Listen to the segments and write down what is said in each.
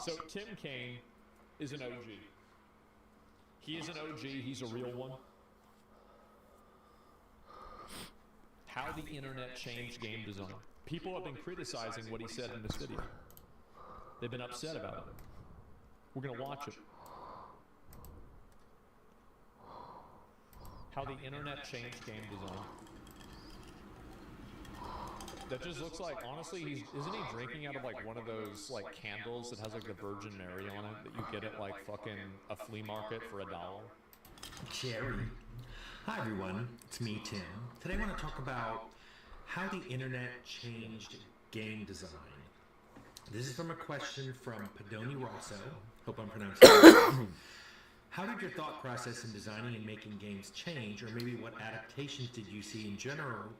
So Tim Kaine is an OG. He is an OG. He's a real one. How the internet changed game design. People have been criticizing what he said in this video. They've been upset about it. We're going to watch it. How the internet changed game design. That just looks like, honestly, isn't he drinking out of like one of those like candles that has like the Virgin Mary on it that you get at like fucking a flea market for $1? Jerry. Hi everyone, it's me, Tim. Today I want to talk about how the internet changed game design. This is from a question from Padoni Rosso. Hope I'm pronouncing it right. How did your thought process in designing and making games change, or maybe what adaptations did you see in general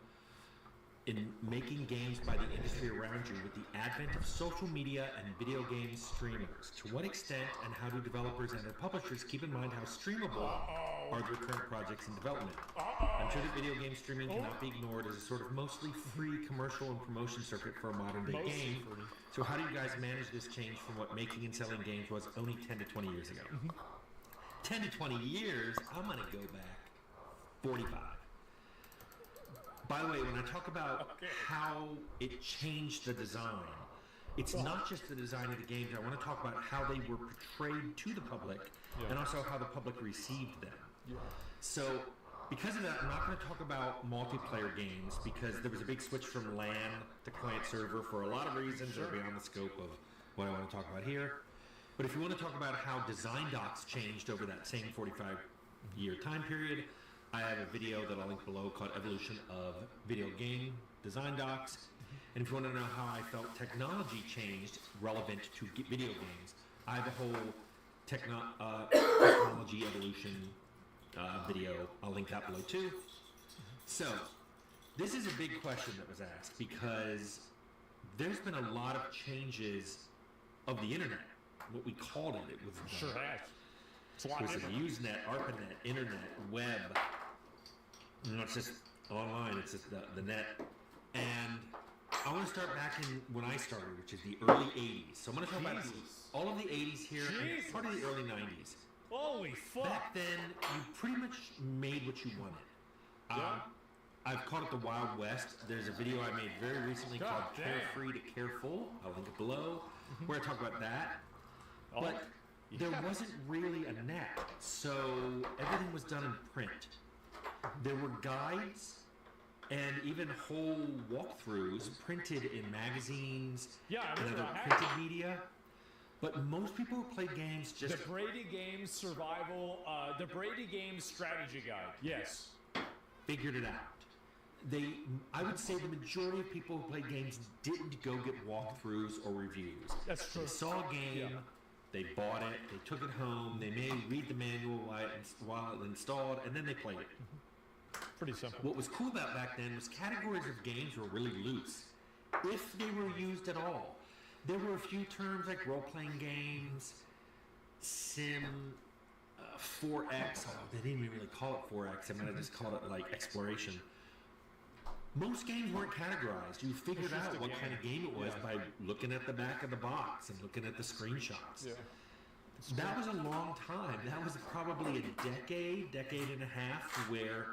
in making games by the industry around you with the advent of social media and video game streamers? To what extent and how do developers and their publishers keep in mind how streamable are their current projects in development? I'm sure that video game streaming cannot be ignored as a sort of mostly free commercial and promotion circuit for a modern day game. So how do you guys manage this change from what making and selling games was only 10 to 20 years ago? 10 to 20 years, I'm going to go back 45. By the way, when I talk about how it changed the design, it's not just the design of the games. I want to talk about how they were portrayed to the public and also how the public received them. So because of that, I'm not going to talk about multiplayer games because there was a big switch from LAN to client server for a lot of reasons that are beyond the scope of what I want to talk about here. But if you want to talk about how design docs changed over that same 45-year time period, I have a video that I'll link below called Evolution of Video Game Design Docs. And if you want to know how I felt technology changed relevant to video games, I have a whole technology evolution video. I'll link that below too. So, this is a big question that was asked because there's been a lot of changes of the internet. What we called it was Usenet, ARPANET, internet, web. It's just online, it's just the net. And I want to start back in when I started, which is the early 80s. So I'm going to talk about all of the 80s here and part of the early 90s. Holy fuck. Back then, you pretty much made what you wanted. I've called it the Wild West. There's a video I made very recently called Carefree to Careful. I'll link it below, where I talk about that. But there wasn't really a net, so everything was done in print. There were guides and even whole walkthroughs printed in magazines and other printed media. But most people who played games just... The Brady Games Survival, the Brady Games Strategy Guide, yes. Figured it out. I would say the majority of people who played games didn't go get walkthroughs or reviews. That's true. They saw a game... They bought it, they took it home, they may read the manual while it installed, and then they played it. Pretty simple. What was cool about back then was categories of games were really loose, if they were used at all. There were a few terms like role-playing games, sim, 4X. Oh, they didn't even really call it 4X. I mean, I just called it like exploration. Most games weren't categorized. You figured out what kind of game it was by looking at the back of the box and looking at the screenshots. That was a long time. That was probably a decade and a half where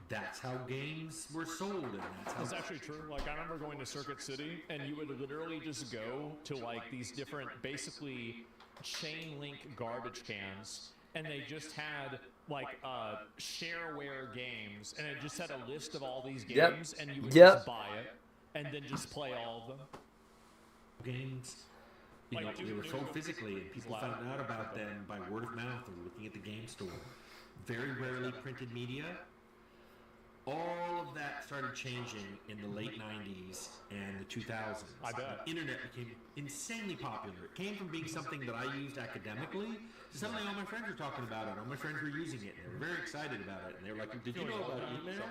that's how games were sold. And that's actually true. Like, I remember going to Circuit City, and you would literally just go to like these different, basically chain link garbage cans, and they just had like shareware games, and it just had a list of all these games, and you would just buy it and then just play all of them. Games, you know, they were sold physically, and people found out about them by word of mouth or looking at the game store. Very rarely printed media. All of that started changing in the late 90s and the 2000s. I bet. The internet became insanely popular. It came from being something that I used academically. Suddenly all my friends were talking about it. All my friends were using it. They were very excited about it. And they were like, did you know about email?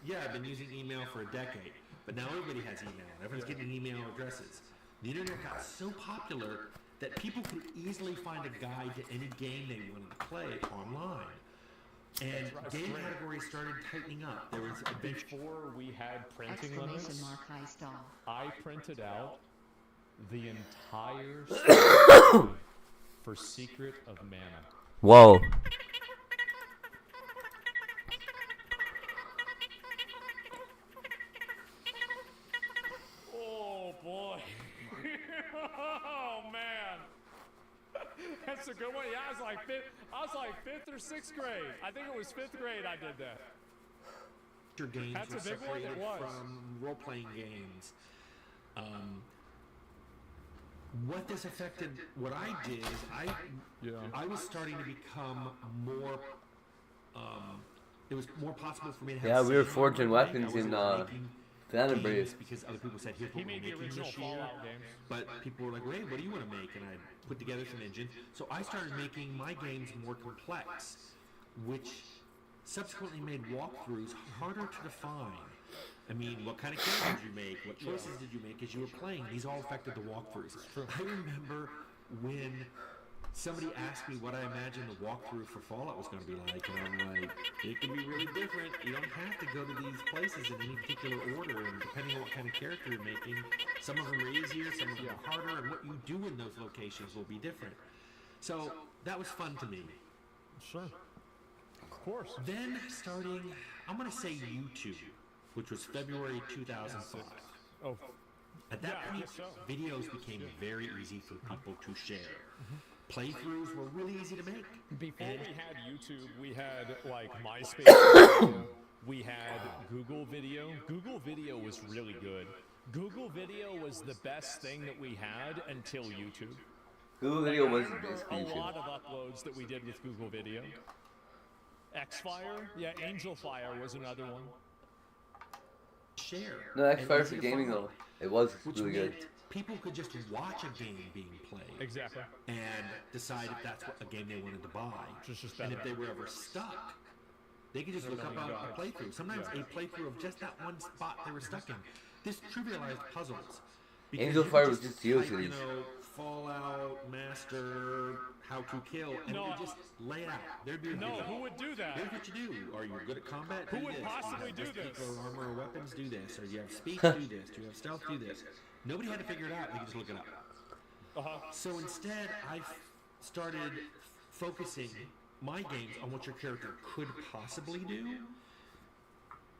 Yeah, I've been using email for a decade. But now everybody has email. Everyone's getting email addresses. The internet got so popular that people could easily find a guide to any game they wanted to play online. And game categories started tightening up. There was before we had printing limits. Mark high stall. I printed out the entire story for Secret of Mana. Whoa. Oh boy. Oh man. That's a good one. Yeah, I was like fifth or sixth grade. I think it was fifth grade I did that. Your games That's were a big one. separated It was. from role-playing games. What this affected, what I did is I was starting to become more. It was more possible for me to have. Yeah, we were say in forging role-playing. weapons I in wasn't making Attenborough. games because other people said, "Here's what He we're made the making original this year." Fallout games. But people were like, "Hey, what do you want to make?" And I put together some engine. So I started making my games more complex, which subsequently made walkthroughs harder to define. I mean, what kind of characters did you make? What choices did you make as you were playing? These all affected the walkthroughs. I remember when somebody asked me what I imagined the walkthrough for Fallout was going to be like, and I'm like, it can be really different. You don't have to go to these places in any particular order, and depending on what kind of character you're making, some of them are easier, some of them are harder, and what you do in those locations will be different. So that was fun to me. Sure. Of course. Then starting, I'm going to say YouTube, which was February 2005. Oh. At that I point, guess so. videos became very easy for people to share. Playthroughs were really easy to make. Before we had YouTube, we had like MySpace video, we had Google Video. Google Video was really good. Google Video was the best thing that we had until YouTube. Google Video was the Remember best a feature. lot of uploads that we did with Google Video. Xfire, yeah, Angel Fire was another one. Share. No, that's and fire easy for to gaming follow, though. It was Which really good. meant people could just watch a game being played. Exactly. And decide if that's what a game they wanted to buy. Just And better. if they were ever stuck, they could just look up a playthrough. Sometimes a playthrough of just that one spot they were stuck in. This trivialized puzzles. Because Angel you could Fire was just just Zero type, Cities. Fallout, Master, How to Kill, and No, it would just lay it out. There'd be a No, video. who would do that? Here's what you do. Are you good at combat? Who do would this. possibly Do you have do best this? particular armor or weapons? Do this. Or you have speed? Do this. Do you have stealth? Do this. Nobody had to figure it out. They could just look it up. So instead, I started focusing my games on what your character could possibly do.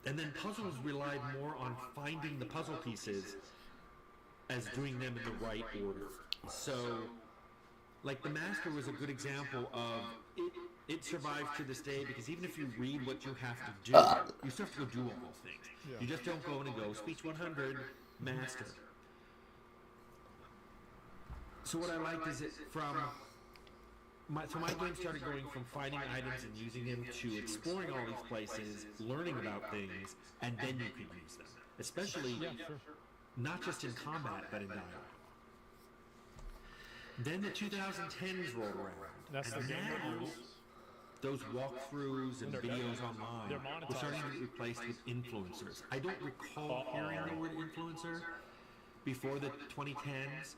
And then puzzles relied more on finding the puzzle pieces as doing them in the right order. So, like the Master was a good example of it survives to this day because even if you read what you have to do, you still have to go do all those things. You just don't go in and go, speech 100, Master. So what I liked is it my game started going from finding items and using them to exploring all these places, learning about things, and then you could use them. Especially not just in combat, but in dialogue. Then the 2010s rolled around. That's and the game now, that used. those walkthroughs and They're videos better. online They're were starting to monetized. get replaced with influencers. I don't recall hearing the word influencer before the 2010s.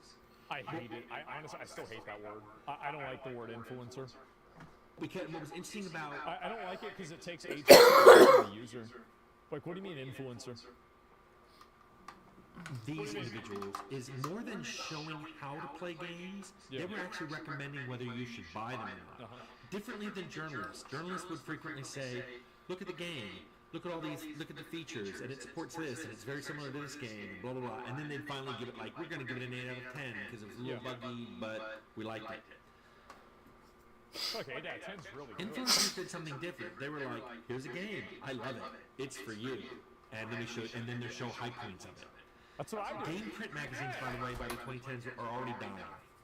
I hate it. I honestly, I still hate that word. I don't like the word influencer. Because what was interesting about I don't like it because it takes agency from the user. Like, what do you mean influencer? these individuals is more than showing how to play games, they were actually recommending whether you should buy them or not. Differently than journalists. Journalists would frequently say, look at the game, look at all these, look at the features, and it supports this, and it's very similar to this game, and blah, blah, blah. And then they'd finally give it like, we're going to give it an 8 out of 10 because it was a little buggy, but we liked it. Okay, that 10's really good. Influencers did something different. They were like, here's a game, I love it, it's for you. And then they show high points of it. That's what I do. Game print magazines, by the way, by the 2010s are already dying.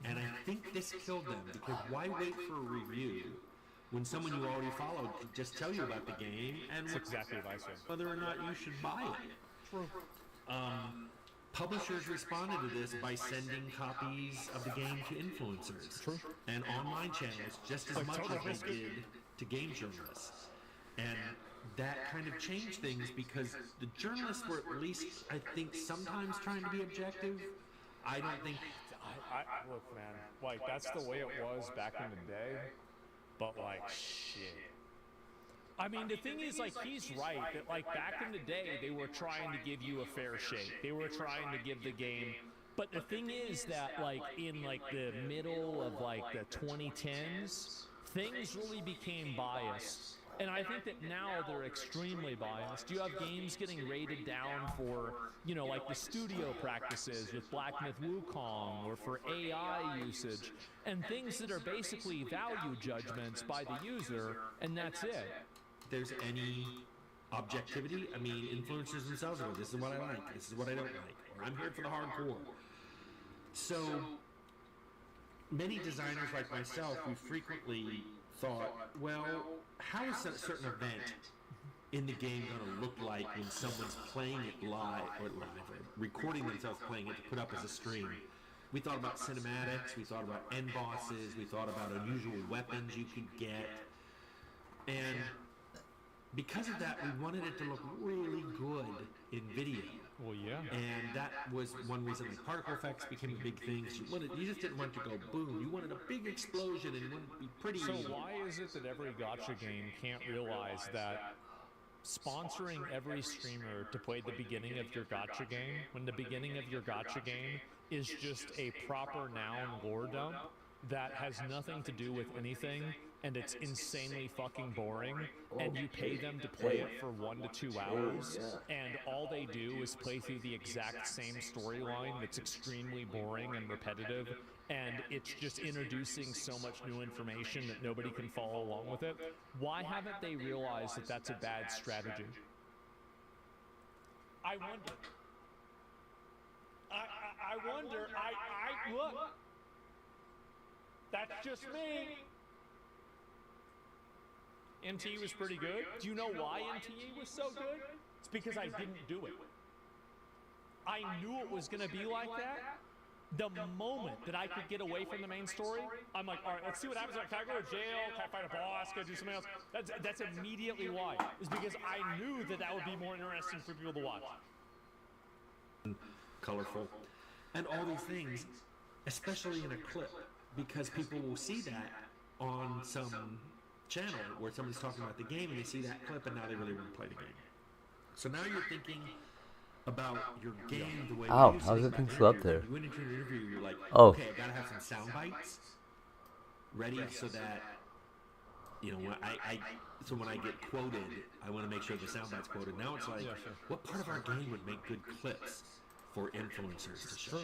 And I think this killed them, because why wait for a review when someone you already followed could just tell you about the game and That's exactly what I said. whether or not you should buy it. True. Publishers responded to this by sending copies of the game to influencers and online channels just as much as they did to game journalists. And that kind of changed things because the journalists were at least, I think, sometimes trying to be objective. I don't think... Look, man, like, that's the way it was back in the day, but, like, shit. I mean, the thing is, like, he's right, that, like, back in the day, they were trying to give you a fair shake. They were trying to give the game But the thing is that, like, in, like, the middle of, like, the 2010s, things really became biased. And I think that now they're extremely biased. You have games getting rated down for, you know, like the studio practices with Black Myth Wukong, or for AI usage, and things that are basically value judgments by the user, and that's it. There's any objectivity. I mean, influencers themselves go, this is what I like, this is what I don't like, or I'm here for the hardcore. So many designers like myself, we frequently thought, well, how is a certain event in the game going to look like when someone's playing it live, or recording themselves playing it to put up as a stream? We thought about cinematics, we thought about end bosses, we thought about unusual weapons you could get, and because of that, we wanted it to look really good in video. Well, yeah. And that was one reason like particle effects became a big thing. You just didn't want to go boom. You wanted a big explosion, and you wanted to be pretty. So why is it that every gacha game can't realize that sponsoring every streamer to play the beginning of your gacha game, when the beginning of your gacha game is just a proper noun lore dump that has nothing to do with anything, and it's insanely fucking boring, and you pay them to play it for 1 to 2 hours, and all they do is play through the exact same storyline that's extremely boring and repetitive, and it's just introducing so much new information that nobody can follow along with it? Why haven't they realized that that's a bad strategy? I wonder. I wonder. I look. That's just me. NTE was pretty good. Do you know why NTE was so good? It's because I didn't do it. I knew it was going to be like that. The moment that I could get away from the main story, I'm like, all right, let's see what happens. Can I go to jail? Can I fight a boss? Can I do something else? That's immediately why. Is because I knew that that would be more interesting for people to watch. Colorful. And all these things, especially in a clip, because people will see that on some channel where somebody's talking about the game and they see that clip and now they really want to play the game. So now you're thinking about your game the way Ow, you how's it think still up there? You went into an interview, you're like, Oh. okay, I gotta have some sound bites ready so that, you know, when I get quoted, I want to make sure the sound bite's quoted. Now it's like, what part of our game would make good clips for influencers to show?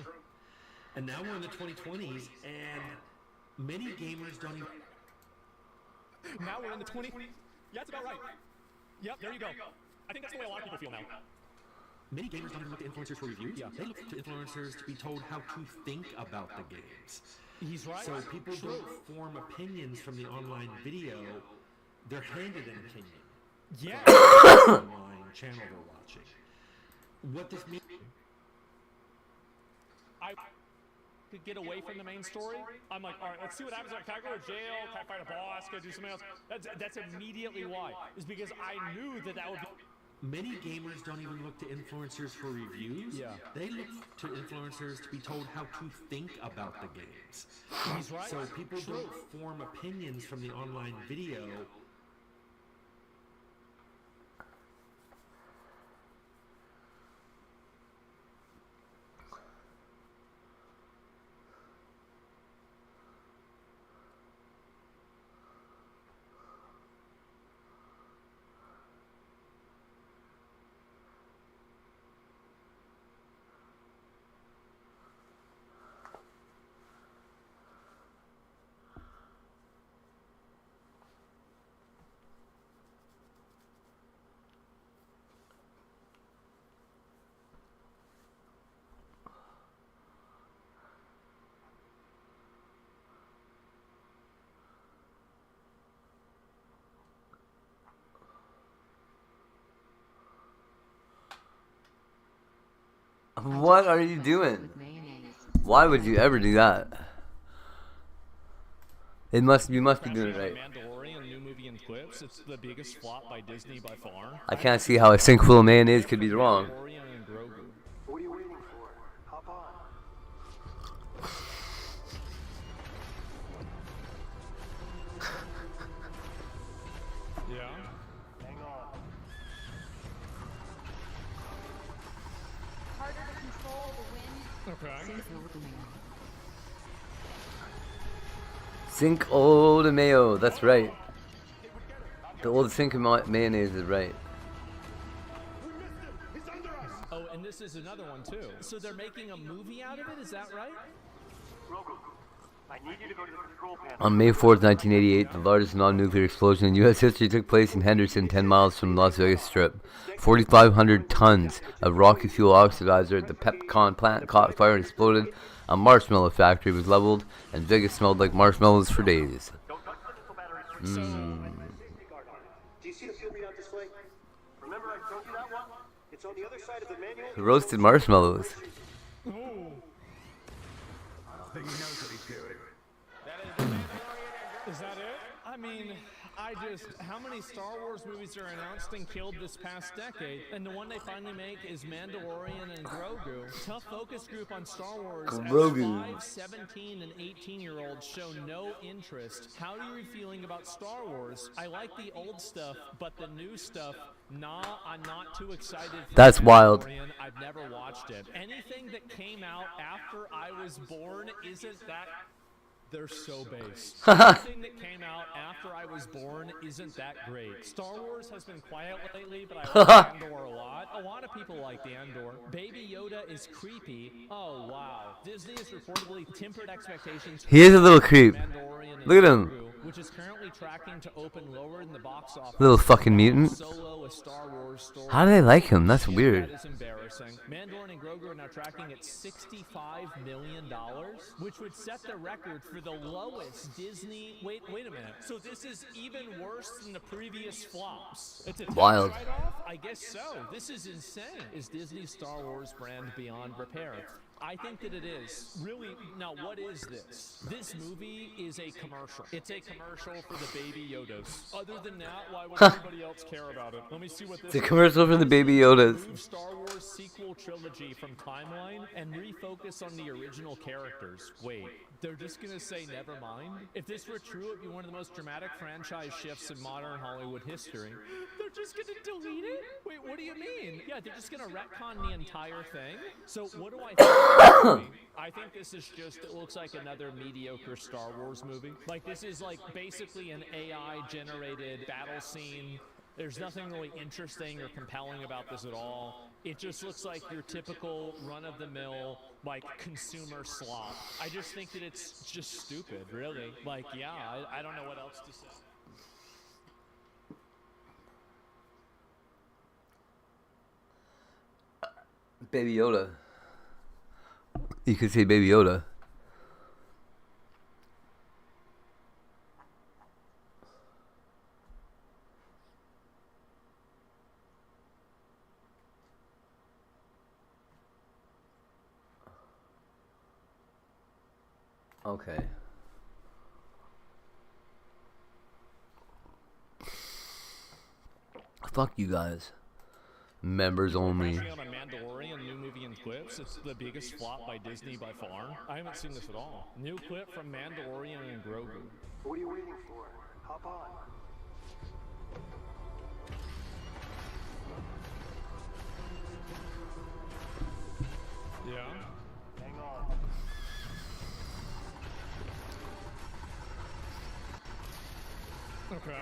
And now we're in the 2020s, and many gamers don't even... Now we're in the 20... Yeah, that's about right. Yep, there you go. I think that's the way a lot of people feel now. Many gamers don't even look to influencers for reviews. Yeah. They look to influencers to be told how to think about the games. He's right. So people don't form opinions from the online video. They're handed an opinion. Yeah. Online channel they're watching. What this means... I could get away from the main story. I'm like, all right, let's see what happens. Can I go to jail? Can I fight a boss? Can I do something else? That's immediately why. Is because I knew that that would be... Many gamers don't even look to influencers for reviews. Yeah. They look to influencers to be told how to think about the games. He's right. So people don't form opinions from the online video. What are you doing? Why would you ever do that? You must be doing it right. Mandalorian, new movie in clips. It's the biggest flop by Disney by far. I can't see how a sink full of mayonnaise could be wrong. What are you waiting for? Hop on. Yeah. Hang on. harder to control the wind. Okay. Cinco de Mayo, that's right. The old Cinco mayonnaise is right. Oh, and this is another one too. So they're making a movie out of it, is that right? Rogo, I need you to go to the control panel. On May 4th, 1988, the largest non-nuclear explosion in U.S. history took place in Henderson, 10 miles from the Las Vegas Strip. 4,500 tons of rocky fuel oxidizer at the Pepcon plant caught fire and exploded. A marshmallow factory was leveled, and Vegas smelled like marshmallows for days. Don't touch the missile batteries. Do you see the fuel readout display? Remember I showed you that one? It's on the other side of the manual. Roasted marshmallows. Ooh. I think he knows what he's doing. Is that it? I mean, how many Star Wars movies are announced and killed this past decade? And the one they finally make is Mandalorian and Grogu. Tough focus group on Star Wars. Grogu. As 5, 17, and 18-year-olds show no interest. How are you feeling about Star Wars? I like the old stuff, but the new stuff, nah, I'm not too excited for That's wild. Mandalorian. I've never watched it. Anything that came out after I was born isn't that... They're so base. Everything that came out after I was born isn't that great. Star Wars has been quiet lately, but I like Andor a lot. A lot of people like the Andor. Baby Yoda is creepy. Oh, wow. Disney has reportedly tempered expectations. He is a little creep. Look at him. Which is currently tracking to open lower in the box office. Little fucking mutant. Solo, a Star Wars story. How do they like him? That's weird. That is embarrassing. Mandalorian and Grogu are now tracking at $65 million, which would set the record for the lowest Disney. Wait a minute. So this is even worse than the previous flops. It's a Wild. write-off? I guess so. This is insane. Is Disney's Star Wars brand beyond repair? I think that it is. Really, now what is this? This movie is a commercial. It's a commercial for the Baby Yodas. Other than that, why would anybody else care about it? Let me see what this It's a commercial for the Baby Yodas. Move Star Wars sequel trilogy from timeline and refocus on the original characters. Wait, they're just gonna say never mind? If this were true, it'd be one of the most dramatic franchise shifts in modern Hollywood history. They're just gonna delete it? Wait, what do you mean? Yeah, they're just gonna retcon the entire thing? So what do I think? I think this is just, it looks like another mediocre Star Wars movie. Like, this is like basically an AI-generated battle scene. There's nothing really interesting or compelling about this at all. It just looks like your typical run-of-the-mill, like, consumer slop. I just think that it's just stupid, really. Like, yeah, I don't know what else to say. Baby Yoda. You could say Baby Yoda. Okay. Fuck you guys. Members only. On a Mandalorian new movie and clips. It's the biggest flop by Disney by far. I haven't seen this at all. New clip from Mandalorian and Grogu. What are you waiting for? Hop on. Yeah. Hang on. Okay.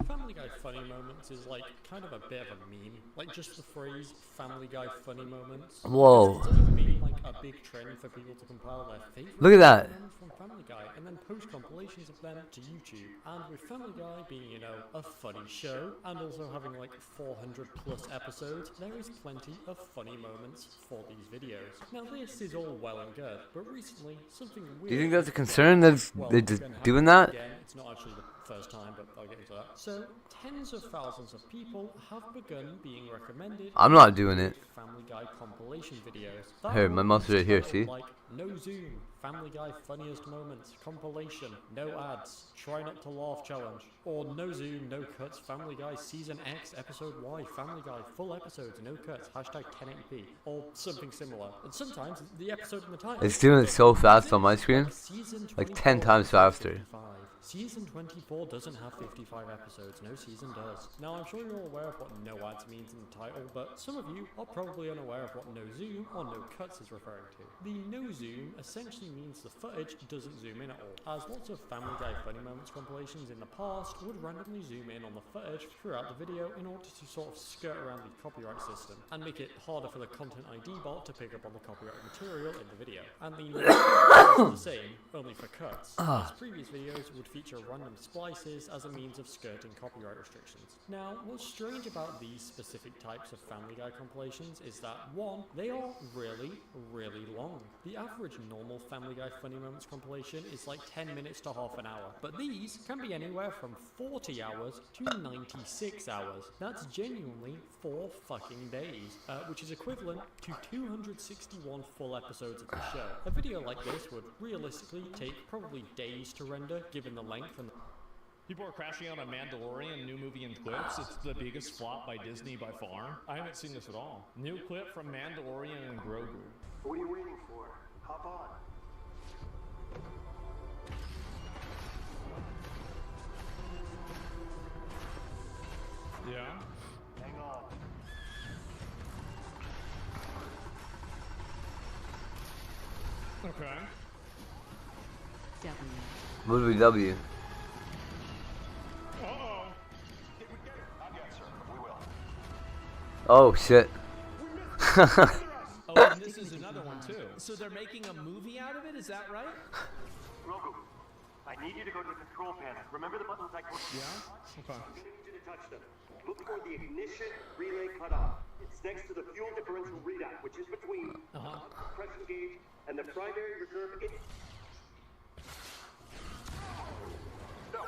Family Guy funny moments is like kind of a bit of a meme. Like just the phrase Family Guy funny moments. Whoa. It's always been like a big trend for people to compile their favorite Look at that. moments from Family Guy and then post compilations of them to YouTube. And with Family Guy being, you know, a funny show and also having like 400 plus episodes, there is plenty of funny moments for these videos. Now this is all well and good, but recently something weird. Do you think that's a concern that they're just doing that? Again, it's not actually the first time, but I'll get into that. So, tens of thousands of people have begun being recommended. I'm not doing it. Family Guy compilation videos. Here, my mouse right here, see? Like no zoom, Family Guy funniest moments, compilation, no ads, try not to laugh challenge, or no zoom, no cuts, Family Guy season X episode Y, Family Guy full episodes, no cuts, hashtag 1080p, or something similar. And sometimes the episode in the title. It's doing it so fast on my screen. Season Like 10 times faster. 25. Season 24 doesn't have 55 episodes, no season does. Now I'm sure you're all aware of what no ads means in the title, but some of you are probably unaware of what no zoom or no cuts is referring to. The no zoom essentially means the footage doesn't zoom in at all, as lots of Family Guy Funny Moments compilations in the past would randomly zoom in on the footage throughout the video in order to sort of skirt around the copyright system and make it harder for the Content ID bot to pick up on the copyright material in the video. And the is the same, only for cuts, as previous videos would feature random splices as a means of skirting copyright restrictions. Now, what's strange about these specific types of Family Guy compilations is that, one, they are really, really long. The average normal Family Guy Funny Moments compilation is like 10 minutes to half an hour, but these can be anywhere from 40 hours to 96 hours. That's genuinely 4 fucking days, which is equivalent to 261 full episodes of the show. A video like this would realistically take probably days to render, given the length and People are crashing out on Mandalorian, new movie in clips. It's the biggest flop by Disney by far. I haven't seen this at all. New clip from Mandalorian and Grogu. What are you waiting for? Hop on. Yeah? Hang on. Okay. W. What do we W? Uh-oh. Did we get it? Not yet, sir. We will. Oh shit. Oh, and this is another one too. So they're making a movie out of it, is that right? Grogu, I need you to go to the control panel. Remember the buttons I pushed? Yeah? Okay. I'm gonna need you to touch them. Look for the ignition relay cutoff. It's next to the fuel differential readout, which is between the compression gauge and the primary reserve. No,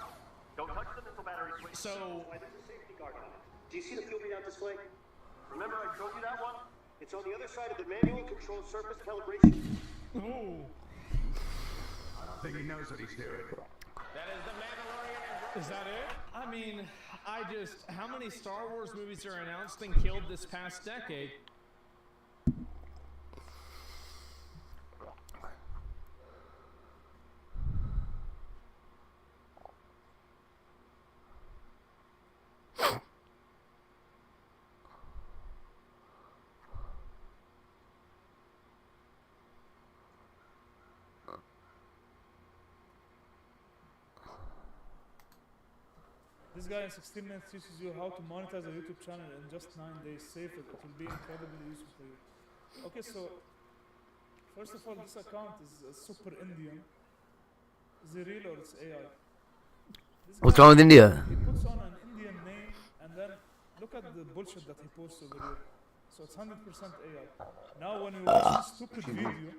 don't touch the missile battery switch. So, Why there's a safety guard on it. Do you see the fuel readout display? Remember I showed you that one? It's on the other side of the manual control surface calibration. ooh. I don't think he knows what he's doing. That is the Mandalorian. Is that it? I mean, how many Star Wars movies are announced and killed this past decade? This guy in 16 minutes teaches you how to monetize a YouTube channel in just 9 days. Save it. It will be incredibly useful for you. Okay, so first of all, this account is super Indian. Is it real or it's AI? This What's guy, wrong with India? He puts on an Indian name and then look at the bullshit that he posts over here. So it's 100% AI. Now when you watch this stupid video,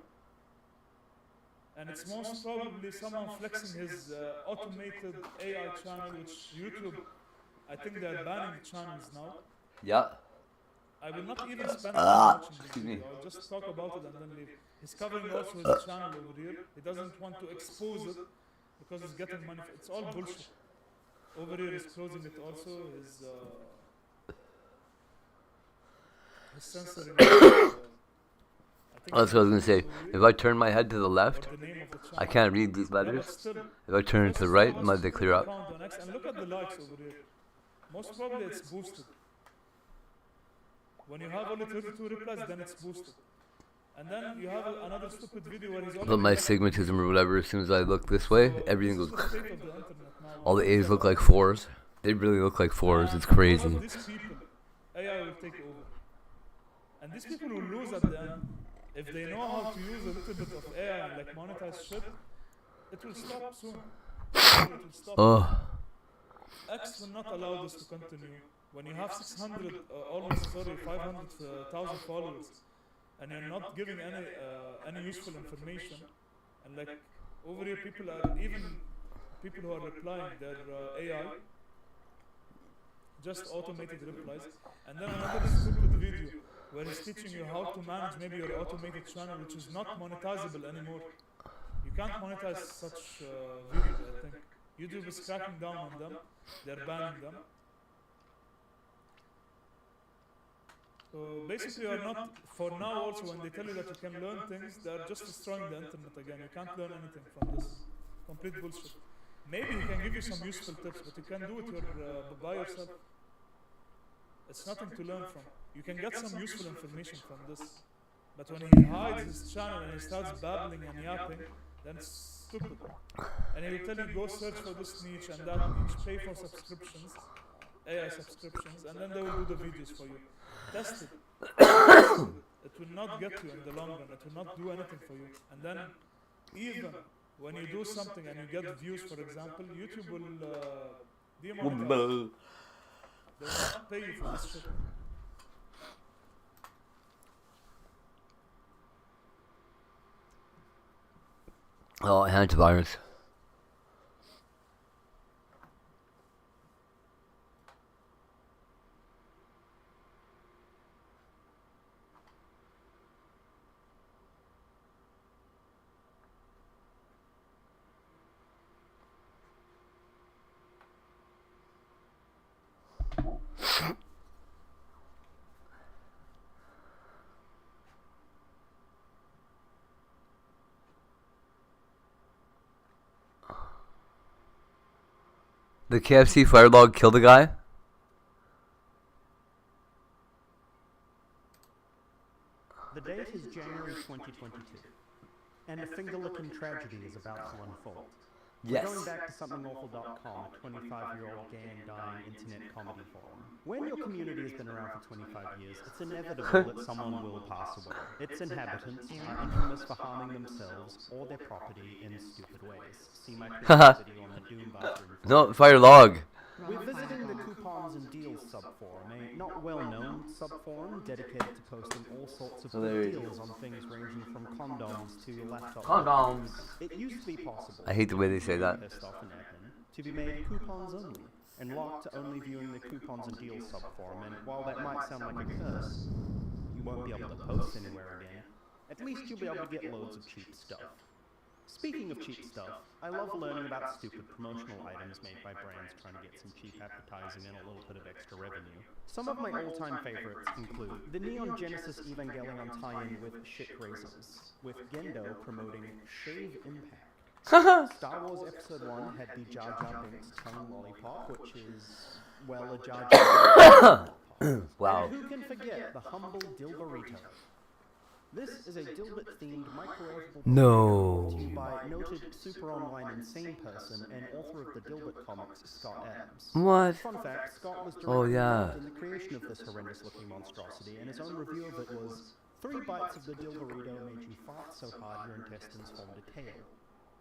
and it's most probably someone flexing his automated AI channel, which YouTube, I think they're banning the channels now. Yeah. I will not even spend time watching this excuse me. video. I'll just talk about it and then leave. He's covering also his channel over here. He doesn't want to expose it because he's getting money. It's all bullshit. Over here he's closing it also. He's censoring it. Oh, that's what I was gonna say. If I turn my head to the left, I can't read these letters. If I turn it to the right, might they clear up? And look at the likes over here. Most probably it's boosted. When you have only 32 replies, then it's boosted. And then you have another stupid video where he's But my astigmatism or whatever, as soon as I look this way, everything goes. All the A's look like 4s. They really look like 4s. It's crazy. These people, AI will take over. And these people will lose at the end. If they know how to use a little bit of AI and like monetize shit, it will stop soon. It will stop. Oh. X will not allow this to continue. When you have 500,000 followers, and you're not giving any useful information, and like over here people who are replying, they're AI, just automated replies, and then another stupid video where he's teaching you how to manage maybe your automated channel, which is not monetizable anymore. You can't monetize such videos, I think. YouTube is cracking down on them. They're banning them. So basically you're not, for now also, when they tell you that you can learn things, they're just destroying the internet again. You can't learn anything from this. Complete bullshit. maybe he can give you some useful tips, but you can do it by yourself. It's nothing to learn from. You can get some useful information from this. But when he hides his channel and he starts babbling and yapping, then it's stupid. And he will tell you, go search for this niche and that niche, pay for subscriptions, AI subscriptions, and then they will do the videos for you. Test it. It will not get you in the long run. It will not do anything for you. And then, even when you do something and you get views, for example, YouTube will demonetize. They will not pay you for this shit. Oh, antivirus. The KFC fire log killed a guy? The date is January 2022, and a finger-licking tragedy is about to unfold. Yes. We're going back to somethingawful.com, a 25-year-old gay and dying internet comedy forum. When your community has been around for 25 years, it's inevitable that someone will pass away. Its inhabitants are infamous for harming themselves or their property in stupid ways. See my previous video on the Doom bathroom. No, fire log. We're visiting the Coupons and Deals subforum, a not well-known subforum dedicated to posting all sorts of good deals on things ranging from condoms to laptop. Condoms. It used to be possible. I hate the way they say that. To be made coupons only, and locked to only viewing the Coupons and Deals subforum. And while that might sound like a curse, you won't be able to post anywhere again. At least you'll be able to get loads of cheap stuff. Speaking of cheap stuff, I love learning about stupid promotional items made by brands trying to get some cheap advertising and a little bit of extra revenue. Some of my all-time favorites include the Neon Genesis Evangelion tie-in with Shit Razors, with Gendo promoting Shave Impact. Star Wars Episode 1 had the Jar Jar Binks tongue lollipop, which is, well, a Jar Jar Binks. Wow. And who can forget the humble Dilberito? This is a Dilbert-themed microwavable No. brought to you by noted super online insane person and author of the Dilbert comics, Scott Adams. What? Fun fact, Scott was directly involved in the creation of this horrendous-looking monstrosity, and his own review of it was, 3 bites of the Dilberito made you fart so hard your intestines formed a tail.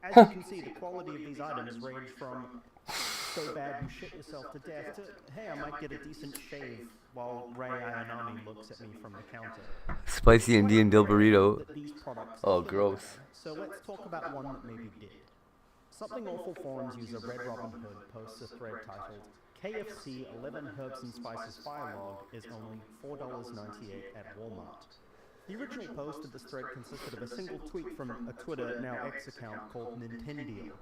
As you can see, the quality of these items range from so bad you shit yourself to death to, hey, I might get a decent shave while Ray Ayanami looks at me from the counter. Spicy Indian dill burrito. Oh, gross. So let's talk about one that maybe did. Something Awful Forums user Red Robin Hood posts a thread titled, KFC 11 Herbs and Spices Fire Log is only $4.98 at Walmart. The original post of this thread consisted of a single tweet from a Twitter, now X account called Nintendio.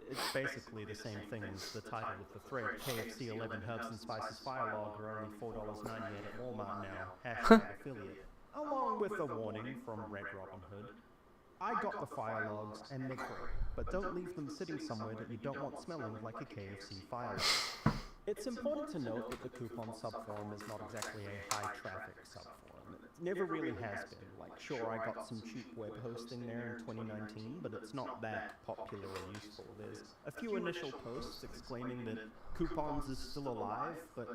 It's basically the same thing as the title of the thread. KFC 11 Herbs and Spices Fire Log are only $4.98 at Walmart now. Hashtag affiliate. Along with a warning from Red Robin Hood. I got the fire logs and they're great, but don't leave them sitting somewhere that you don't want smelling like a KFC fire log. It's important to note that the coupon subforum is not exactly a high-traffic subforum. It never really has been. Like, sure, I got some cheap web hosting there in 2019, but it's not that popular or useful. There's a few initial posts exclaiming that coupons is still alive, but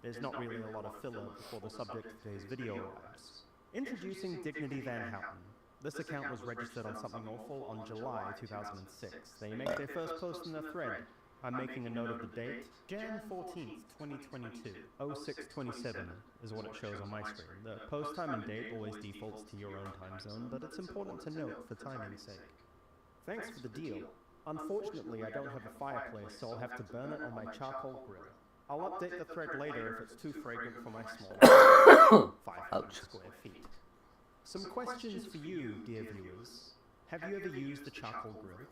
there's not really a lot of filler before the subject of today's video arrives. Introducing Dignity Van Houten. This account was registered on Something Awful on July 2006. They make their first post in the thread. I'm making a note of the date. Jan 14th, 2022. 0627 is what it shows on my screen. The post time and date always defaults to your own time zone, but it's important to note for timing's sake. Thanks for the deal. Unfortunately, I don't have a fireplace, so I'll have to burn it on my charcoal grill. I'll update the thread later if it's too fragrant for my small 500 square feet. Some questions for you, dear viewers. Have you ever used a charcoal grill?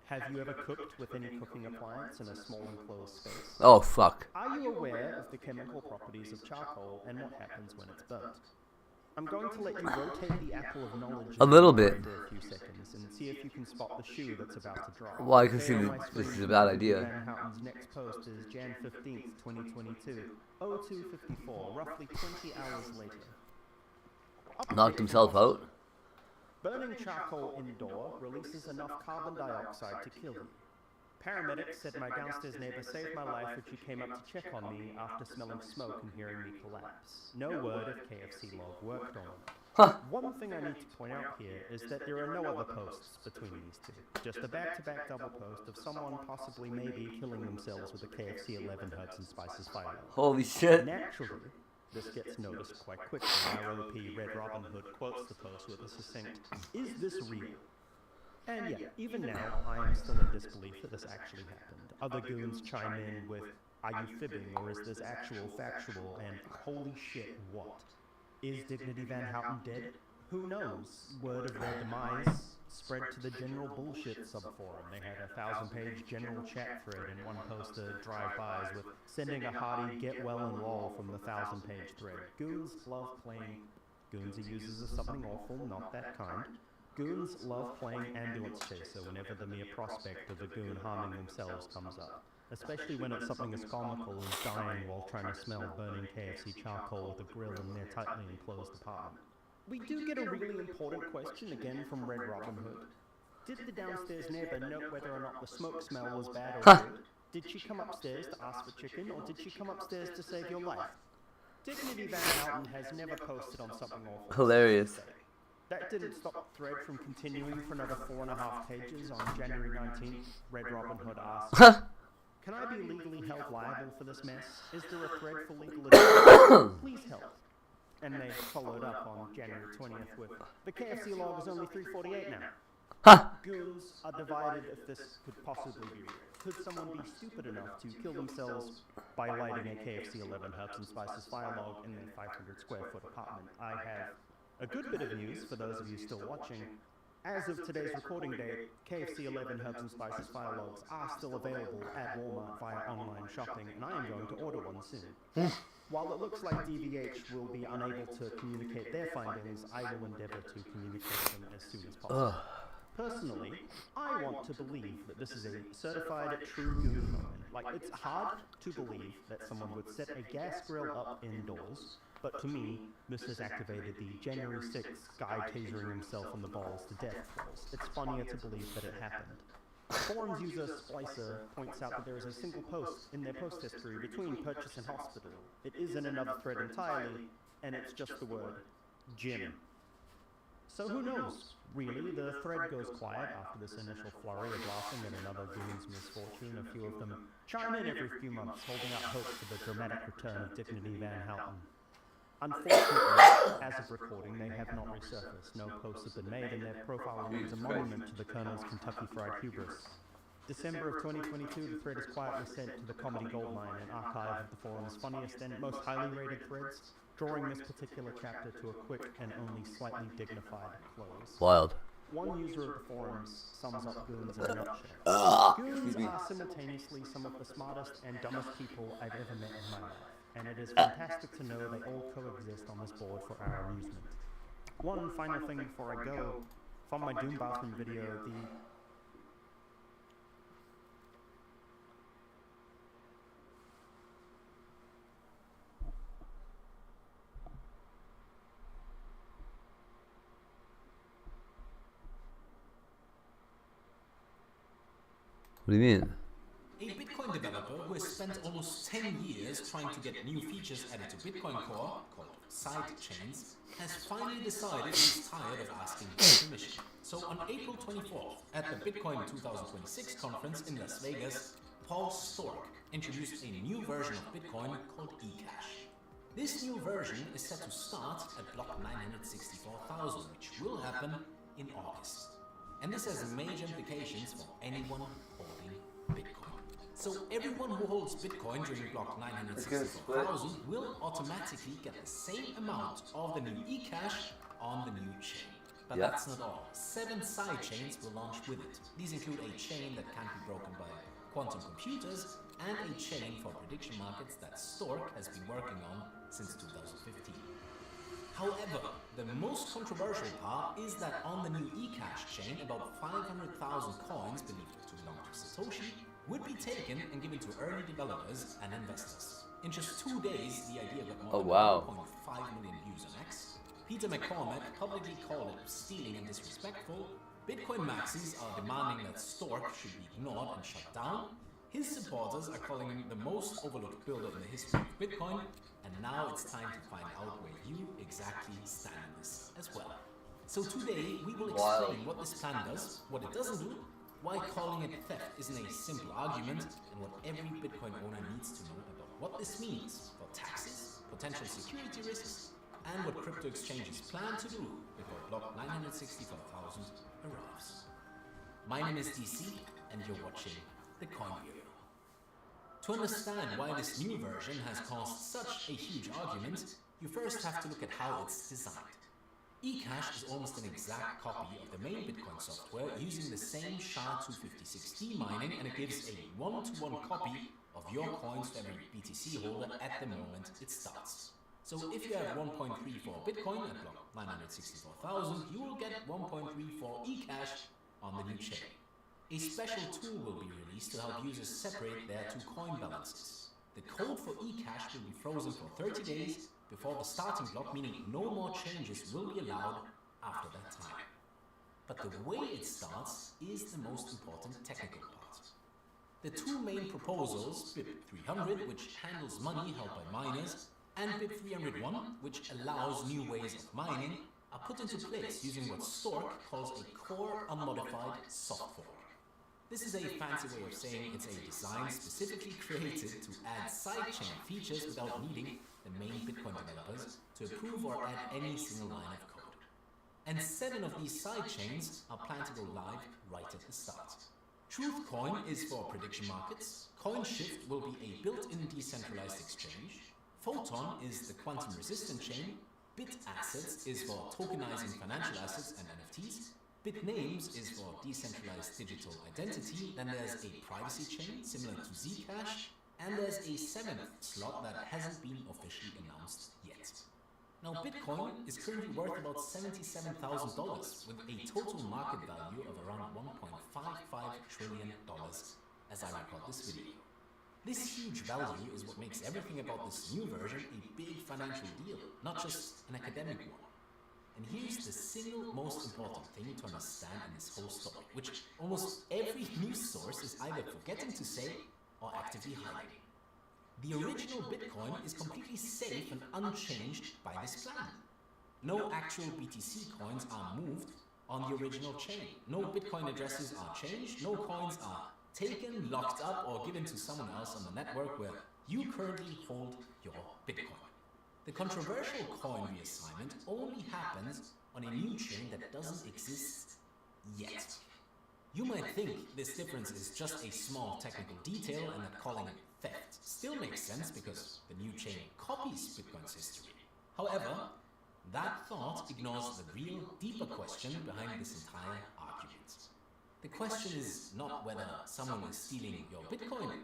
Have you ever cooked with any cooking appliance in a small enclosed space? Oh, fuck. Are you aware of the chemical properties of charcoal and what happens when it's burnt? I'm going to let you rotate the apple of knowledge A little bit. for a few seconds and see if you can spot the shoe that's about to drop. Well, I can Okay, see on that my this screen, is a bad Van idea. Houten's next post is Jan 15th, 2022, 02:54, roughly 20 hours later. Knocked himself out? Burning charcoal indoor releases enough carbon dioxide to kill you. Paramedics said my downstairs neighbor saved my life when she came up to check on me after smelling smoke and hearing me collapse. No word if KFC log worked on it. Huh. One thing I need to point out here is that there are no other posts between these two. Just a back-to-back double post of someone possibly maybe killing themselves with a KFC 11 herbs and spices fire. Holy shit. Naturally, this gets noticed quite quickly. ROP Red Robin Hood quotes the post with a succinct, "Is this real?" And yeah, even now, I am still in disbelief that this actually happened. Other goons chime in with, "Are you fibbing, or is this actual factual?" And holy shit, what? Is Dignity Van Houten dead? Who knows? Word of their demise spread to the general bullshit subforum. They had a 1,000-page general chat thread in one poster, drive-bys, with sending a hearty get well and lol from the 1,000-page thread. Goons love playing... Goons are users of something awful, not that kind. Goons love playing ambulance chaser whenever the mere prospect of a goon harming themselves comes up. Especially when it's something as comical as dying while trying to smell burning KFC charcoal with a grill in their tightly enclosed apartment. We do get a really important question again from Red Robin Hood. Did the downstairs neighbor note whether or not the smoke smell was bad or good? Did she come upstairs to ask for chicken, or did she come upstairs to save your life? Dignity Van Houten has never posted on something awful. Hilarious. That didn't stop the thread from continuing for another 4.5 pages. On January 19th, Red Robin Hood asks, "Can I be legally held liable for this mess? Is there a thread for legal advice? Please help." And they followed up on January 20th with, "The KFC log is only 348 now." Goons are divided if this could possibly be real. Could someone be stupid enough to kill themselves by lighting a KFC 11 herbs and spices fire log in their 500 square foot apartment? I have a good bit of news for those of you still watching. As of today's recording date, KFC 11 herbs and spices fire logs are still available at Walmart via online shopping, and I am going to order one soon. While it looks like DVH will be unable to communicate their findings, I will endeavor to communicate them as soon as possible. Personally, I want to believe that this is a certified true goon moment. Like, it's hard to believe that someone would set a gas grill up indoors, but to me, this has activated the January 6th guy tasering himself in the balls to death clause. It's funnier to believe that it happened. Forums user Splicer points out that there is a single post in their post history between purchase and hospital. It is in another thread entirely, and it's just the word, Jim. So who knows? Really, the thread goes quiet after this initial flurry of laughing at another goon's misfortune. A few of them chime in every few months, holding out hope for the dramatic return of Dignity Van Houten. Unfortunately, as of recording, they have not resurfaced. No posts have been made, and their profile remains a monument to the Colonel's Kentucky Fried hubris. December of 2022, the thread is quietly sent to the Comedy Goldmine, an archive of the forum's funniest and most highly rated threads, drawing this particular chapter to a quick and only slightly dignified close. Wild. One user of the forums sums up goons in a nutshell. Goons are simultaneously some of the smartest and dumbest people I've ever met in my life, and it is fantastic to know they all coexist on this board for our amusement. One final thing before I go, from my Doom Bathroom video, What do you mean? A Bitcoin developer who has spent almost 10 years trying to get new features added to Bitcoin Core, called side chains, has finally decided he's tired of asking for permission. So on April 24th, at the Bitcoin 2026 conference in Las Vegas, Paul Stork introduced a new version of Bitcoin called eCash. This new version is set to start at block 964,000, which will happen in August. And this has major implications for anyone holding Bitcoin. So everyone who holds Bitcoin during block 964,000 will automatically get the same amount of the new eCash on the new chain. But that's not all. 7 side chains will launch with it. These include a chain that can't be broken by quantum computers and a chain for prediction markets that Stork has been working on since 2015. However, the most controversial part is that on the new eCash chain, about 500,000 coins believed to belong to Satoshi would be taken and given to early developers and investors. In just 2 days, the idea got more than 1.5 million views on X. Peter McCormack publicly called it stealing and disrespectful. Bitcoin maxis are demanding that Stork should be ignored and shut down. His supporters are calling him the most overlooked builder in the history of Bitcoin, and now it's time to find out where you exactly stand in this as well. So today we will explain what this plan does, what it doesn't do, why calling it theft isn't a simple argument, and what every Bitcoin owner needs to know about what this means for taxes, potential security risks, and what crypto exchanges plan to do before block 964,000 arrives. My name is DC, and you're watching The Coin Bureau. To understand why this new version has caused such a huge argument, you first have to look at how it's designed. eCash is almost an exact copy of the main Bitcoin software using the same SHA-256D mining, and it gives a one-to-one copy of your coins to every BTC holder at the moment it starts. So if you have 1.34 Bitcoin at block 964,000, you will get 1.34 eCash on the new chain. A special tool will be released to help users separate their two coin balances. The code for eCash will be frozen for 30 days before the starting block, meaning no more changes will be allowed after that time. But the way it starts is the most important technical part. The two main proposals, BIP 300, which handles money held by miners, and BIP 301, which allows new ways of mining, are put into place using what Stork calls a core unmodified soft fork. This is a fancy way of saying it's a design specifically created to add sidechain features without needing the main Bitcoin developers to approve or add any single line of code. And 7 of these sidechains are planned to go live right at the start. TruthCoin is for prediction markets, CoinShift will be a built-in decentralized exchange, Photon is the quantum-resistant chain, BitAssets is for tokenizing financial assets and NFTs, BitNames is for decentralized digital identity, then there's a privacy chain similar to Zcash, and there's a 7th slot that hasn't been officially announced yet. Now Bitcoin is currently worth about $77,000 with a total market value of around $1.55 trillion as I record this video. This huge value is what makes everything about this new version a big financial deal, not just an academic one. And here's the single most important thing to understand in this whole story, which almost every news source is either forgetting to say or actively hiding. The original Bitcoin is completely safe and unchanged by this plan. No actual BTC coins are moved on the original chain. No Bitcoin addresses are changed, no coins are taken, locked up, or given to someone else on the network where you currently hold your Bitcoin. The controversial coin reassignment only happens on a new chain that doesn't exist yet. You might think this difference is just a small technical detail and that calling it theft still makes sense because the new chain copies Bitcoin's history. However, that thought ignores the real, deeper question behind this entire argument. The question is not whether someone is stealing your Bitcoin.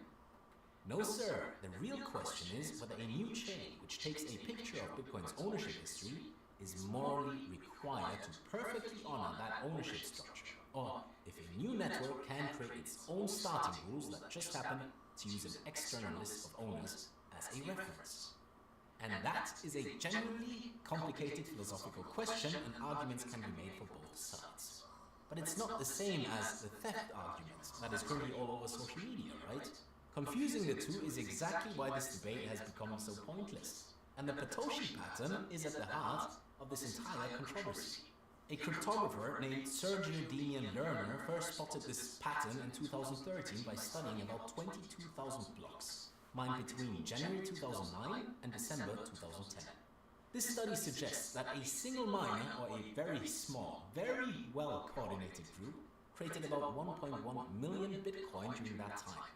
No sir, the real question is whether a new chain which takes a picture of Bitcoin's ownership history is morally required to perfectly honor that ownership structure, or if a new network can create its own starting rules that just happen to use an external list of owners as a reference. And that is a genuinely complicated philosophical question, and arguments can be made for both sides. But it's not the same as the theft argument that is currently all over social media, right? Confusing the two is exactly why this debate has become so pointless. And the Potoshi pattern is at the heart of this entire controversy. A cryptographer named Sergio Demian Lerner first spotted this pattern in 2013 by studying about 22,000 blocks, mined between January 2009 and December 2010. This study suggests that a single miner, or a very small, very well-coordinated group, created about 1.1 million Bitcoin during that time.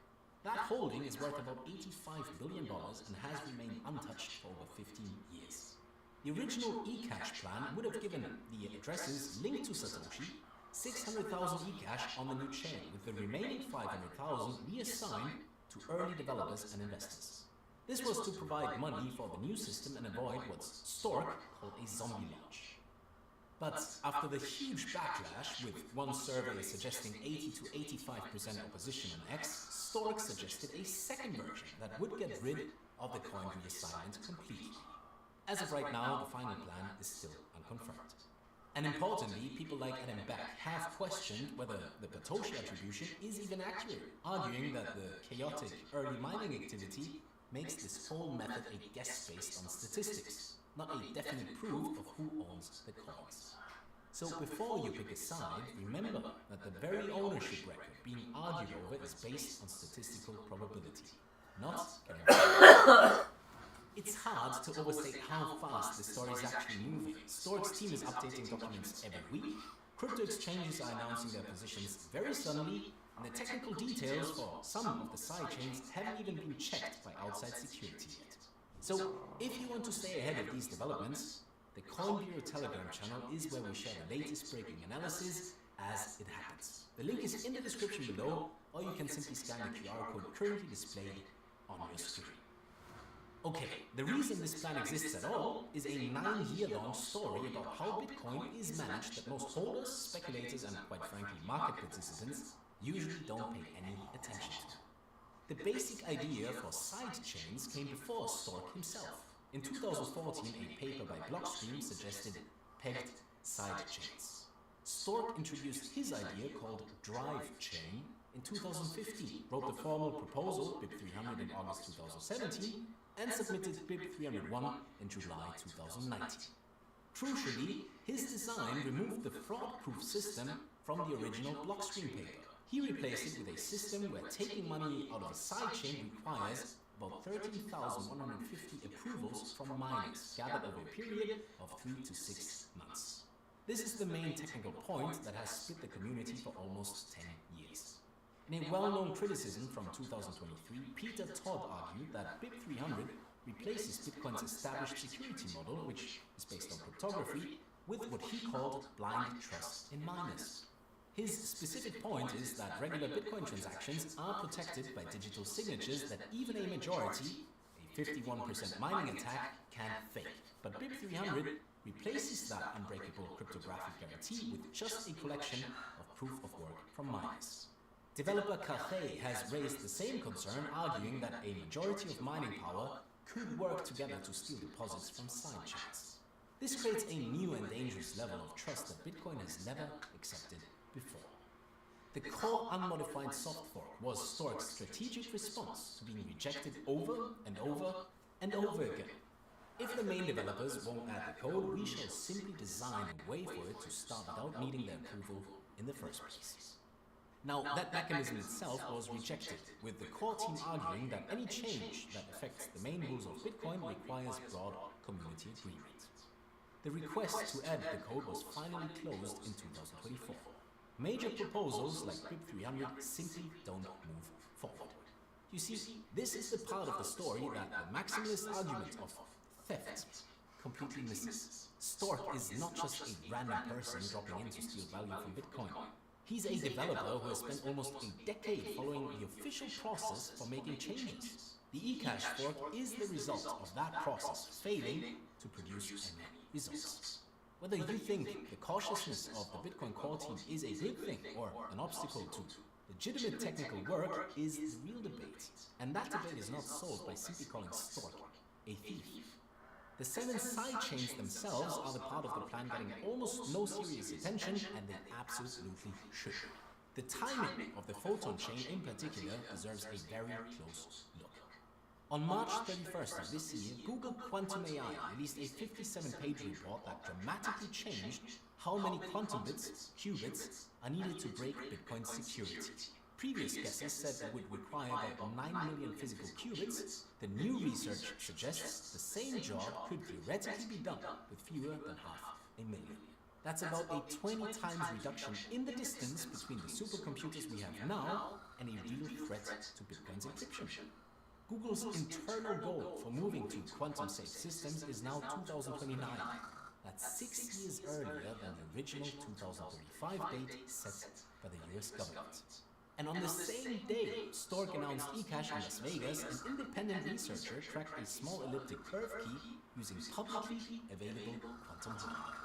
That holding is worth about $85 billion and has remained untouched for over 15 years. The original eCash plan would have given the addresses linked to Satoshi 600,000 eCash on the new chain, with the remaining 500,000 reassigned to early developers and investors. This was to provide money for the new system and avoid what Stork called a zombie launch. But after the huge backlash, with one survey suggesting 80 to 85% opposition on X, Stork suggested a second version that would get rid of the coin reassignment completely. As of right now, the final plan is still unconfirmed. And importantly, people like Adam Beck have questioned whether the Potoshi attribution is even accurate, arguing that the chaotic early mining activity makes this whole method a guess based on statistics, not a definite proof of who owns the coins. So before you pick a side, remember that the very ownership record being argued over is based on statistical probability, not guarantee. It's hard to overstate how fast the story is actually moving. Stork's team is updating documents every week, crypto exchanges are announcing their positions very suddenly, and the technical details for some of the side chains haven't even been checked by outside security yet. So, if you want to stay ahead of these developments, the Coin Bureau Telegram channel is where we share the latest breaking analysis as it happens. The link is in the description below, or you can simply scan the QR code currently displayed on your screen. Okay, the reason this plan exists at all is a 9-year-long story about how Bitcoin is managed that most holders, speculators, and quite frankly market participants usually don't pay any attention to. The basic idea for sidechains came before Stork himself. In 2014, a paper by Blockstream suggested pegged sidechains. Stork introduced his idea called Drive Chain in 2015, wrote the formal proposal, BIP 300, in August 2017, and submitted BIP 301 in July 2019. Crucially, his design removed the fraud-proof system from the original Blockstream paper. He replaced it with a system where taking money out of a sidechain requires about 13,150 approvals from miners, gathered over a period of 3 to 6 months. This is the main technical point that has split the community for almost 10 years. In a well-known criticism from 2023, Peter Todd argued that BIP 300 replaces Bitcoin's established security model, which is based on cryptography, with what he called blind trust in miners. His specific point is that regular Bitcoin transactions are protected by digital signatures that even a majority, a 51% mining attack, can fake. But BIP 300 replaces that unbreakable cryptographic guarantee with just a collection of proof of work from miners. Developer Cathay has raised the same concern, arguing that a majority of mining power could work together to steal deposits from sidechains. This creates a new and dangerous level of trust that Bitcoin has never accepted before. The core unmodified soft fork was Stork's strategic response to being rejected over and over and over again. If the main developers won't add the code, we shall simply design a way for it to start without needing their approval in the first place. Now, that mechanism itself was rejected, with the core team arguing that any change that affects the main rules of Bitcoin requires broad community agreement. The request to add the code was finally closed in 2024. Major proposals like BIP 300 simply don't move forward. You see, this is the part of the story that the maximalist argument of theft completely misses. Stork is not just a random person dropping in to steal value from Bitcoin. He's a developer who has spent almost a decade following the official process for making changes. The eCash fork is the result of that process failing to produce any results. Whether you think the cautiousness of the Bitcoin core team is a good thing or an obstacle to legitimate technical work is the real debate. And that debate is not solved by simply calling Stork a thief. The 7 sidechains themselves are the part of the plan getting almost no serious attention, and they absolutely should. The timing of the Photon chain in particular deserves a very close look. On March 31st of this year, Google Quantum AI released a 57-page report that dramatically changed how many quantum bits, qubits, are needed to break Bitcoin's security. Previous guesses said it would require about 9 million physical qubits. The new research suggests the same job could theoretically be done with fewer than 500,000. That's about a 20 times reduction in the distance between the supercomputers we have now and a real threat to Bitcoin's encryption. Google's internal goal for moving to quantum-safe systems is now 2029. That's 6 years earlier than the original 2035 date set by the US government. And on the same day, Stork announced eCash in Las Vegas, an independent researcher tracked a small elliptic curve key using publicly available quantum hardware.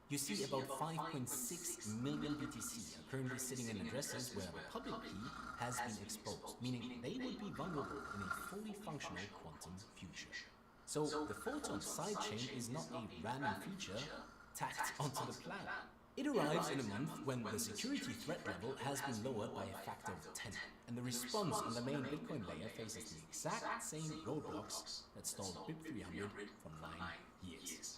You see, about 5.6 million BTC are currently sitting in addresses where the public key has been exposed, meaning they would be vulnerable in a fully functional quantum future. So the photon sidechain is not a random feature tacked onto the plan. It arrives in a month when the security threat level has been lowered by a factor of 10, and the response on the main Bitcoin layer faces the exact same roadblocks that stalled BIP300 for 9 years.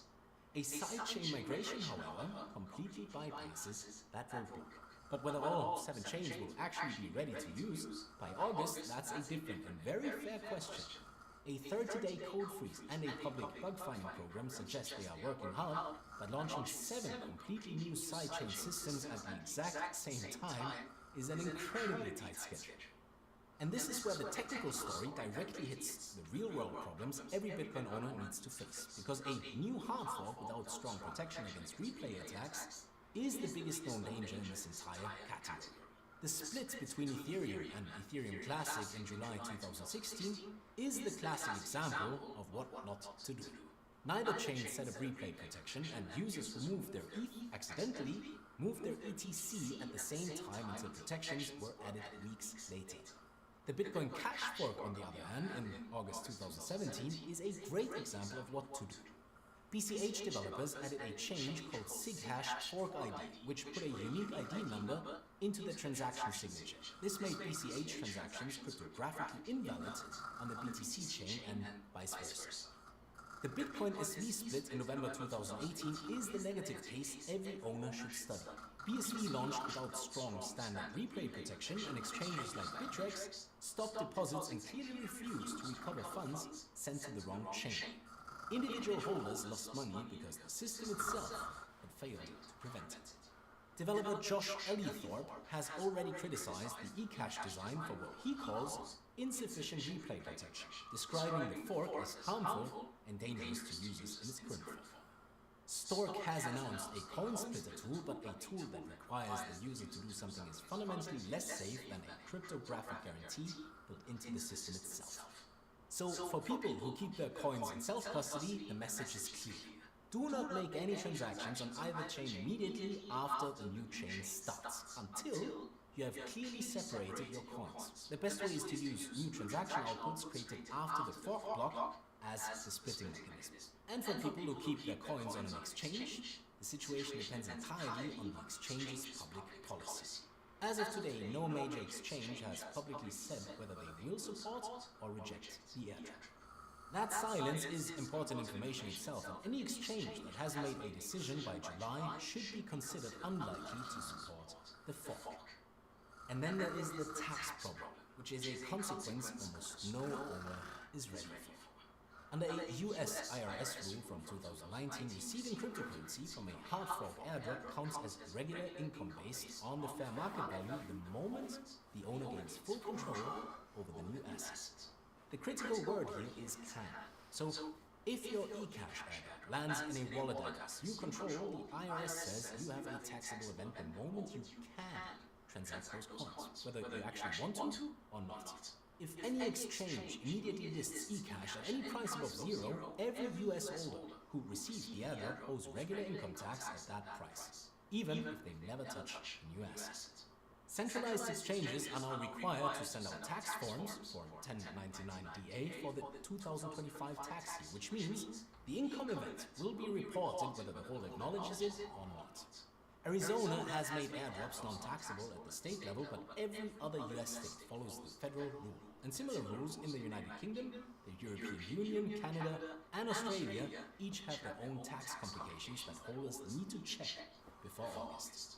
A sidechain migration, however, completely bypasses that roadblock. But whether all 7 chains will actually be ready to use by August, that's a different and very fair question. A 30-day code freeze and a public bug-finding program suggest they are working hard, but launching 7 completely new sidechain systems at the exact same time is an incredibly tight schedule. And this is where the technical story directly hits the real-world problems every Bitcoin owner needs to face, because a new hard fork without strong protection against replay attacks is the biggest known danger in this entire category. The split between Ethereum and Ethereum Classic in July 2016 is the classic example of what not to do. Neither chain set up replay protection, and users who moved their ETH accidentally moved their ETC at the same time until protections were added weeks later. The Bitcoin Cash fork, on the other hand, in August 2017, is a great example of what to do. BCH developers added a change called SIGHASH fork ID, which put a unique ID number into the transaction signature. This made BCH transactions cryptographically invalid on the BTC chain and vice versa. The Bitcoin SV split in November 2018 is the negative case every owner should study. BSV launched without strong standard replay protection, and exchanges like Bittrex stopped deposits and clearly refused to recover funds sent to the wrong chain. Individual holders lost money because the system itself had failed to prevent it. Developer Josh Ellithorpe has already criticized the eCash design for what he calls insufficient replay protection, describing the fork as harmful and dangerous to users in its current form. Stork has announced a coin splitter tool, but a tool that requires the user to do something is fundamentally less safe than a cryptographic guarantee built into the system itself. So for people who keep their coins in self-custody, the message is clear. Do not make any transactions on either chain immediately after the new chain starts, until you have clearly separated your coins. The best way is to use new transaction outputs created after the fork block as the splitting mechanism. And for people who keep their coins on an exchange, the situation depends entirely on the exchange's public policy. As of today, no major exchange has publicly said whether they will support or reject the airdrop. That silence is important information itself, and any exchange that hasn't made a decision by July should be considered unlikely to support the fork. And then there is the tax problem, which is a consequence almost no owner is ready for. Under a US IRS rule from 2019, receiving cryptocurrency from a hard fork airdrop counts as regular income based on the fair market value the moment the owner gains full control over the new asset. The critical word here is can. So, if your eCash airdrop lands in a wallet address you control, the IRS says you have a taxable event the moment you can transact those coins, whether you actually want to or not. If any exchange immediately lists eCash at any price above 0, every US holder who receives the airdrop owes regular income tax at that price, even if they never touch the new asset. Centralized exchanges are now required to send out tax forms for 1099-DA for the 2025 tax year, which means the income event will be reported whether the holder acknowledges it or not. Arizona has made airdrops non-taxable at the state level, but every other US state follows the federal rule. And similar rules in the United Kingdom, the European Union, Canada, and Australia each have their own tax complications that holders need to check before August.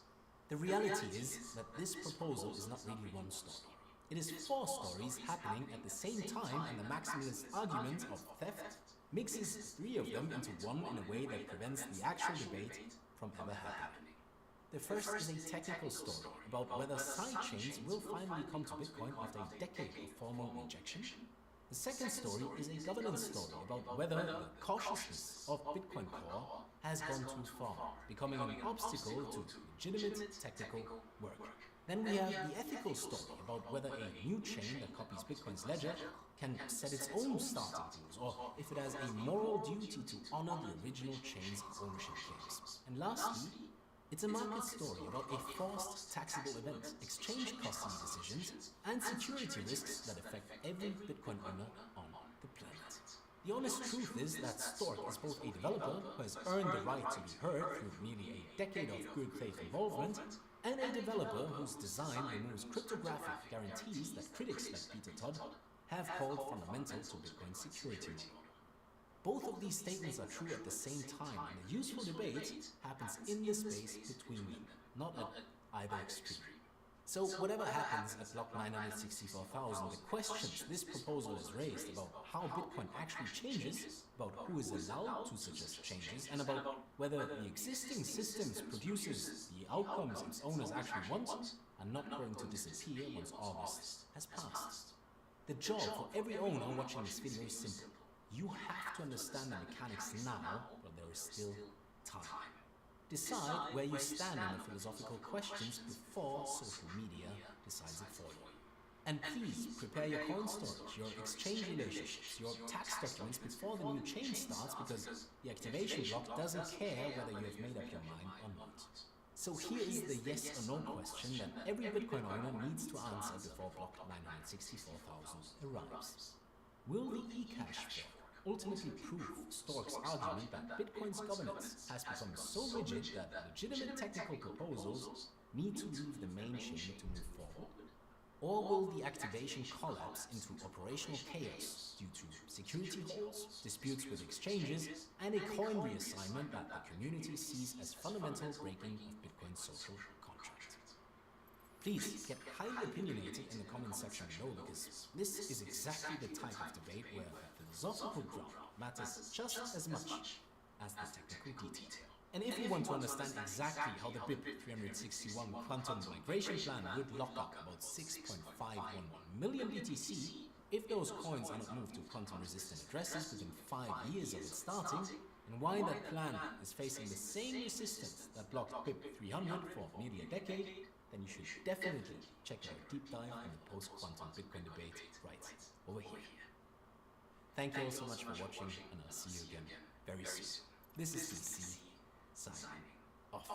The reality is that this proposal is not really one story. It is 4 stories happening at the same time, and the maximalist argument of theft mixes 3 of them into one in a way that prevents the actual debate from ever happening. The first is a technical story about whether sidechains will finally come to Bitcoin after a decade of formal rejection. The second story is a governance story about whether the cautiousness of Bitcoin Core has gone too far, becoming an obstacle to legitimate technical work. Then we have the ethical story about whether a new chain that copies Bitcoin's ledger can set its own starting rules, or if it has a moral duty to honor the original chain's ownership claims. And lastly, it's a market story about a forced taxable event, exchange custody decisions, and security risks that affect every Bitcoin owner on the planet. The honest truth is that Stork is both a developer who has earned the right to be heard through nearly a decade of good faith involvement, and a developer whose design removes cryptographic guarantees that critics like Peter Todd have called fundamental to Bitcoin's security model. Both of these statements are true at the same time, and the useful debate happens in the space between them, not at either extreme. So whatever happens at block 964,000, the questions this proposal has raised about how Bitcoin actually changes, about who is allowed to suggest changes, and about whether the existing systems produces the outcomes its owners actually want, are not going to disappear once August has passed. The job for every owner watching this video is simple. You have to understand the mechanics now, but there is still time. Decide where you stand on the philosophical questions before social media decides it for you. And please prepare your coin storage, your exchange relationships, your tax documents before the new chain starts, because the activation block doesn't care whether you have made up your mind or not. So here is the yes or no question that every Bitcoin owner needs to answer before block 964,000 arrives. Will the eCash block ultimately prove Stork's argument that Bitcoin's governance has become so rigid that legitimate technical proposals need to leave the main chain to move forward? Or will the activation collapse into operational chaos due to security holes, disputes with exchanges, and a coin reassignment that the community sees as fundamental breaking of Bitcoin's social contract? Please get highly opinionated in the comment section below, because this is exactly the type of debate where philosophical ground matters just as much as the technical detail. And if you want to understand exactly how the BIP 361 quantum migration plan would lock up about 6.511 million BTC if those coins are not moved to quantum-resistant addresses within 5 years of its starting, and why that plan is facing the same resistance that blocked BIP 300 for nearly a decade, then you should definitely check out a deep dive in the post-quantum Bitcoin debate right over here. Thank you all so much for watching, and I'll see you again very soon. This is DC, signing off.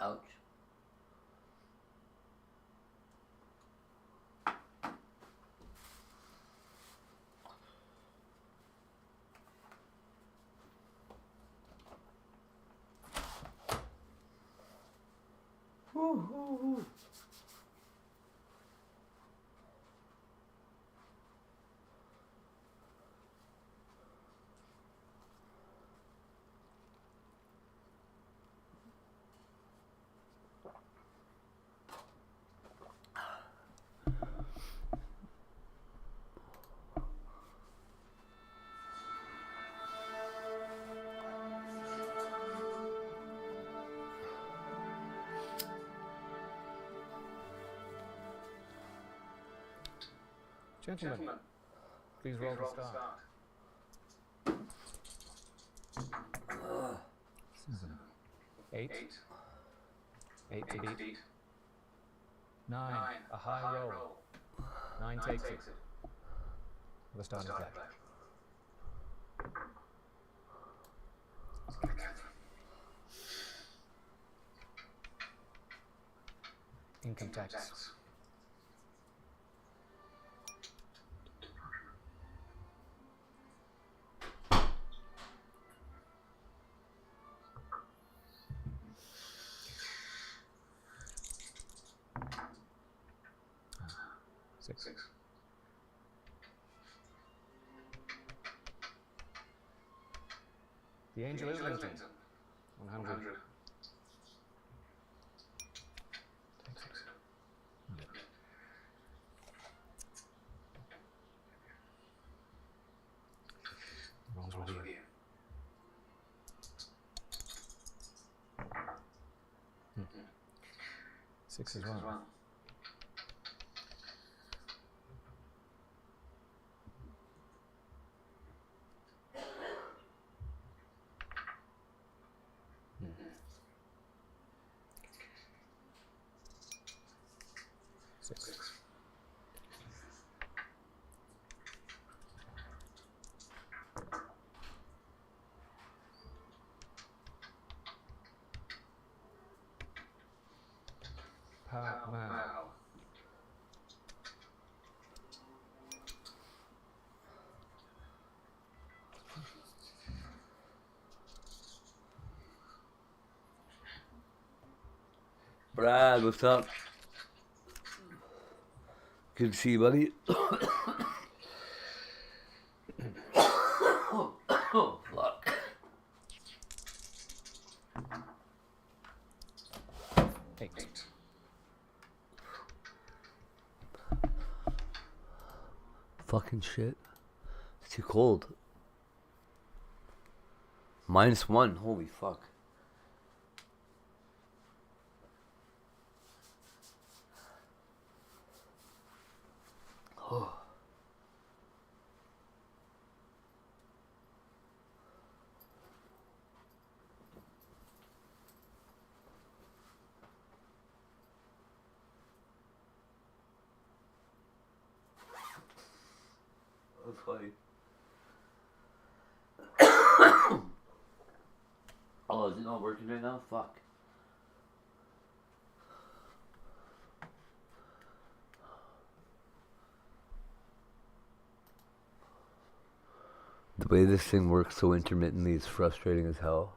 Ouch. Woo-hoo-hoo. Gentlemen, please roll to start. 7, 8, 8 to beat, 9, a high roll, 9 takes it. The starting flag. Income tax. Six. The Angel Islington. 100. Rolls review. Six as well. Six. Mayo. Brad, what's up? Good to see you, buddy. Oh, fuck. Eight. Fucking shit. It's too cold. -1. Holy fuck. Oh. That's funny. Oh, is it not working right now? Fuck. The way this thing works so intermittently is frustrating as hell.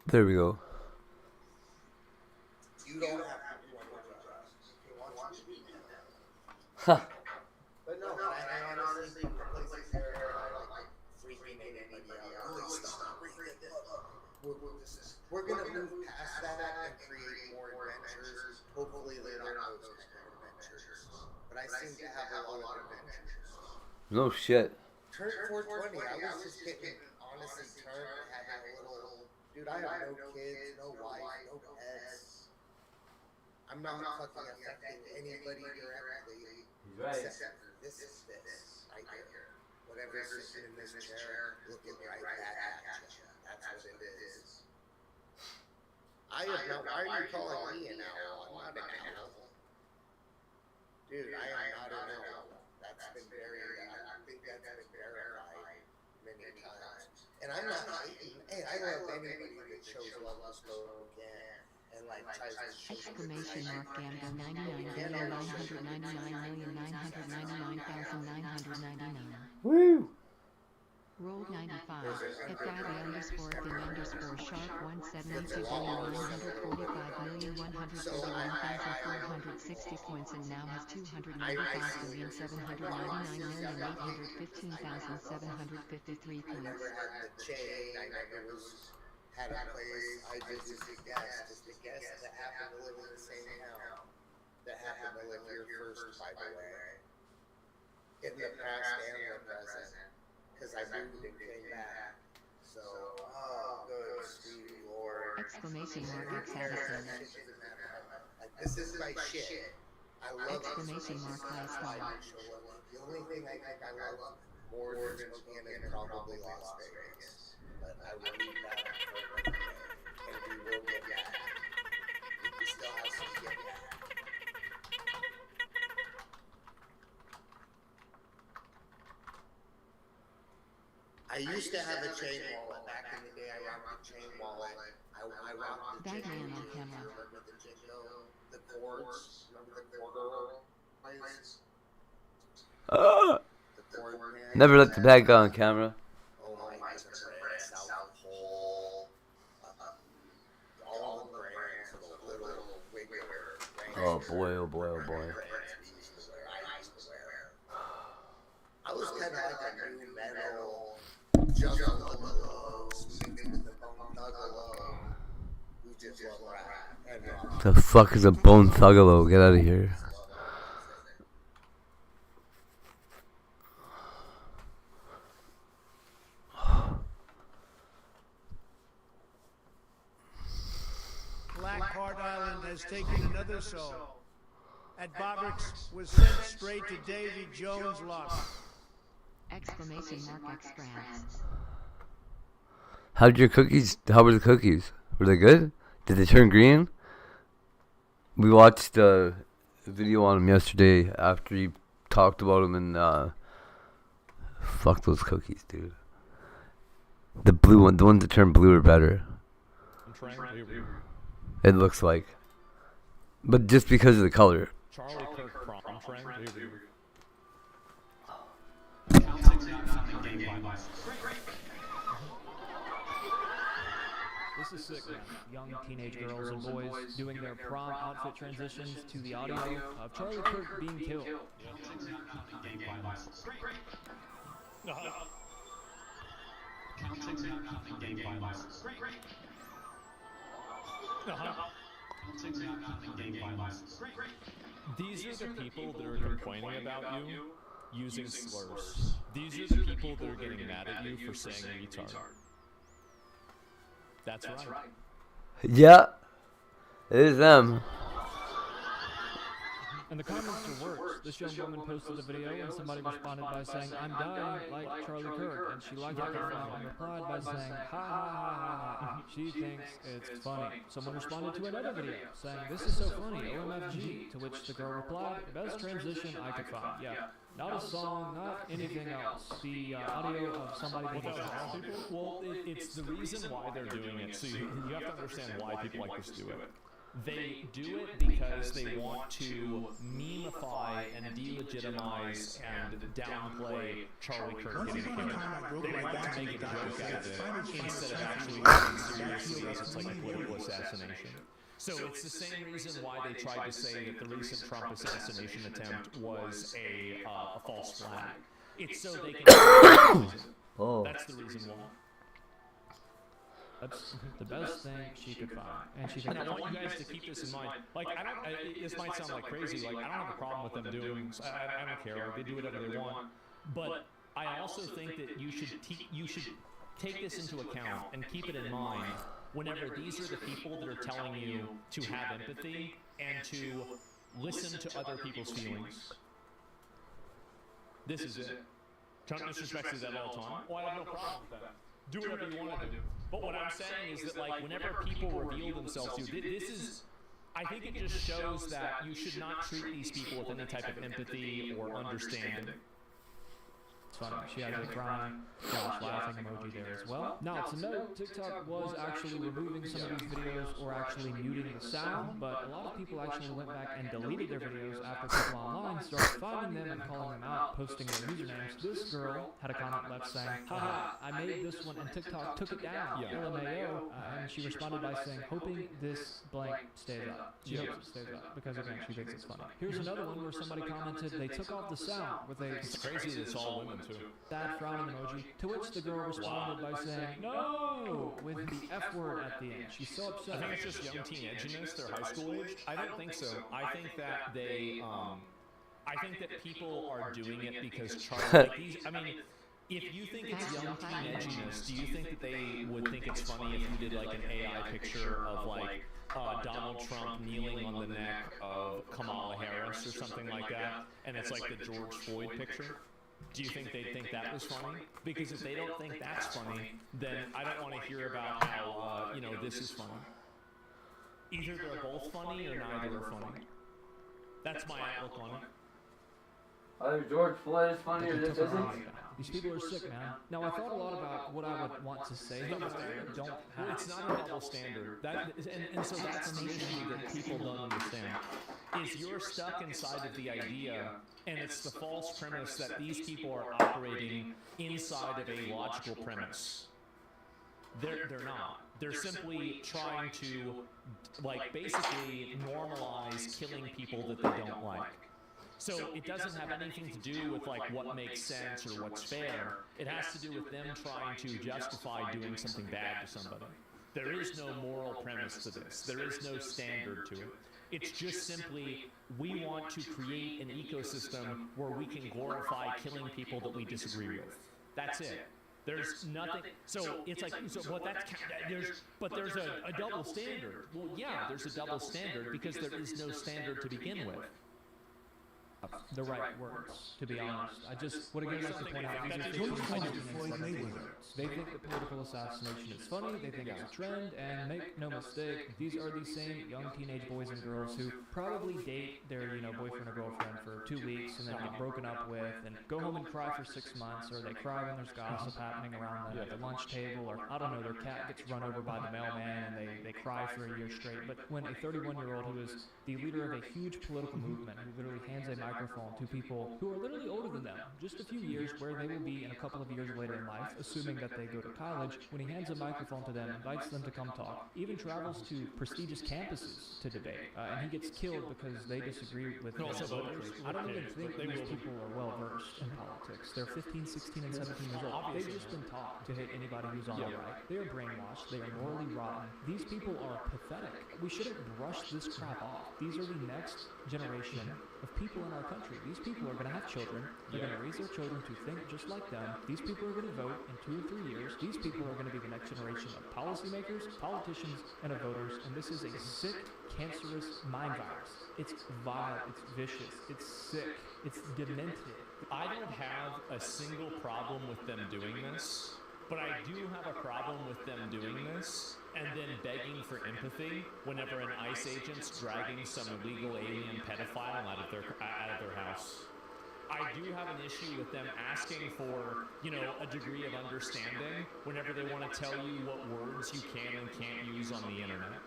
There we go. You don't have to do what if you want to be Huh. But no, I honestly, the places there, I like free made anybody else. Stop, this is move past that and create more adventures. Hopefully they're not those kind of adventures. But I seem to have a lot of adventures. No shit. Turn 420, I was just getting honestly turned, had a little... Dude, I have no kids, no wife, no pets. I'm not fucking affecting anybody directly. Except for this right here. Whatever's sitting in this chair, looking right back at you. That's what it is. I have no... Why are you calling me an owl? I'm not an owl. Dude, I am not an owl. That's been very... I think that's been verified many times. And I'm not hating. Hey, I love anybody that shows love to Spokane and like tries to show Exclamation mark Gamma 99,999,999,999. Woo! Rolled 95. At Guy_the_sharp170,145,131,460 points and now has 295,799,815,753 I points. never had the chain, I never had a place, I just a guest that happened to live in the same town, that happened to live here first, by the way. In the past and the present. Because I moved and came back. So, oh, good, sweet Lord. Exclamation mark Xavison. This is my shit. I love Exclamation mark High. The only thing I think I love more than Spokane is probably Las Vegas. But I will leave that for another day. And we will get back. We still have some get back. I used to have a chain wallet. Back in the day, I rocked a chain wallet. I rocked the chain wallet. Remember the Jingo? The cords? Remember the cord place? The cord man? Never let the bad guy on camera. Oh my goodness, South Pole. All the brands of the little wigger. Oh boy, oh boy, oh boy. I was kind of like a new metal. Juggalo, speaking with the Thuggalo, who just love rap and rock. The fuck is a bone thuggalo? Get out of here. Blackheart Island has taken another soul. At Botrix was sent straight to Davy Jones' lock. Exclamation mark Express. How were the cookies? Were they good? Did they turn green? We watched a video on them yesterday after he talked about them and fuck those cookies, dude. The blue one, the ones that turn blue are better. It looks like. But just because of the color. Charlie Kirk prom trend. This is sick, man. Young teenage girls and boys doing their prom outfit transitions to the audio of Charlie Kirk being killed. These are the people that are complaining about you using slurs. These are the people that are getting mad at you for saying retard. That's right. Yeah, it is them. And the comments are worse. This young woman posted a video and somebody responded by saying, "I'm dying like Charlie Kirk," and she liked it and replied by saying, "Ha ha ha ha." She thinks it's funny. Someone responded to another video saying, "This is so funny, OMFG," to which the girl replied, "Best transition I could find." Yeah, not a song, not anything else. The audio of somebody being Well, it's the reason why they're doing it. So you have to understand why people like this do it. They do it because they want to memify and delegitimize and downplay Charlie Kirk getting killed. They want to make a joke out of it instead of actually taking seriously as it's like a political assassination. So it's the same reason why they tried to say that the recent Trump assassination attempt was a false flag. It's so they can... Oh. That's the reason why. That's the best thing she could find. And she And thinks, I want you guys to keep this in mind. Like, this might sound like crazy. Like, I don't have a problem with them doing. I don't care. Like, they do whatever they want. But I also think that you should take this into account and keep it in mind whenever these are the people that are telling you to have empathy and to listen to other people's feelings. This is it. Don't disrespect that all the time. Well, I have no problem with that. Do whatever you want to do. But what I'm saying is that, like, whenever people reveal themselves to you, this is, I think it just shows that you should not treat these people with any type of empathy or understanding. it's funny. She has a crying, laughing emoji there as well. Now, to note, TikTok was actually removing some of these videos or actually muting the sound, but a lot of people actually went back and deleted their videos after people online started finding them and calling them out, posting their usernames. This girl had a comment left saying, haha, I made this one and TikTok took it down, Mayo, and she responded by saying, hoping this blank stays up. She hopes it stays up, because again, she thinks it's funny. Here's another one where somebody commented, they took off the sound with a It's crazy that it's all women too. sad frowning emoji, to which the girl responded by saying, no, with the F word at the end. She's so upset. I think it's just young teen edginess. They're high school age. I don't think so. I think that they, I think that people are doing it because Charlie, like these, I mean, if you think it's young teen edginess, do you think that they would think it's funny if you did like an AI picture of like Donald Trump kneeling on the neck of Kamala Harris or something like that, and it's like the George Floyd picture? Do you think they'd think that was funny? Because if they don't think that's funny, then I don't want to hear about how, you know, this is funny. Either they're both funny or neither are funny. That's my outlook on it. Either George Floyd is funny or this isn't. These people are sick, man. Now, I thought a lot about what I would want to say, but I don't have. It's not a double standard. And so that's the issue that people don't understand. Is you're stuck inside of the idea, and it's the false premise that these people are operating inside of a logical premise. They're not. They're simply trying to, like, basically normalize killing people that they don't like. So it doesn't have anything to do with like what makes sense or what's fair. It has to do with them trying to justify doing something bad to somebody. There is no moral premise to this. There is no standard to it. It's just simply, we want to create an ecosystem where we can glorify killing people that we disagree with. That's it. There's nothing. So it's like, so what that's, there's a double standard. Well, yeah, there's a double standard because there is no standard to begin with. The right words, to be honest. What again I like to point out, they think that political assassination is funny, they think it's a trend, and make no mistake, these are the same young teenage boys and girls who probably date their, boyfriend or girlfriend for 2 weeks and then get broken up with and go home and cry for 6 months, or they cry when there's gossip happening around them at the lunch table, or I don't know, their cat gets run over by the mailman and they cry for a year straight. But when a 31-year-old who is the leader of a huge political movement, who literally hands a microphone to people who are literally older than them, just a few years, where they will be in a couple of years later in life, assuming that they go to college, when he hands a microphone to them, invites them to come talk, even travels to prestigious campuses to debate, and he gets killed because they disagree with him. I don't even think these people are well versed in politics. They're 15, 16, and 17 years old. They've just been taught to hate anybody who's on the right. They are brainwashed. They are morally rotten. These people are pathetic. We shouldn't brush this crap off. These are the next generation of people in our country. These people are going to have children. They're going to raise their children to think just like them. These people are going to vote in 2 or 3 years. These people are going to be the next generation of policymakers, politicians, and of voters. And this is a sick, cancerous mind virus. It's vile. It's vicious. It's sick. It's demented. I don't have a single problem with them doing this, but I do have a problem with them doing this and then begging for empathy whenever an ICE agent's dragging some illegal alien pedophile out of their house. I do have an issue with them asking for, a degree of understanding whenever they want to tell you what words you can and can't use on the internet.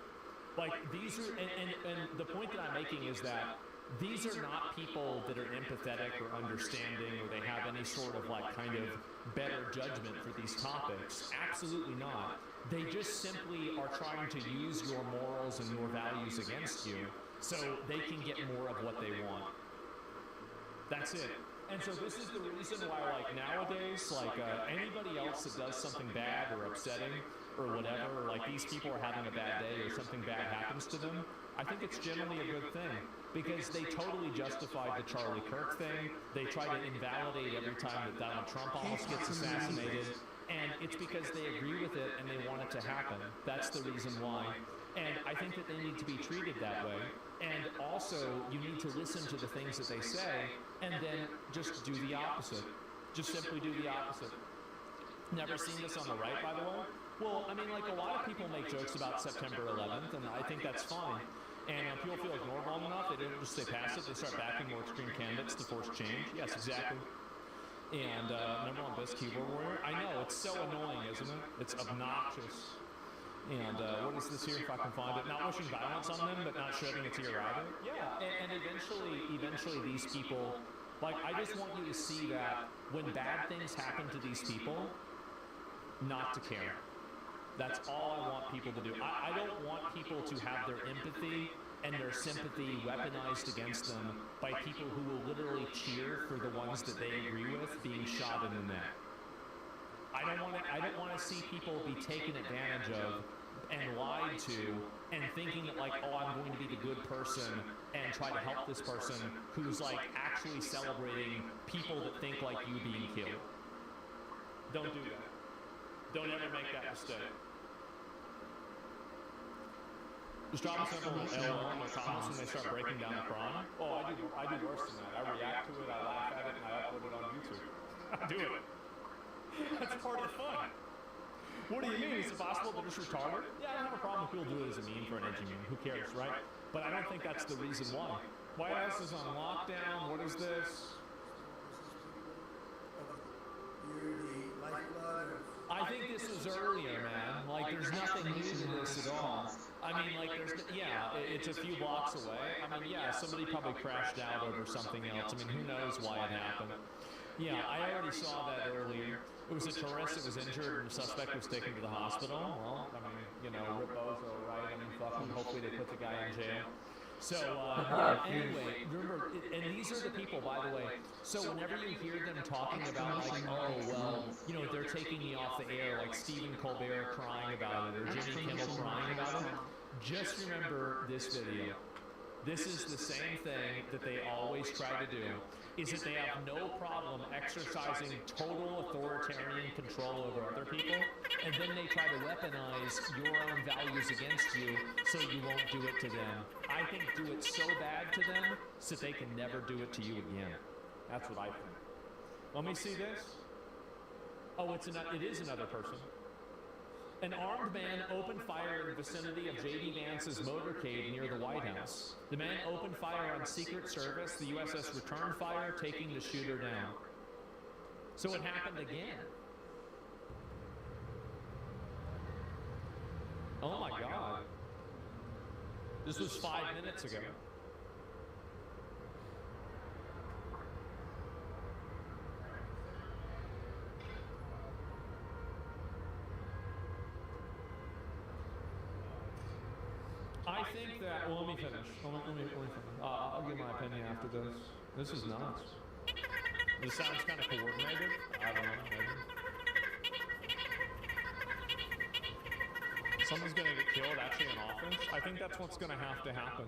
Like, these are, and the point that I'm making is that these are not people that are empathetic or understanding, or they have any sort of kind of better judgment for these topics. Absolutely not. They just simply are trying to use your morals and your values against you so they can get more of what they want. That's it. And so this is the reason why, nowadays, anybody else that does something bad or upsetting, or whatever, or like these people are having a bad day or something bad happens to them, I think it's generally a good thing. Because they totally justified the Charlie Kirk thing. They try to invalidate every time that Donald Trump almost gets assassinated. And it's because they agree with it and they want it to happen. That's the reason why. And I think that they need to be treated that way. And also, you need to listen to the things that they say and then just do the opposite. Just simply do the opposite. Never seen this on the right, by the way? Well, I mean, like, a lot of people make jokes about September 11th, and I think that's fine. And people feel ignored long enough, they don't just stay passive, they start backing more extreme candidates to force change. Yes, exactly. And number one best keyboard warrior. I know, it's so annoying, isn't it? It's obnoxious. And what is this here, if I can find it? Not wishing violence on them, but not shedding a tear either. Yeah, and eventually these people, like, I just want you to see that when bad things happen to these people, not to care. That's all I want people to do. I don't want people to have their empathy and their sympathy weaponized against them by people who will literally cheer for the ones that they agree with being shot in the neck. I don't want to see people be taken advantage of and lied to and thinking that, like, oh, I'm going to be the good person and try to help this person who's, like, actually celebrating people that think like you being killed. Don't do that. Don't ever make that mistake. Just drop a simple L in the comments when they start breaking down the crime. Oh, I do worse than that. I react to it, I laugh at it, and I upload it on YouTube. I do it. That's part of the fun. What do you mean? Is it possible they're just retarded? Yeah, I don't have a problem if people do it as a meme for an edgy meme. Who cares, right? But I don't think that's the reason why. White House is on lockdown. What is this? I think this was earlier, man. Like, there's nothing new to this at all. I mean, like, it's a few blocks away. I mean, yeah, somebody probably crashed out over something else. I mean, who knows why it happened. Yeah, I already saw that earlier. It was a tourist that was injured and the suspect was taken to the hospital. Well, I mean, you know, rip bozo, right? I mean, fucking hopefully they put the guy in jail. So, anyway, remember, and these are the people, by the way, so whenever you hear them talking about, like, oh, well, you know, they're taking me off the air, like Stephen Colbert crying about it, or Jimmy Kimmel crying about it, just remember this video. This is the same thing that they always try to do, is that they have no problem exercising total authoritarian control over other people, and then they try to weaponize your own values against you so you won't do it to them. I think do it so bad to them so they can never do it to you again. That's what I think. Let me see this. Oh, it is another person. An armed man opened fire in the vicinity of J.D. Vance's motorcade near the White House. The man opened fire on Secret Service. The USS returned fire, taking the shooter down. So it happened again. Oh my God. This was 5 minutes ago. I think that, well, let me finish. Let me finish. I'll give my opinion after this. This is nuts. This sounds kind of coordinated. I don't know, maybe. Someone's gonna get killed actually in office. I think that's what's gonna have to happen.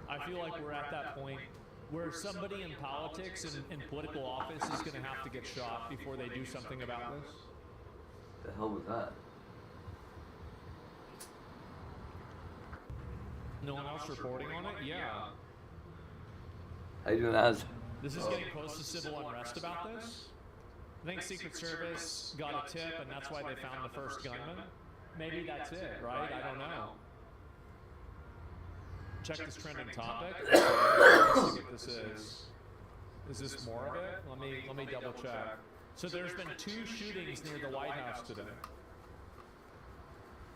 I feel like we're at that point where somebody in politics and in political office is gonna have to get shot before they do something about this. The hell was that? No one else reporting on it? Yeah. How you doing, Az? This is getting close to civil unrest about this. I think Secret Service got a tip, and that's why they found the first gunman. Maybe that's it, right? I don't know. Check this trending topic. Let's see what this is. Is this more of it? Let me double check. So there's been 2 shootings near the White House today.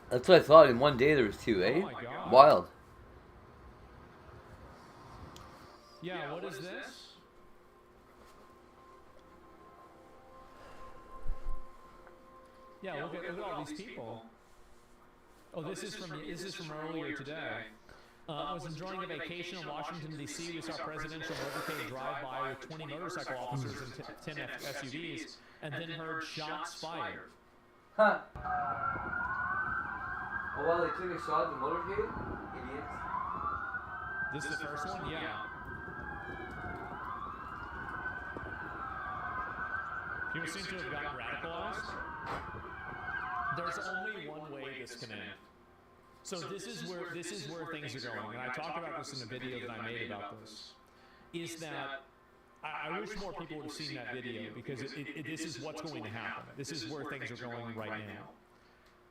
That's what I thought. In one day there was 2, eh? Oh my God. Wild. Yeah, what is this? Yeah, look at all these people. Oh, this is from earlier today. I was enjoying a vacation in Washington, D.C. We saw presidential motorcade drive by with 20 motorcycle officers and 10 SUVs, and then heard shots fired. Huh. Oh, well, they took a shot at the motorcade? Idiots. This is the first one? Yeah. People seem to have gotten radicalized. There's only one way this can end. So this is where things are going, and I talked about this in the video that I made about this. Is that I wish more people would have seen that video, because this is what's going to happen. This is where things are going right now.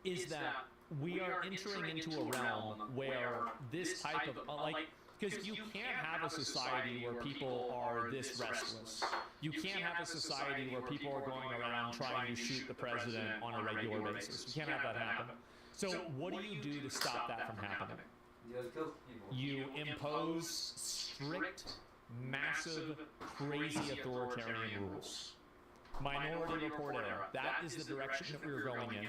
Is that we are entering into a realm where this type of because you can't have a society where people are this restless. You can't have a society where people are going around trying to shoot the president on a regular basis. You can't have that happen. So what do you do to stop that from happening? You impose strict, massive, crazy authoritarian rules. Minority Report era. That is the direction that we are going in.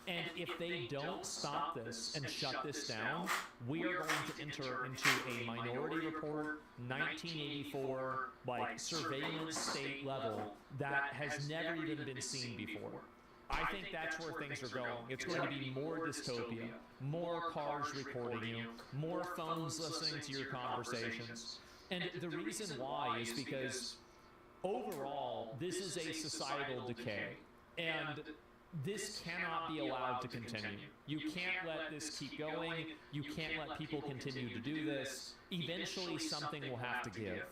And if they don't stop this and shut this down, we are going to enter into a Minority Report 1984 surveillance state level that has never even been seen before. I think that's where things are going. It's going to be more dystopia, more cars recording you, more phones listening to your conversations. And the reason why is because overall, this is a societal decay. And this cannot be allowed to continue. You can't let this keep going. You can't let people continue to do this. Eventually, something will have to give.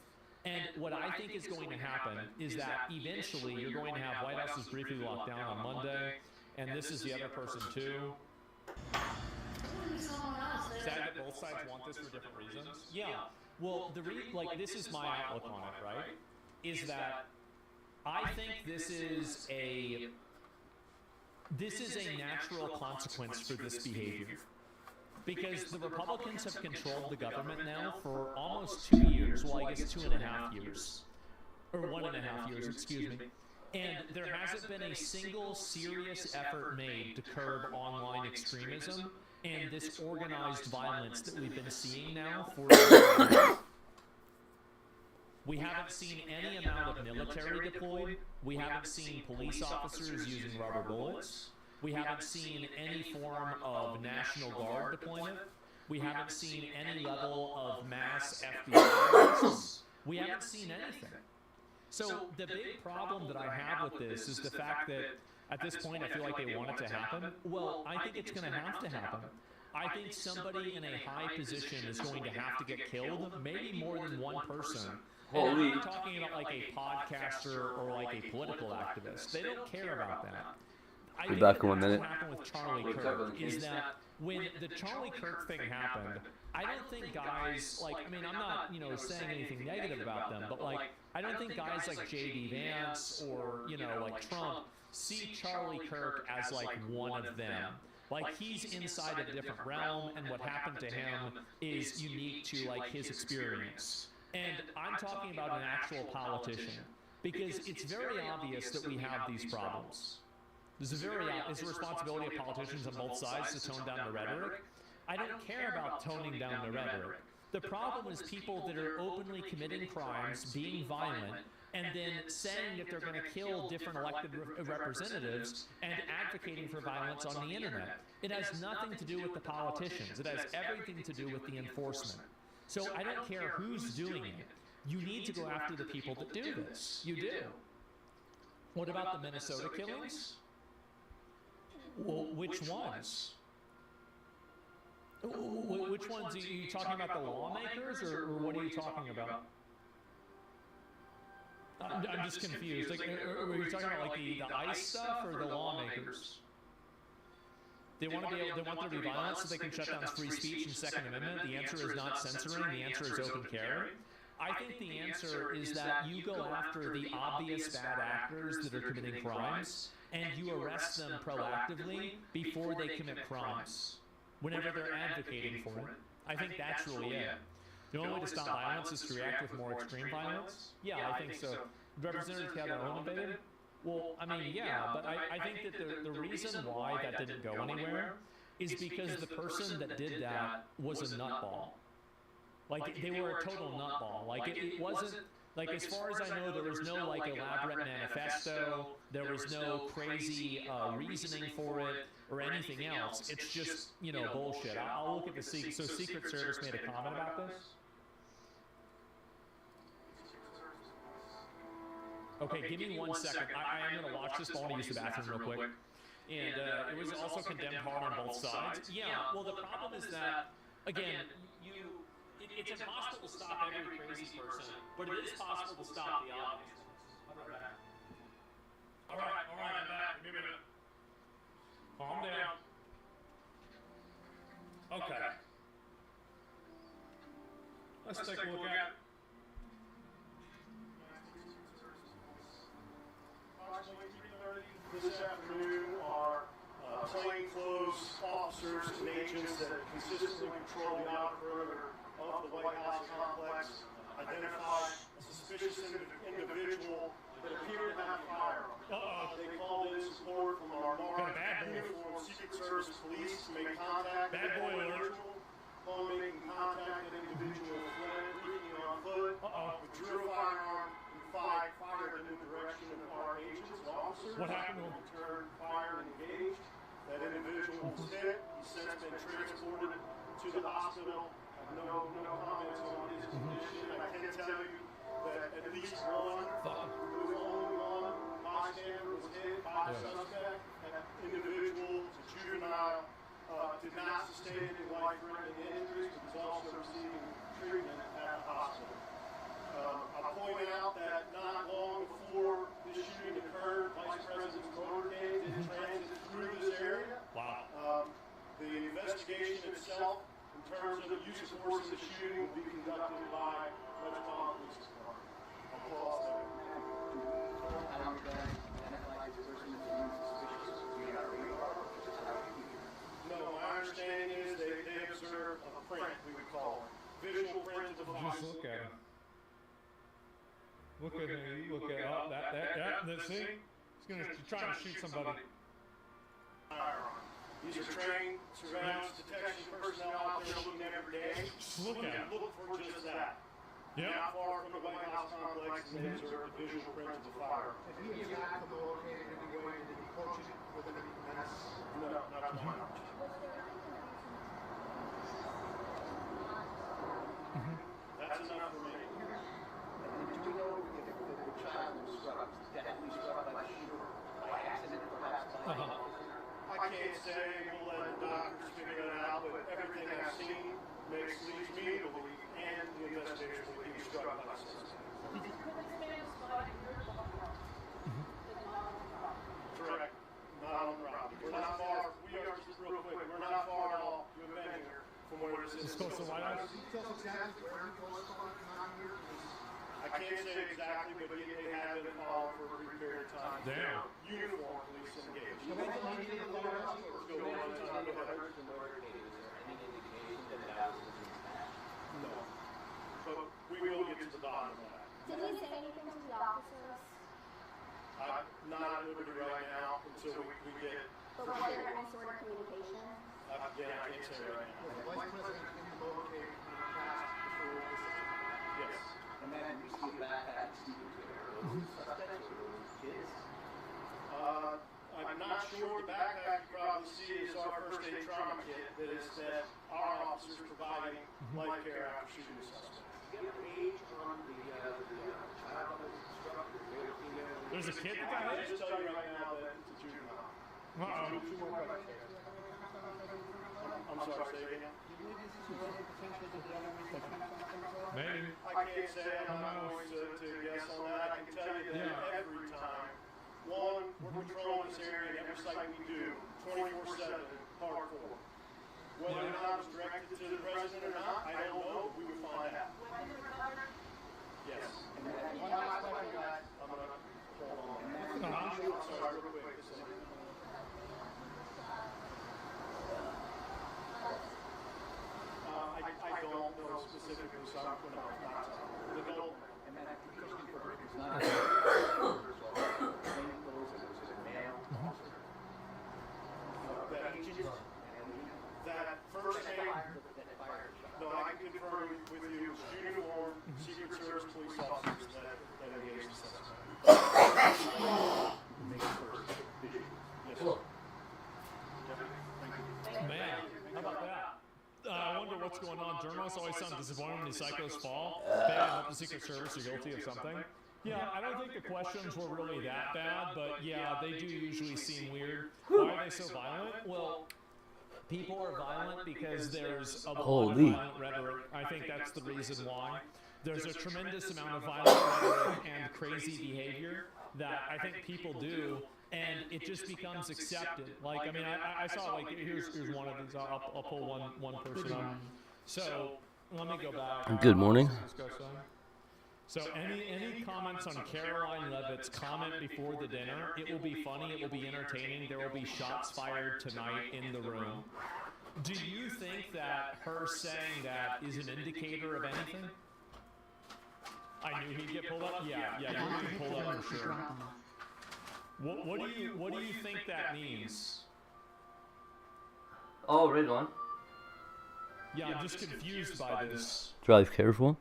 And what I think is going to happen is that eventually you're going to have White House is briefly locked down on Monday, and this is the other person too. Sad that both sides want this for different reasons. Yeah. Well, this is my outlook on it, right? Is that I think this is a natural consequence for this behavior. Because the Republicans have controlled the government now for almost 2 years. Well, I guess 2.5 years. Or 1.5 years, excuse me. And there hasn't been a single serious effort made to curb online extremism and this organized violence that we've been seeing now for years. We haven't seen any amount of military deployed. We haven't seen police officers using rubber bullets. We haven't seen any form of National Guard deployment. We haven't seen any level of mass FBI arrests. We haven't seen anything. So the big problem that I have with this is the fact that at this point I feel like they want it to happen. Well, I think it's going to have to happen. I think somebody in a high position is going to have to get killed, maybe more than one person. And I'm not talking about like a podcaster or like a political activist. They don't care about that. I think back in 1 minute. What happened with Charlie Kirk is that when the Charlie Kirk thing happened, I don't think guys I'm not, saying anything negative about them, but I don't think guys like J.D. Vance or, Trump see Charlie Kirk as one of them. He's inside a different realm, and what happened to him is unique to his experience. And I'm talking about an actual politician, because it's very obvious that we have these problems. It's a responsibility of politicians on both sides to tone down the rhetoric. I don't care about toning down the rhetoric. The problem is people that are openly committing crimes, being violent, and then saying that they're going to kill different elected representatives and advocating for violence on the internet. It has nothing to do with the politicians. It has everything to do with the enforcement. So I don't care who's doing it. You need to go after the people that do this. You do. What about the Minnesota killings? Well, which ones? Which ones? Are you talking about the lawmakers, or what are you talking about? I'm just confused. Are you talking about the ICE stuff or the lawmakers? They want there to be violence so they can shut down free speech and Second Amendment. The answer is not censoring. The answer is open carry. I think the answer is that you go after the obvious bad actors that are committing crimes, and you arrest them proactively before they commit crimes, whenever they're advocating for it. I think that's really it. The only way to stop violence is to react with more extreme violence? Yeah, I think so. Representative Calhoun invaded? Well, yeah, but I think that the reason why that didn't go anywhere is because the person that did that was a nutball. They were a total nutball. It wasn't Like, as far as I know, there was no, like, elaborate manifesto, there was no crazy reasoning for it, or anything else. It's just, you know, bullshit. I'll look at the Secret... So Secret Service made a comment about this? Okay, give me 1 second. I am going to watch this, but I want to use the bathroom real quick. And it was also condemned hard on both sides. Yeah, well, the problem is that, again, it's impossible to stop every crazy person, but it is possible to stop the obvious ones. I'll be right back. All right, I'm back. Give me a minute. Calm down. Okay. Let's take a look at it. Approximately 3:30 this afternoon are plainclothes officers and agents that consistently patrol the outer perimeter of the White House complex identified a suspicious individual that appeared to have a firearm. They called in support from our marked uniformed Secret Service police to make contact. Bad boy alert. Upon making contact, that individual fled, leaping on foot, withdrew a firearm, and fired in the direction of our agents and officers. What happened to him? Returned fire and engaged. That individual was hit. He's since been transported to the hospital. No comments on his condition. I can tell you that at least one, there was only one bystander was hit by the suspect. That individual, a juvenile, did not sustain any life-threatening injuries, but was also receiving treatment at the hospital. I'll point out that not long before this shooting occurred, Vice President's motorcade did transit through this area. Wow. The investigation itself, in terms of the use of force in the shooting, will be conducted by Metropolitan Police Department. I'll pause there. No, my understanding is they observed a print, we would call it. Visual print of the fox. Just look at him. Look at him. You look at that. See? He's going to try to shoot somebody. These are trained surveillance detection personnel out there looking every day. Look at him. Look for just that. Yeah. Not far from the White House complex, and they observe a visual print of the fire. If he is not located in any way, did he coach it with any menace? No, not to my knowledge. That's enough for me. Do we know if the child was struck, definitely struck by the shooter, by accident, perhaps? I can't say, we'll let the doctors figure that out, but everything I've seen leads me to believe, and the investigators believe he was struck by suspect. Correct. Not on the property. We're not far, we are just real quick, we're not far at all. You've been here from where this is. Let's go to the White House. I can't say exactly, but they have been followed for a brief period of time. Damn. Uniform police engaged. Let's go one time. Go ahead. No. But we will get to the bottom of that. Did he say anything to the officers? I'm not at liberty right now until we get. But was there any sort of communication? Again, I can't say right now. Was the Vice President in the motorcade in the past before this? Yes. And then we see a backpack speaking to her. Are those suspects or those kids? I'm not sure. The backpack you probably see is our first aid trauma kit that our officers providing life care after shooting a suspect. Do you have an age on the child that was struck? There's a kid that got I hit? just tell you right now that it's a juvenile. Uh-oh. Two more questions. I'm sorry, say it again. Maybe. I can't say, I'm not going to guess on that. I can tell you that every time, one, we're patrolling this area and every site we do, 24/7, hardcore. Whether or not it's directed to the president or not, I don't know. We would find out. Yes. And then one last question, guys. I'm going to hold on. I'm sorry, real quick. I don't know specifically, so I'm going to not tell. The goal. And then just for it's not plain clothes, it was a male officer. That first aid. No, I can confirm with you, uniform Secret Service police officers that disappointed when these psychos fall? They hope the Secret Service are guilty of something. Yeah, I don't think the questions were really that bad, but yeah, they do usually seem weird. Why are they so violent? Well, people are violent because there's a lot of violent rhetoric. I think that's the reason why. There's a tremendous amount of violent rhetoric and crazy behavior that I think people do, and it just becomes accepted. Like, I mean, I saw, like, here's one of these. I'll pull one person up. So, let me go back. Good morning. So any comments on Caroline Levitt's comment before the dinner? It will be funny, it will be entertaining, there will be shots fired tonight in the room. Do you think that her saying that is an indicator of anything? I knew he'd get pulled up? Yeah, you're getting pulled up for sure. What do you think that means? Oh, right on. Yeah, I'm just confused by this. Drive careful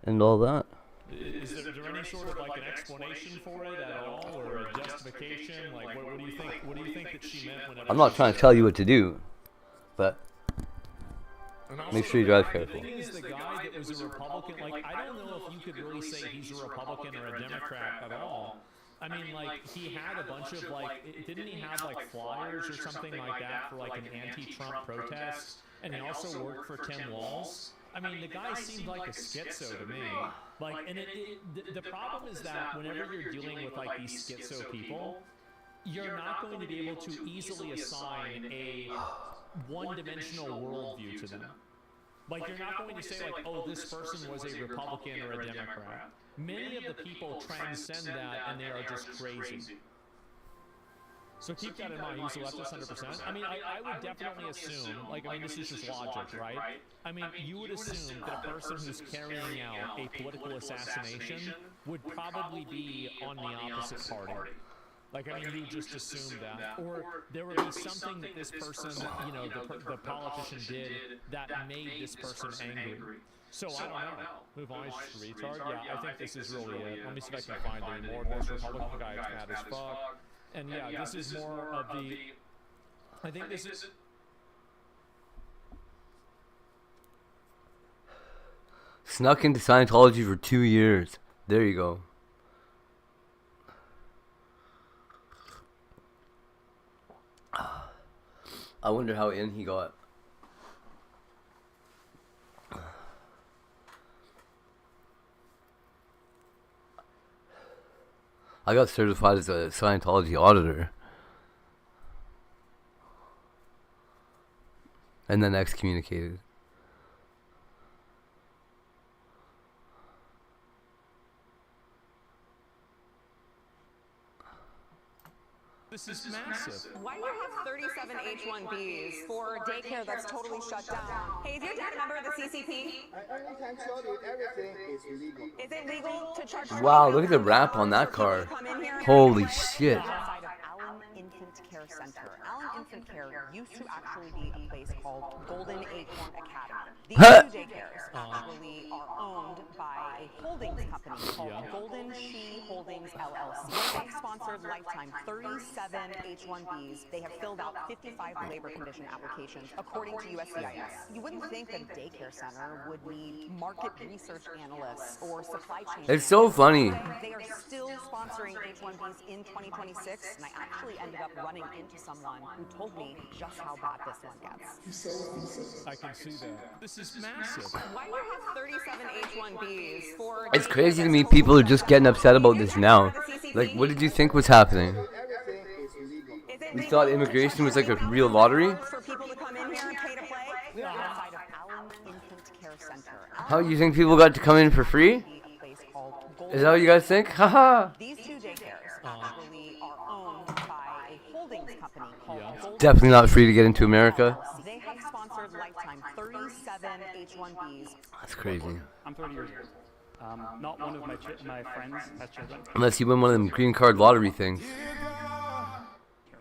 and all that. Is there any sort of like an explanation for it at all, or a justification? Like, what do you think? What do you think that she meant whenever? I'm not trying to tell you what to do, but make sure you drive careful. The thing is, the guy that was a Republican, like, I don't know if you could really say he's a Republican or a Democrat at all. I mean, like, he had a bunch of, like, didn't he have, like, flyers or something like that for, like, an anti-Trump protest? And he also worked for Tim Walz. I mean, the guy seemed like a schizo to me. Like, and the problem is that whenever you're dealing with, like, these schizo people, you're not going to be able to easily assign a one-dimensional worldview to them. Like, you're not going to say, like, oh, this person was a Republican or a Democrat. Many of the people transcend that, and they are just crazy. So keep that in mind. He's a leftist 100%. I mean, I would definitely assume, like, I mean, this is just logic, right? I mean, you would assume that a person who's carrying out a political assassination would probably be on the opposite party. Like, I mean, you just assume that. Or there would be something that this person, you know, the politician did that made this person angry. So I don't know. Move on, he's just a retard. Yeah, I think this is really it. Let me see if I can find any more of this Republican guy. It's mad as fuck. And yeah, this is more of the. I think this is. Snuck into Scientology for 2 years. There you go. I wonder how in he got. I got certified as a Scientology auditor. And then excommunicated. This is massive. Why do you have 37 H-1Bs for daycare that's totally shut down? Hey, is your dad a member of the CCP? I can tell you everything is legal. Is it legal to charge? Wow, look at the wrap on that car. Holy shit. Outside of Allen Infant Care Center. Allen Infant Care used to actually be a place called Golden Acorn Academy. These two daycares actually are owned by a holdings company called Golden She Holdings LLC. They sponsored Lifetime 37 H-1Bs. They have filled out 55 labor condition applications, according to USCIS. You wouldn't think that a daycare center would need market research analysts or supply chain. It's so funny. They are still sponsoring H-1Bs in 2026, and I actually ended up running into someone who told me just how bad this one gets. I can see that. This is massive. Why do you have 37 H-1Bs for? It's crazy to me people are just getting upset about this now. Like, what did you think was happening? You thought immigration was like a real lottery? For people to come in here and pay to play? Outside of Allen Infant Care Center. How, you think people got to come in for free? Is that what you guys think? Haha! These two daycares actually are owned by a holdings company called Definitely not free to get into America. They have sponsored Lifetime 37 H-1Bs. That's crazy. I'm 30 years old. Not one of my friends has children. Unless you win one of them green card lottery things.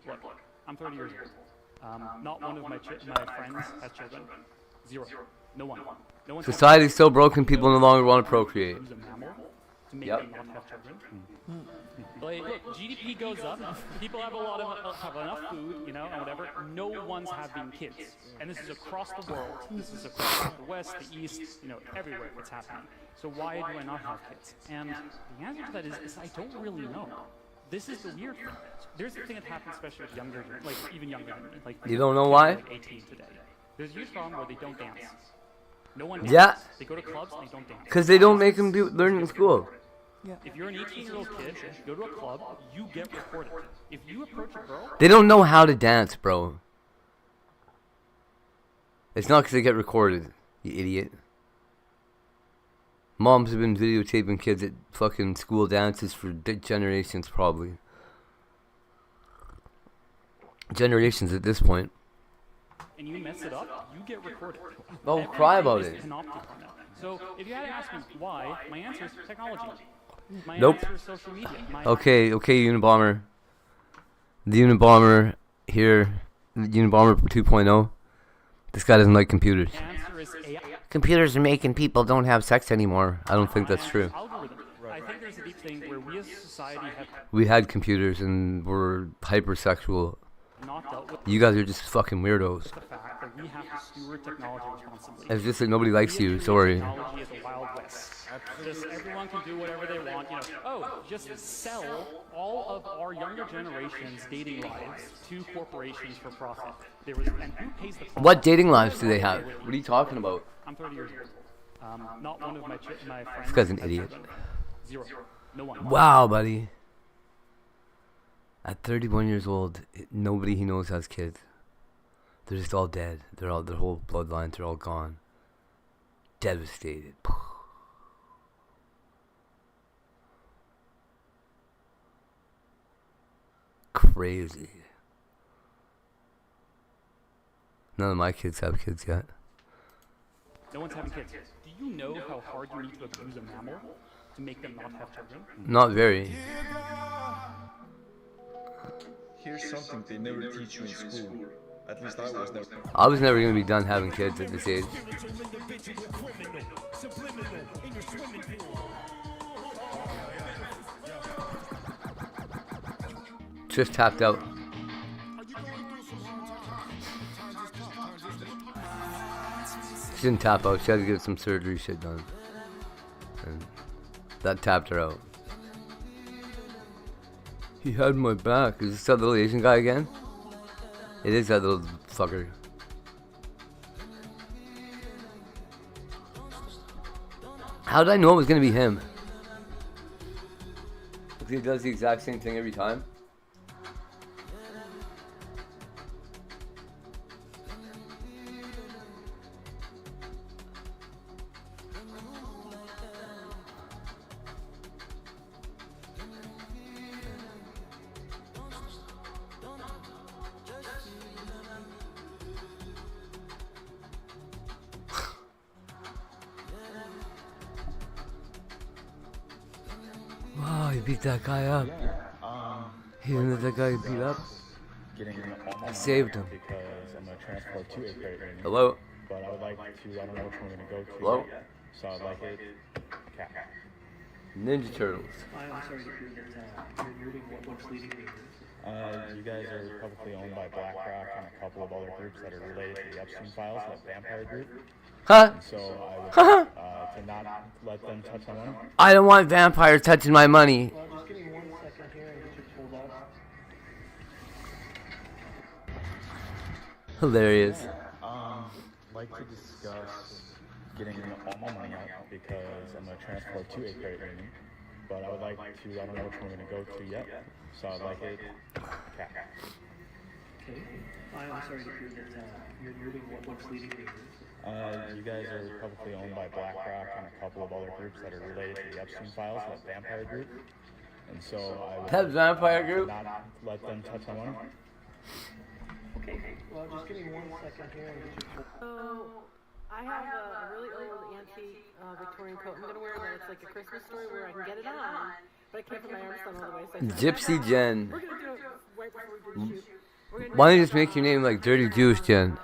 Look, I'm 30 years old. Not one of my friends has children. Zero. No one. No one. Society's so broken, people no longer want to procreate. Use a mammal to make Yep. them not have children. Like, look, GDP goes up, people have have enough food, you know, and whatever. No one's having kids, and this is across the world. This is across the West, the East, you know, everywhere it's happening. So why do I not have kids? And the answer to that is I don't really know. This is the weird thing. There's the thing that happens, especially with younger, like even younger than me. Like You don't know kids why? are, like 18 today. There's a huge problem where they don't dance. No one dances. Yeah. They go to clubs and they don't dance. Because they don't make them learn in school. Yeah. If you're an 18-year-old kid, you go to a club, you get recorded. If you approach a girl, They don't know how to dance, bro. It's not because they get recorded, you idiot. Moms have been videotaping kids at fucking school dances for generations, probably. Generations at this point. and you mess it up, you get recorded. Don't cry about it. So if you had to ask me why, my answer is technology. My Nope. answer is social media. Okay, Unabomber. The Unabomber here, the Unabomber 2.0. This guy doesn't like computers. Computers are making people don't have sex anymore. I don't think that's true. I think there's a deep thing where we as a society have We had computers and we're hypersexual. not dealt with You guys are just fucking weirdos. the fact that we have to steward technology responsibly. It's just that nobody likes you, sorry. Technology is a wild west. Just everyone can do whatever they want. You know, just sell all of our younger generation's dating lives to corporations for profit. And who pays the cost? What dating lives do they have? What are you talking about? I'm 30 years old. Not one of my friends. This guy's an idiot. Zero. No one. Wow, buddy. At 31 years old, nobody he knows has kids. They're just all dead. Their whole bloodlines are all gone. Devastated. Crazy. None of my kids have kids yet. No one's having kids. Do you know how hard you need to abuse a mammal to make them not have children? Not very. Here's something they never teach you in school. At least I was never. I was never gonna be done having kids at this age. Just tapped out. She didn't tap out. She had to get some surgery shit done. And that tapped her out. He had my back. Is this that little Asian guy again? It is that little fucker. How did I know it was gonna be him? Because he does the exact same thing every time. Wow, he beat that guy up. He didn't let that guy beat up. He saved him. Because I'm going to transfer to 8th grade meeting. Hello? But I would like to, I don't know which one I'm going to go to. Hello? Yet, so I'd like it. Cat. Ninja Turtles. I'm sorry to hear that you're moving what's leading you. You guys are publicly owned by BlackRock and a couple of other groups that are related to the Epstein files, that vampire group. Huh? And so I would to not let them touch my money. I don't want vampires touching my money. Well, just give me 1 second here and get you pulled up. Hilarious. Like to discuss getting all my money out because I'm going to transfer to 8th grade meeting. But I would like to, I don't know which one I'm going to go to yet. So I'd like it. Cat. Okay. I'm sorry to hear that you're moving what's leading you. You guys are publicly owned by BlackRock and a couple of other groups that are related to the Epstein files, that vampire group. And so I would That vampire group? not let them touch my money. Okay. Well, just give me 1 second here and get you pulled up. So, I have a really old antique Victorian coat I'm gonna wear that it's like a Christmas story where I can get it on, but I can't put my arms down all the way. So I Gypsy Jen. We're gonna do it right before we do the shoot. Why don't you just make your name like Dirty Jewish Jen?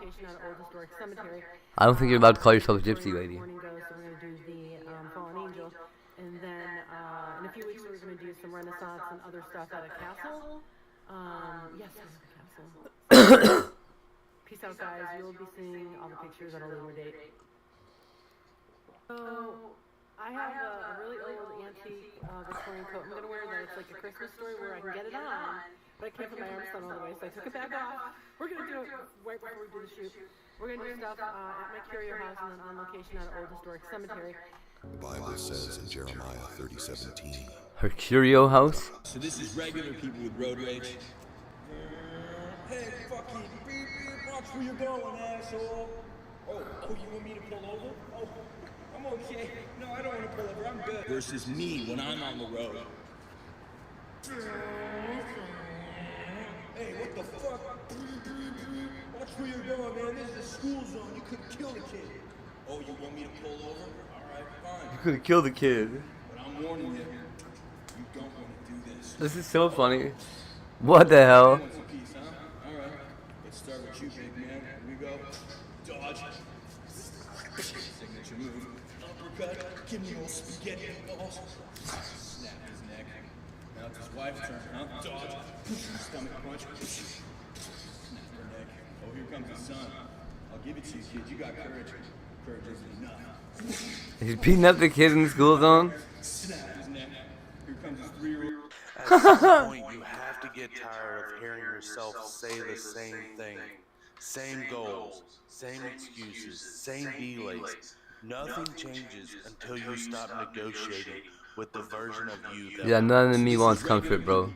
I don't think you're allowed to call yourself a gypsy lady. Morning goes, so we're gonna do the fallen angel, and then some Renaissance and other stuff at a castle. Yes, we have a castle. Peace out, guys. You'll be seeing all the pictures at a later date. So, I have a really old antique Victorian coat I'm gonna wear that it's like a Christmas story where I can get it on, but I can't put my arms down all the way, so I took it back off. We're gonna do it right before we do the shoot. We're gonna do stuff at my curio house and then on location at an old historic cemetery. The Bible says in Jeremiah 30:17. Her curio house? So this is regular people with road rage. Hey, fucking beep beep, watch where you're going, asshole. Oh, you want me to pull over? Oh, I'm okay. No, I don't want to pull over, I'm good. Versus me when I'm on the road. Hey, what the fuck? Watch where you're going, man. This is a school zone. You could kill the kid. Oh, you want me to pull over? Alright, fine. You could have killed the kid. But I'm warning you. You don't want to do this. This is so funny. What the hell? Piece, huh? Alright. Let's start with you, big man. Here we go. Dodge. Signature move. Uppercut. Give me your spaghetti balls. Snap his neck. Now it's his wife's turn, huh? Dodge. Stomach punch. Snap her neck. Oh, here comes the son. I'll give it to you, kid. You got courage. Courage isn't enough. He's beating up the kid in the school zone? Snap his neck. Here comes his 3-year-old. At some point, you have to get tired of hearing yourself say the same thing. Same goals, same excuses, same delays. Nothing changes until you stop negotiating with the version of you that... Yeah, none of me wants comfort, bro.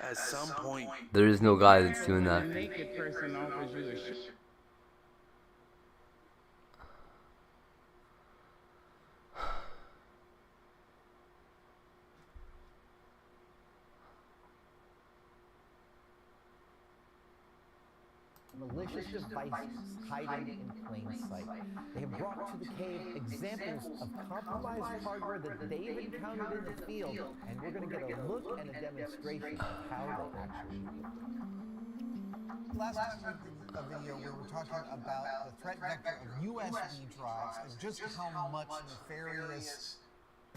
At some point... There is no guy that's doing that. A naked person offers you a shit. Malicious devices hiding in plain sight. They have brought to the cave examples of compromised hardware that they've encountered in the field, and we're going to get a look and a demonstration of how they actually work. Last time we did a video, we were talking about the threat vector of USB drives and just how much nefarious...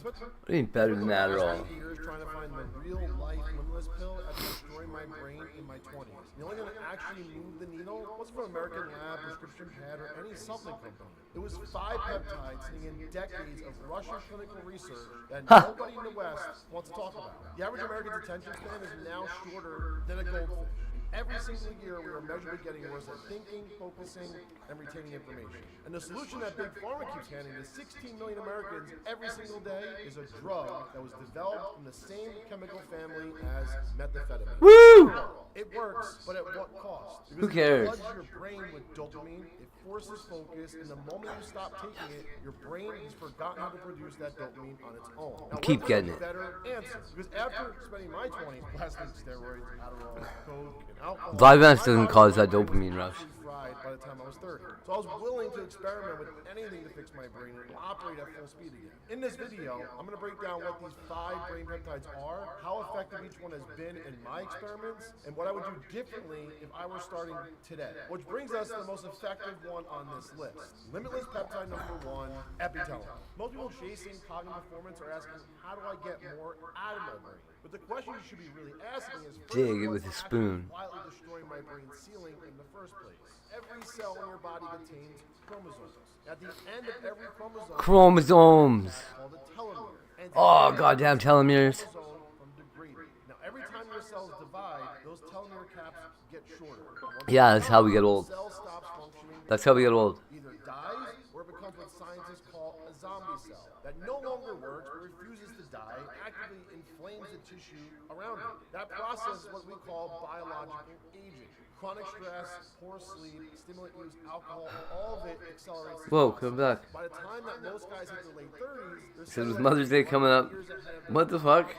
It ain't better than that at all. Years trying to find the real-life limitless pill that would destroy my brain in my 20s. The only thing that actually moved the needle wasn't from American Lab, Prescription Pad, or any supplement company. It was 5 peptides sitting in decades of Russian clinical research that nobody in the West wants to talk about. The average American's attention span is now shorter than a goldfish. Every single year, we are measurably getting worse at thinking, focusing, and retaining information. And the solution that Big Pharma keeps handing to 16 million Americans every single day is a drug that was developed from the same chemical family as methamphetamine. Woo! It works, but at what cost? Who cares? It floods your brain with dopamine, it forces focus, and the moment you stop taking it, your brain has forgotten how to produce that dopamine on its own. Now, Keep getting it. Better answer. Because after spending my 20s blasting steroids, Adderall, coke, and alcohol, Vyvanse doesn't cause that dopamine rush. fried by the time I was 30. So I was willing to experiment with anything to fix my brain and operate at full speed again. In this video, I'm going to break down what these 5 brain peptides are, how effective each one has been in my experiments, and what I would do differently if I were starting today. Which brings us to the most effective one on this list. Limitless peptide number 1, epitone. Most people chasing cognitive performance are asking, how do I get more out of my brain? But the question you should be really asking is, Dig it with a spoon. quietly destroying my brain ceiling in the first place. Every cell in your body contains chromosomes. At the end of every chromosome, Chromosomes. called a telomere. And Oh, goddamn telomeres. from degrading. Now, every time your cells divide, those telomere caps get shorter. Once Yeah, that's how we get old. the cell stops functioning, That's how we get old. either dies or it becomes what scientists call a zombie cell that no longer works but refuses to die and actively inflames the tissue around it. That process is what we call biological aging. Chronic stress, poor sleep, stimulant use, alcohol, all of it accelerates the Whoa, process. come back. By the time that most guys hit their late 30s, they're Said with still Mother's Day coming up. years ahead of What the fuck?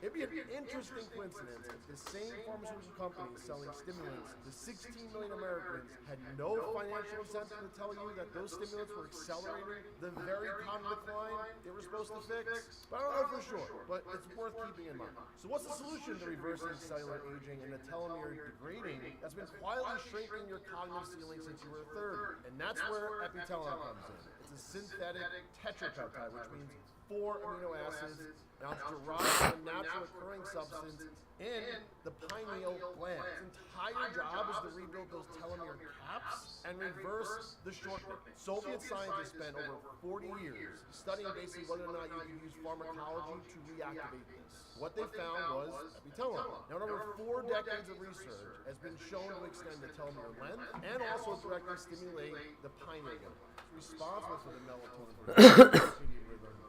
It'd be an interesting coincidence if the same pharmaceutical companies selling stimulants to 16 million Americans had no financial incentive to tell you that those stimulants were accelerating the very cognitive decline they were supposed to fix. But I don't know for sure, but it's worth keeping in mind. So what's the solution to reversing cellular aging and the telomere degrading that's been quietly shrinking your cognitive ceiling since you were 30? And that's where epitone comes in. It's a synthetic tetrapeptide, which means 4 amino acids. Now it's derived from a natural occurring substance in the pineal gland. Its entire job is to rebuild those telomere caps and reverse the shortening. Soviet scientists spent over 40 years studying basically whether or not you can use pharmacology to reactivate this. What they found was epitelon. Now, in over 4 decades of research has been shown to extend the telomere length and also directly stimulate the pineal gland. It's responsible for the melatonin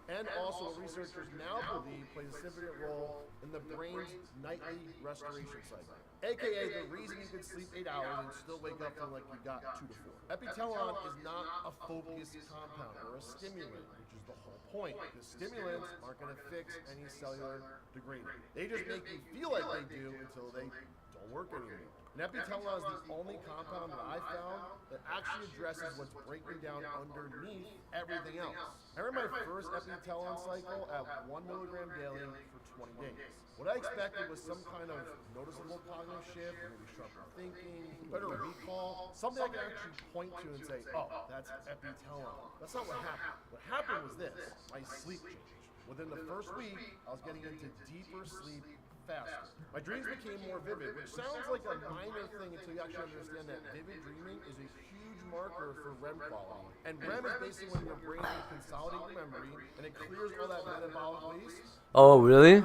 and also researchers now believe plays a significant role in the brain's nightly restoration cycle. AKA the reason you can sleep 8 hours and still wake up feeling like you got 2 to 4. Epitelon is not a focused compound or a stimulant, which is the whole point. The stimulants aren't going to fix any cellular degradation. They just make you feel like they do until they don't work anymore. And epitelon is the only compound that I found that actually addresses what's breaking down underneath everything else. I remember my first epitelon cycle at 1 milligram daily for 20 days. What I expected was some kind of noticeable cognitive shift, maybe sharper thinking, better recall, something I could actually point to and say, oh, that's epitelon. That's not what happened. What happened was this: my sleep changed. Within the first week, I was getting into deeper sleep faster. My dreams became more vivid, which sounds like a minor thing until you actually understand that vivid dreaming is a huge marker for REM quality. And REM is basically when your brain can consolidate your memory and it clears all that metabolic waste. Oh, really?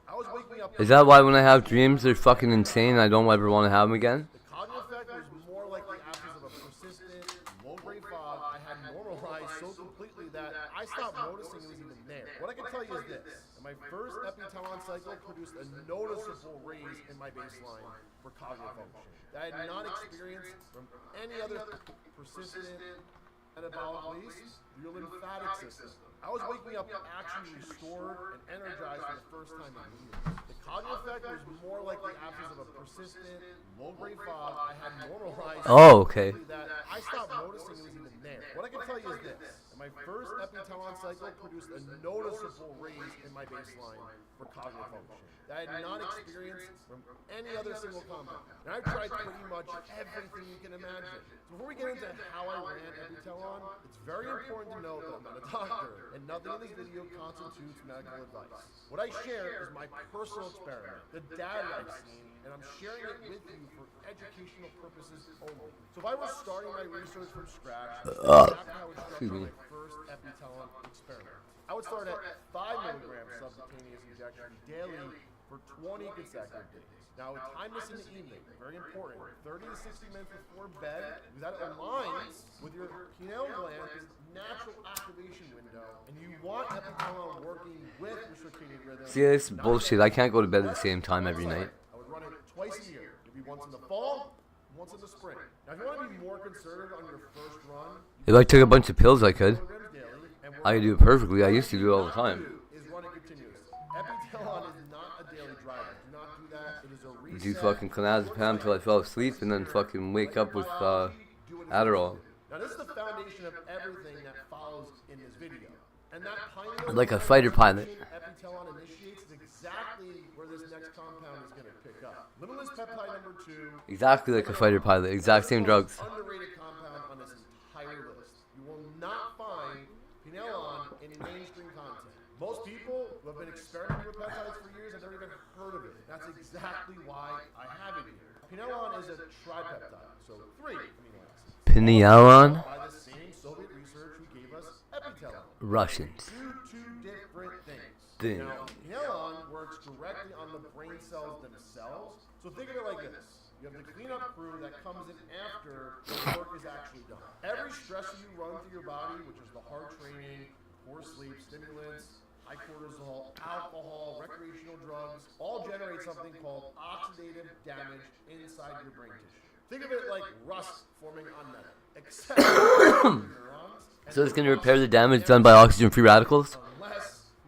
I was waking up. Is that why when I have dreams they're fucking insane and I don't ever want to have them again? The cognitive effect was more like the absence of a persistent, low-grade fog I had normalized so completely that I stopped noticing it was even there. What I can tell you is this: my first epitelon cycle produced a noticeable raise in my baseline for cognitive function that I had not experienced from any other persistent metabolic waste through your lymphatic system. I was waking up actually restored and energized for the first time in years. The cognitive effect was more like the absence of a persistent, low-grade fog I had normalized that I stopped noticing it was even there. What I can tell you is this: my first epitelon cycle produced a noticeable raise in my baseline for cognitive function that I had not experienced from any other single compound. And I've tried pretty much everything you can imagine. So before we get into how I ran epitelon, it's very important to note that I'm not a doctor, and nothing in this video constitutes medical advice. What I share is my personal experiment, the data I've seen, and I'm sharing it with you for educational purposes only. So if I was starting my research from scratch, that's exactly how I would structure my first epitelon experiment. I would start at 5 milligrams subcutaneous injection daily for 20 consecutive days. Now, I would time this in the evening, very important, 30 to 60 minutes before bed, because that aligns with your pineal gland's natural activation window, and you want epitelon working with your circadian rhythm. See, this bullshit. I can't go to bed at the same time every night. I would run it twice a year. It'd be once in the fall, once in the spring. Now, if you want to be more conservative on your first run, If I took a bunch of pills, I could. I could do it perfectly. I used to do it all the time. Epitelon is not a daily driver. Do not do that. It is a reset. Do fucking clonazepam until I fell asleep and then fucking wake up with Adderall. Now, this is the foundation of everything that follows in this video. And that pineal Like a fighter pilot. epitelon initiates is exactly where this next compound is going to pick up. Limitless peptide number 2. Exactly like a fighter pilot. Exact same drugs. Underrated compound on this entire list. You will not find pinealon in mainstream content. Most people who have been experimenting with peptides for years have never even heard of it. That's exactly why I have it here. Pinealon is a tripeptide, so 3 amino acids. Pinealon? By the same Soviet research who gave us epitelon. Russians. Two different things. Now, pinealon works directly on the brain cells themselves. So think of it like this: you have the cleanup crew that comes in after the work is actually done. Every stressor you run through your body, which is the hard training, poor sleep, stimulants, high cortisol, alcohol, recreational drugs, all generate something called oxidative damage inside your brain tissue. Think of it like rust forming on metal, except neurons. So it's going to repair the damage done by oxygen-free radicals?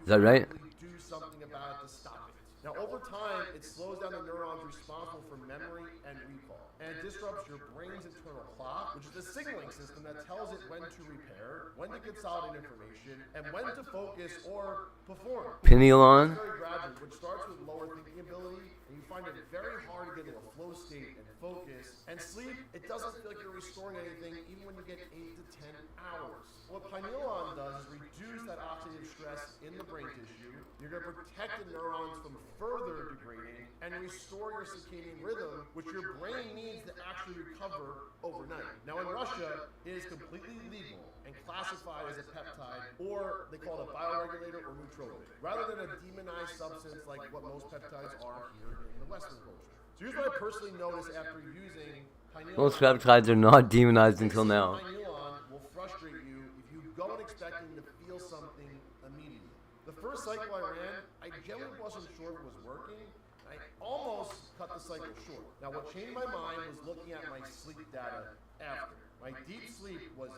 Is that right? Do something about it to stop it. Now, over time, it slows down the neurons responsible for memory and recall, and it disrupts your brain's internal clock, which is the signaling system that tells it when to repair, when to consolidate information, and when to focus or perform. Pineal on. It's very gradual, which starts with lower thinking ability, and you find it very hard to get into a flow state and focus. And sleep, it doesn't feel like you're restoring anything, even when you get 8 to 10 hours. What pineal on does is reduce that oxidative stress in the brain tissue. You're going to protect the neurons from further degrading and restore your circadian rhythm, which your brain needs to actually recover overnight. Now, in Russia, it is completely legal and classified as a peptide, or they call it a bioregulator or nootropic, rather than a demonized substance like what most peptides are here in the Western culture. So here's what I personally noticed after using pineal. Most peptides are not demonized until now. Pineal will frustrate you if you go in expecting to feel something immediately. The first cycle I ran, I genuinely wasn't sure if it was working. I almost cut the cycle short. Now, what changed my mind was looking at my sleep data after. My deep sleep was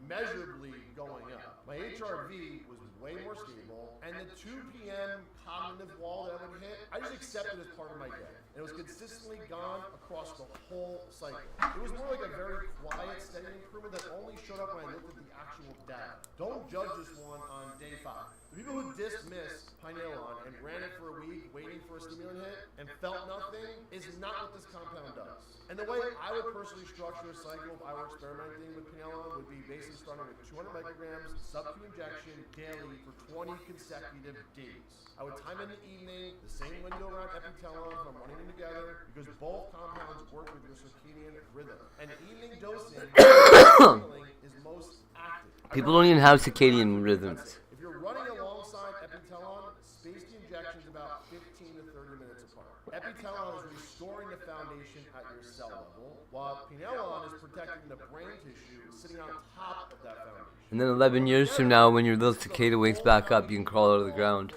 measurably going up. My HRV was way more stable, and the 2 p.m. cognitive wall that I would hit, I just accepted as part of my day. And it was consistently gone across the whole cycle. It was more like a very quiet, steady improvement that only showed up when I looked at the actual data. Don't judge this one on day 5. The people who dismissed Pinealon and ran it for a week waiting for a stimulant hit and felt nothing is not what this compound does. And the way I would personally structure a cycle if I were experimenting with Pinealon would be basically starting with 200 micrograms sub-Q injection daily for 20 consecutive days. I would time in the evening, the same window around Epitelon if I'm running them together, because both compounds work with your circadian rhythm. And evening dosing is most active. People don't even have circadian rhythms. If you're running alongside Epitelon, space the injections about 15 to 30 minutes apart. Epitelon is restoring the foundation at your cell level, while Pinealon is protecting the brain tissue sitting on top of that foundation. And then 11 years from now, when your little cicada wakes back up, you can crawl out of the ground.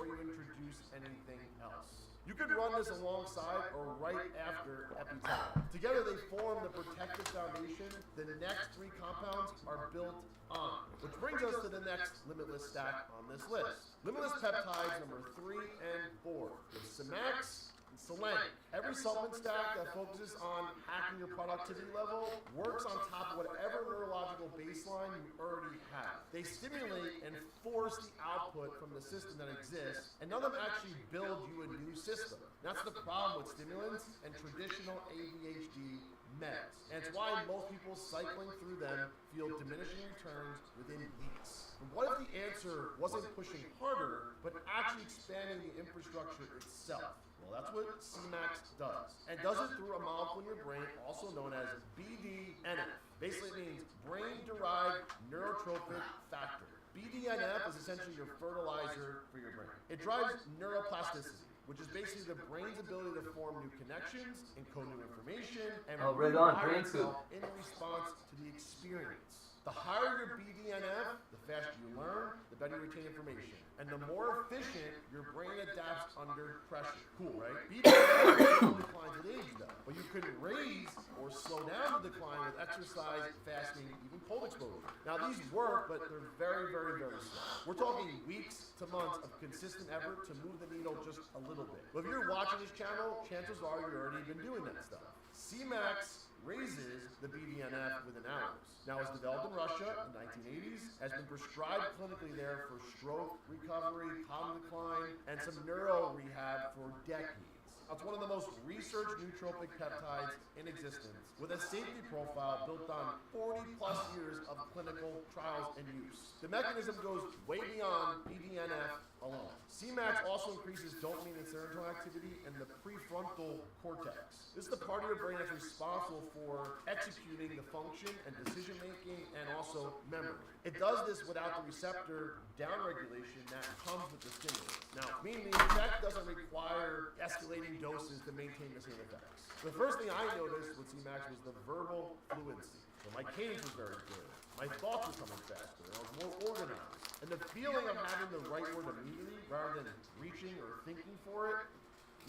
You could run this alongside or right after Epitelon. Together they form the protective foundation the next 3 compounds are built on. Which brings us to the next limitless stack on this list. Limitless peptides number 3 and 4. With Cimax and Selenium. Every supplement stack that focuses on hacking your productivity level works on top of whatever neurological baseline you already have. They stimulate and force the output from the system that exists, and none of them actually build you a new system. That's the problem with stimulants and traditional ADHD meds. And it's why most people cycling through them feel diminishing returns within weeks. But what if the answer wasn't pushing harder, but actually expanding the infrastructure itself? Well, that's what Cimax does. And does it through a molecule in your brain, also known as BDNF. Basically, it means brain-derived neurotrophic factor. BDNF is essentially your fertilizer for your brain. It drives neuroplasticity, which is basically the brain's ability to form new connections, encode new information, and rewire itself in response to the experience. The higher your BDNF, the faster you learn, the better you retain information. And the more efficient your brain adapts under pressure. Cool, right? BDNF declines with age, though. But you can raise or slow down the decline with exercise, fasting, even cold exposure. Now, these work, but they're very, very, very slow. We're talking weeks to months of consistent effort to move the needle just a little bit. But if you're watching this channel, chances are you've already been doing that stuff. Cimax raises the BDNF within hours. Now, it was developed in Russia in the 1980s, has been prescribed clinically there for stroke recovery, cognitive decline, and some neuro rehab for decades. It's one of the most researched nootropic peptides in existence, with a safety profile built on 40-plus years of clinical trials and use. The mechanism goes way beyond BDNF alone. Cimax also increases dopamine and serotonin activity in the prefrontal cortex. This is the part of your brain that's responsible for executing the function and decision-making and also memory. It does this without the receptor downregulation that comes with the stimulus. Now, meaning the effect doesn't require escalating doses to maintain the same effects. The first thing I noticed with Cimax was the verbal fluency. So my cadence was very good. My thoughts were coming faster. I was more organized. And the feeling of having the right word immediately rather than reaching or thinking for it,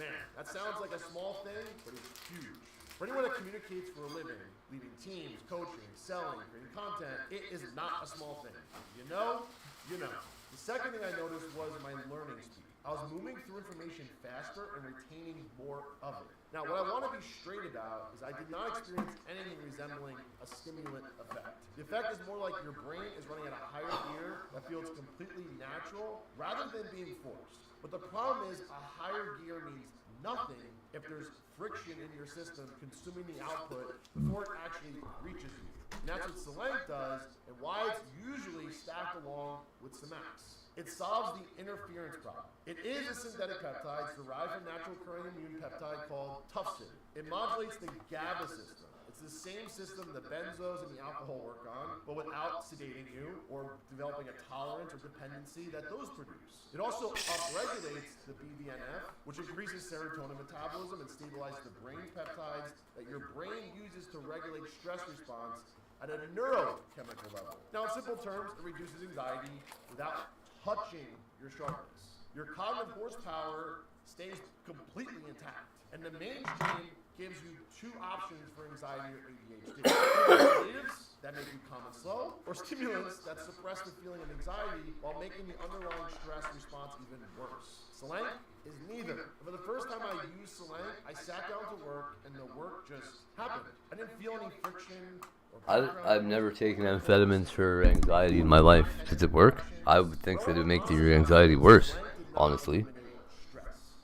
man, that sounds like a small thing, but it's huge. For anyone that communicates for a living, leading teams, coaching, selling, creating content, it is not a small thing. You know, you know. The second thing I noticed was my learning speed. I was moving through information faster and retaining more of it. Now, what I want to be straight about is I did not experience anything resembling a stimulant effect. The effect is more like your brain is running at a higher gear that feels completely natural rather than being forced. But the problem is a higher gear means nothing if there's friction in your system consuming the output before it actually reaches you. And that's what Selenk does and why it's usually stacked along with Semax. It solves the interference problem. It is a synthetic peptide derived from natural occurring immune peptide called Tufsin. It modulates the GABA system. It's the same system the benzos and the alcohol work on, but without sedating you or developing a tolerance or dependency that those produce. It also upregulates the BDNF, which increases serotonin metabolism and stabilizes the brain peptides that your brain uses to regulate stress response at a neurochemical level. Now, in simple terms, it reduces anxiety without touching your sharpness. Your cognitive horsepower stays completely intact. And the mainstream gives you two options for anxiety or ADHD. Sedatives that make you calm and slow, or stimulants that suppress the feeling of anxiety while making the underlying stress response even worse. Selenk is neither. For the first time I used Selenk, I sat down to work and the work just happened. I didn't feel any friction. I've never taken amphetamines for anxiety in my life. Does it work? I would think that it would make your anxiety worse, honestly.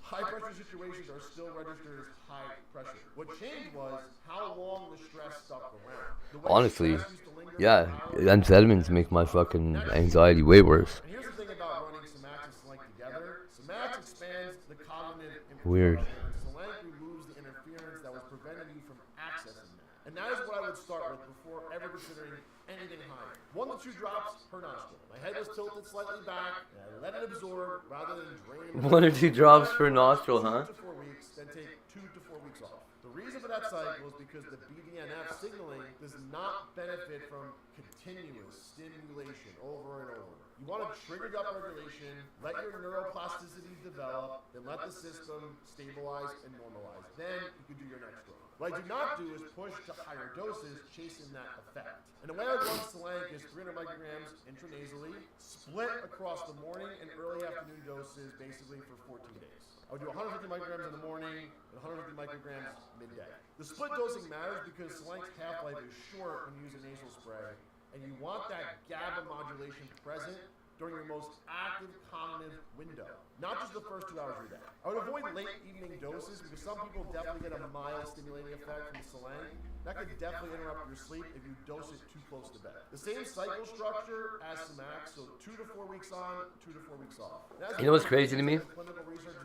High pressure situations are still registered as high pressure. What changed was how long the stress stuck around. Honestly, yeah, amphetamines make my fucking anxiety way worse. And here's the thing about running Semax and Selenk together. Semax expands the cognitive Weird. Selenk removes the interference that was preventing you from accessing that. And that is what I would start with before ever considering anything higher. 1 to 2 drops per nostril. My head was tilted slightly back, and I let it absorb rather than drain. 1 or 2 drops per nostril, huh? 2 to 4 weeks, then take 2 to 4 weeks off. The reason for that cycle is because the BDNF signaling does not benefit from continuous stimulation over and over. You want to trigger upregulation, let your neuroplasticity develop, then let the system stabilize and normalize. Then you can do your next drug. What I do not do is push to higher doses, chasing that effect. And the way I run Selenk is 300 micrograms intranasally, split across the morning and early afternoon doses, basically for 14 days. I would do 150 micrograms in the morning and 150 micrograms midday. The split dosing matters because Selenk's half-life is short when you use a nasal spray, and you want that GABA modulation present during your most active cognitive window, not just the first 2 hours of your day. I would avoid late evening doses because some people definitely get a mild stimulating effect from Selenk. That could definitely interrupt your sleep if you dose it too close to bed. The same cycle structure as Semax, so 2 to 4 weeks on, 2 to 4 weeks off. You know what's crazy to me?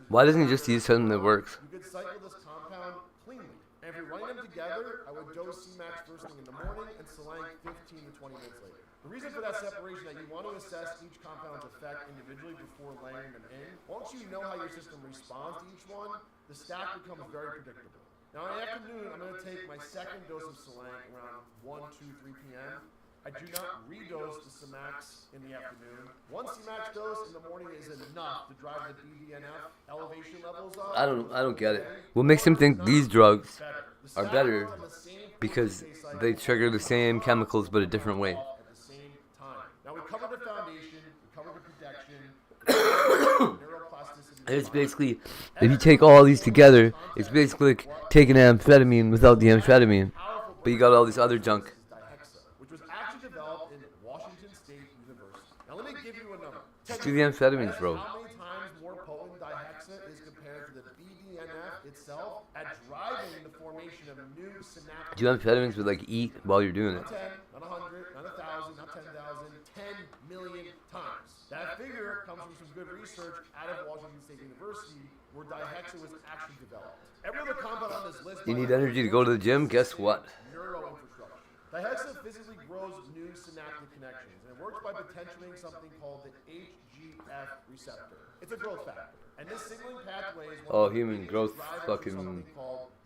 Why doesn't he just use something that works? You could cycle this compound cleanly. And if you're running them together, I would dose Semax first thing in the morning and Selenk 15 to 20 minutes later. The reason for that separation is that you want to assess each compound's effect individually before layering them in. Once you know how your system responds to each one, the stack becomes very predictable. Now in the afternoon, I'm going to take my second dose of Selenk around 1, 2, 3 p.m. I do not redose the Semax in the afternoon. One Semax dose in the morning is enough to drive the BDNF elevation levels up. I don't get it. What makes him think these drugs are better? Because they trigger the same chemicals but a different way. Now we covered the foundation, we covered the protection, neuroplasticity. It's basically, if you take all these together, it's basically like taking amphetamine without the amphetamine. But you got all this other junk. Which was actually developed in Washington State University. Now let me give you a number. Just do the amphetamines, bro. How many times more potent dihexa is compared to the BDNF itself at driving the formation of new synapses? Do amphetamines with like eat while you're doing it. Not 10, not 100, not 1,000, not 10,000, 10 million times. That figure comes from some good research out of Washington State University where dihexa was actually developed. Every other compound on this list. You need energy to go to the gym? Guess what? Neuroinfrastructure. Dihexa physically grows new synaptic connections, and it works by potentiating something called the HGF receptor. It's a growth factor, and this signaling pathway is human growth fucking.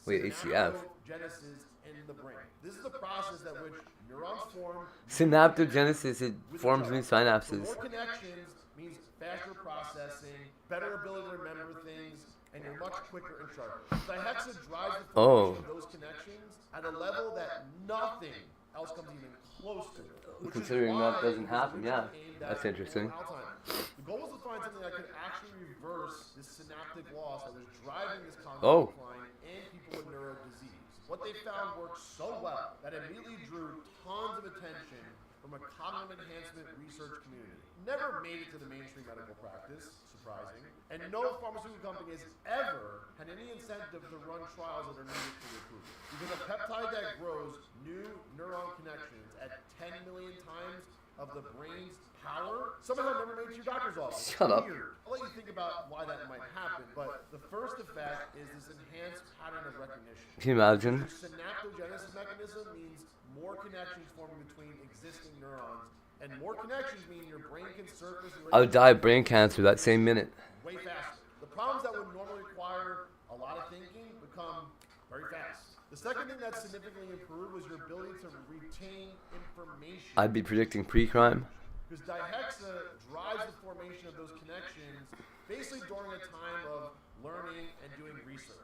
Wait, HGF. Genesis in the brain. This is the process that which neurons form. Synaptogenesis, it forms new synapses. More connections means faster processing, better ability to remember things, and you're much quicker and sharper. Dihexa drives the formation of those connections at a level that nothing else comes even close to it. Which Considering is that why doesn't happen, users yeah. aimed That's at interesting. Alzheimer's. The goal was to find something that could actually reverse this synaptic loss that was driving this Oh. cognitive decline in people with neuro disease. What they found worked so well that it immediately drew tons of attention from a cognitive enhancement research community. Never made it to the mainstream medical practice, surprising, and no pharmaceutical company has ever had any incentive to run trials that are needed for approval. Because a peptide that grows new neuron connections at 10 million times of the brain's power somehow never made it to your doctor's office. Shut up. Weird. I'll let you think about why that might happen, but the first effect is this enhanced pattern of recognition. Can you imagine? The synaptogenesis mechanism means more connections forming between existing neurons, and more connections mean your brain can surface. I would die of brain cancer that same minute. Way faster. The problems that would normally require a lot of thinking become very fast. The second thing that significantly improved was your ability to retain information. I'd be predicting pre-crime. Because dihexa drives the formation of those connections basically during a time of learning and doing research.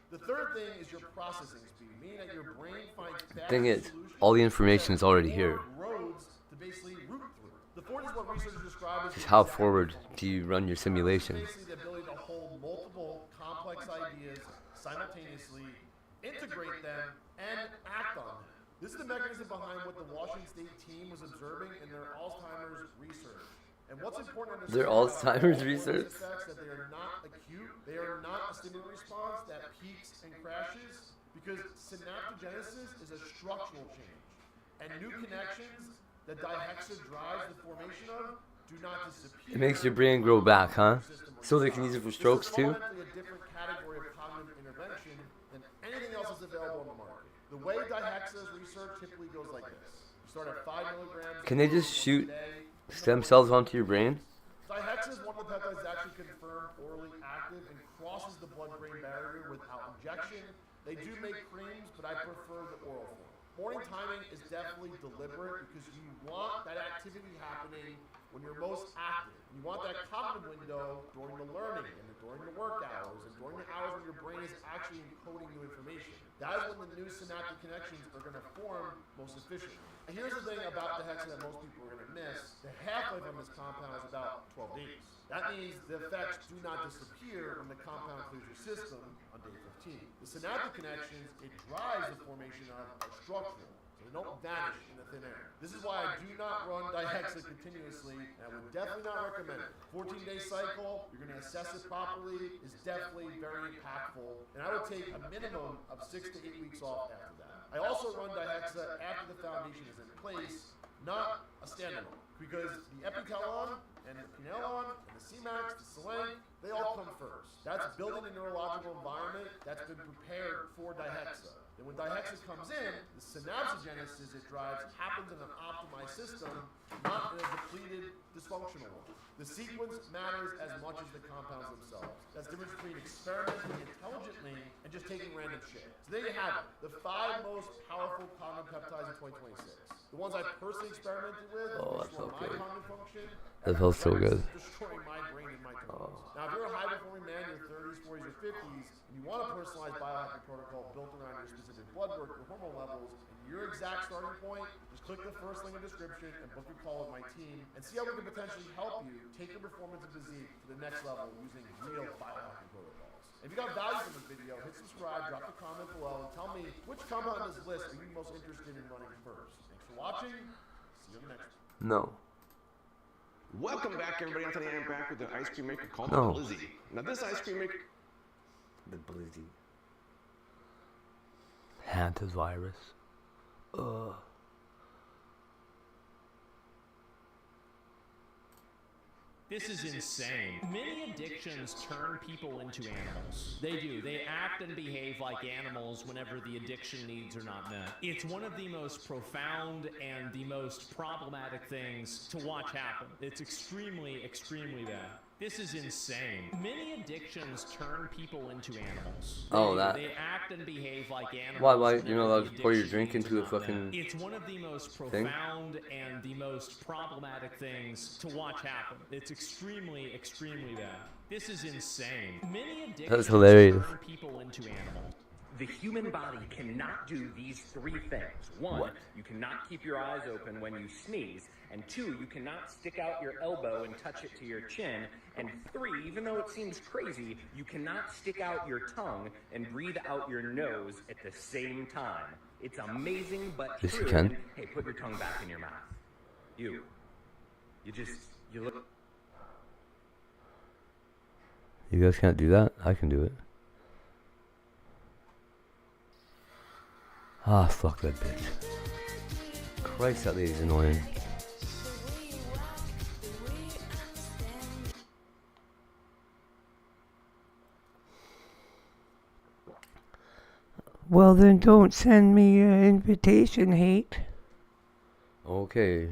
The third thing is your processing speed, meaning that your brain finds faster Thing is, solutions all the information is already here. roads to basically route through. The fourth is what researchers describe as Just how forward do you run your simulation? basically the ability to hold multiple complex ideas simultaneously, integrate them, and act on them. This is the mechanism behind what the Washington State team was observing in their Alzheimer's research. And what's important to Their understand Alzheimer's about research? effects that they are not acute, they are not a stimulant response that peaks and crashes, because synaptogenesis is a structural change. And new connections that dihexa drives the formation of do not disappear. It makes your brain grow back, huh? So they can use it for strokes too? This is fundamentally a different category of cognitive intervention than anything else that's available on the market. The way dihexa's research typically goes like this. You start at 5 milligrams. Can they just shoot stem cells onto your brain? Dihexa is one of the peptides that's actually confirmed orally active and crosses the blood-brain barrier without injection. They do make creams, but I prefer the oral form. Morning timing is definitely deliberate because you want that activity happening when you're most active. You want that cognitive window during the learning and during the work hours and during the hours when your brain is actually encoding new information. That is when the new synaptic connections are going to form most efficiently. And here's the thing about the hexa that most people are going to miss. The half-life on this compound is about 12 days. That means the effects do not disappear when the compound clears your system on day 15. The synaptic connections, it drives the formation of are structural. They don't vanish in the thin air. This is why I do not run dihexa continuously, and I would definitely not recommend it. 14-day cycle, you're going to assess it properly, is definitely very impactful, and I would take a minimum of 6 to 8 weeks off after that. I also run dihexa after the foundation is in place, not a standalone, because the epitelon and the pinelon and the Cmax, the selenium, they all come first. That's building a neurological environment that's been prepared for dihexa. Then when dihexa comes in, the synaptogenesis it drives happens in an optimized system, not in a depleted, dysfunctional one. The sequence matters as much as the compounds themselves. That's the difference between experimenting intelligently and just taking random shit. So there you have it, the 5 most powerful cognitive peptides in 2026. The ones I personally experimented with, restore my cognitive function, That felt so good. destroying my brain and my tones. Now, if you're a high-performing man in your 30s, 40s, or 50s, and you want a personalized biohacking protocol built around your specific blood work, your hormone levels, and your exact starting point, just click the first link in the description and book your call with my team and see how we can potentially help you take your performance and physique to the next level using real biohacking protocols. If you got value from this video, hit subscribe, drop a comment below, and tell me which compound on this list are you most interested in running first. Thanks for watching. See you on the next one. No. Welcome back, everybody. Anthony, I'm back with an ice cream maker called No. the Blizzy. Now, this ice cream maker. The Blizzy. Hantavirus. Ugh. This is insane. Many addictions turn people into animals. They do. They act and behave like animals whenever the addiction needs are not met. It's one of the most profound and the most problematic things to watch happen. It's extremely, extremely bad. This is insane. Many addictions turn people into animals. Oh, that. They act and behave like animals. Why? You're not allowed whenever to pour your the drink addiction into a needs are not fucking met. It's one of the most thing? profound and the most problematic things to watch happen. It's extremely, extremely bad. This is insane. Many addictions hilarious. turn people into animals. The human body cannot do these 3 things. 1, you cannot keep your eyes open when you sneeze. And 2, you cannot stick out your elbow and touch it to your chin. And 3, even though it seems crazy, you cannot stick out your tongue and breathe out your nose at the same time. It's amazing, but Yes, you true. can. And, hey, put your tongue back in your mouth. You look. You guys can't do that? I can do it. Ah, fuck that bitch. Christ, that lady's annoying. Well, then don't send me an invitation, hate. Okay.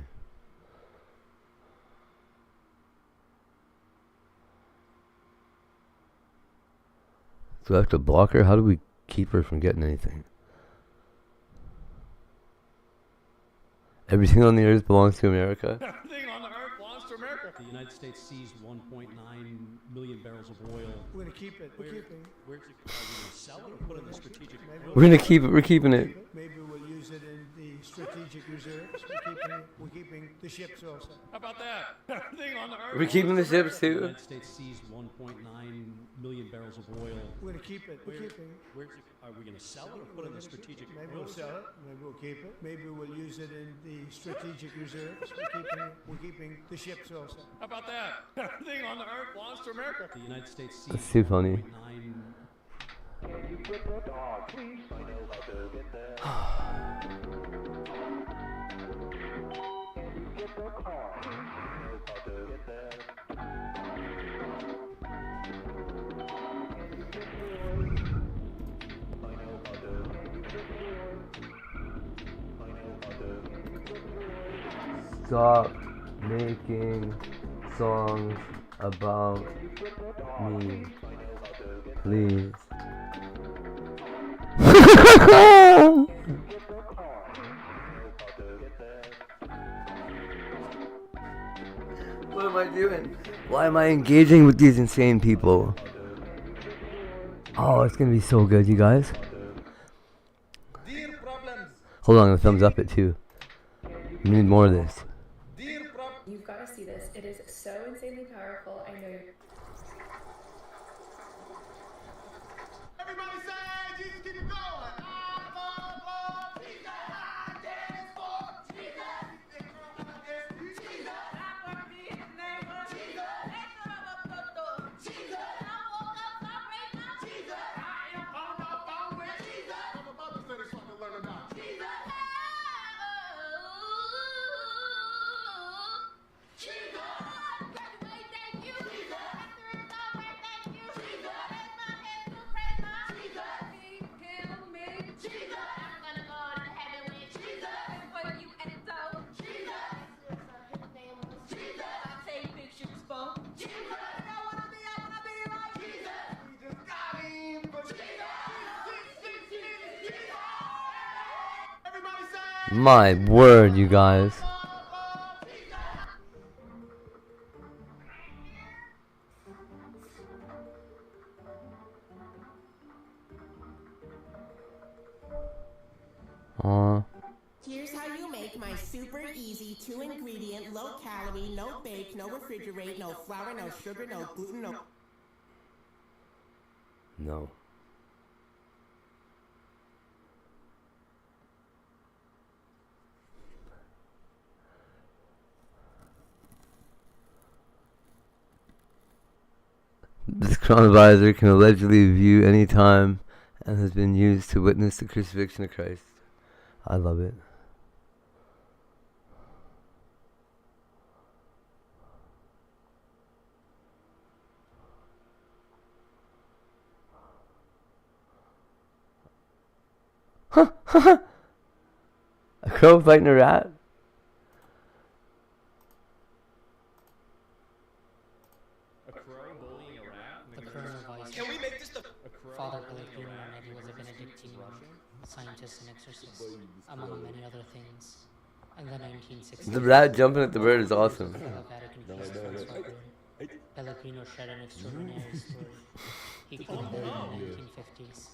Do I have to block her? How do we keep her from getting anything? Everything on the earth belongs to America. Everything on the earth belongs to America. The United States seized 1.9 million barrels of oil. We're going to keep it. We're keeping it. Are we going to sell it or put it in the strategic? We're gonna keep it. We're keeping it. Maybe we'll use it in the strategic reserves. We're keeping the ships also. How about that? Everything on the earth. We're keeping the ships The too. United States seized 1.9 million barrels of oil. We're going to keep it. We're keeping it. Are we going to sell it or put it in the strategic? Maybe we'll sell it. Maybe we'll keep it. Maybe we'll use it in the strategic reserves. We're keeping the ships also. How about that? Everything on the earth belongs to America. The United States seized That's too funny. 1.9. Can you put the dog, please? I know how to get there. Can you get the car? I know how to get there. Stop making songs about me, please. What am I doing? Why am I engaging with these insane people? Oh, it's gonna be so good, you guys. Hold on, the thumbs up it too. We need more of this. You've got to see this. It is so insanely powerful. I know you're... Everybody say, Jesus, keep it going. My word, you guys. Here's how you make my super easy 2-ingredient, low calorie, no bake, no refrigerate, no flour, no sugar, no gluten, no... No. This chronovisor can allegedly view any time and has been used to witness the crucifixion of Christ. I love it. A crow fighting a rat? Can we make this the Father Caligula was a Benedictine scientist and exorcist, among many other things. In the 1960s, The rat jumping at the bird is awesome. Vatican feast was Pellegrino shared an extraordinary story. He claimed that in the 1950s,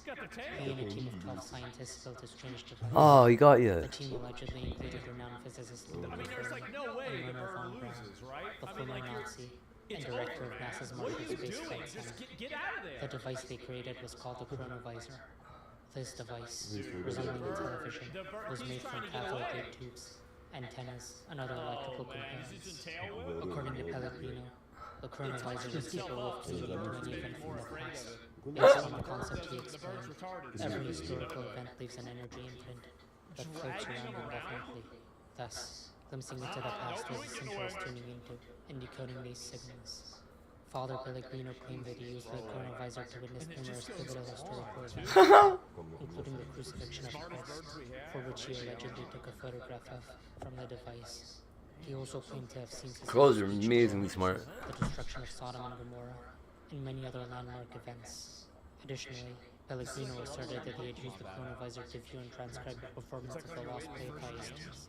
he and a team of 12 scientists built a strange device. Oh, he got you. The team allegedly included renowned physicist Fermi and Werner von Braun, the former Nazi and director of NASA's Marshall Space Flight Center. The device they created was called the chronovisor. This device, resembling a television, was made from cathode ray tubes, antennas, and other electrical components. According to Pellegrino, the chronovisor was capable of tuning into any event from the past. Based on the concept he explained, every historical event leaves an energy imprint that floats around indefinitely. Thus, glimpsing into the past was as simple as tuning into and decoding these signals. Father Pellegrino claimed that he used the chronovisor to witness numerous pivotal historical events, including the crucifixion of Christ, for which he allegedly took a photograph of from the device. He also claimed to have seen Girls are amazingly smart. the destruction of Sodom and Gomorrah, and many other landmark events. Additionally, Pellegrino asserted that he had used the chronovisor to view and transcribe the performance of the lost Pleiadians.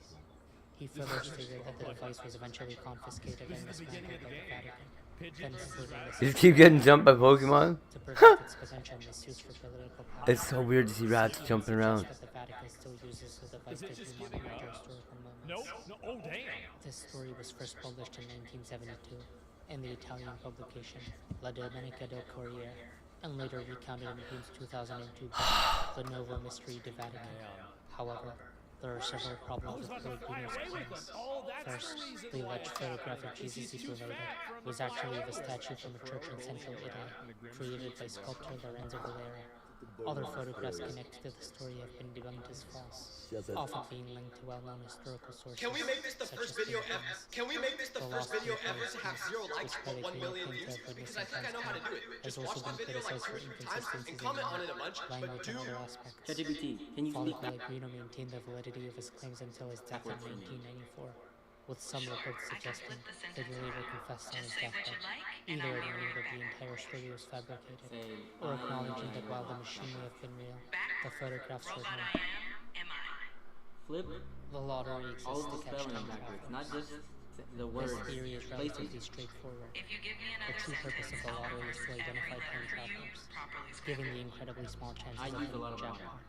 He further stated that the device was eventually confiscated and dismantled by the Vatican. You just keep getting jumped by Pokemon? To prevent its potential misuse for political power. It's so weird to see rats jumping around. That the Vatican still uses the device to do monumental historical moments. Oh damn. This story was first published in 1972 in the Italian publication La Domenica del Corriere, and later recounted in Green's 2002 book, The Novo Mystery de Vatican. However, there are several problems with Pellegrino's claims. First, the alleged photograph of Jesus he provided was actually of a statue from a church in central Italy, created by sculptor Lorenzo Valera. Other photographs connected to the story have been debunked as false, often being linked to well-known historical sources. Can we make this the first video ever? Can we make this the first video ever to have 0 likes but 1 million views? Because I think I know how to do it. Just watch my video like 3 times and comment on it a bunch, but do... ChudTheBuilder, can you Father Pellegrino maintained the validity of his claims until his death in 1994, with some reports suggesting that he later confessed on his deathbed, either admitting that the entire story was fabricated, or acknowledging that while the machine may have been real, the photographs were not. Flip the lottery exists to catch time travelers. not just the words. This theory is relatively straightforward. The true purpose of the lottery is to identify time travelers, given the incredibly small chances of winning the jackpot.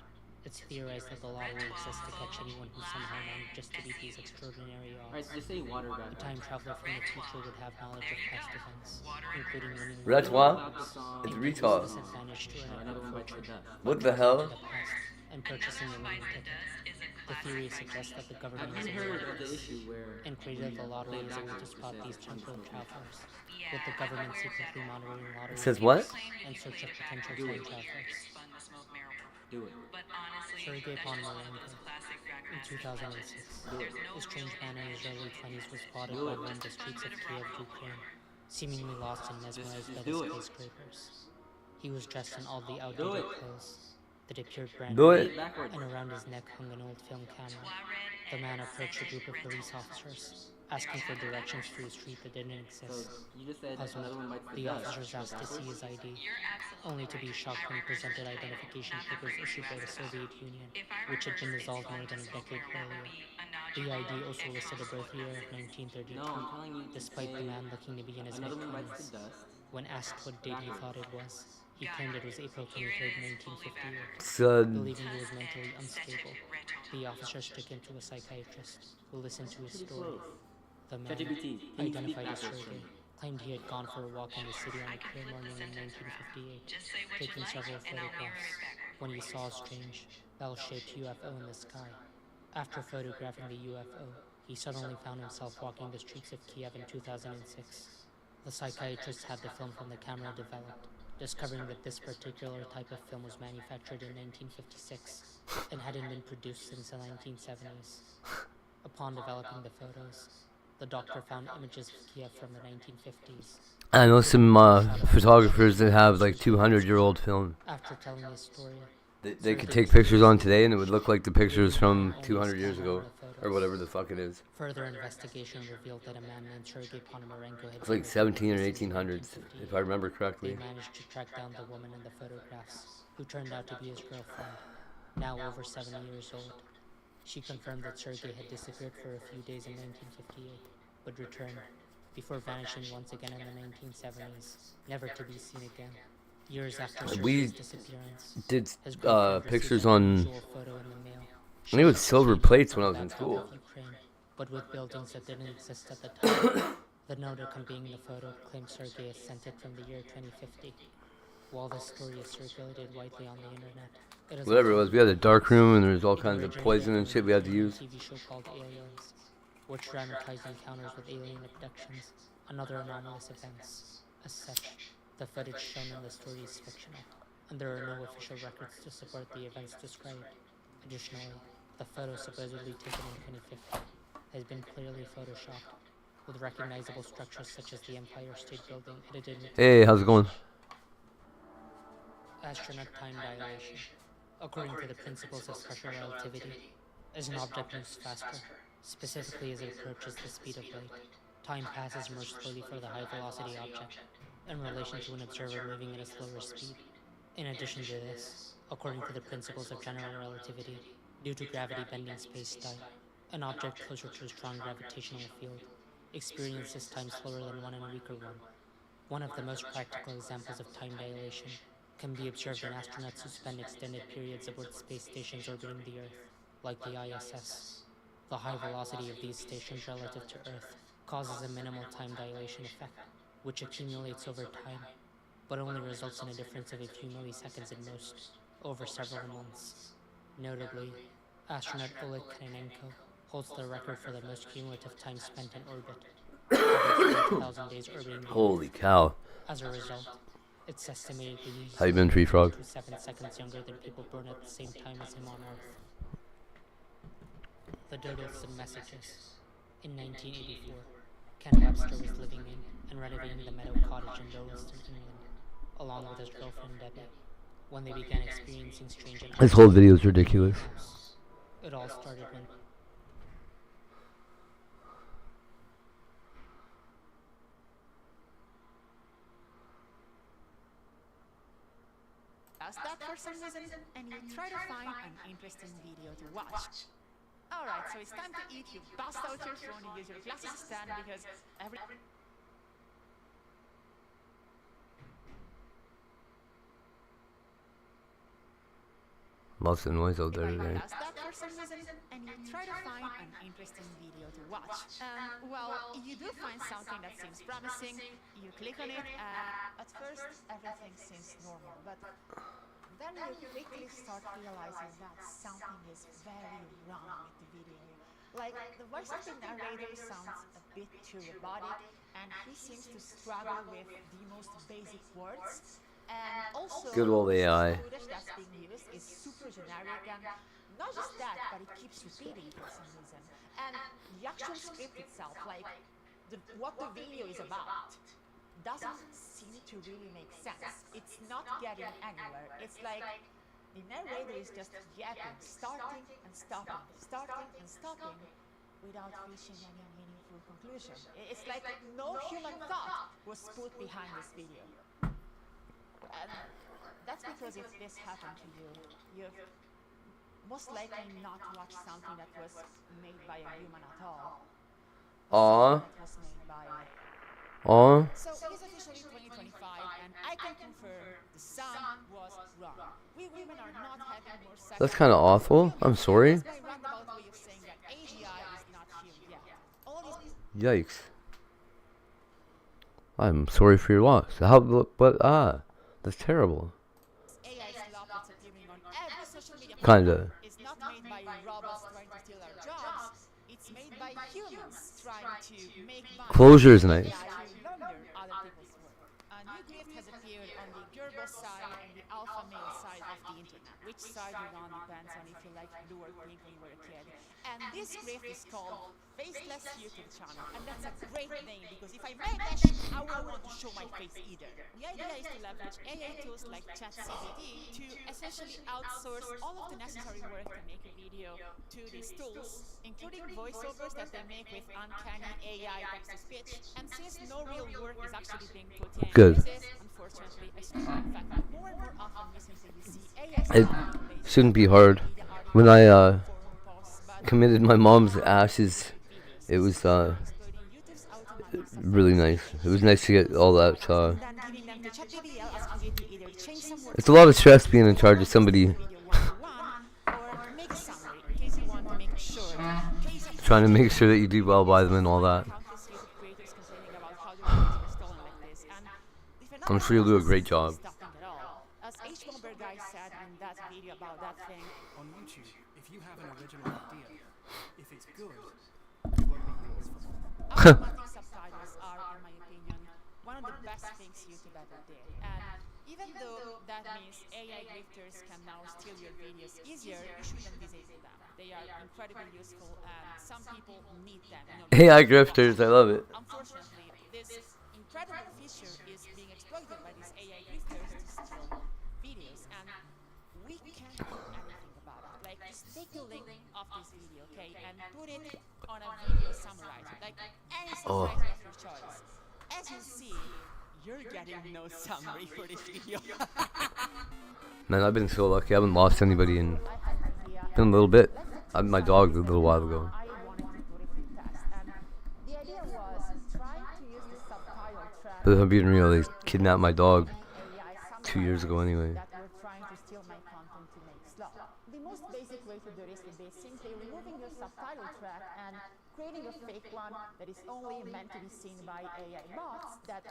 It's theorized that the lottery exists to catch anyone who somehow manages to beat these extraordinary odds. Alright, just say water back. A time traveler from the future would have knowledge of past events, including winning That's what? It's retard. disadvantage to another fortune. What the hell? And purchasing a winning ticket. The theory suggests that the government is heard of the issue where and created the lottery as a way to spot these temporal travelers, with the government secretly monitoring lottery Says what? in search of potential time travelers. Do it. Sergei Ponomarenko, in 2006, a strange man in his early 20s was spotted wandering the streets of Kiev, Ukraine, seemingly lost and mesmerized by the skyscrapers. He was dressed in all the outdated clothes that appeared brand new, and around his neck hung an old film camera. The man approached a group of police officers, asking for directions to a street that didn't exist. Puzzled, the officers asked to see his ID, only to be shocked when he presented identification papers issued by the Soviet Union, which had been dissolved more than a decade earlier. The ID also listed a birth year of 1932, despite the man looking to be in his mid-20s. When asked what date he thought it was, he claimed it was April 23, 1958. Believing he was mentally unstable, the officers took him to a psychiatrist who listened to his story. The man, identified as Sergei, claimed he had gone for a walk in the city on a clear morning in 1958, taking several photographs, when he saw a strange, bell-shaped UFO in the sky. After photographing the UFO, he suddenly found himself walking the streets of Kiev in 2006. The psychiatrist had the film from the camera developed, discovering that this particular type of film was manufactured in 1956 and hadn't been produced since the 1970s. Upon developing the photos, the doctor found images of Kiev from the 1950s. I know some photographers that have like 200-year-old film. After telling his story, they could take pictures on today and it would look like the pictures from 200 years ago. Or whatever the fuck it is. Further investigation revealed that a man named Sergei Ponomarenko had... It's like 17 or 1800s, if I remember correctly. They managed to track down the woman in the photographs, who turned out to be his girlfriend, now over 70 years old. She confirmed that Sergei had disappeared for a few days in 1958, but returned before vanishing once again in the 1970s, never to be seen again. Years after We Sergei's disappearance, did his girlfriend pictures received an on. unusual photo in the mail. I think it was silver plates when I was in Backdrop school. of Ukraine, but with buildings that didn't exist at the time. The note accompanying the photo claimed Sergei had sent it from the year 2050. While this story is circulated widely on the internet, it is Whatever it was, we had a dark room and there was all it kinds of originated poison and from shit we had to a use. TV show called Aliens, which dramatized encounters with alien abductions and other anomalous events. As such, the footage shown in the story is fictional, and there are no official records to support the events described. Additionally, the photo supposedly taken in 2050 has been clearly photoshopped, with recognizable structures such as the Empire State Building edited into Hey, how's it going? astronaut time dilation. According to the principles of special relativity, as an object moves faster, specifically as it approaches the speed of light, time passes more slowly for the high-velocity object in relation to an observer moving at a slower speed. In addition to this, according to the principles of general relativity, due to gravity bending space-time, an object closer to a strong gravitational field experiences time slower than one and a weaker one. One of the most practical examples of time dilation can be observed in astronauts who spend extended periods aboard space stations orbiting the Earth, like the ISS. The high velocity of these stations relative to Earth causes a minimal time dilation effect, which accumulates over time, but only results in a difference of a few milliseconds at most, over several months. Notably, astronaut Oleg Kononenko holds the record for the most cumulative time spent in orbit, 2,000 days orbiting the Holy Earth. cow. As a result, it's estimated that he's How you been, Tree Frog? 7 seconds younger than people born at the same time as him on Earth. The Doodles of Messages. In 1984, Ken Webster was living in and renovating the Meadow Cottage in Dalton, England, along with his girlfriend Debbie, when they began experiencing strange and This whole video is ridiculous. It all started when does that for some reason, and you try to find an interesting video to watch. Alright, so it's time to eat. You bust out your phone, you use your glasses stand because every... Lots of noise out there today. Does that for some reason, and you try to find an interesting video to watch. Well, you do find something that seems promising, you click on it, and at first everything seems normal, but then you quickly start realizing that something is very wrong with the video. Like, the voice of the narrator sounds a bit too robotic, and he seems to struggle with the most basic words. And also, Good old AI. the footage that's being used is super generic, and not just that, but it keeps repeating for some reason. And the actual script itself, like what the video is about, doesn't seem to really make sense. It's not getting anywhere. It's like the narrator is just yapping, starting and stopping, without reaching any meaningful conclusion. It's like no human thought was put behind this video. And that's because if this happened to you, you've most likely not watched something that was made by a human at all. Aww. It was made by... Aww. So it is officially 2025, and I can confirm the sun was wrong. We women are not having more sex. That's kind of awful. I'm sorry. That's my roundabout way of saying that AGI is not here yet. All these... Yikes. I'm sorry for your loss. How, but, that's terrible. AI slop that's appearing on every social media Kinda. It's not made by robots trying to steal our jobs. It's made by humans trying to make money. Closure is nice. AI to launder other people's work. A new grift has appeared on the Gerbo side and the alpha male side of the internet. Which side you're on depends on if you like blue or green when you were a kid. And this grift is called Faceless YouTube Channel. And that's a great name because if I made that shit, I wouldn't want to show my face either. The idea is to leverage AI tools like ChatCBD to essentially outsource all of the necessary work to make a video to these tools, including voiceovers that they make with uncanny AI text-to-speech. And since no real work is actually being put in, Good. this is, unfortunately, a strong fact. More and more often recently you see AI It shouldn't be hard. When I committed my mom's ashes, it was really nice. It was nice to get all that. It's a lot of stress being in charge of somebody. Trying to make sure that you do well by them and all that. I'm sure you'll do a great job. As H-Bomber guy said in that video about that thing. On YouTube, if you have an original idea, if it's good, it won't be yours for long. Automatic subtitles are, in my opinion, one of the best things YouTube ever did. And even though that means AI grifters can now steal your videos easier, you shouldn't disable them. They are incredibly useful and some people need them. AI grifters, I love it. Unfortunately, this incredible feature is being exploited by these AI grifters to steal videos, and we can't do anything about it. Like, just take the link of this video, okay, and put it on a video summarizer, like any summarizer of your choice. As you see, you're getting no summary for this video. Man, I've been so lucky. I haven't lost anybody in a little bit. I had my dog a little while ago. But I'm being real, they kidnapped my dog 2 years ago anyway. The most basic way to do this would be simply removing your subtitle track and creating a fake one that is only meant to be seen by AI bots that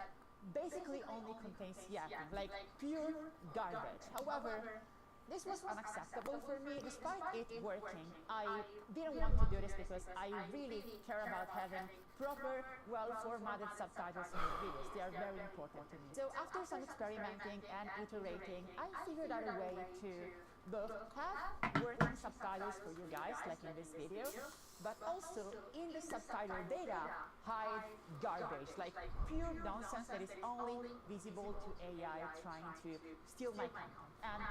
basically only contains yapping, like pure garbage. However, this was unacceptable for me. Despite it working, I didn't want to do this because I really care about having proper, well-formatted subtitles in your videos. They are very important to me. So after some experimenting and iterating, I figured out a way to both have working subtitles for you guys, like in this video, but also in the subtitle data, hide garbage, like pure nonsense that is only visible to AI trying to steal my content. And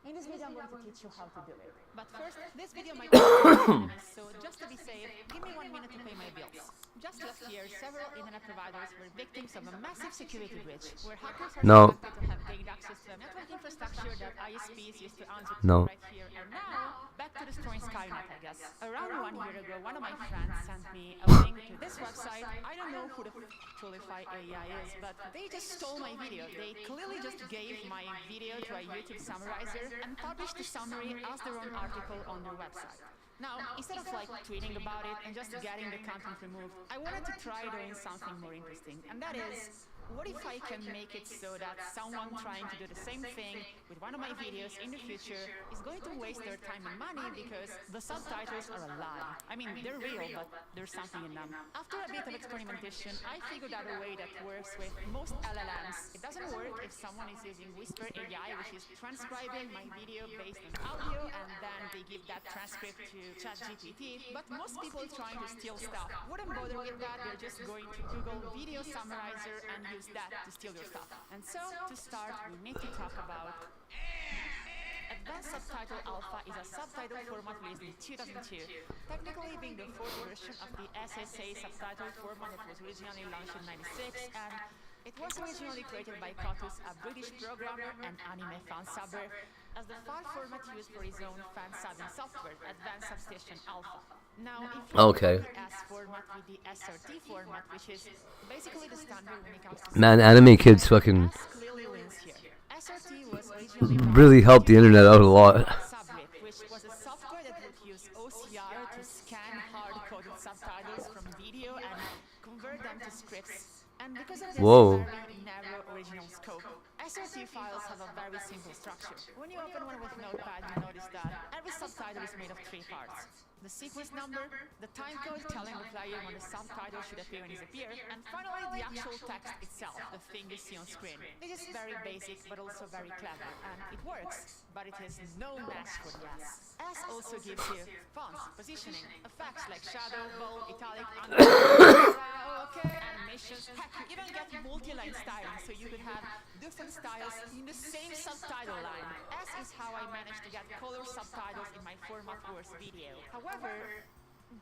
in this video, I'm going to teach you how to do it. But first, this video might be so just to be safe, give me 1 minute to pay my bills. Just last year, several internet providers were victims of a massive security breach, where hackers are suspected to have gained access to a network infrastructure that ISPs used to answer to right here and now. Back to destroying Skynet, I guess. Around 1 year ago, one of my friends sent me a link to this website. I don't know who the Trolify AI is, but they just stole my video. They clearly just gave my video to a YouTube summarizer and published the summary as their own article on their website. Now, instead of like tweeting about it and just getting the content removed, I wanted to try doing something more interesting, and that is, what if I can make it so that someone trying to do the same thing with one of my videos in the future is going to waste their time and money because the subtitles are a lie. I mean, they're real, but there's something in them. After a bit of experimentation, I figured out a way that works with most LLMs. It doesn't work if someone is using Whisper AI, which is transcribing my video based on audio, and then they give that transcript to ChatGPT. But most people trying to steal stuff wouldn't bother with that. They're just going to Google Video Summarizer and use that to steal your stuff. And so, to start, we need to talk about Advanced Subtitle Alpha is a subtitle format released in 2002, technically being the fourth version of the SSA subtitle format that was originally launched in 96, and it was originally created by Kotus, a British programmer and anime fan-subber, as the file format used for his own fan-subbing software, Advanced Substation Alpha. Now, if you compare the S format with the SRT format, which is basically the standard when it comes to Man, anime kids fucking SRT was originally really helped the internet out a lot. which was a software that would use OCR to scan hard-coded subtitles from video and convert them to scripts. And because of this very narrow original scope, SRT files have a very simple structure. When you open one with Notepad, you notice that every subtitle is made of 3 parts. The sequence number, the time code telling the player when the subtitle should appear and disappear, and finally the actual text itself, the thing you see on screen. This is very basic but also very clever, and it works, but it is no match for the S. S also gives you fonts, positioning, effects like shadow, bold, italic, animations, heck, you even get multi-line styling, so you could have different styles in the same subtitle line. S is how I managed to get color subtitles in my Format Wars video. However,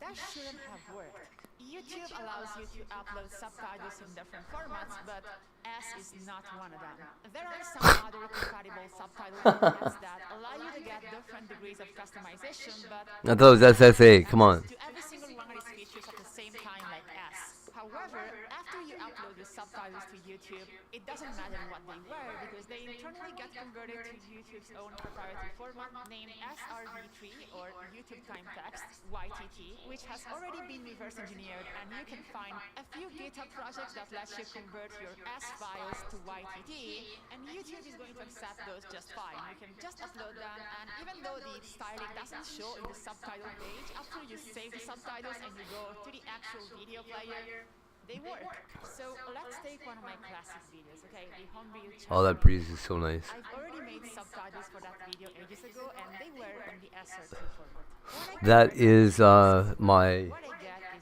that shouldn't have worked. YouTube allows you to upload subtitles in different formats, but S is not one of them. There are some other compatible subtitle formats that allow you to get different degrees of customization, but I thought it was SSA, come on. to every single one of these features at the same time like S. However, after you upload the subtitles to YouTube, it doesn't matter what they were because they internally get converted to YouTube's own proprietary format named SRV3 or YouTube Time Text, YTT, which has already been reverse engineered, and you can find a few GitHub projects that let you convert your S files to YTT, and YouTube is going to accept those just fine. You can just upload them, and even though the styling doesn't show in the subtitle page, after you save the subtitles and you go to the actual video player, they work. So let's take one of my classic videos, okay? The homebrew channel. Oh, that breeze is so nice. I've already made subtitles for that video ages ago, and they were in the SRT format. That is my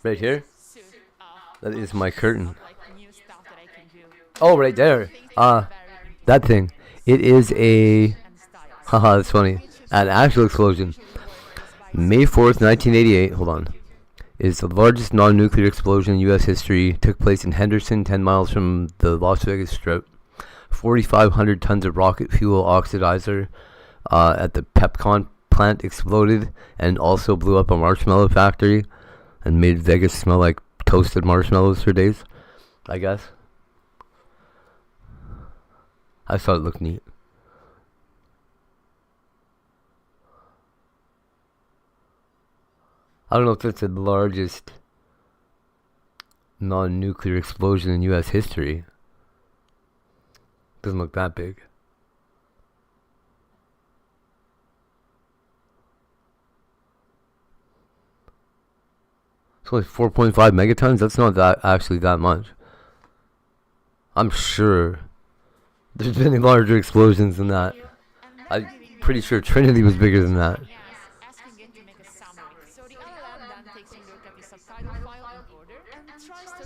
right here. That is my curtain. Oh, right there. That thing. It is a. Haha, that's funny. An actual explosion. May 4th, 1988. Hold on. Is the largest non-nuclear explosion in U.S. history. Took place in Henderson, 10 miles from the Las Vegas Strip. 4,500 tons of rocket fuel oxidizer at the Pepcon plant exploded and also blew up a marshmallow factory and made Vegas smell like toasted marshmallows for days, I guess. I thought it looked neat. I don't know if that's the largest non-nuclear explosion in U.S. history. Doesn't look that big. It's only 4.5 megatons? That's not that actually that much. I'm sure there's been larger explosions than that. I'm pretty sure Trinity was bigger than that.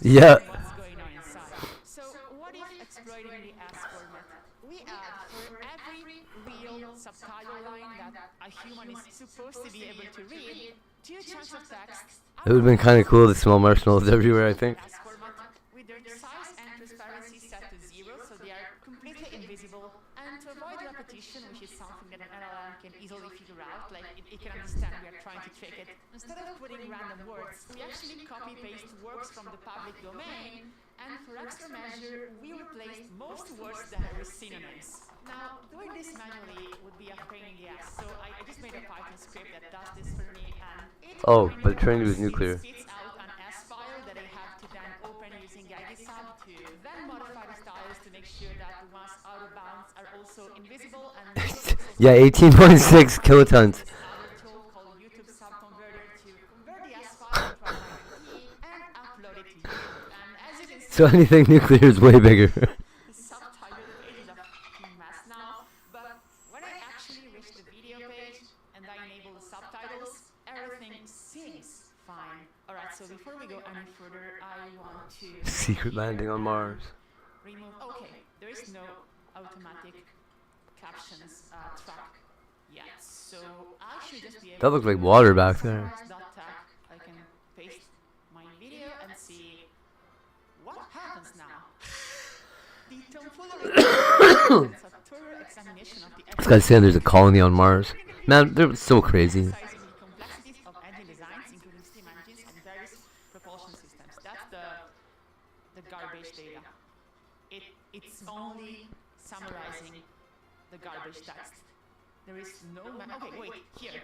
Yeah. So what if exploiting the S format? We add for every real subtitle line that a human is supposed to be able to read 2 chunks of text. It would have been kind of cool to smell marshmallows everywhere, I think. With their size and transparency set to 0, so they are completely invisible. And to avoid repetition, which is something that an LLM can easily figure out, like it can understand we are trying to trick it, instead of putting random words, we actually copy-paste words from the public domain, and for extra measure, we replaced most words that are with synonyms. Now, doing this manually would be a pain in the ass, so I just made a Python script that does this for me, and it but Trinity was nuclear. spits out an S file that I have to then open using GlaDOS to then modify the styles to make sure that the ones out of bounds are also invisible and yeah, 18.6 kilotons. So anything nuclear is way bigger. When I actually reach the video page and I enable the subtitles, everything seems fine. Alright, so before we go any further, I want to Secret landing on Mars. remove. Okay, there is no automatic captions track yet, so I should just be able That looked like water back there. I can paste my video and see what happens now. The tomfoolery is a thorough examination of the This guy's saying there's a colony on Mars. Man, they're so crazy. complexities of engine designs, including steam engines and various propulsion systems. That's the garbage data. It's only summarizing the garbage text. There is no okay, wait, here.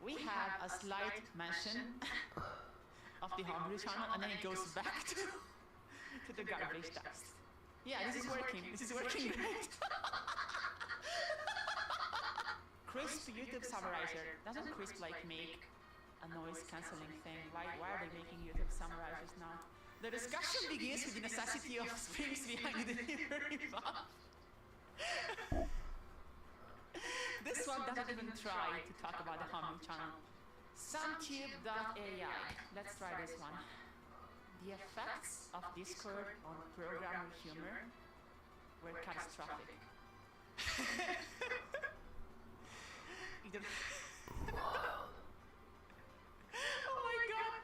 We have a slight mention of the homebrew channel, and then it goes back to the garbage text. Yeah, this is working. This is working great. Crisp YouTube summarizer. Doesn't Crisp like make a noise cancelling thing? Why are they making YouTube summarizers now? The discussion begins with the necessity of springs behind the delivery valve. This one doesn't even try to talk about the homebrew channel. Sumtube.ai. Let's try this one. The effects of Discord on programmer humor were catastrophic. Oh my god!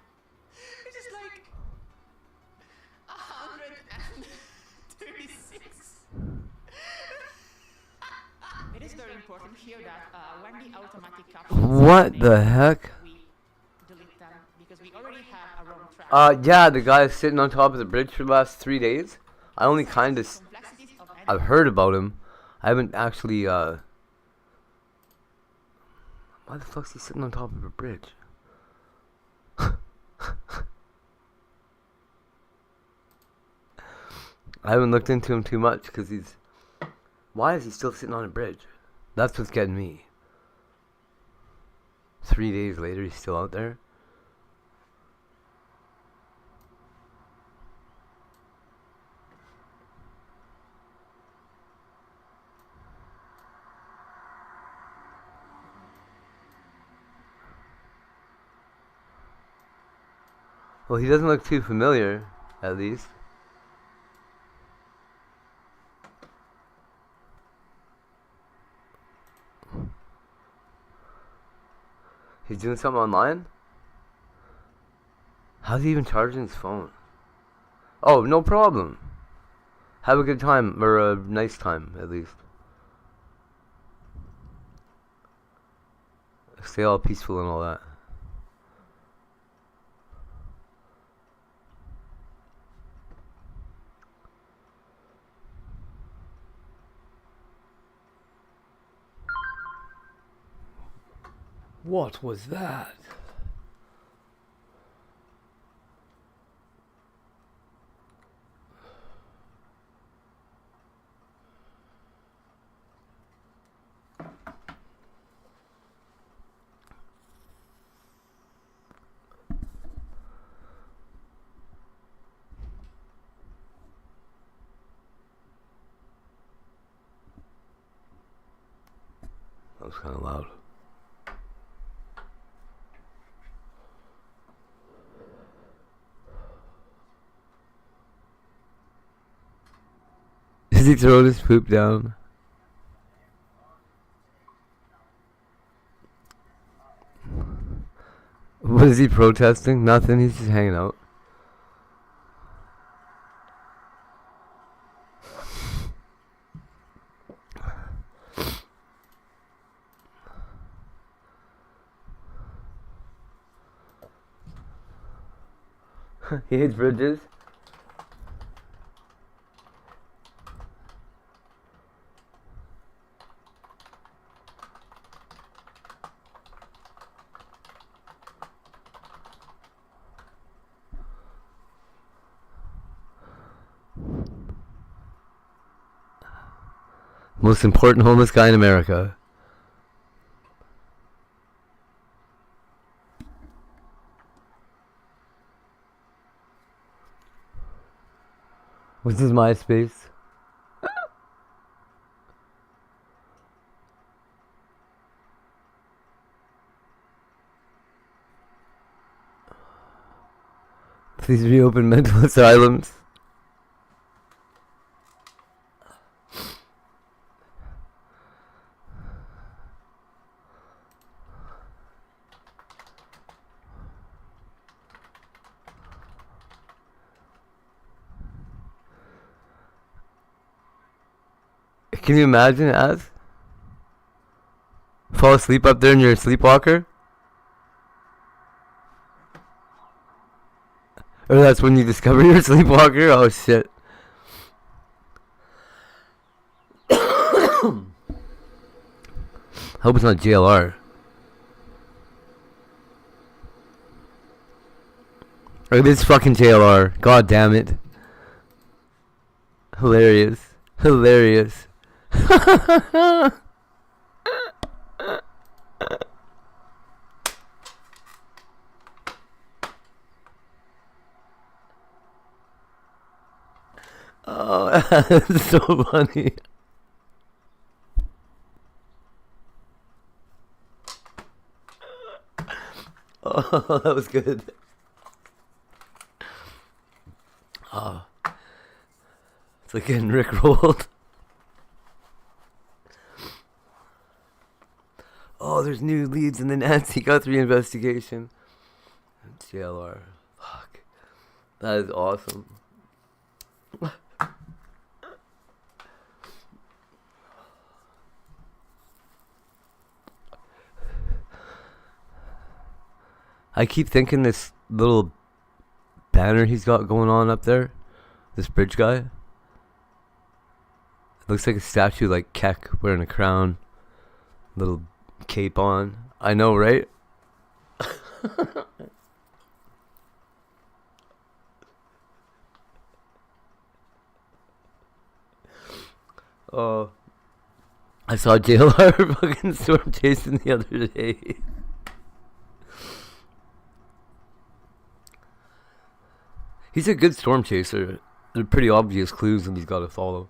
It's just like 136. It is very important here that when the automatic captions What the heck? we delete them because we already have a wrong track. Yeah, the guy is sitting on top of the bridge for the last 3 days. I only kind of... I've heard about him. I haven't actually, Why the fuck's he sitting on top of a bridge? I haven't looked into him too much because he's... Why is he still sitting on a bridge? That's what's getting me. 3 days later, he's still out there. Well, he doesn't look too familiar, at least. He's doing something online? How's he even charging his phone? Oh, no problem. Have a good time, or a nice time, at least. Stay all peaceful and all that. What was that? That was kind of loud. Does he throw his poop down? What is he protesting? Nothing, he's just hanging out. He hates bridges. Most important homeless guy in America. What's his MySpace? Please reopen mental asylums. Can you imagine, Az? Fall asleep up there and you're a sleepwalker? Or that's when you discover you're a sleepwalker? Oh shit. I hope it's not JLR. Or this fucking JLR. God damn it. Hilarious. Hilarious. Oh, that's so funny. Oh, that was good. Oh, it's like getting rickrolled. Oh, there's new leads in the Nancy Guthrie investigation. JLR. Fuck. That is awesome. I keep thinking this little banner he's got going on up there. This bridge guy. It looks like a statue like Keck wearing a crown. Little cape on. I know, right? Oh. I saw JLR fucking storm chasing the other day. He's a good storm chaser. They're pretty obvious clues and he's got to follow.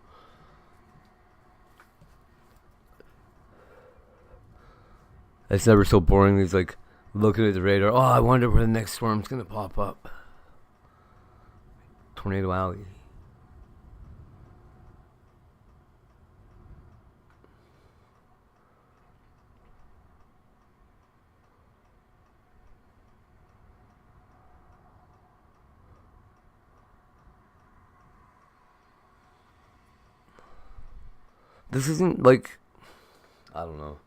It's never so boring. He's like looking at the radar. Oh, I wonder where the next storm's gonna pop up. Tornado Alley. This isn't like, I don't know.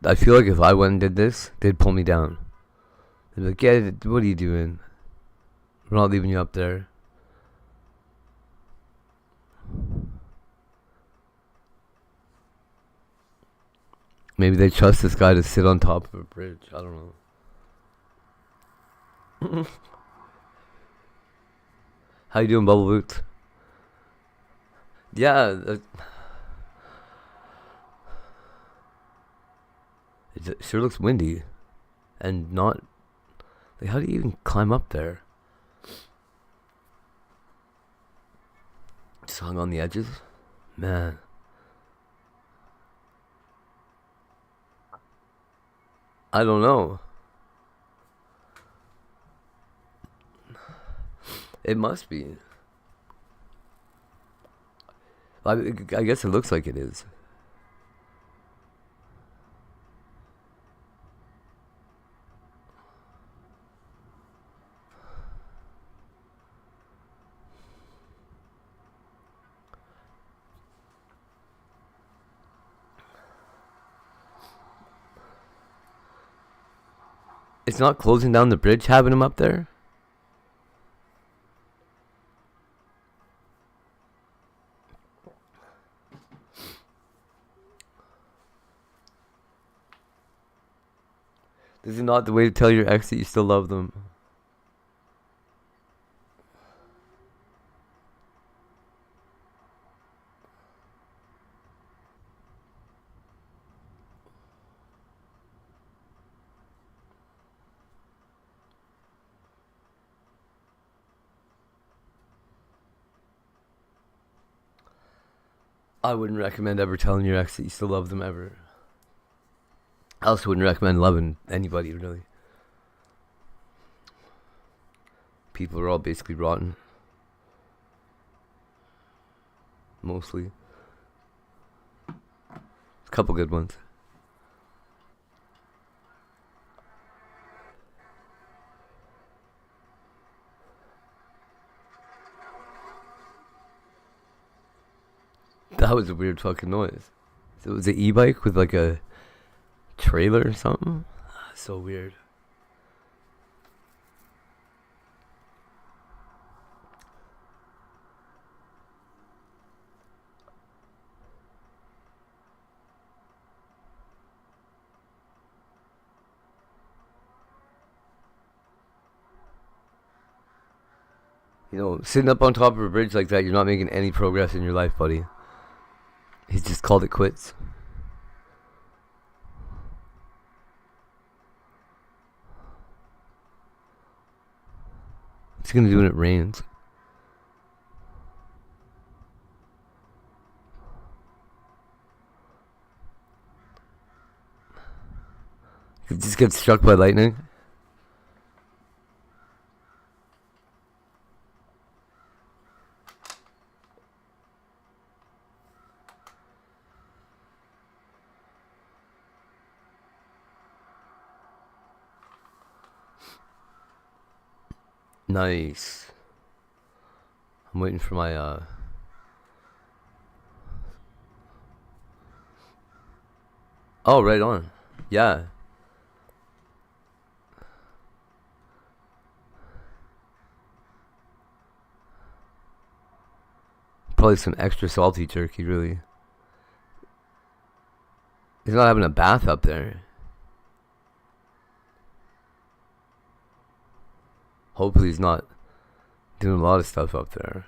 I feel like if I went and did this, they'd pull me down. They'd be like, yeah, what are you doing? We're not leaving you up there. Maybe they trust this guy to sit on top of a bridge. I don't know. How you doing, Bubble Boots? Yeah. It sure looks windy. And not... Like, how do you even climb up there? Just hung on the edges? Man. I don't know. It must be. I guess it looks like it is. It's not closing down the bridge having him up there? This is not the way to tell your ex that you still love them. I wouldn't recommend ever telling your ex that you still love them ever. I also wouldn't recommend loving anybody, really. People are all basically rotten. Mostly. A couple good ones. That was a weird fucking noise. So it was an e-bike with like a trailer or something? So weird. You know, sitting up on top of a bridge like that, you're not making any progress in your life, buddy. He's just called it quits. What's he gonna do when it rains? He just gets struck by lightning. Nice. I'm waiting for my Oh, right on. Yeah. Probably some extra salty jerky, really. He's not having a bath up there. Hopefully he's not doing a lot of stuff up there.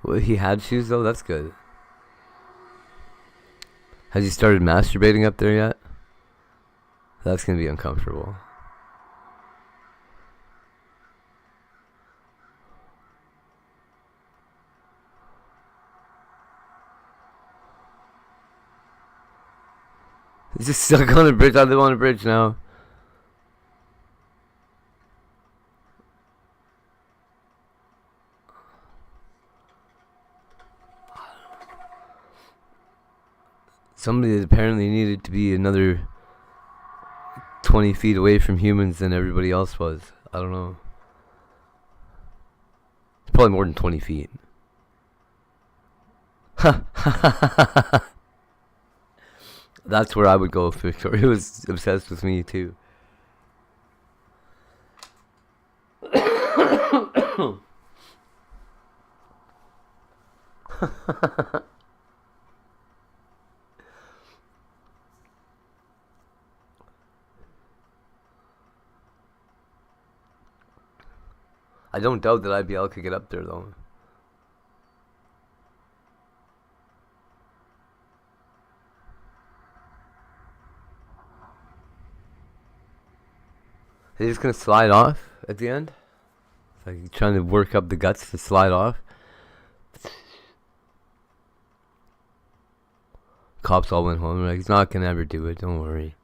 Well, he had shoes though, that's good. Has he started masturbating up there yet? That's gonna be uncomfortable. He's just stuck on the bridge. I live on a bridge now. Somebody apparently needed to be another 20 feet away from humans than everybody else was. I don't know. It's probably more than 20 feet. That's where I would go if Victoria was obsessed with me too. I don't doubt that IBL could get up there though. Are you just gonna slide off at the end? It's like you're trying to work up the guts to slide off. Cops all went home. Like, he's not gonna ever do it. Don't worry.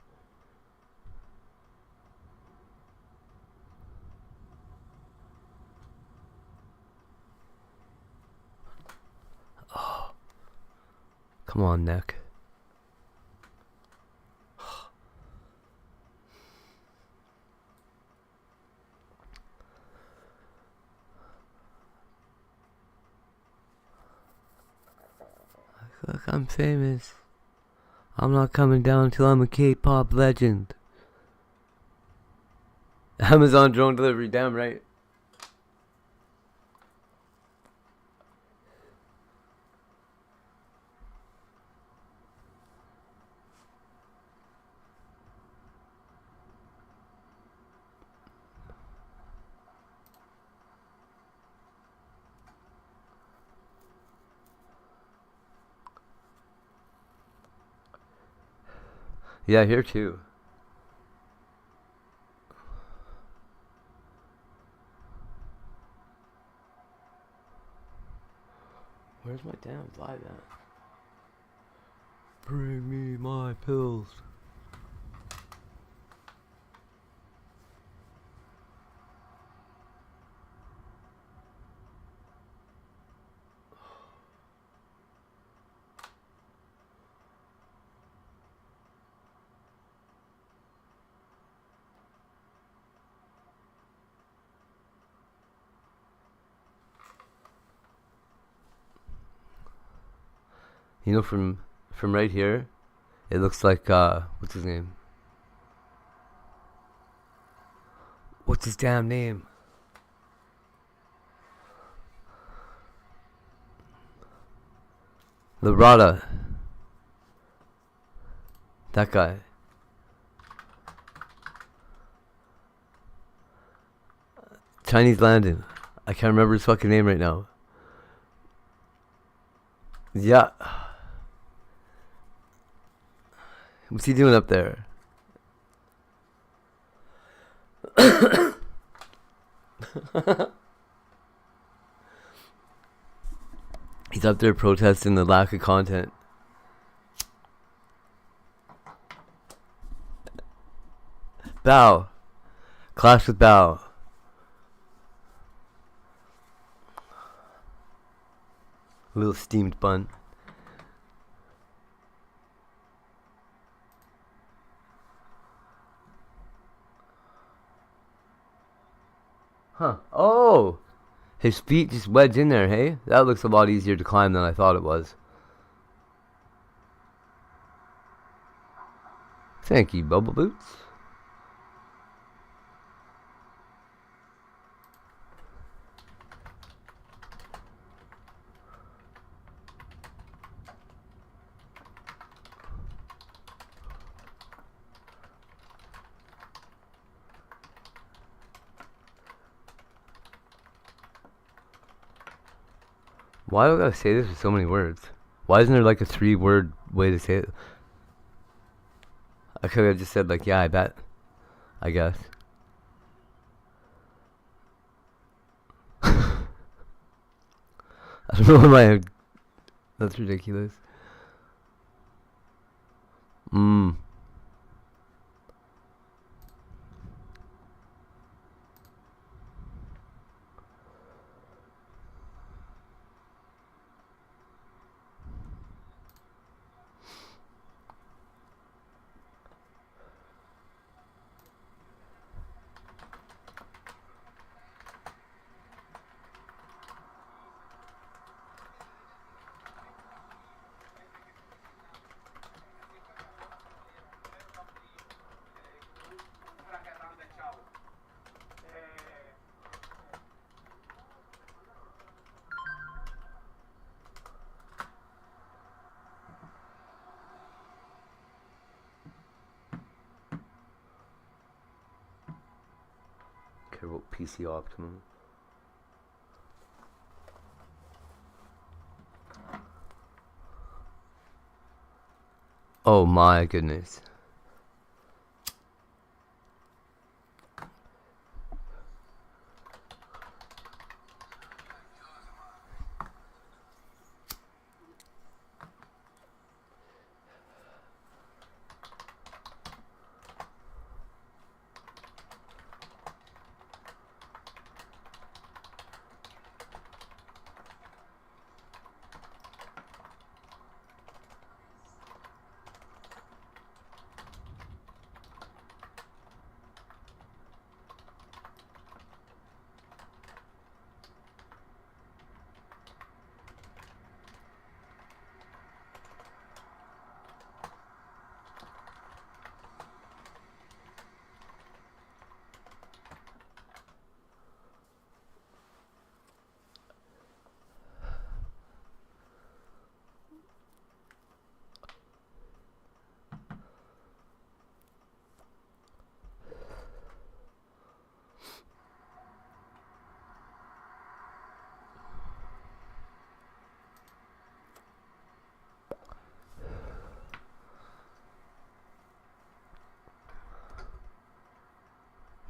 Oh. Come on, neck. Look, I'm famous. I'm not coming down until I'm a K-pop legend. Amazon drone delivery, damn right. Yeah, here too. Where's my damn fly at? Bring me my pills. You know, from right here, it looks like, what's his name? What's his damn name? Labrada. That guy. Chinese Landon. I can't remember his fucking name right now. Yeah. What's he doing up there? He's up there protesting the lack of content. Bow. Clash with Bow. A little steamed bun. Huh. Oh! His feet just wedge in there, hey? That looks a lot easier to climb than I thought it was. Thank you, Bubble Boots. Why do I gotta say this with so many words? Why isn't there like a 3-word way to say it? I could have just said like, yeah, I bet. I guess. I don't know why that's ridiculous. Care about PC Optimum. Oh my goodness.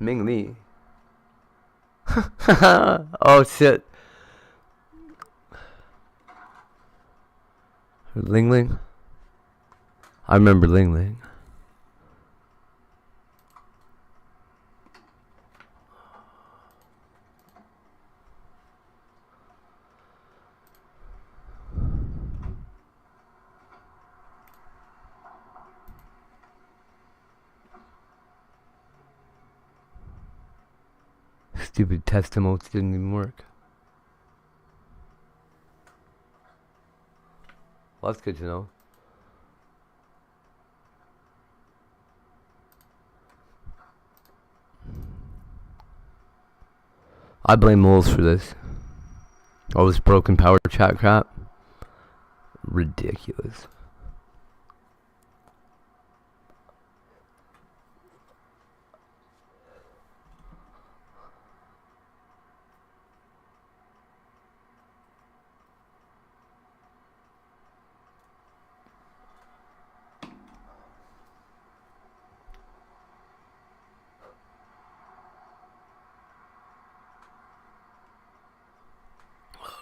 Ming Lee. Oh shit. Ling Ling. I remember Ling Ling. Stupid test emotes didn't even work. Well, that's good to know. I blame moles for this. All this broken power chat crap. Ridiculous.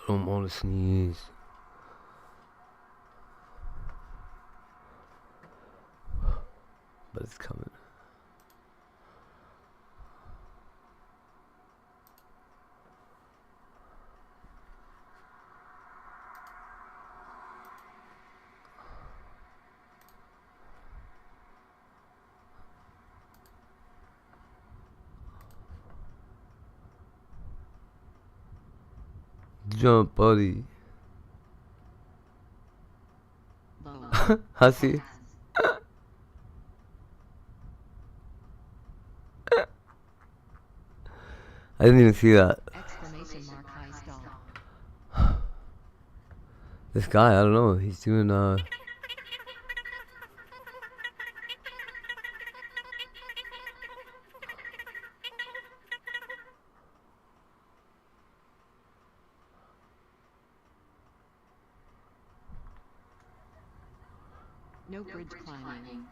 I don't want to sneeze. But it's coming. Jump, buddy. Hussy. I didn't even see that. This guy, I don't know. He's doing No bridge climbing.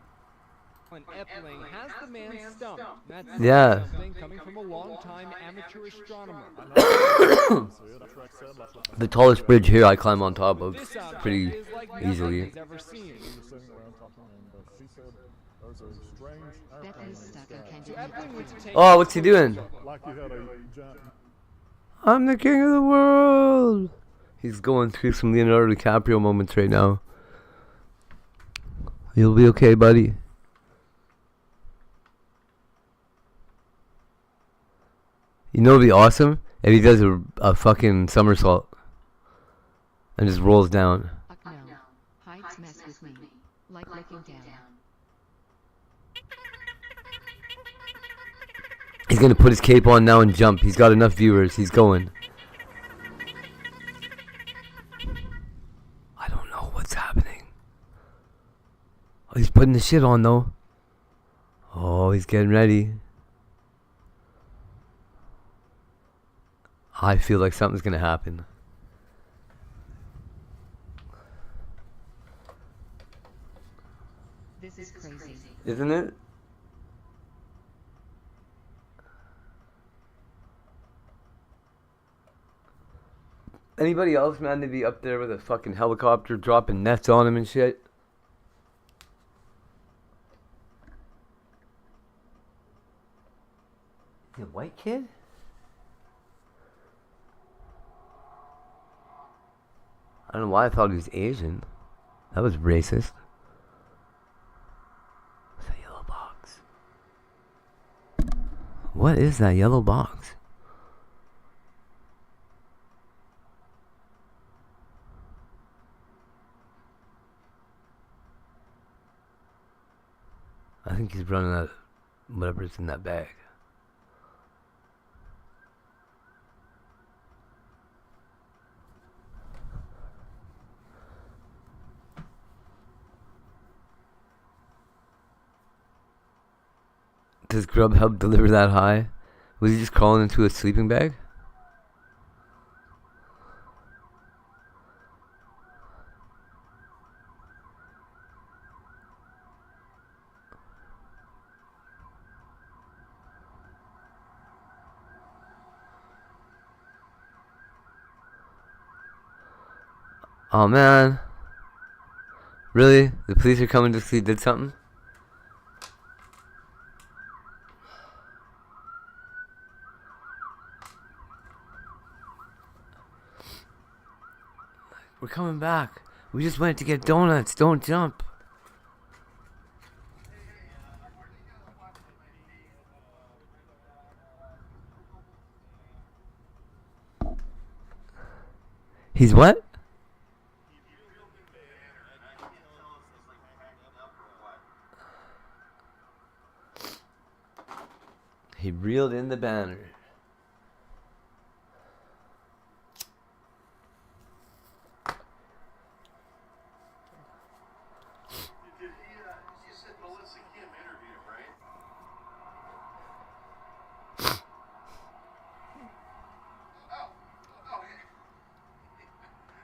An Epling has the man stumped. That's Yeah. something coming from a long-time amateur astronomer. The tallest bridge here I climb on top of pretty easily. Oh, what's he doing? I'm the king of the world. He's going through some Leonardo DiCaprio moments right now. You'll be okay, buddy. You know, it'd be awesome if he does a fucking somersault and just rolls down. No, heights mess with me, like looking down. He's gonna put his cape on now and jump. He's got enough viewers. He's going. I don't know what's happening. Oh, he's putting the shit on though. Oh, he's getting ready. I feel like something's gonna happen. This is crazy. Isn't it? Anybody else, man, to be up there with a fucking helicopter dropping nets on him and shit? You a white kid? I don't know why I thought he was Asian. That was racist. What's that yellow box? What is that yellow box? I think he's running out of whatever's in that bag. Does Grubhub deliver that high? Was he just crawling into a sleeping bag? Oh man. Really? The police are coming to see he did something? We're coming back. We just went to get donuts. Don't jump. He's what? He reeled in the banner.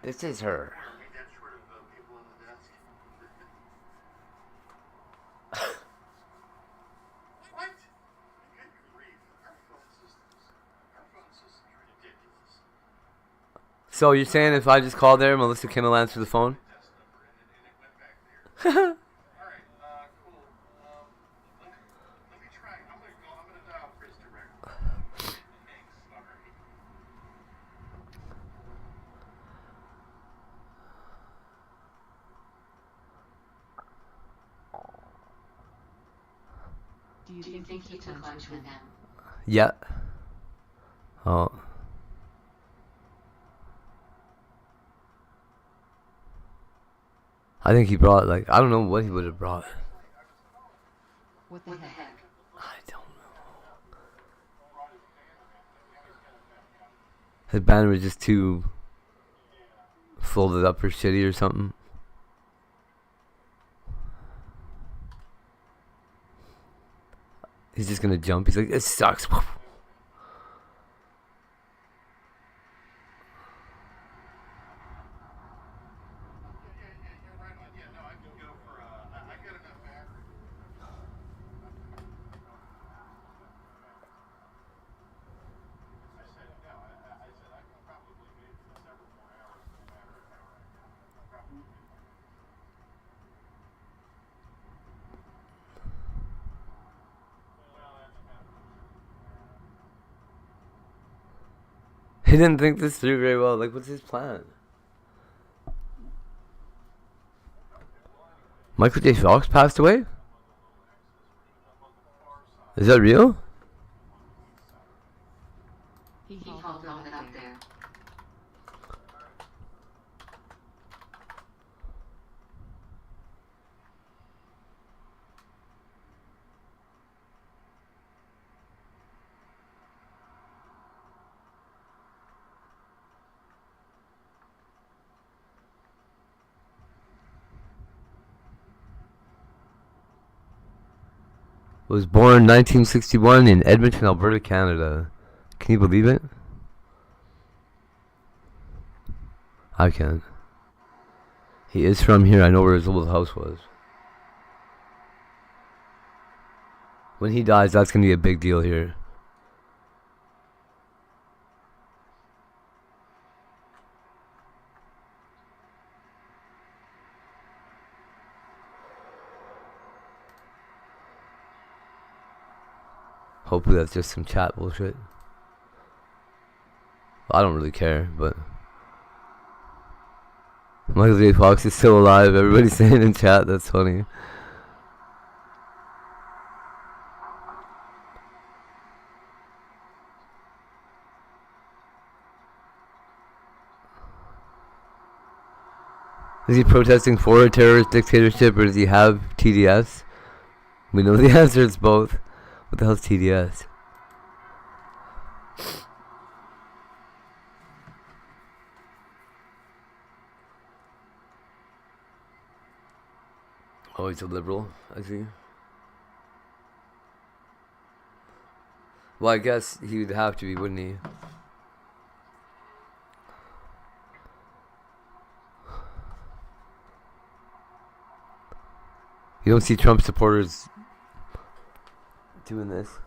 This is her. So you're saying if I just call there, Melissa Kim will answer the phone? Do you think he took lunch with them? Yeah. Oh. I think he brought, like, I don't know what he would have brought. What the heck? I don't know. His banner was just too folded up or shitty or something. He's just gonna jump. He's like, this sucks. He didn't think this through very well. Like, what's his plan? Michael J. Fox passed away? Is that real? He called it up there. Was born 1961 in Edmonton, Alberta, Canada. Can you believe it? I can't. He is from here. I know where his old house was. When he dies, that's going to be a big deal here. Hopefully that's just some chat bullshit. I don't really care, but Michael J. Fox is still alive. Everybody's saying in chat. That's funny. Is he protesting for a terrorist dictatorship, or does he have TDS? We know the answer is both. What the hell's TDS? Oh, he's a liberal, I see. Well, I guess he would have to be, wouldn't he? You don't see Trump supporters doing this.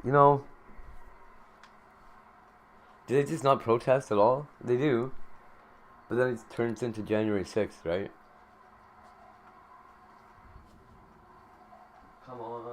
You know, do they just not protest at all? They do. But then it turns into January 6th, right? Come on.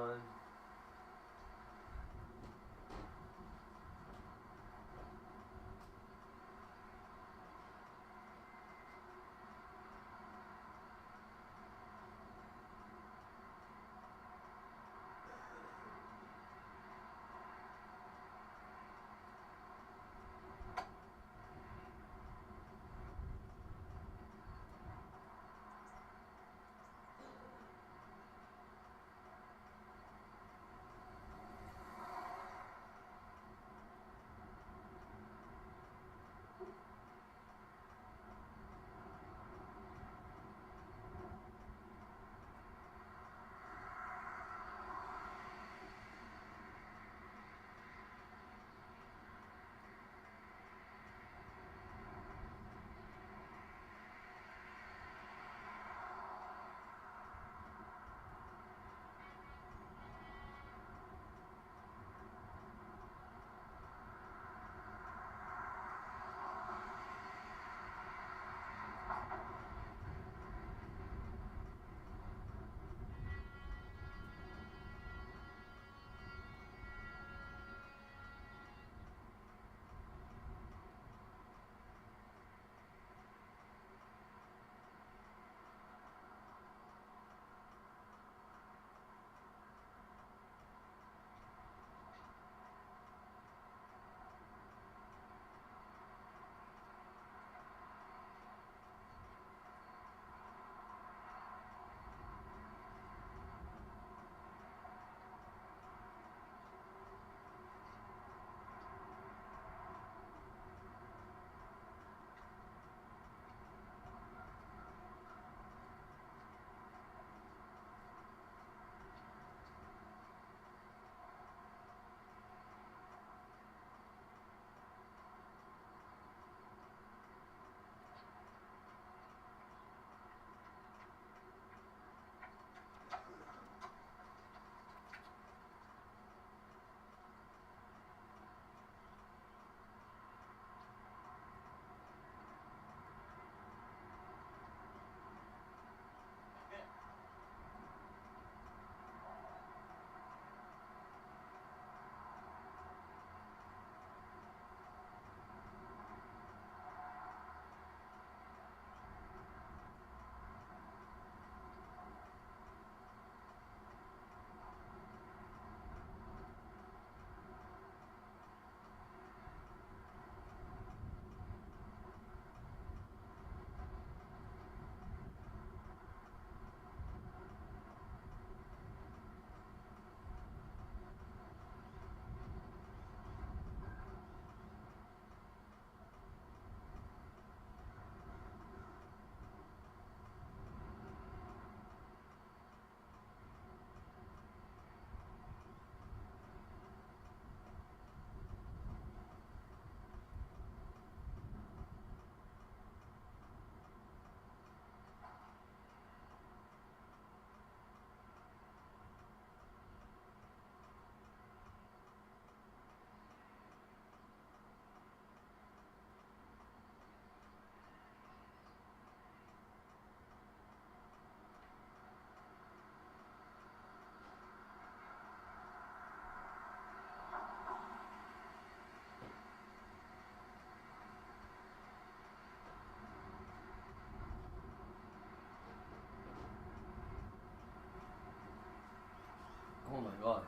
Oh my god.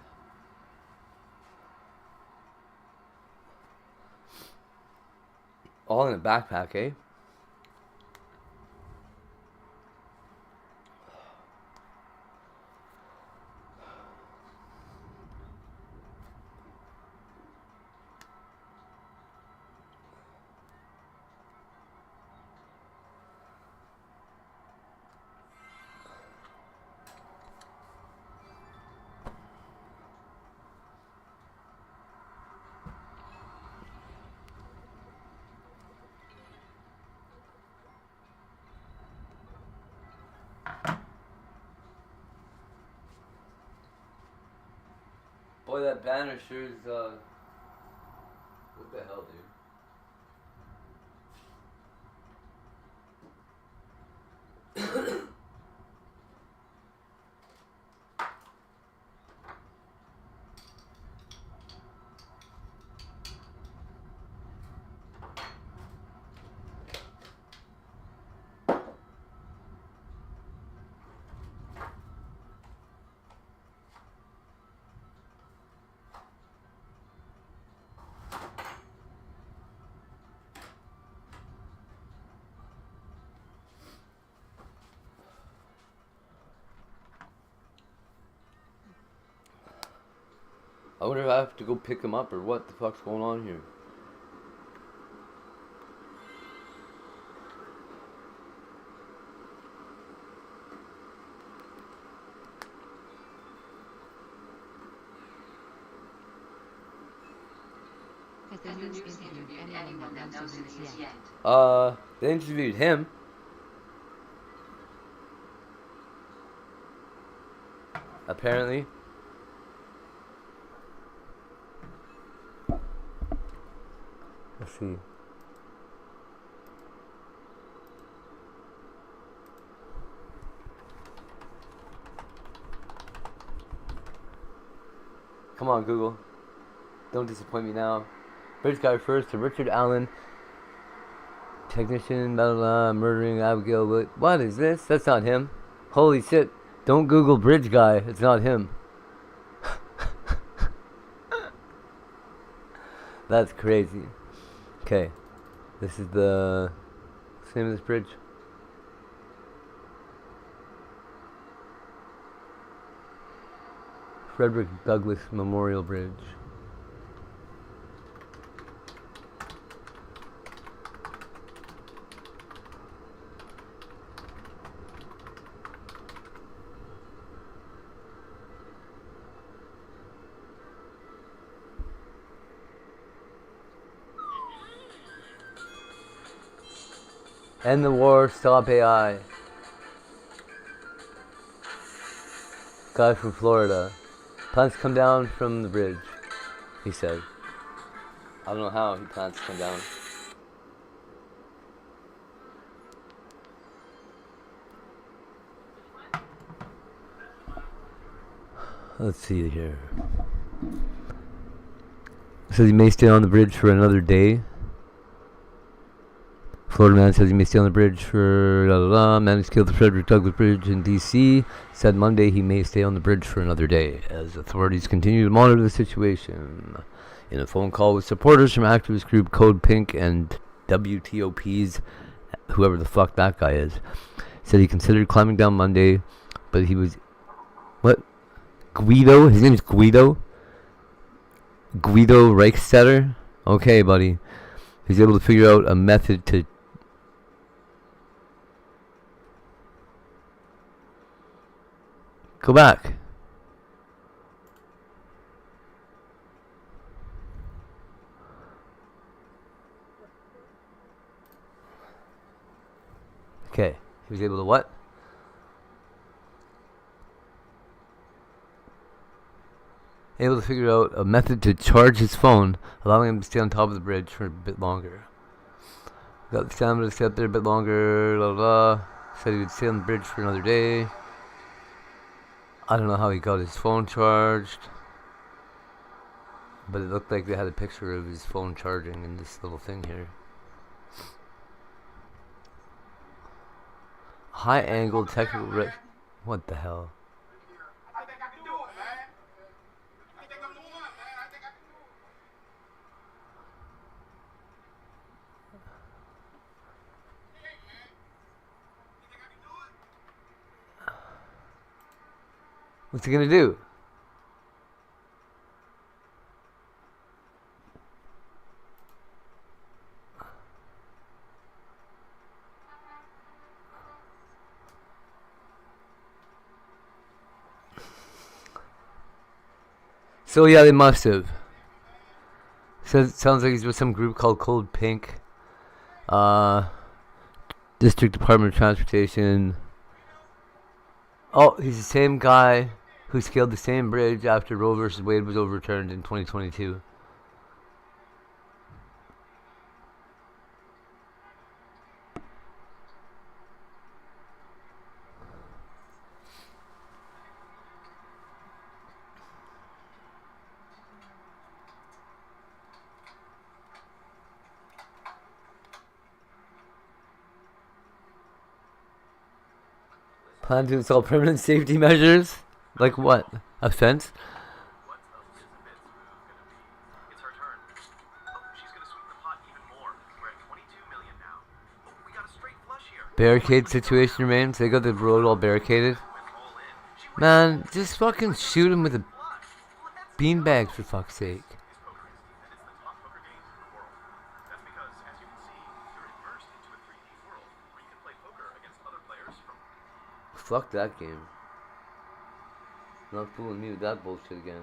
All in a backpack, eh? Boy, that banner sure is, what the hell, dude? I wonder if I have to go pick him up or what the fuck's going on here. Has the news interviewed anyone that knows who he is yet? They interviewed him. Apparently. Let's see. Come on, Google. Don't disappoint me now. Bridge guy refers to Richard Allen, technician, blah, blah, blah, murdering Abigail. What is this? That's not him. Holy shit. Don't Google bridge guy. It's not him. That's crazy. Okay. This is the... What's the name of this bridge? Frederick Douglass Memorial Bridge. End the war, stop AI. Guy from Florida. Plans to come down from the bridge, he said. I don't know how he plans to come down. Let's see here. It says he may stay on the bridge for another day. Florida man says he may stay on the bridge for man who scaled the Frederick Douglass Bridge in D.C. said Monday he may stay on the bridge for another day as authorities continue to monitor the situation. In a phone call with supporters from activist group Code Pink and WTOP's, whoever the fuck that guy is, said he considered climbing down Monday, but he was... What? Guido? His name is Guido? Guido Reichstetter? Okay, buddy. He's able to figure out a method to... Go back. Okay. He was able to what? Able to figure out a method to charge his phone, allowing him to stay on top of the bridge for a bit longer. Got the stamina to stay up there a bit longer, blah, blah, blah. Said he would stay on the bridge for another day. I don't know how he got his phone charged, but it looked like they had a picture of his phone charging in this little thing here. High angle technical what the hell? What's he gonna do? So yeah, they must have. Sounds like he's with some group called Cold Pink. District Department of Transportation. Oh, he's the same guy who scaled the same bridge after Roe vs. Wade was overturned in 2022. Plan to install permanent safety measures? Like what? A fence? Barricade situation remains. They got the road all barricaded. Man, just fucking shoot him with a beanbag for fuck's sake. Fuck that game. Not fooling me with that bullshit again.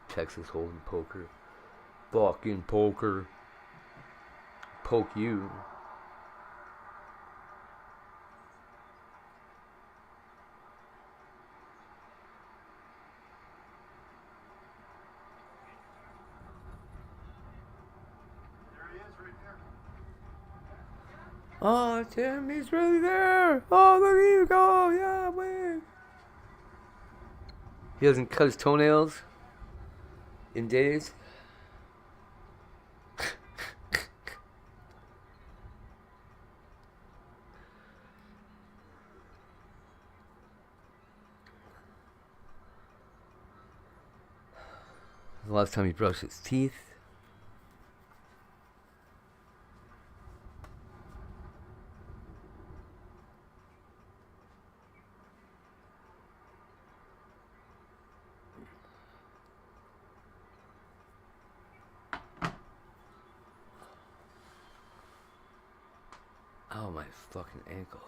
Texas holding poker. Fucking poker. Poke you. Oh, Tim, he's really there. Oh, look at you go. Yeah, wait. He hasn't cut his toenails in days. The last time he brushed his teeth. Oh, my fucking ankle.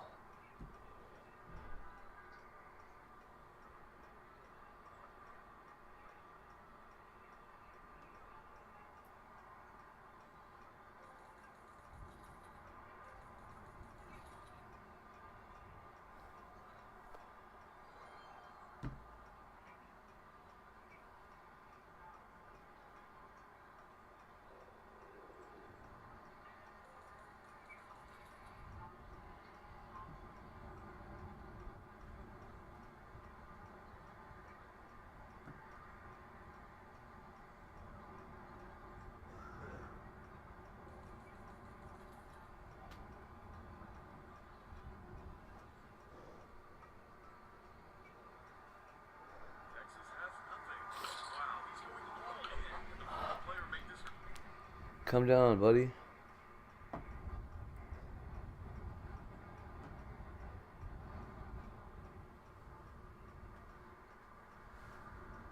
Come down, buddy.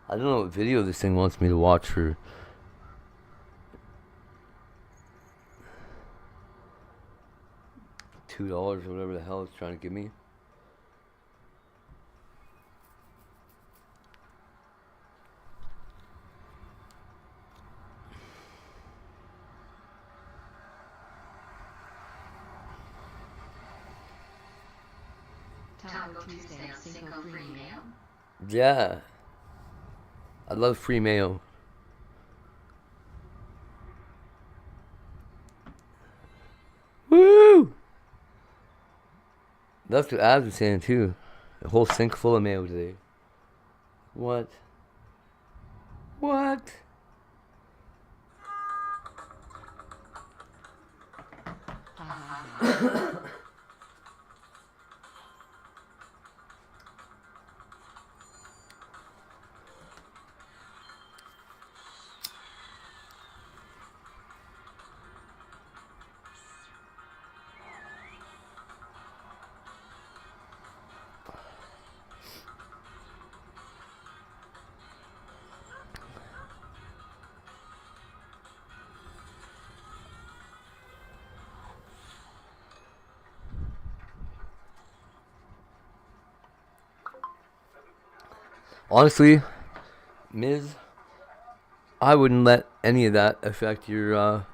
I don't know what video this thing wants me to watch for. $2 or whatever the hell it's trying to give me. Taco Tuesday on Cinco free Mayo. Yeah. I love free Mayo. Woo! That's what Abs was saying too. A whole sink full of mayo today. What? What? Honestly, Ms., I wouldn't let any of that affect your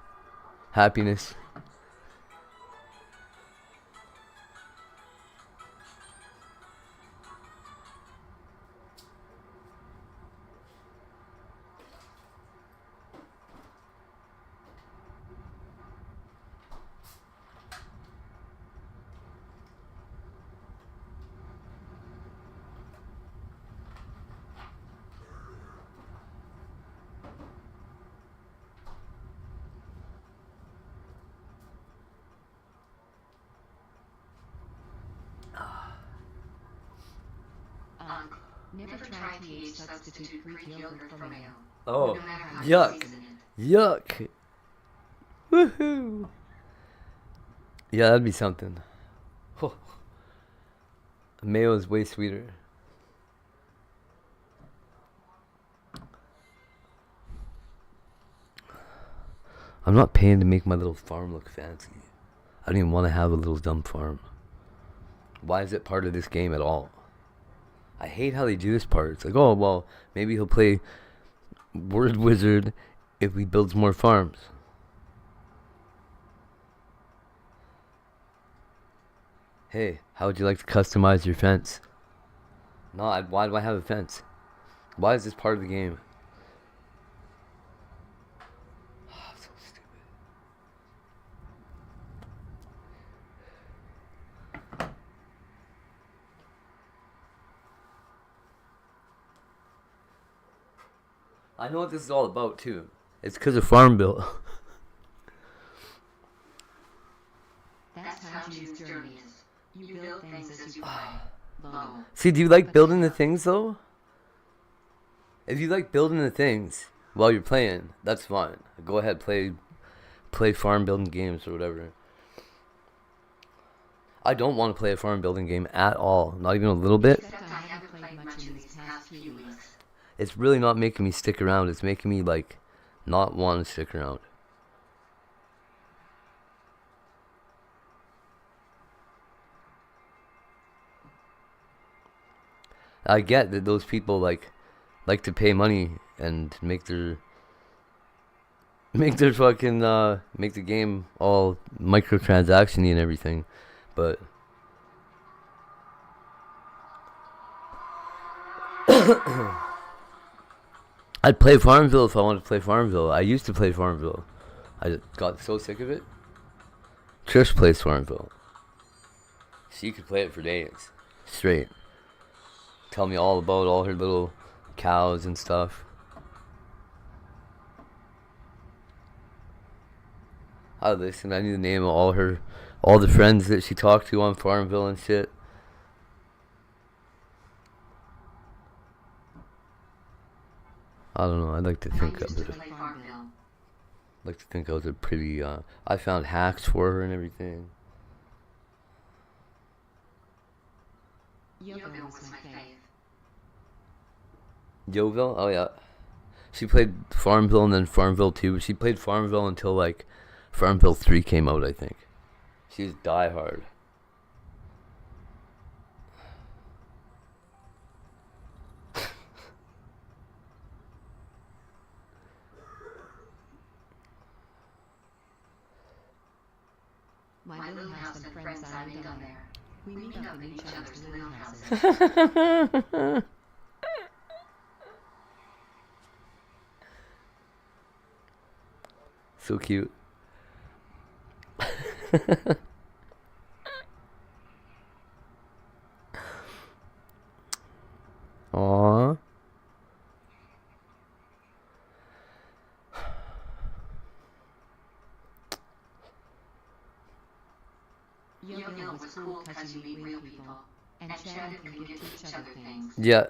happiness. Never try TH substitute Greek yogurt for Mayo. Oh, yuck. Yuck. Woohoo. Yeah, that'd be something. Oh. Mayo is way sweeter. I'm not paying to make my little farm look fancy. I don't even want to have a little dumb farm. Why is it part of this game at all? I hate how they do this part. It's like, oh, well, maybe he'll play Word Wizard if he builds more farms. Hey, how would you like to customize your fence? No, why do I have a fence? Why is this part of the game? Oh, so stupid. I know what this is all about, too. It's because of Farm Bill. That's how Jim's journey is. You build things as you play. See, do you like building the things, though? If you like building the things while you're playing, that's fine. Go ahead, play farm building games or whatever. I don't want to play a farm building game at all. Not even a little bit. Except I haven't played much in these past few weeks. It's really not making me stick around. It's making me, like, not want to stick around. I get that those people, like to pay money and make their fucking, make the game all microtransaction-y and everything. But... I'd play Farmville if I wanted to play Farmville. I used to play Farmville. I got so sick of it. Trish plays Farmville. She could play it for days. Straight. Tell me all about all her little cows and stuff. I listen. I need to name all the friends that she talked to on Farmville and shit. I don't know. I'd like to think of it. Like to think I was a pretty. I found hacks for her and everything. Yoville was my fave. Yoville? Oh yeah. She played Farmville and then Farmville 2. She played Farmville until like Farmville 3 came out, I think. She was diehard. My little house and friends I meet down there. We meet up in each other's little houses. So cute. Aww. Yoville was cool because you meet real people, and chatting can give each other things. Yeah,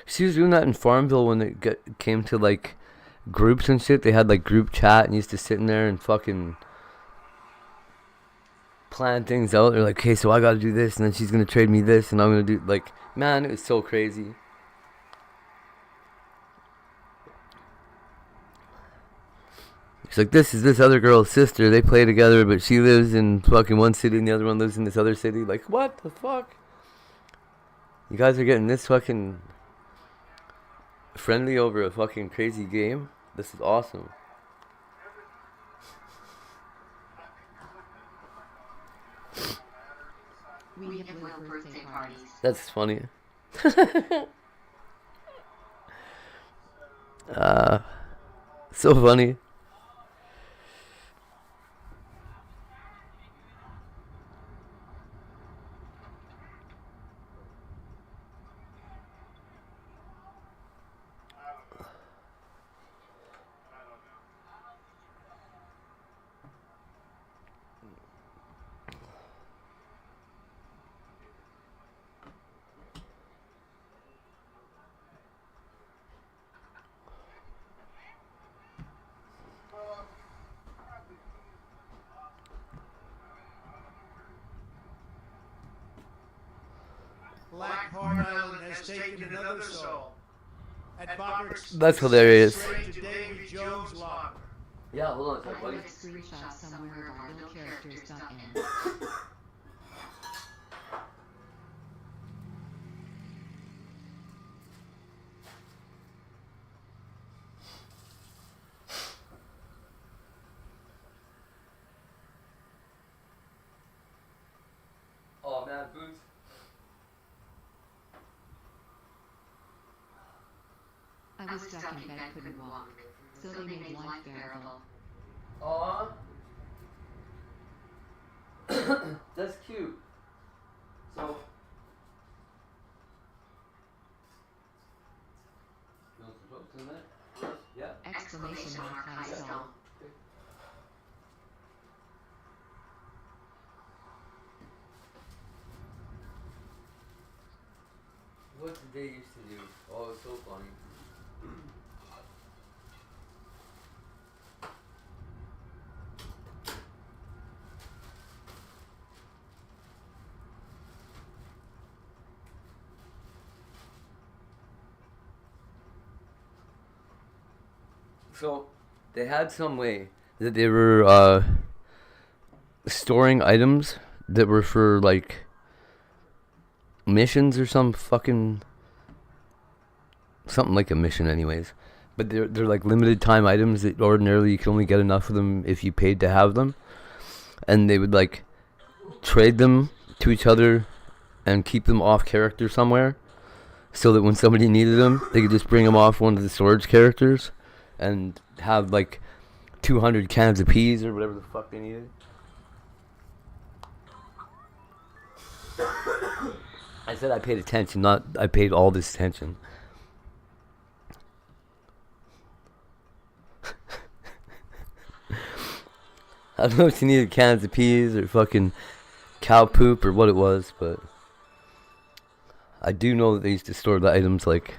she was doing that in Farmville when it came to like groups and shit. They had like group chat and used to sit in there and fucking plan things out. They're like, okay, so I gotta do this, and then she's gonna trade me this, and I'm gonna do like, man, it was so crazy. It's like, this is this other girl's sister. They play together, but she lives in fucking one city and the other one lives in this other city. Like, what the fuck? You guys are getting this fucking Friendly over a fucking crazy game? This is awesome. We have little birthday parties. That's funny. So funny. Black Heart Island has taken another soul. At Botrix, That's hilarious. to Davy Jones' locker. Yeah, hold on a second, buddy. Screenshot somewhere on billcharacters.in. Oh man, boots. I was stuck in bed, couldn't walk, so they made life bearable. Aw. That's cute. So. You want some toast in there? Yeah. Exclamation mark high stall. What did they used to do? Oh, it's so funny. So, they had some way that they were storing items that were for like missions or some fucking something like a mission anyways, but they're like limited time items that ordinarily you can only get enough of them if you paid to have them, and they would like trade them to each other and keep them off character somewhere so that when somebody needed them they could just bring them off one of the storage characters and have like 200 cans of peas or whatever the fuck they needed. I said I paid attention, not I paid all this attention. I don't know if you needed cans of peas or fucking cow poop or what it was, but I do know that they used to store the items, like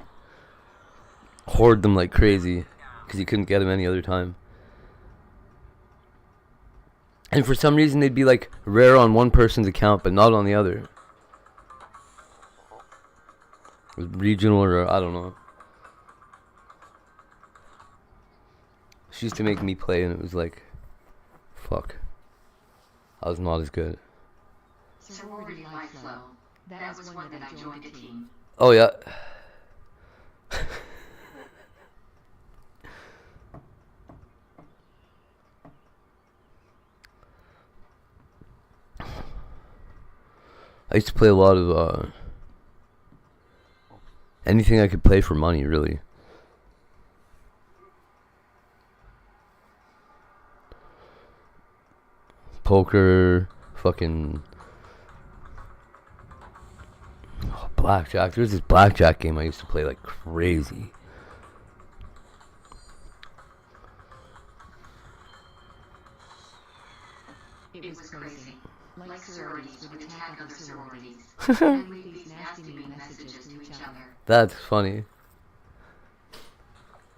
hoard them like crazy because you couldn't get them any other time. And for some reason they'd be like rare on one person's account but not on the other. It was regional or I don't know. She used to make me play and it was like, fuck. I was not as good. Sorority Life Flow. That was one that I joined the team. Oh yeah. I used to play a lot of anything I could play for money, really. Poker, fucking blackjack. There's this blackjack game I used to play like crazy. It was crazy. Like sororities would attack other sororities and leave these nasty mean messages to each other. That's funny.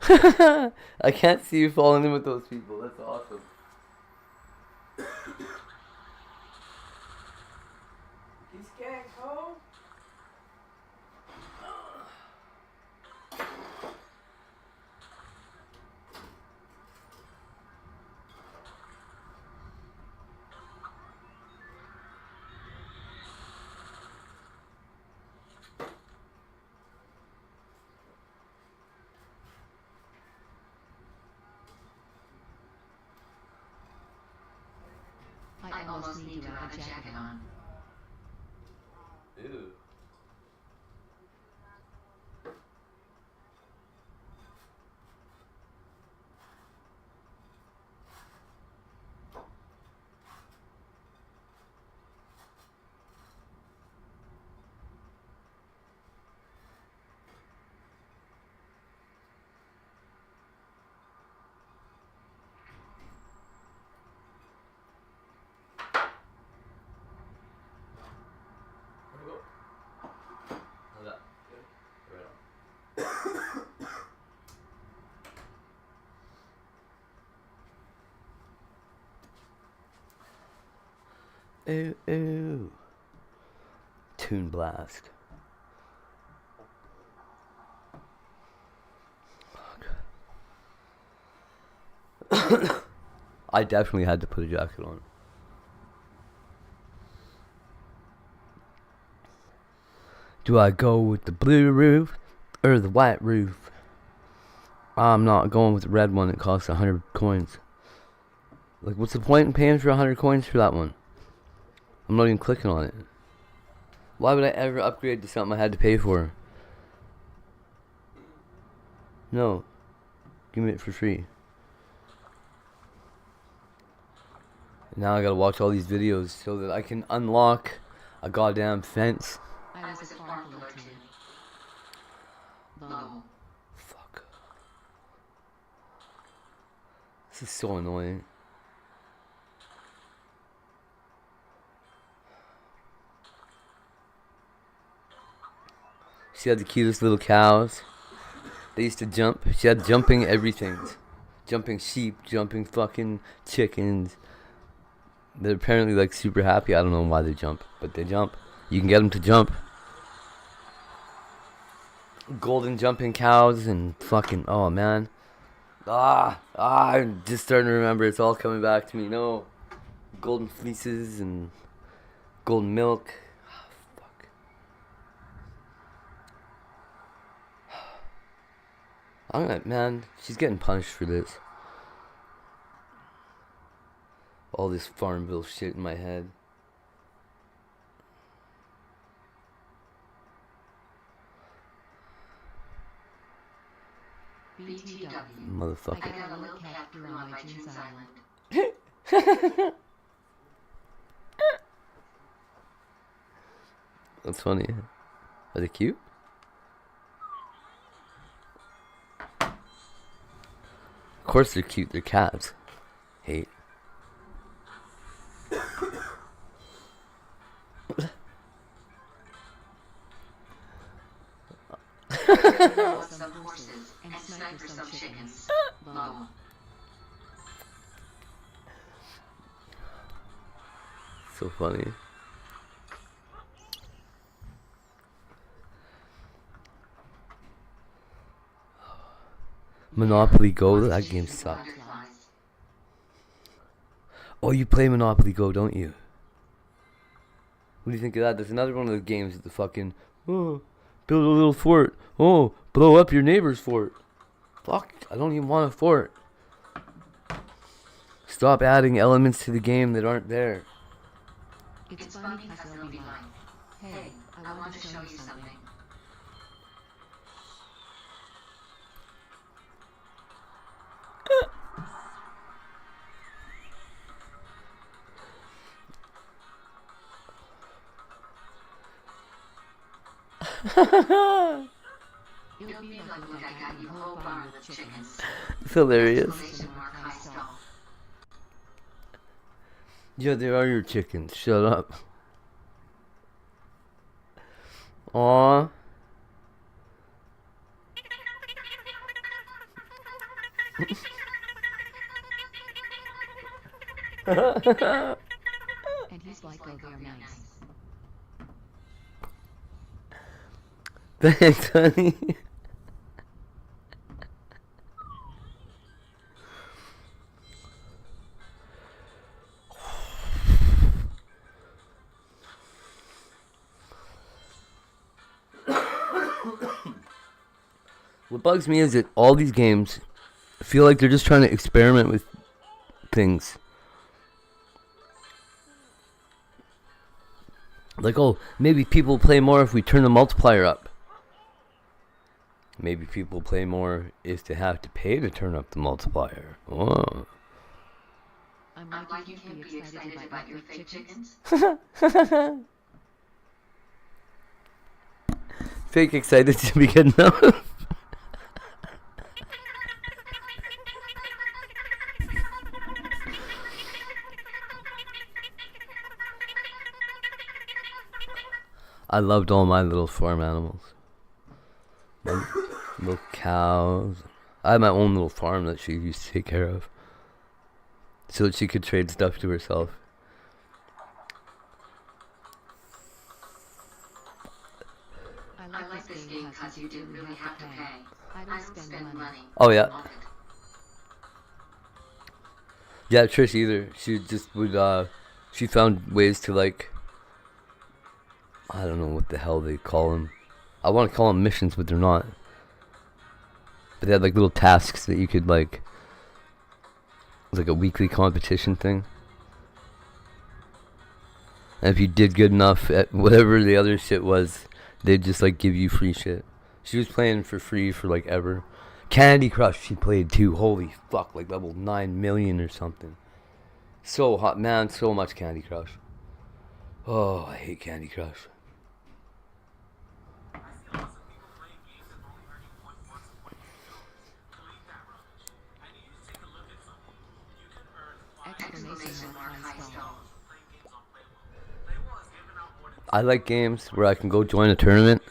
I can't see you falling in with those people. That's awesome. These gangs home? almost need to have a jacket on. Ew. Ooh, ooh. Toon Blast. I definitely had to put a jacket on. Do I go with the blue roof or the white roof? I'm not going with the red one. It costs 100 coins. Like, what's the point in paying for 100 coins for that one? I'm not even clicking on it. Why would I ever upgrade to something I had to pay for? No. Give me it for free. Now I gotta watch all these videos so that I can unlock a goddamn fence. I was a sparkler too. Low. Fuck. This is so annoying. She had the cutest little cows. They used to jump. She had jumping everything. Jumping sheep, jumping fucking chickens. They're apparently like super happy. I don't know why they jump, but they jump. You can get them to jump. Golden jumping cows and fucking, oh man. I'm just starting to remember. It's all coming back to me. No. Golden fleeces and golden milk. Man, she's getting punished for this. All this Farmville shit in my head. BTW. Motherfucker. I got a little capture on my June's Island. That's funny. Are they cute? Of course they're cute, they're cats. Hate. Some horses and sniper some chickens. Low. So funny. Monopoly Go, that game sucked. Oh, you play Monopoly Go, don't you? What do you think of that? There's another one of the games with the fucking, oh, build a little fort. Oh, blow up your neighbor's fort. Fuck, I don't even want a fort. Stop adding elements to the game that aren't there. It's funny because they'll be like, hey, I want to show you something. It's hilarious. Yeah, they are your chickens. Shut up. Aww. And he's like, oh, they're nice. Thanks, honey. What bugs me is that all these games feel like they're just trying to experiment with things. Like, oh, maybe people play more if we turn the multiplier up. Maybe people play more if they have to pay to turn up the multiplier. Oh. I'm like you can't be excited about your fake chickens. Fake excited to be good enough. I loved all my little farm animals. Little cows. I had my own little farm that she used to take care of, so that she could trade stuff to herself. I like this game because you didn't really have to pay. I don't spend money. Oh yeah. Yeah, Trish either. She just would, she found ways to, like, I don't know what the hell they call them. I want to call them missions, but they're not. But they had, like, little tasks that you could, like, it was like a weekly competition thing. And if you did good enough at whatever the other shit was, they'd just, like, give you free shit. She was playing for free for, like, ever. Candy Crush she played too. Holy fuck, like level 9 million or something. So hot, man. So much Candy Crush. Oh, I hate Candy Crush. I like games where I can go join a tournament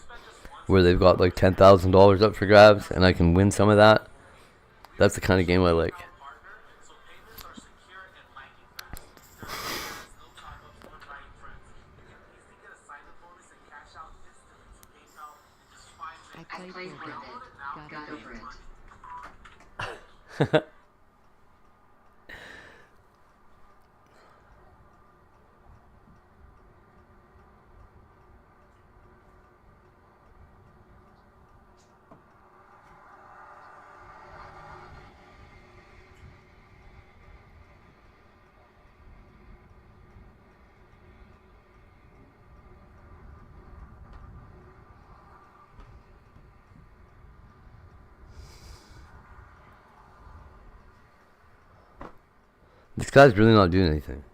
where they've got like $10,000 up for grabs and I can win some of that. That's the kind of game I like. I played for it. Got over it. This guy's really not doing anything.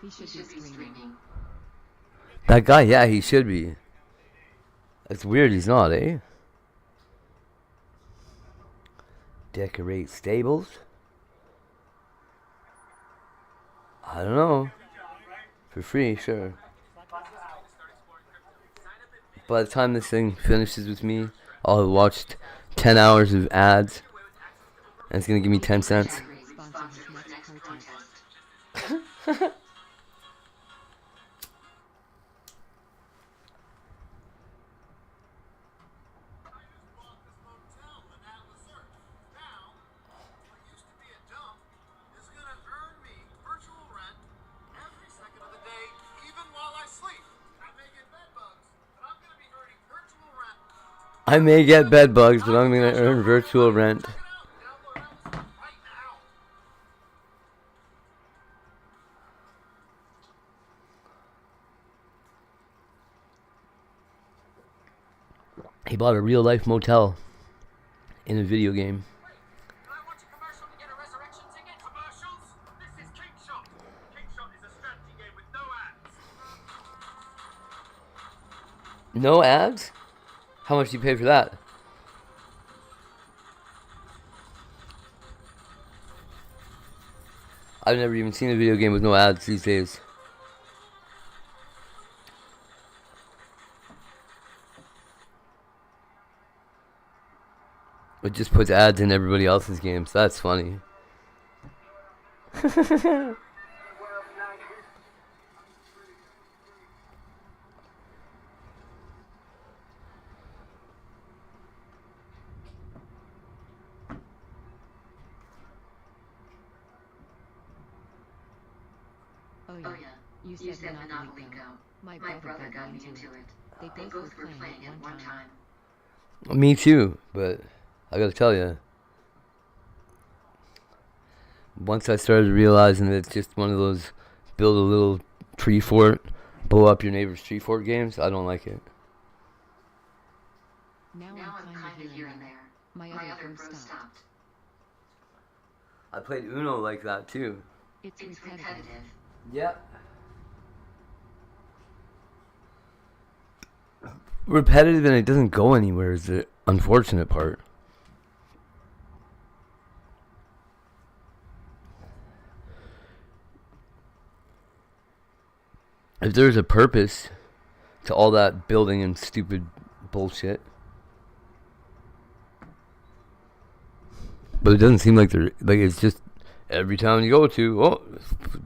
He should be streaming. That guy, yeah, he should be. It's weird he's not, eh? Decorate stables? I don't know. For free, sure. By the time this thing finishes with me, I'll have watched 10 hours of ads. And it's gonna give me 10 cents. I may get bed bugs, but I'm gonna earn virtual rent. He bought a real life motel in a video game. No ads? How much do you pay for that? I've never even seen a video game with no ads these days. It just puts ads in everybody else's games. That's funny. Oh yeah, you said Monopoly Go. My brother got me into it. They both were playing at one time. Me too, but I gotta tell you, once I started realizing that it's just one of those build a little tree fort, blow up your neighbor's tree fort games, I don't like it. Now I'm kind of here and there. My other bro stopped. I played Uno like that too. It's repetitive. Yeah. Repetitive and it doesn't go anywhere is the unfortunate part. If there's a purpose to all that building and stupid bullshit. But it doesn't seem like they're, like, it's just every town you go to, oh,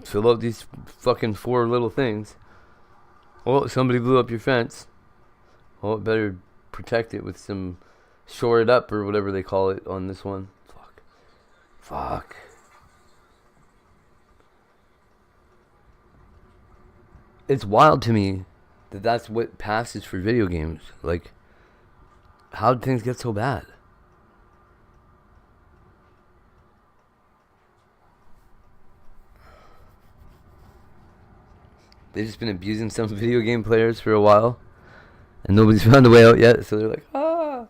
fill out these fucking 4 little things. Oh, somebody blew up your fence. Oh, it better protect it with some shore it up or whatever they call it on this one. Fuck. It's wild to me that that's what passes for video games. Like, how did things get so bad? They've just been abusing some video game players for a while. And nobody's found a way out yet. So they're like, ah.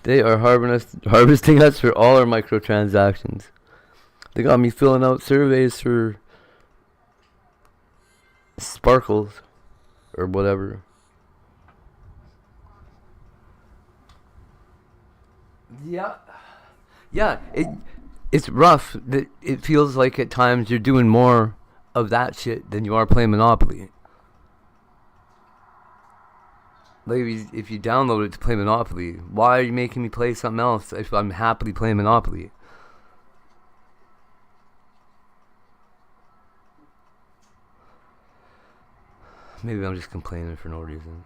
They are harvesting us for all our microtransactions. They got me filling out surveys for sparkles. Or whatever. Yeah. Yeah, it's rough. It feels like at times you're doing more of that shit than you are playing Monopoly. Like if you download it to play Monopoly, why are you making me play something else if I'm happily playing Monopoly? Maybe I'm just complaining for no reason.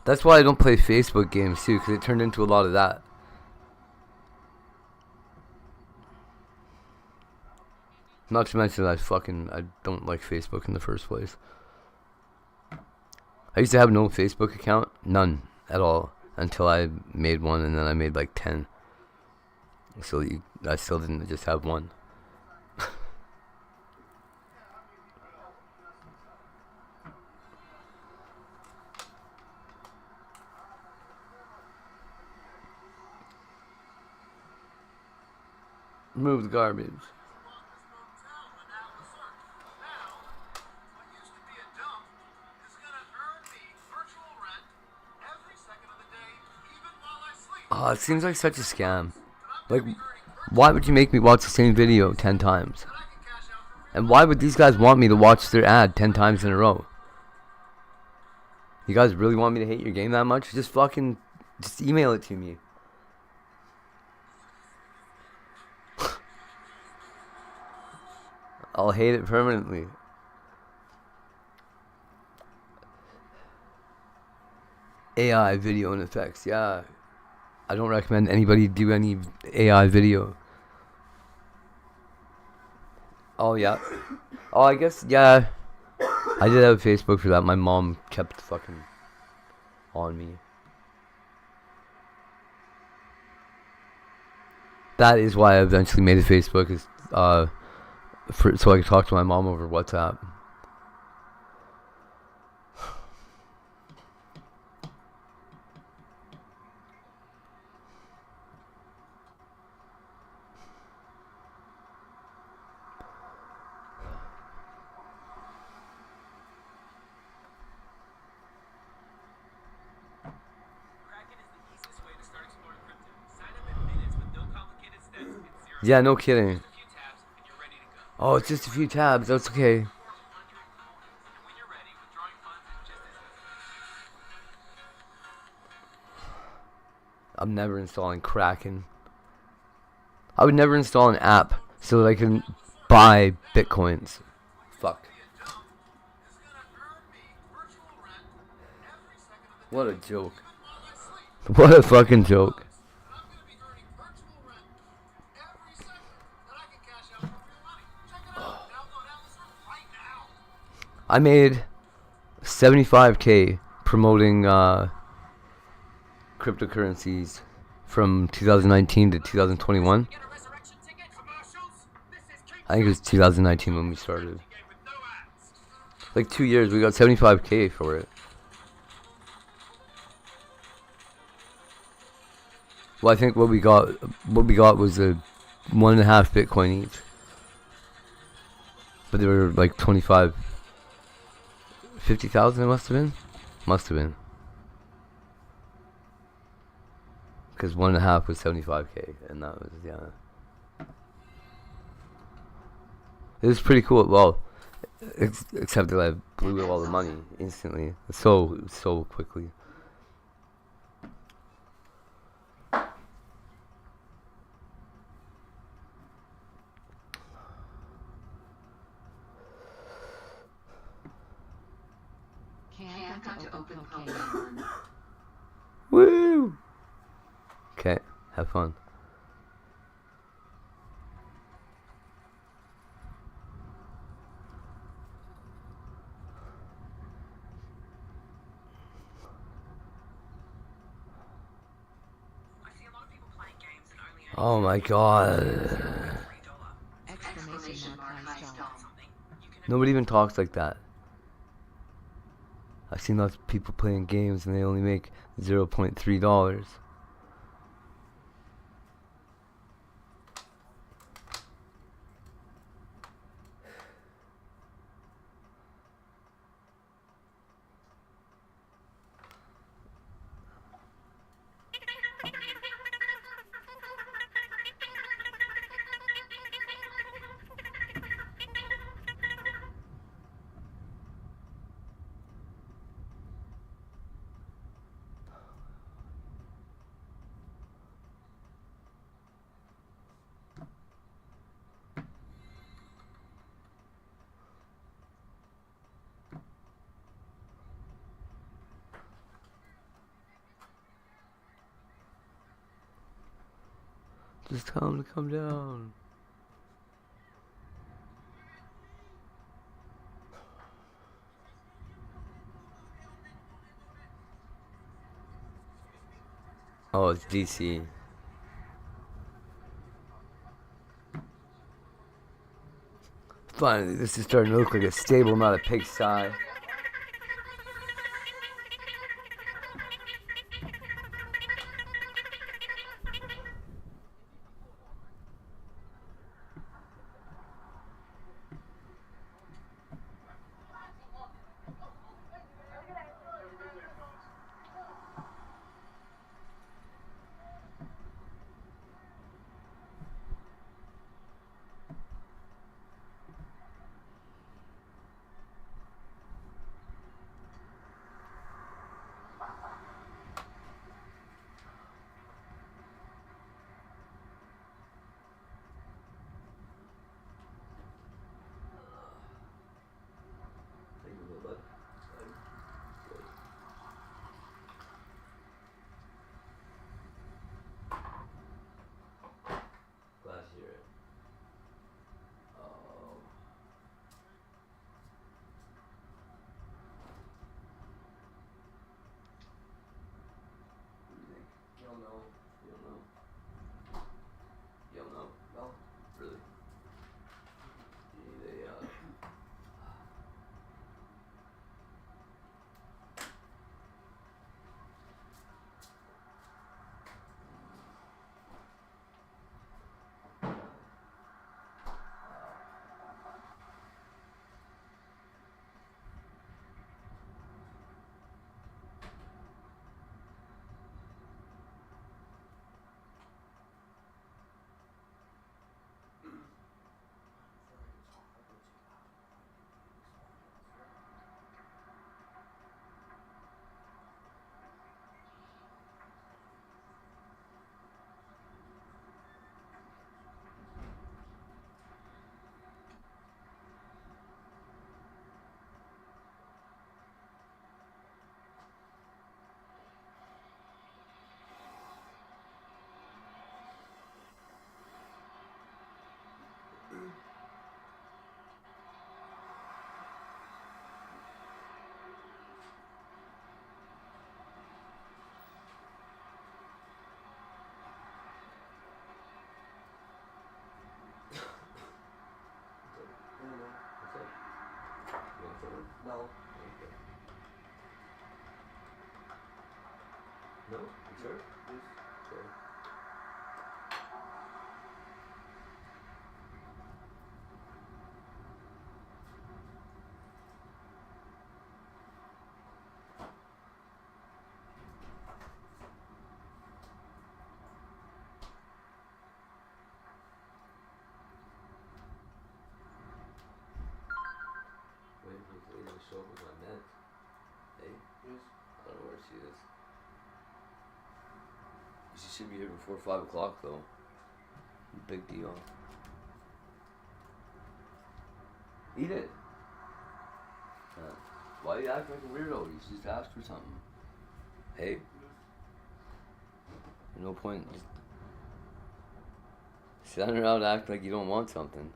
That's why I don't play Facebook games too, because it turned into a lot of that. Not to mention that I don't like Facebook in the first place. I used to have no Facebook account, none at all, until I made one, and then I made like 10. So I still didn't just have one. Remove the garbage. Oh, it seems like such a scam. Like, why would you make me watch the same video 10 times? And why would these guys want me to watch their ad 10 times in a row? You guys really want me to hate your game that much? Just email it to me. I'll hate it permanently. AI video and effects, yeah. I don't recommend anybody do any AI video. Oh, yeah. Oh, I guess, yeah. I did have Facebook for that. My mom kept fucking on me. That is why I eventually made a Facebook, is so I could talk to my mom over WhatsApp. Yeah, no kidding. Oh, it's just a few tabs. That's okay. I'm never installing Kraken. I would never install an app so that I can buy bitcoins. Fuck. What a joke. What a fucking joke. I made 75K promoting cryptocurrencies from 2019 to 2021. I think it was 2019 when we started. Like 2 years, we got 75K for it. Well, I think what we got was a 1.5 Bitcoin each. But they were like 50,000 it must have been. Because 1.5 was 75K, and that was, yeah. It was pretty cool. Well, except that I blew all the money instantly, so quickly. Woo! Okay, have fun. Oh my god. Nobody even talks like that. I've seen lots of people playing games and they only make $0.3. Just tell him to come down. Oh, it's DC. Finally, this is starting to look like a stable, not a pigsty. No? You sure? Okay. Waiting for this lady to show up with my meds. Hey? Yes? I don't know where she is. She should be here before 5 o'clock though. Big deal. Eat it! Why you act like a weirdo? You should just ask for something. Hey? There's no point in just standing around and act like you don't want something.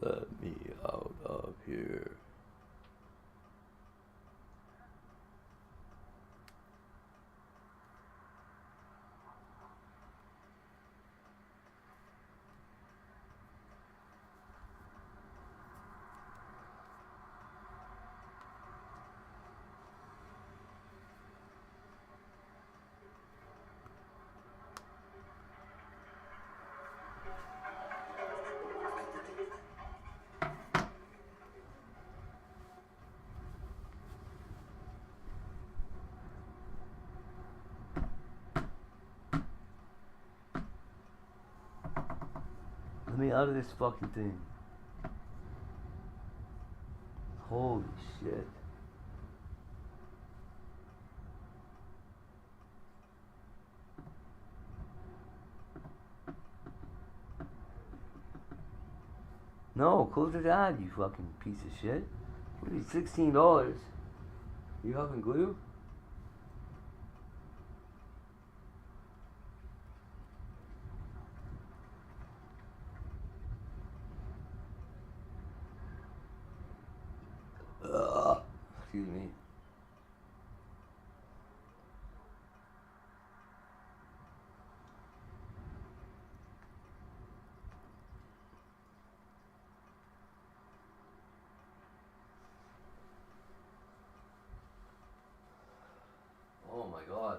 Let me out of here. Let me out of this fucking thing. Holy shit. No, close it out, you fucking piece of shit. What are these $16? You fucking glue? Excuse me. Oh my god.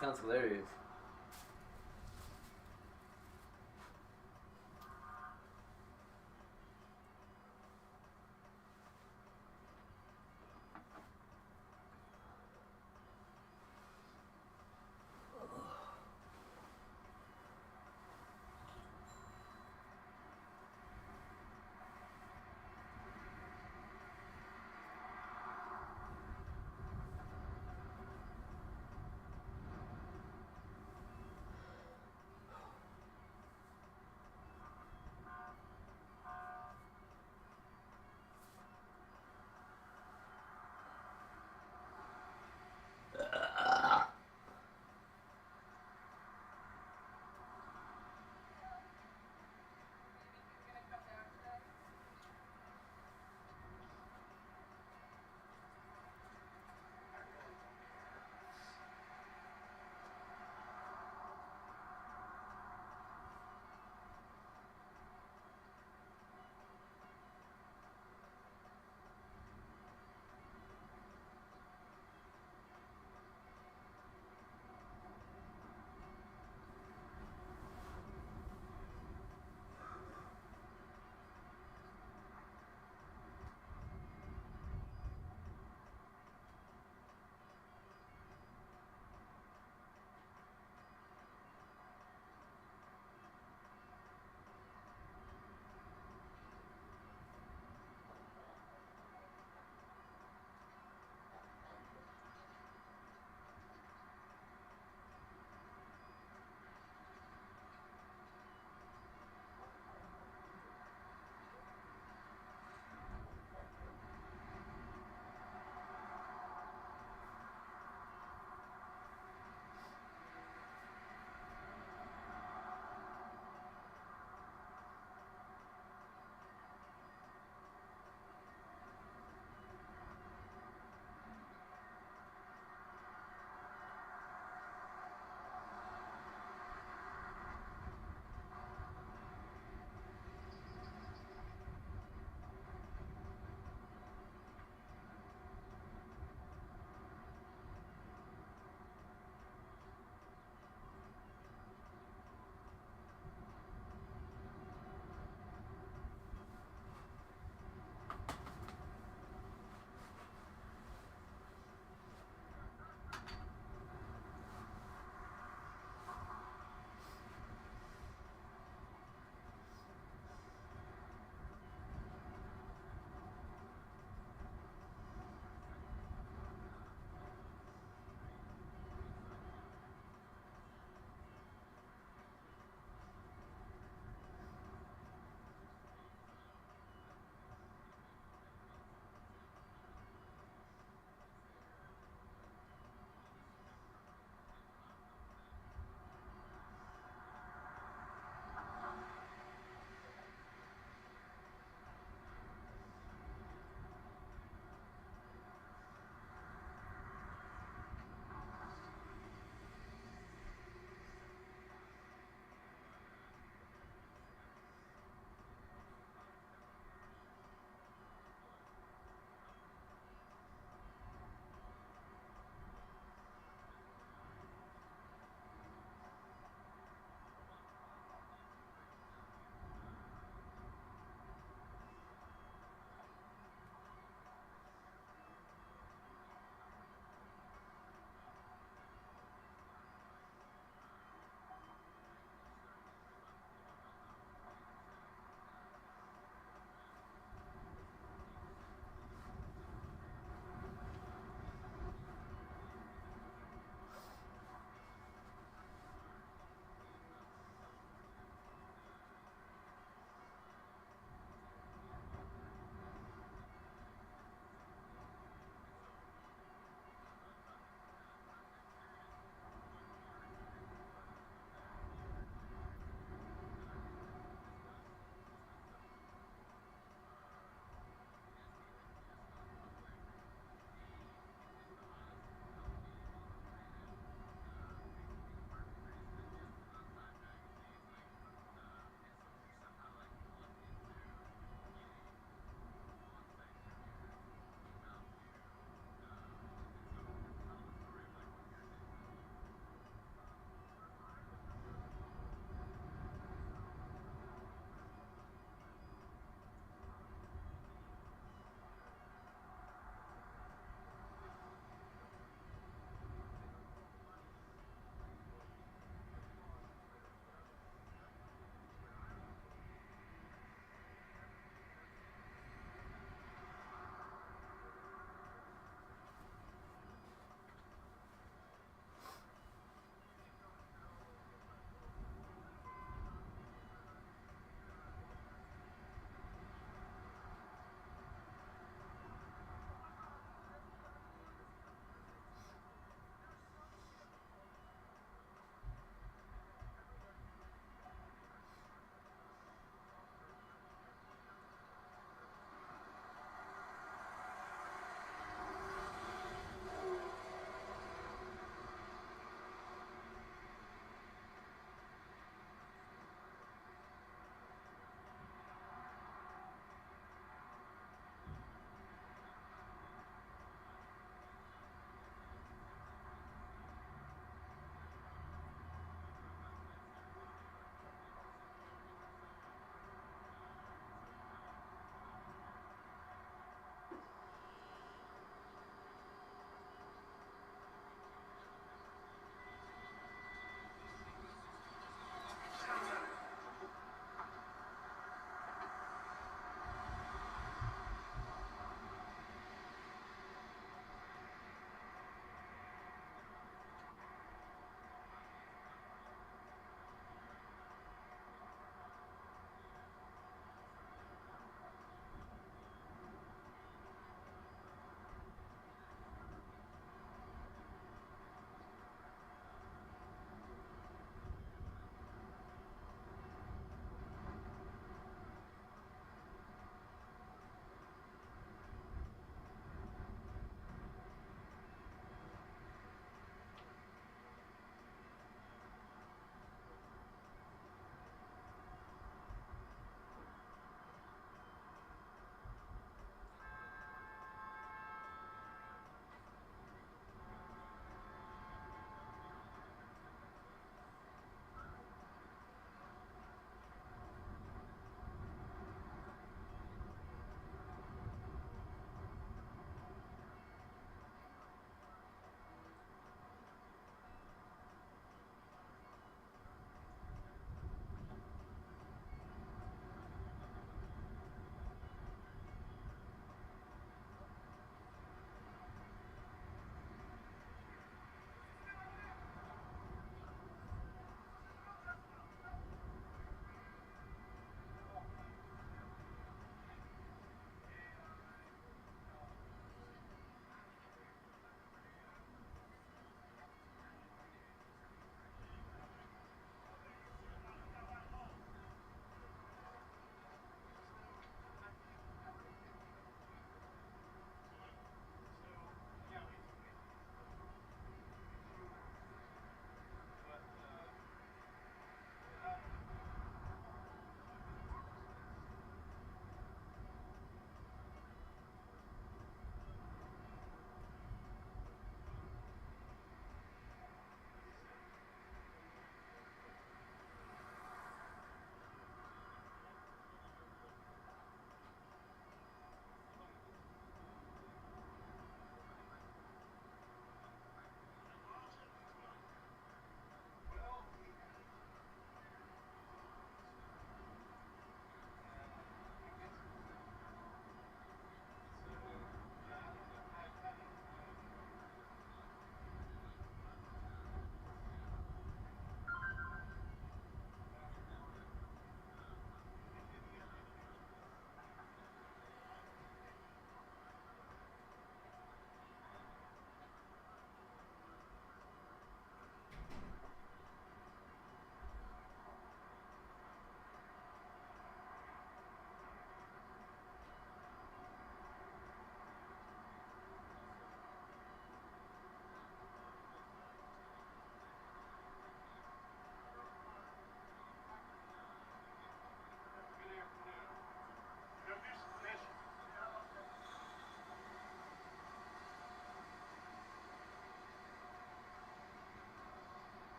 Sounds hilarious.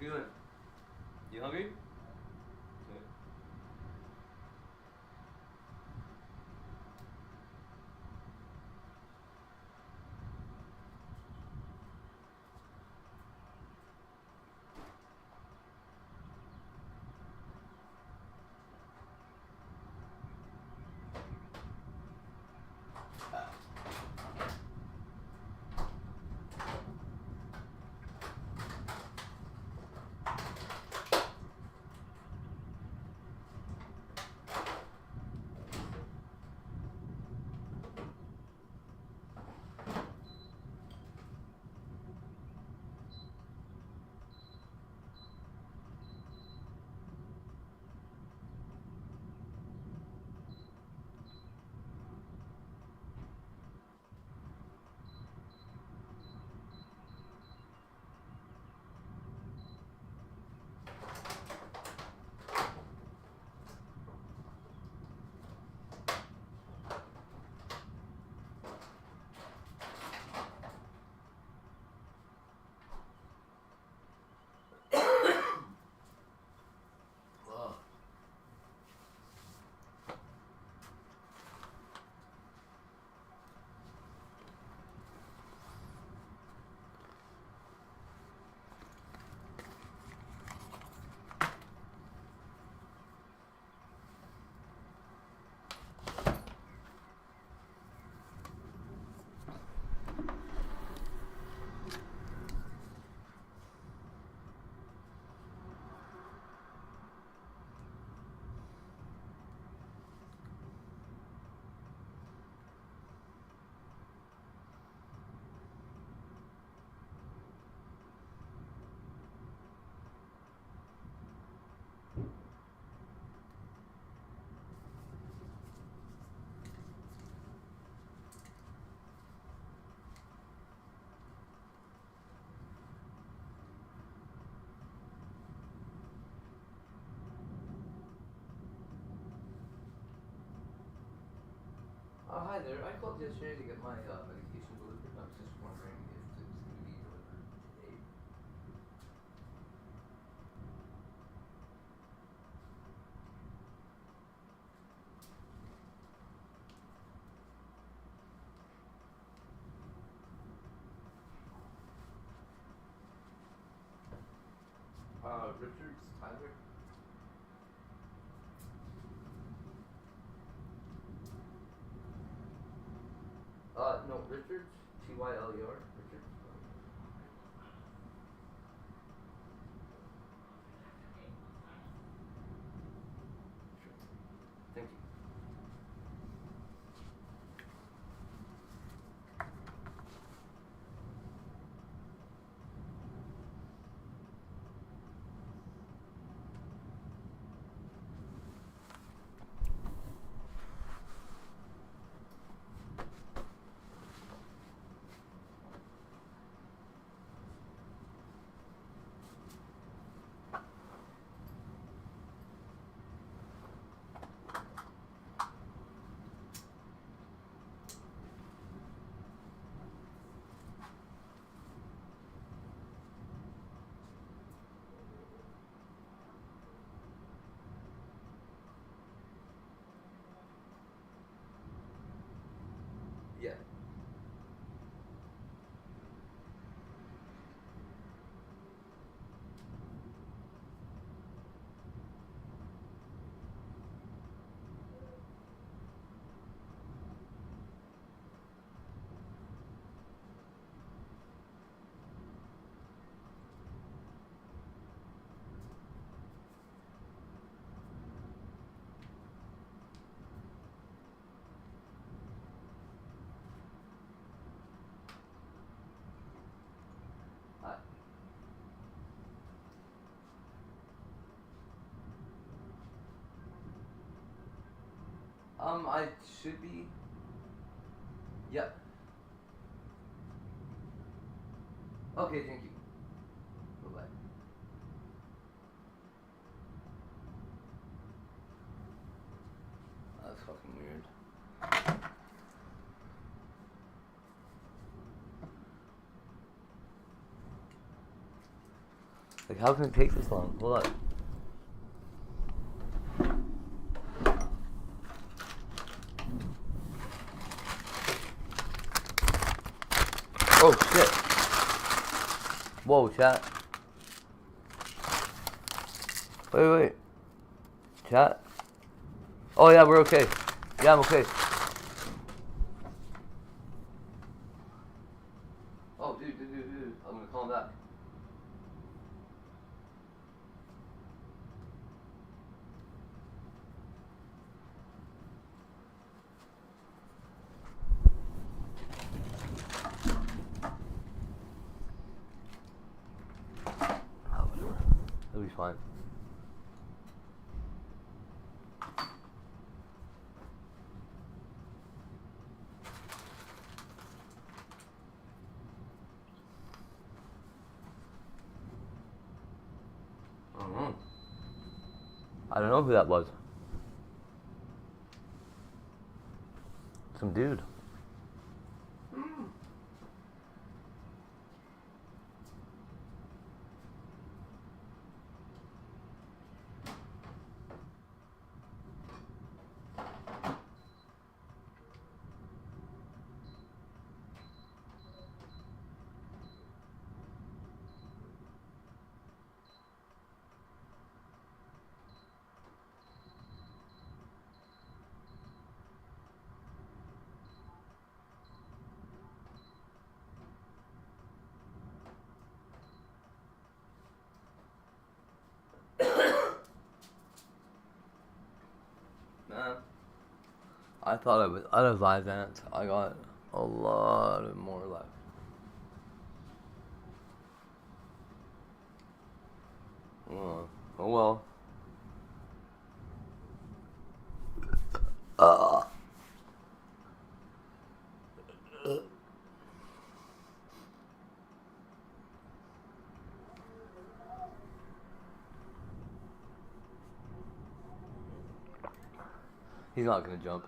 feeling? You hungry? Okay. Hi there. I called yesterday to get my medication delivered. I was just wondering if it's going to be delivered today. Richards, Tyler? No, Richards, Tyler, Richards. Sure. Thank you. Yeah. I should be. Yep. Okay, thank you. Bye-bye. That's fucking weird. Like, how can it take this long? Hold on. Oh shit. Whoa, chat. Wait. Chat. Oh yeah, we're okay. Yeah, I'm okay. Oh, dude. I'm gonna call him back. Oh, whatever. It'll be fine. I don't know who that was. Some dude. Man, I thought I was out of live ants. I got a lot of more left. Oh well. He's not gonna jump.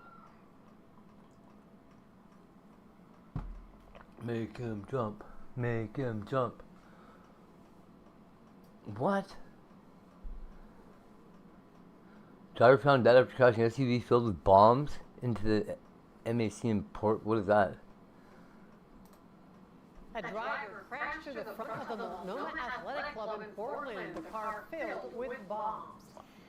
Make him jump. Make him jump. What? Driver found dead after crashing SUV filled with bombs into the MAC in Port. What is that? A driver crashed through the front of the Multnomah Athletic Club in Portland. The car filled with bombs.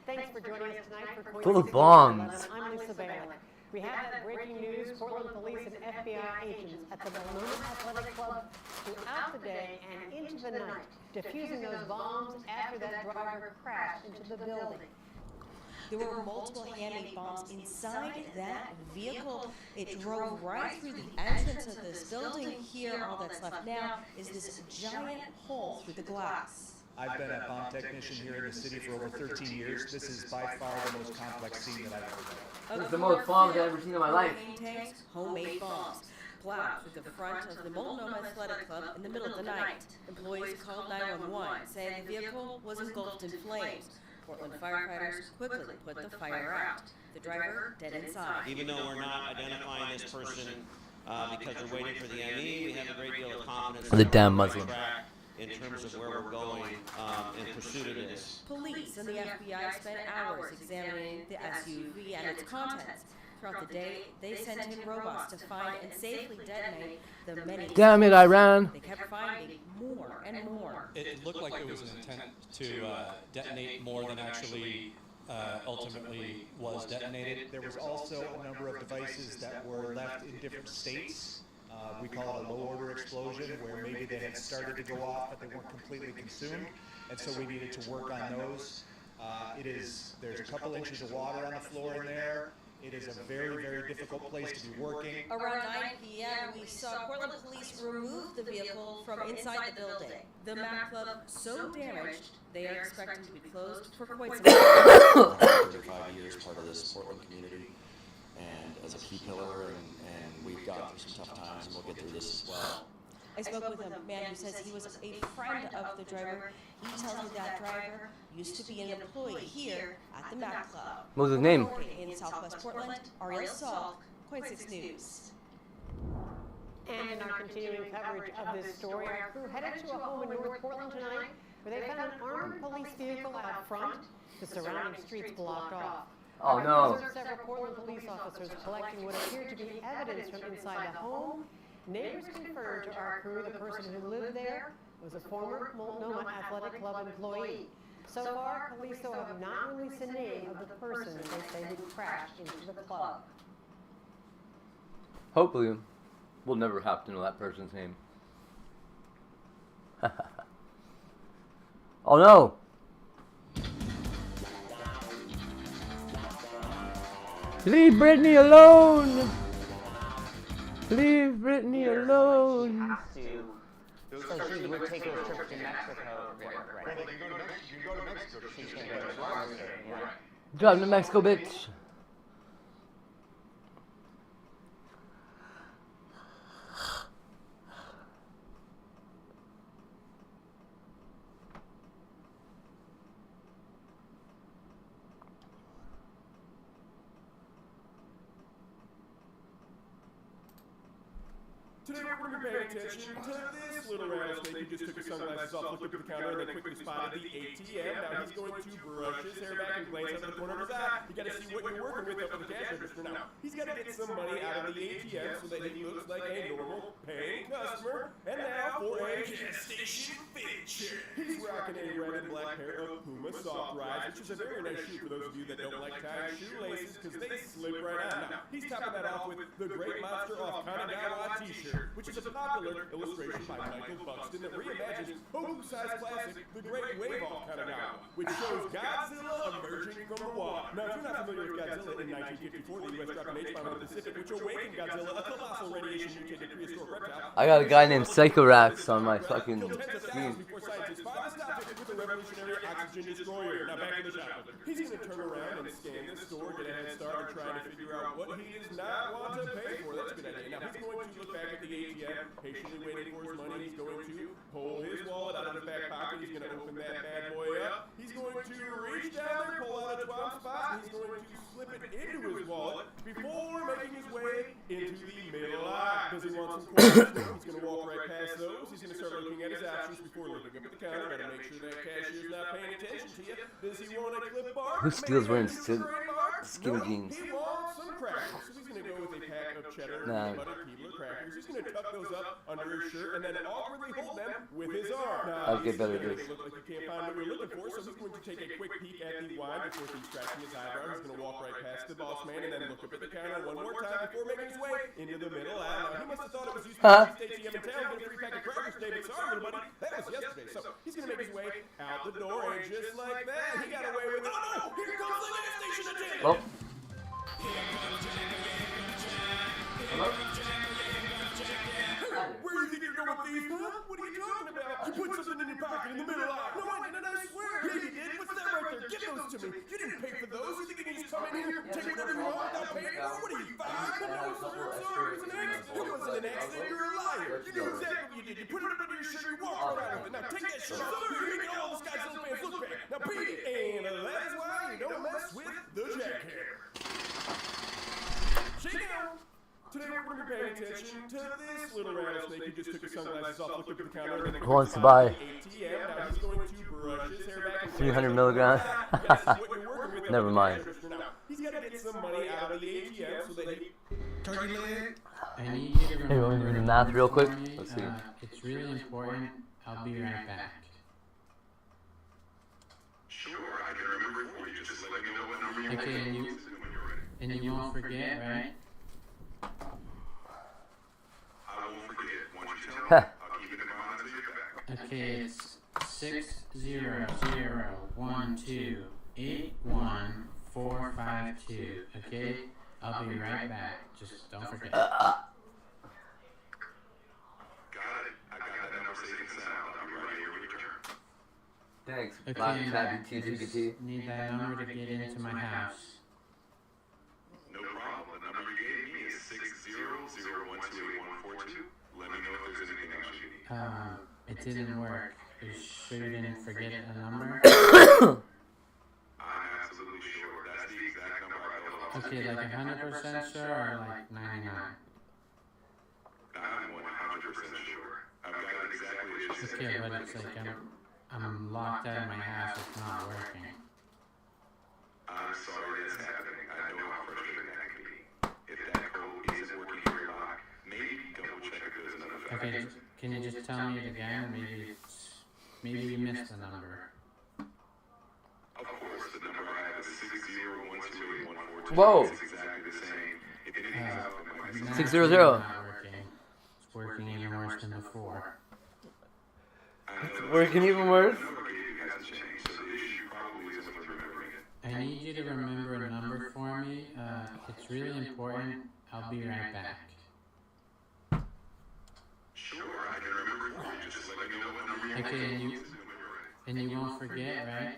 Thanks for joining us tonight for Full of bombs. I'm Lisa Bailey. We have that breaking news. Portland police and FBI agents at the Multnomah Athletic Club throughout the day and into the night, defusing those bombs after that driver crashed into the building. There were multiple handmade bombs inside that vehicle. It drove right through the entrance of this building. Here, all that's left now is this giant hole through the glass. I've been a bomb technician here in the city for over 13 years. This is by far the most complex scene that I've ever done. This is the most bombs I've ever seen in my life. Tanks, homemade bombs, plowed through the front of the Multnomah Athletic Club in the middle of the night. Employees called 911, saying the vehicle was engulfed in flames. Portland firefighters quickly put the fire out. The driver dead inside. Even though we're not identifying this person because we're waiting for the ME, we have a great deal of confidence The damn Muslim. in terms of where we're going in pursuit of this. Police and the FBI spent hours examining the SUV and its contents. Throughout the day, they sent in robots to find and safely detonate the many. Damn it, Iran! They kept finding more and more. It looked like there was an intent to detonate more than actually ultimately was detonated. There was also a number of devices that were left in different states. We call it a low-order explosion, where maybe they had started to go off, but they weren't completely consumed, and so we needed to work on those. There's a couple inches of water on the floor in there. It is a very, very difficult place to be working. Around 9 p.m., we saw Portland police remove the vehicle from inside the building. The Mac Club so damaged, they are expected to be closed for quite some time. 35 years part of this Portland community, and as a key pillar, and we've gone through some tough times, and we'll get through this as well. I spoke with a man who says he was a friend of the driver. He tells me that driver used to be an employee here at the Mac Club. What was his name? In Southwest Portland, Ariel Salk, Point 6 News. And in our continuing coverage of this story, our crew headed to a home in North Portland tonight where they found an armored police vehicle out front, the surrounding streets blocked off. Oh no. Several Portland police officers collecting what appeared to be evidence from inside the home. Neighbors confirmed to our crew the person who lived there was a former Multnomah Athletic Club employee. So far, police though have not released the name of the person they say who crashed into the club. Hopefully, we'll never have to know that person's name. Oh no! Leave Brittany alone! Leave Brittany alone! So she would take those trips to Mexico, right? Well, they can go to Mexico. You can go to Mexico to see something like that. Yeah. Drive to Mexico, bitch! Today we're going to be paying attention to this little rattlesnake who just took his sunglasses off, looked up at the counter, and then quickly spotted the ATM. Now he's going to brush his hair back and glance out of the corner of his eye. You got to see what you're working with up at the cash register. Now he's got to get some money out of the ATM so that he looks like a normal paying customer. And now for a gas station fit check. He's rocking a red and black pair of Puma soft rides, which is a very nice shoe for those of you that don't like tying shoelaces because they slip right out. Now he's topping that off with the Great Monster off Kanagawa t-shirt, which is a popular illustration by Michael Buxton that reimagines Hokusai's classic, The Great Wave off Kanagawa, which shows Godzilla emerging from the water. Now, if you're not familiar with Godzilla, in 1954, the U.S. dropped an H-bomb in the Pacific, which awakened Godzilla, a colossal radiation-mutated prehistoric reptile. I got a guy named Psychorax on my fucking screen. Before scientists finally stopped it with a revolutionary oxygen destroyer. Now, back to the shop. He's going to turn around and scan the store, get a head start, and trying to figure out what he does not want to pay for. That's a good idea. Now, he's going to look back at the ATM, patiently waiting for his money. He's going to pull his wallet out of his back pocket. He's going to open that bad boy up. He's going to reach down there, pull out a 12 spot, and he's going to slip it into his wallet before making his way into the middle aisle. Does he want some coins? He's going to walk right past those. He's going to start looking at his options before looking up at the counter. Got to make sure that cashier's not paying attention to you. Does he want a clip bar? Who steals wearing skinny jeans? He wants some crackers. So he's going to go with a pack of cheddar, butter, Keebler crackers. He's going to tuck those up under his shirt and then awkwardly hold them with his arm. I'll get better at this. Look like you can't find what you're looking for, so he's going to take a quick peek at the wine before he's scratching his eyebrow. He's going to walk right past the boss man and then look up at the counter one more time before making his way into the middle aisle. Now, he must have thought it was used to the ATM in town. Get a free pack of crackers today, but sorry, little buddy, that was yesterday. So he's going to make his way out the door, and just like that, he got away with it. Oh no! Here comes the gas station attendant! Well. Hello? Where do you think you're going with these, huh? What are you talking about? You put something in your pocket in the middle aisle. No, I didn't, I swear. Yeah, you did. What's that right there? Give those to me. You didn't pay for those. You think you can just come in here and take whatever you want without paying for it? What are you, five? No, sir, it was an accident. It wasn't an accident. You're a liar. You know exactly what you did. You put it up under your shirt. You walked right out with it. Now take that shirt off. You're making all this guy's little fans look bad. Now beat it. And that is why you don't mess with the jackhammer. Cinco. Today we're going to be paying attention to this little rattlesnake who just took his sunglasses off, looked up at the counter, and then who wants to buy ATM. Now he's going to brush his hair back and 300 milligrams? Never mind. He's got to get some money out of the ATM so that he... Turkey leg? I need you to Hey, we're doing the math real quick. Let's see. It's really important. I'll be right back. Sure, I can remember it for you. Just let me know what number you Okay, and you won't forget, right? I won't forget. Once you tell me, I'll keep it in mind until you get back. Okay, it's 60012814452. Okay, I'll be right back. Just don't forget. Got it. I got that number safe and sound. I'll be right here when you return. Thanks. Okay, I just need that number to get into my house. No problem. The number you gave me is 600128142. Let me know if there's anything else you need. It didn't work. Are you sure you didn't forget a number? I'm absolutely sure. That's the exact number I filled out. Okay, like 100% sure or like 99? I'm 100% sure. I've got it exactly as you said. Okay, but it's like I'm locked out of my house. It's not working. I'm sorry that's happening. I know how frustrating that can be. If that code isn't working for your lock, maybe double check if there's another factor. Okay, can you just tell me it again? Maybe you missed the number. Of course, the number I have is 6012814. Whoa. It's exactly the same. If anything's out, it might be 600. It's working even worse than before. It's working even worse? I need you to remember a number for me. It's really important. I'll be right back. Sure, I can remember it. Just let me know what number you Okay, and you won't forget, right?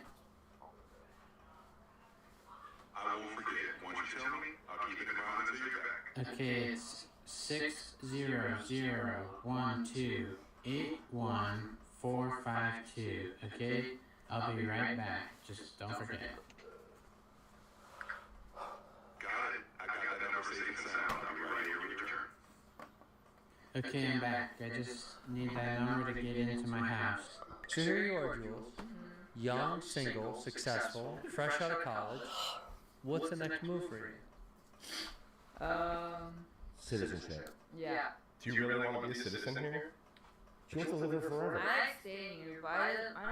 I won't forget. Once you tell me, I'll keep it in mind until you're back. Okay, it's 60012814452. Okay, I'll be right back. Just don't forget. Got it. I got that number saved in sound. I'll be right here when you return. Okay, I'm back. I just need that number to get into my house. So here you are, Jules. Young, single, successful, fresh out of college. What's the next move for you? Citizenship. Yeah. Do you really want to be a citizen here? She wants to live here forever. I like staying here, but I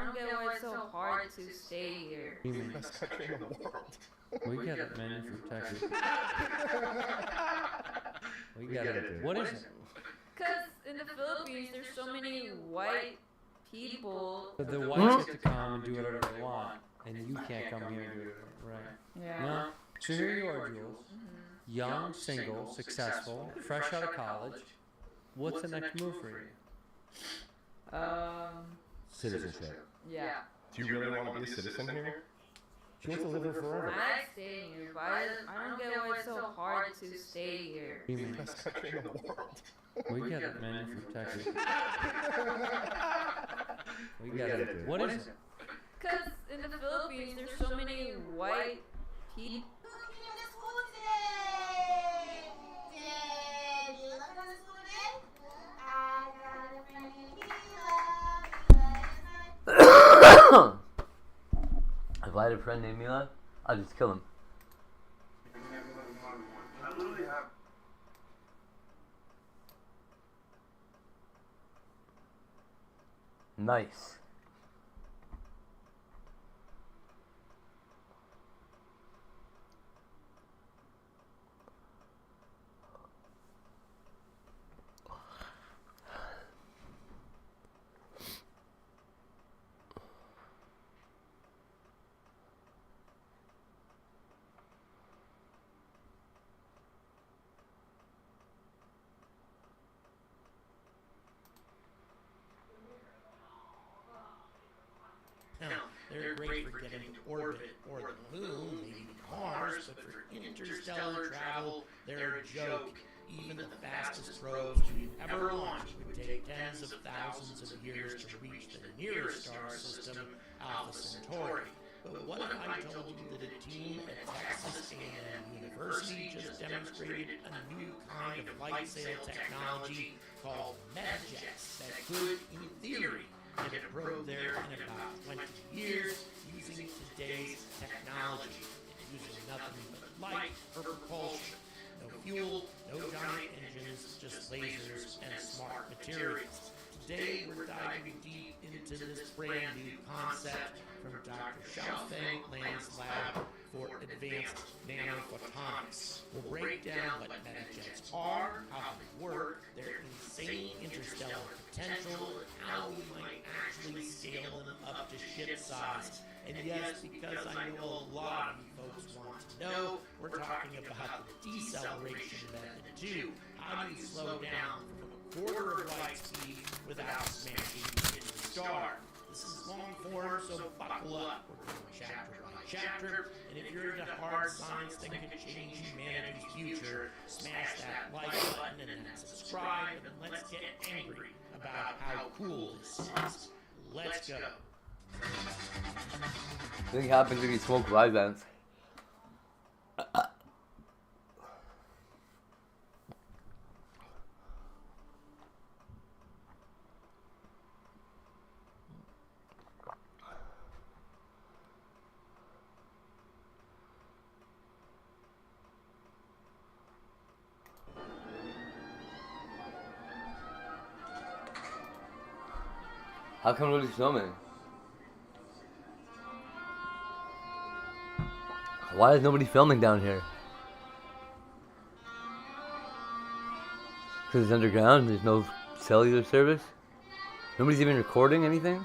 don't get why it's so hard to stay here. Best country in the world. We get it, man, from Texas. We We get get it. it, dude. What is it? Because in the Philippines, there's so many white people. But the whites get to come and do whatever they want, and you can't come here and do it, right? Yeah. No. So here you are, Jules. Young, single, successful, fresh out of college. What's the next move for you? Citizenship. Yeah. Do you really want to be a citizen here? She wants to live here forever. I like staying here, but I don't get why it's so hard to stay here. Best country in the world. We get it, man, from Texas. We get it. dude. What is it? Because in the Philippines, there's so many white people. If I had a friend named Mila, I'd just kill him. Nice. Now, they're great for getting to orbit or the moon, maybe Mars, but for interstellar travel, they're a joke. Even the fastest probes we've ever launched would take tens of thousands of years to reach the nearest star system, Alpha Centauri. But what if I told you that a team at Texas A&M University just demonstrated a new kind of light sail technology called metajets that could, in theory, get a probe there in about 20 years using today's technology, using nothing but light for propulsion. No fuel, no giant engines, just lasers and smart materials. Today we're diving deep into this brand new concept from Dr. Xiaofeng Land's lab for advanced nanophotonics. We'll break down what metajets are, how they work, their insane interstellar potential, how we might actually scale them up to ship size. And yes, because I know a lot of you folks want to know, we're talking about the deceleration method too. How do you slow down from a quarter of light speed without smashing into the star? This is long form, so buckle up. We're going chapter by chapter, and if you're into hard science that can change humanity's future, smash that like button and then subscribe, and then let's get angry about how cool this is. Let's go. Nothing happens if you smoke live vents. How come nobody's filming? Why is nobody filming down here? Because it's underground and there's no cellular service? Nobody's even recording anything?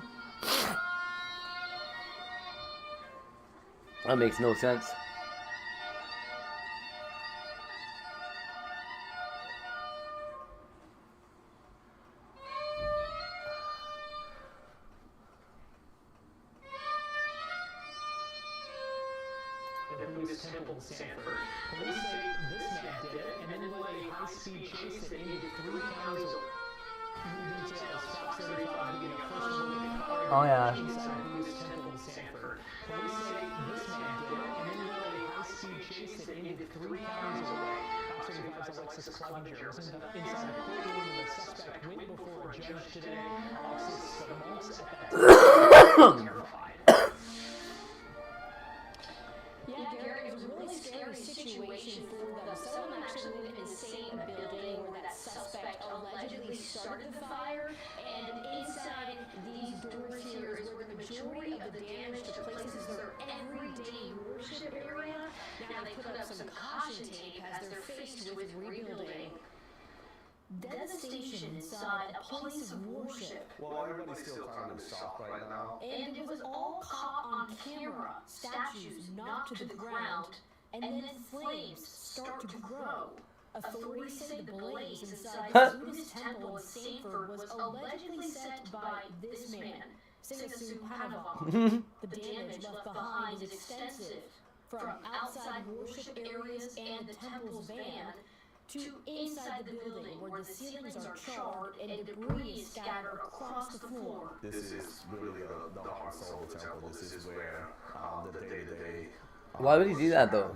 That makes no sense. Oh yeah. Yeah, Gary, it was a really scary situation for them. Someone actually lived in the same building where that suspect allegedly started the fire, and inside these doors here is where the majority of the damage to places their everyday worship area. Now they put up some caution tape as they're faced with rebuilding. Devastation inside a place of worship. Well, everybody's still kind of shocked right now. And it was all caught on camera. Statues knocked to the ground, and then flames start to grow. Authorities say the blaze inside the Buddhist temple in Sanford was allegedly set by this man, Cinco. The damage left behind is extensive, from outside worship areas and the temple's band to inside the building where the ceilings are charred and debris is scattered across the floor. This is really the heart and soul of the temple. This is where the day-to-day... Why would he do that though?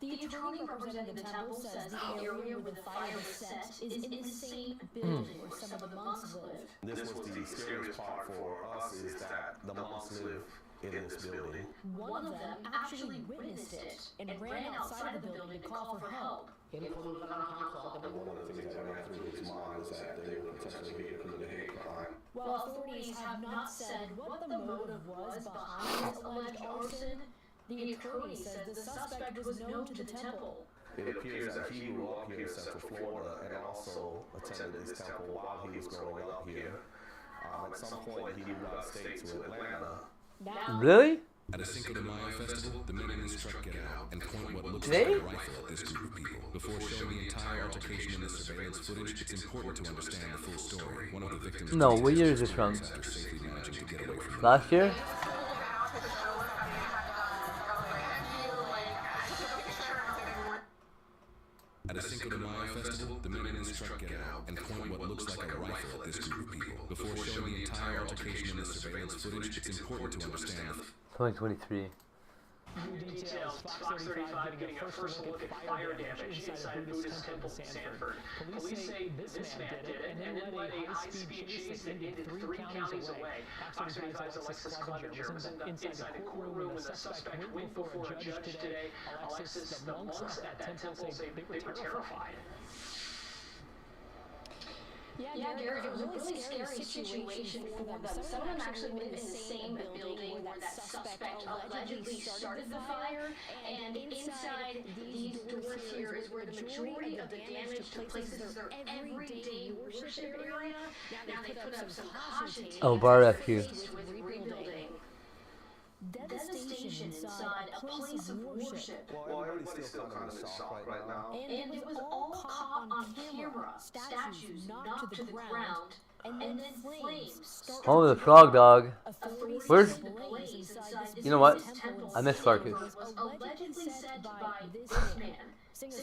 The attorney representing the temple says the area where the fire was set is in the same building where some of the monks live. This was the scariest part for us, is that the monks live in this building. One of them actually witnessed it and ran outside of the building to call for help. One of the things that ran through his mind was that they would potentially be a committed hate crime. While authorities have not said what the motive was behind this alleged arson, the attorney says the suspect was known to the temple. It appears that he grew up here in Central Florida and also attended this temple while he was growing up here. At some point, he moved out of state to Atlanta. Really? At a Cinco de Mayo festival, the men in this truck get out and point what looks They? like a rifle at this group of people. Before showing the entire altercation in the surveillance footage, it's important to understand the full story. One of the victims... No, what year is this from? After safely managing to get away from Last year? At a Cinco de Mayo festival, the men in this truck get out and point what looks like a rifle at this group of people. Before showing the entire altercation in the surveillance footage, it's important to understand the... 2023. New details, Fox 35 getting a first look at fire damage inside a Buddhist temple in Sanford. Police say this man did it and then led a high-speed chase that ended 3 counties away. Fox 35's Alexis Clevenger was inside the courtroom when the suspect went before a judge today. Alexis, the monks at that temple say they were terrified. Yeah, Gary, it was a really scary situation for them. Some of them actually lived in the same building where that suspect allegedly started the fire, and inside these doors here is where the majority of the damage to places their everyday worship area. Now they put up some caution tape. Oh, bar FQ. Rebuilding. Devastation inside a place of worship. Well, everybody's still kind of shocked right now. And it was all caught on camera. Statues knocked to the ground, and then flames start. Oh, the frog dog. Where's... You know what? I miss Farkas. Was allegedly set by this man, Cinco.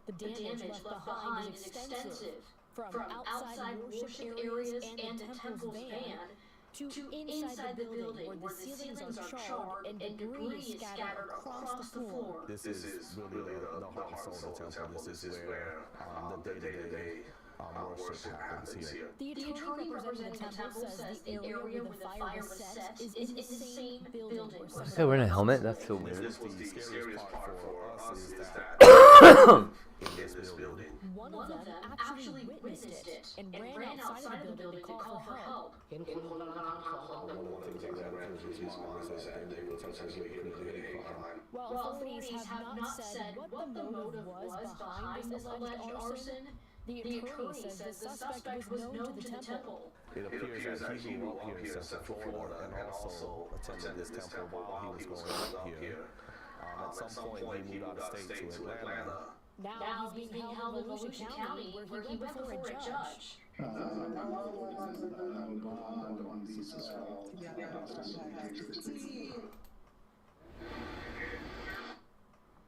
The damage left behind is extensive, from outside worship areas and the temple's band to inside the building where the ceilings are charred and debris scattered across the floor. This is really the heart and soul of the temple. This is where the day-to-day more shit happens here. The attorney representing the temple says the area where the fire was set is in the same building. This guy wearing a helmet? That's so weird. The scariest part for us is that in this building, one of them actually witnessed it and ran outside of the building to call for help. While authorities have not said what the motive was behind this alleged arson, the attorney says the suspect was known to the temple. It appears that he grew up here in Central Florida and also attended this temple while he was growing up here. At some point, he moved out of state to Atlanta. Now he's being held in Volusia County, where he went before a judge.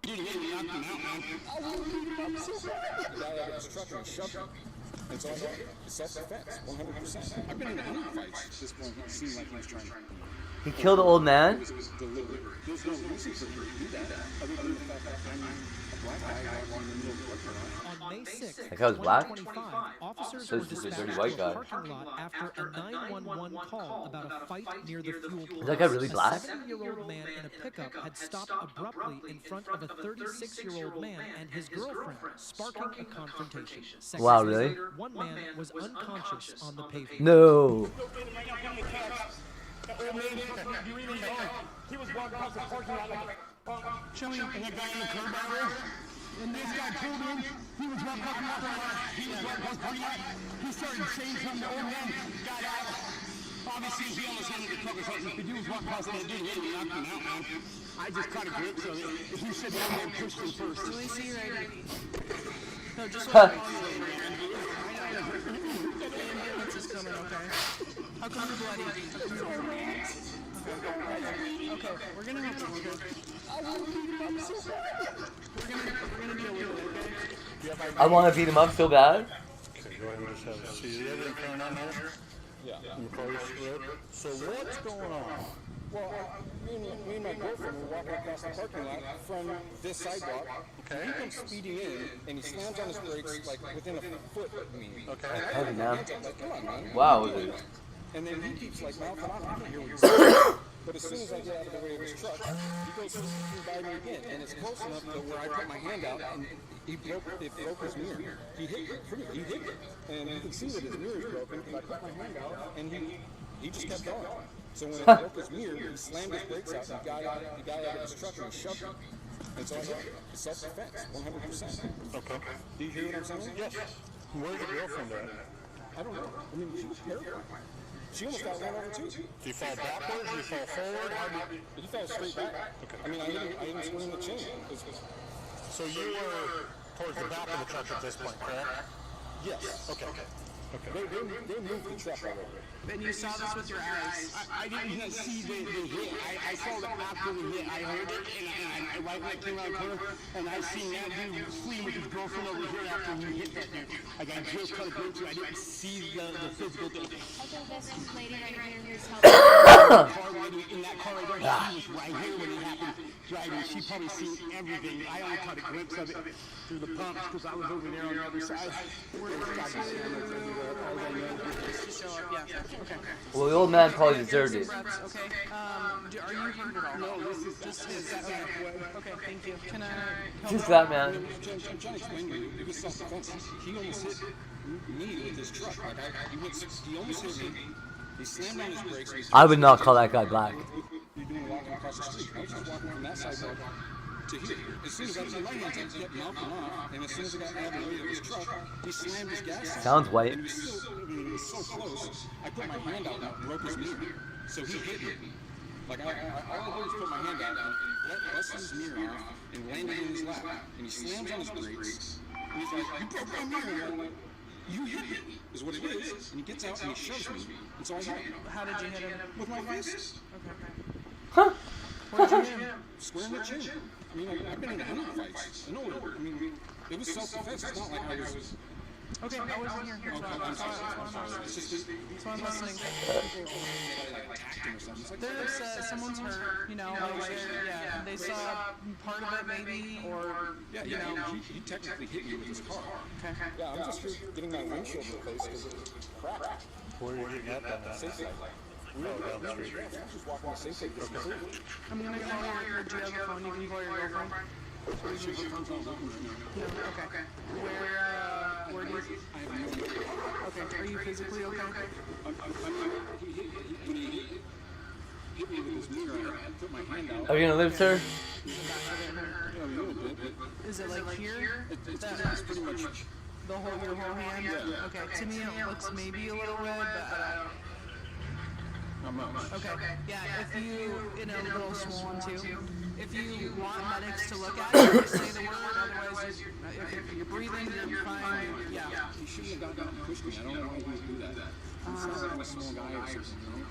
Dude, he knocked him out, man. I will beat him up so bad. The guy out of his truck and shoved him. And so it's self-defense, 100%. I've been in 100 fights at this point. It seemed like he was trying to... He killed the old man? It was deliberate. There's no reason for him to do that, other than the fact that I'm a black guy walking in the middle of the parking lot. On May 6th, That guy was black? 2025, officers So were it's just a dispatched dirty white to a guy. parking lot after a 911 call about a fight near the fuel pump. Is that guy really black? A 70-year-old man in a pickup had stopped abruptly in front of a 36-year-old man and his girlfriend, sparking a confrontation. Seconds Wow, really? later, one man was unconscious on the pavement. No. That old man, you really know, he was walking across the parking lot like chilling, and that guy in the curb barrier, and this guy pulled in, he was walking across the parking lot, he was walking across the parking lot, he started saying something, the old man got out, obviously he almost hit the truck or something, the dude was walking across the dude hit him, knocked him out, man. I just caught a glimpse of it, he said the old man pushed him first. Let me see your ID. No, just what I'm on you, man. The ambulance is coming, okay? How come you're bloody? Okay, we're gonna have to look at it. We're gonna deal with it, okay? I want to beat him up so bad. Okay, go ahead and just have a seat. Is everything coming on there? Yeah. In the car, so what's going on? Well, me and my girlfriend were walking across the parking lot from this sidewalk. Okay. He comes speeding in, and he slams on his brakes like within a foot of me. Okay. Heavy, man. Like, come on, man. Wow, dude. And then he keeps like mouthing off. I can hear what he's saying. But as soon as I get out of the way of his truck, he goes by me again. And it's close enough to where I put my hand out, and it broke his mirror. He hit it. And you can see that his mirror is broken, because I put my hand out, and he just kept going. So when it broke his mirror, he slammed his brakes out, and he got out of his truck, and he shoved him. And so I hit it. It's self-defense, 100%. Okay. Do you hear what I'm saying? Yes. Where's your girlfriend at? I don't know. I mean, she was terrified. She almost got run over too. Do you fall backwards? Do you fall forward? He fell straight back. Okay. I mean, I even swung the chin. So you were towards the back of the truck at this point, correct? Yes. Okay. They moved the truck already. Then you saw this with your eyes. I didn't see the hit. I saw the after the hit. I heard it, and I right when I came around the corner, and I seen that dude fleeing with his girlfriend over here after he hit that dude. Like I just cut a glimpse. I didn't see the physical thing. I think this lady right here who's helping. In that car right there, she was right here when it happened, driving. She probably seen everything. I only caught a glimpse of it through the pumps because I was over there on the other side. Okay. Well, the old man probably deserved it. Okay. Are you hurt at all? No, this is just his. Okay, thank you. Can I? Just that man. I'm trying to explain to you. It was self-defense. He almost hit me with his truck. Like he almost hit me. He slammed on his brakes. I would not call that guy black. You're doing walking across the street. I was just walking from that sidewalk to here. As soon as I turned my hands up, he kept knocking off, and as soon as I got out of the way of his truck, he slammed his gas on. Sounds white. And it was so close, I put my hand out and broke his mirror. So he hit me. Like, all I did was put my hand out and busted his mirror off and landed in his lap. And he slams on his brakes, and he's like, you broke my mirror. And I'm like, you hit me, is what it is. And he gets out and he shoves me. And so I hit him. How did you hit him? With my fist. Okay. Huh? Where'd you hit him? Square in the chin. I mean, I've been in 100 fights. I know, I mean, it was self-defense. It's not like I was... Okay, I wasn't here. Okay, I'm sorry. It's just these So I'm listening. people like acting or something. It's like They're upset, someone's hurt, you know, like, yeah, they saw part of it maybe, or, yeah, you know. he technically hit me with his car. Okay. Yeah, I'm just here getting my windshield replaced because it was cracked. Where are you getting that done? Cinco. Oh, down the street. Yeah, I'm just walking the Cinco. I'm gonna call your, do you have a phone? You can call your girlfriend? No, okay. Where do you... Okay, are you physically okay? When he hit me with his mirror, I put my hand out. Are you gonna live, sir? Yeah, a little bit. Is it like here? It's pretty much... The whole, your whole hand? Yeah. Okay, to me it looks maybe a little red, but Not much. okay. Yeah, if you, a little swollen too. If you want medics to look at it, just say the word, otherwise if you're breathing, you're fine, yeah. He shouldn't have gotten up and pushed me. I don't know why he would do that. He sounds like I'm a small guy or something,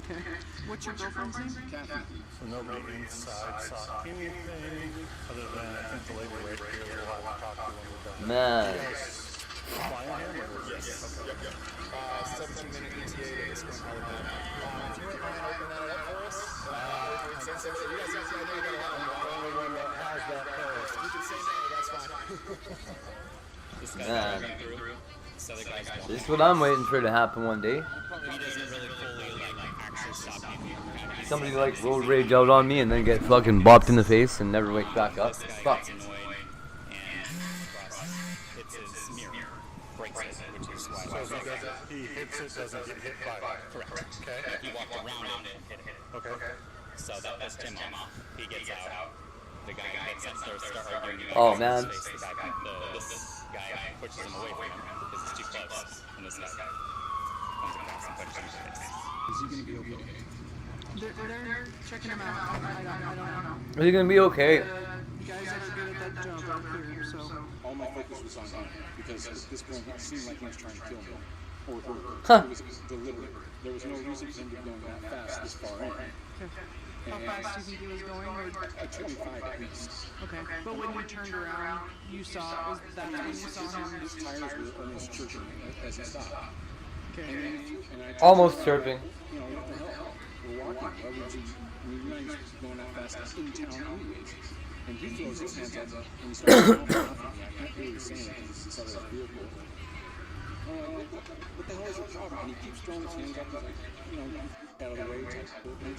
Okay. What's your girlfriend's name? Kathy. So nobody inside saw anything other than I think the lady right here will have to talk to when we're done. Man. Flying him or? Yes. 17-minute ETA is going to be done. If you wouldn't mind opening that up for us, since you guys I know you got a lot of the only one that has that post. You can say no, that's fine. This guy's Man. going through. This other guy's going This is what I'm waiting for to happen one day. He doesn't really fully actually stop you. Somebody like road rage out on me and then get fucking bopped in the face and never wake back up. Fuck. Hits his mirror, breaks it, which is why. So he hits it, doesn't get hit by it. Correct. Okay. He walked around it and hit it. Okay. So that pissed him off. He gets out. The guy hits him, starts arguing. Oh, man. This guy pushes him away from him because it's too close. And this guy comes across and pushes him in the face. Is he going to be okay? They're checking him out. I don't know. Is he gonna be okay? The guys that are good at that jump are clear, so... All my focus was on him because at this point it seemed like he was trying to kill me. Or Huh. it was deliberate. There was no reason for him to be going that fast this far in. How fast do you think he was going? Or... At 25 at least. Okay, but when you turned around, you saw, was that when you saw him? His tires were almost chirping as he stopped. Okay. Almost chirping. You know, what the hell? We're walking. Why would you? I mean, you're not even going that fast in town anyways. And he throws his hands up and he starts jumping off of me. I can't really say anything because it's out of the vehicle. What the hell is your problem? And he keeps throwing his hands up, like, you know, out of the way type of thing.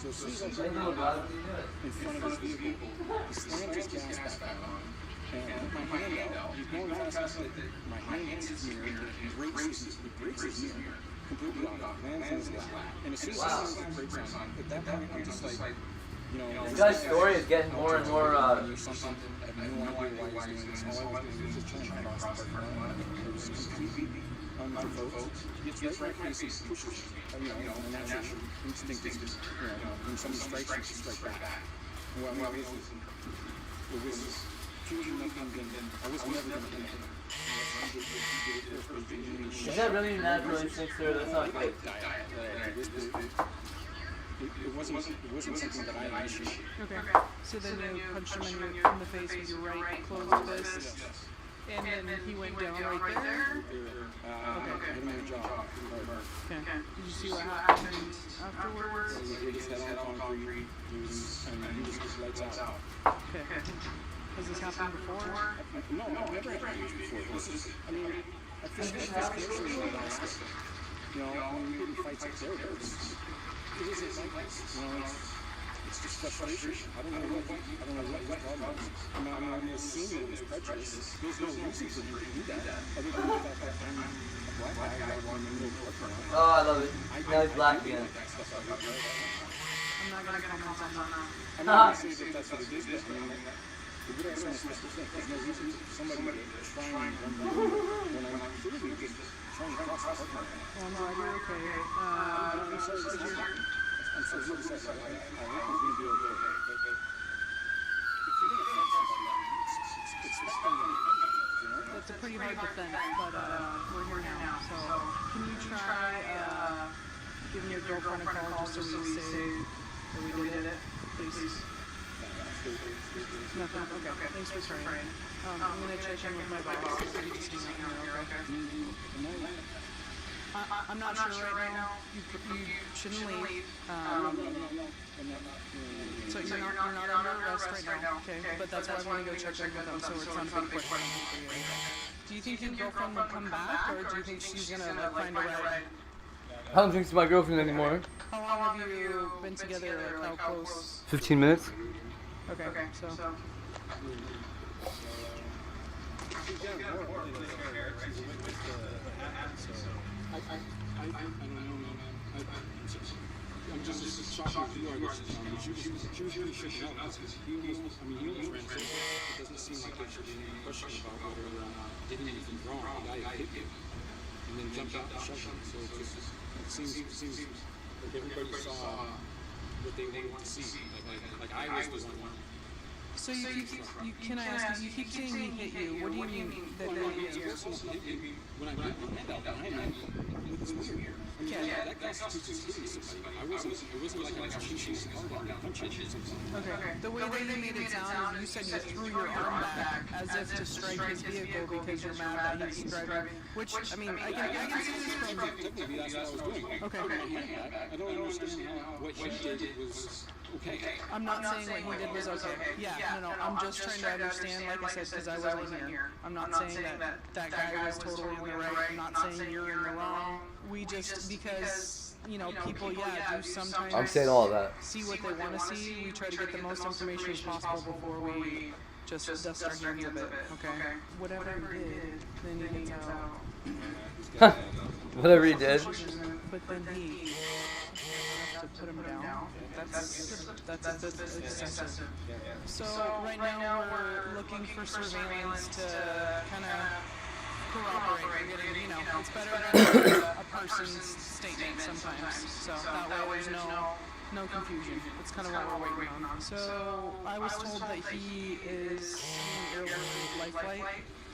So as soon as I bring him in front of his vehicle, he slams his gas back down. And I put my hand out. He's going fast enough that my hand hits his mirror. He breaks his mirror completely off. Lands in his lap. And as soon as he lands the brakes on, at that point I'm just like, you know, This guy's story is getting more and more. I have no idea why he's doing this. All I was doing was just trying to cross the parking lot. It was completely unprovoked. He gets right in my face, pushes. You know, and that's your instinct is just, you know, when somebody strikes you, you strike back. Well, it was choosing nothing than I was never going to hit him. Is that really natural instinct, sir? That's not good. It wasn't something that I initiated. Okay, so then you punched him in the face with your right closed fist, and then he went down right there? Okay. Hit him in the jaw. Okay. Did you see what happened afterwards? He hit his head on concrete, he was just lights out. Okay. Has this happened before? No, I've never had this before. This is, I mean, I think this picture is realistic. You know, when you get in fights like there, it isn't like this. You know, it's just frustration. I don't know what the problem is. I'm just seeing it as prejudice. There's no reason for you to do that, other than the fact that I'm a black guy and I want to know what's going on. Oh, I love it. Now he's black again. I'm not going to comment on that. I'm not going to say that that's what it is, but I mean, we don't have so much to think. There's no reason for somebody to try and run me when I'm clearly just trying to cross the parking lot. Well, I'm glad you're okay. I'm sorry to say that. I'm so really sorry. I hope he's going to be okay. But if you're going to fight somebody, it's this thing that you know? That's a pretty hard defense, but we're here now. So can you try giving your girlfriend a call just so we say that we did it, please? Nothing? Okay. Thanks for trying. I'm gonna check in with my boss. You just hang out here, okay? I'm not sure right now. You shouldn't leave. So you're not under arrest right now, okay? But that's why I want to go check in with them, so it's not a big question for you. Do you think your girlfriend will come back, or do you think she's gonna like find a ride? I don't think she's my girlfriend anymore. How long have you been together? Like how close? 15 minutes. Okay, so. I'm just shocked with you are this. She was really shaken up. He almost ran so it doesn't seem like there should be any question about whether did anything wrong. The guy hit you and then jumped out and shoved him. So it seems like everybody saw what they wanted to see. Like I was the one. So can I ask you keep saying he hit you. What do you mean that they hit you? When I put my hand out behind him, it was weird. Yeah, that constitutes hitting somebody. It wasn't like I was chasing somebody down, punching something. Okay. The way that you made it sound is you said you threw your arm back as if to strike his vehicle because you're mad that he's driving. Which, I mean, I can see this from... Technically, that's what I was doing. Okay. I don't understand how what he did was... Okay. I'm not saying what he did was okay. Yeah, no, I'm just trying to understand, like I said, because I wasn't here. I'm not saying that guy was totally in the right. I'm not saying you're in the wrong. We just, because, you know, people, do sometimes I'm saying all of that. See what they want to see. We try to get the most information as possible before we just dust our hands of it, okay? Whatever he did, then he gets out. Whatever he did. But then he... to put him down. That's a bit excessive. So right now we're looking for surveillance to kind of corroborate. We're getting, you know, it's better than a person's statement sometimes. So that way there's no confusion. It's kind of what we're waiting on. So I was told that he is in early life flight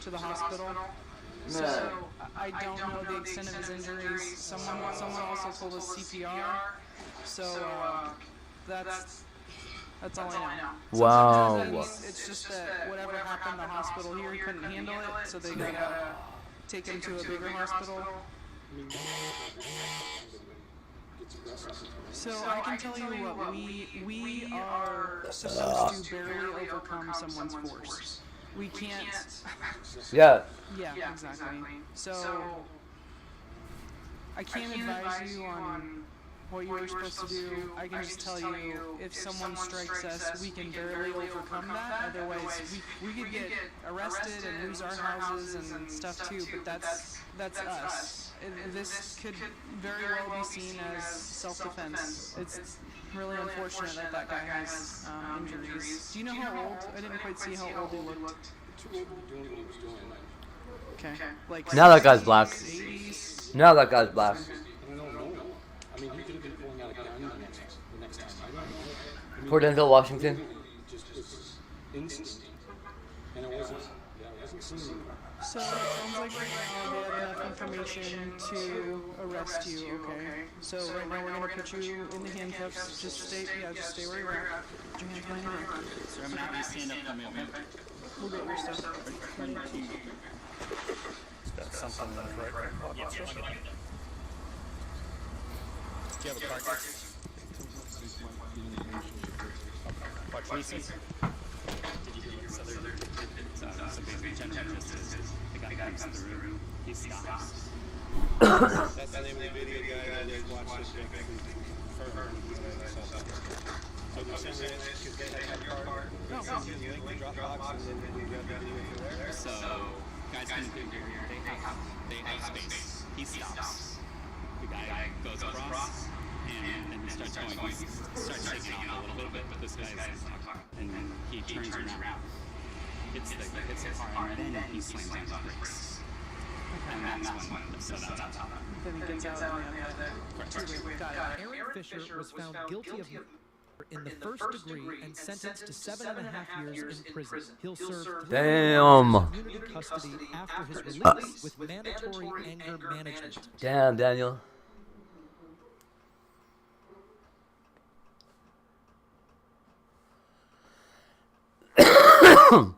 to the hospital. So I don't know the extent of his injuries. Someone also told us CPR. So that's all I know. Wow. It's just that whatever happened in the hospital here, he couldn't handle it, so they gotta take him to a bigger hospital. So I can tell you what, we are supposed to barely overcome someone's force. We can't. Yeah. Yeah, exactly. So I can't advise you on what you were supposed to do. I can just tell you, if someone strikes us, we can barely overcome that. Otherwise, we could get arrested and lose our houses and stuff too. But that's us. This could very well be seen as self-defense. It's really unfortunate that guy has injuries. Do you know how old? I didn't quite see how old he looked. Okay. Like now that guy's black. 80s. Now that guy's black. I mean, he could have been pulling out a gun the next time. I don't know. Poor Denzel Washington. Just was instant. And it wasn't seeming. So it sounds like right now they have enough information to arrest you, okay? So right now we're going to put you in the handcuffs. Just stay where you're at. Put your hands behind your back. Sir, I'm going to have you stand up for me, okay? We'll get your stuff. Got something that's right. Yes, yes. Do you have a card? Watch Reese's. Did you hear this other? So basically, general justice. The guy comes through. He stops. That's the name of the video, guys. I just watched this thing. So the same is because they have your card. No. Drop box and then we got the video from there. So guys come through here. They have space. He stops. The guy goes across, and then he starts going. He starts taking off a little bit, but this guy's and then he turns around. Hits the car, and then he slams on the brakes. And that's when, so that's on top. Then he gets out and the other. Aaron Fisher was found guilty of murder in the first degree and sentenced to 7.5 years in prison. He'll serve 3 Damn. years in community custody after his release with mandatory anger management. Damn, Daniel. What?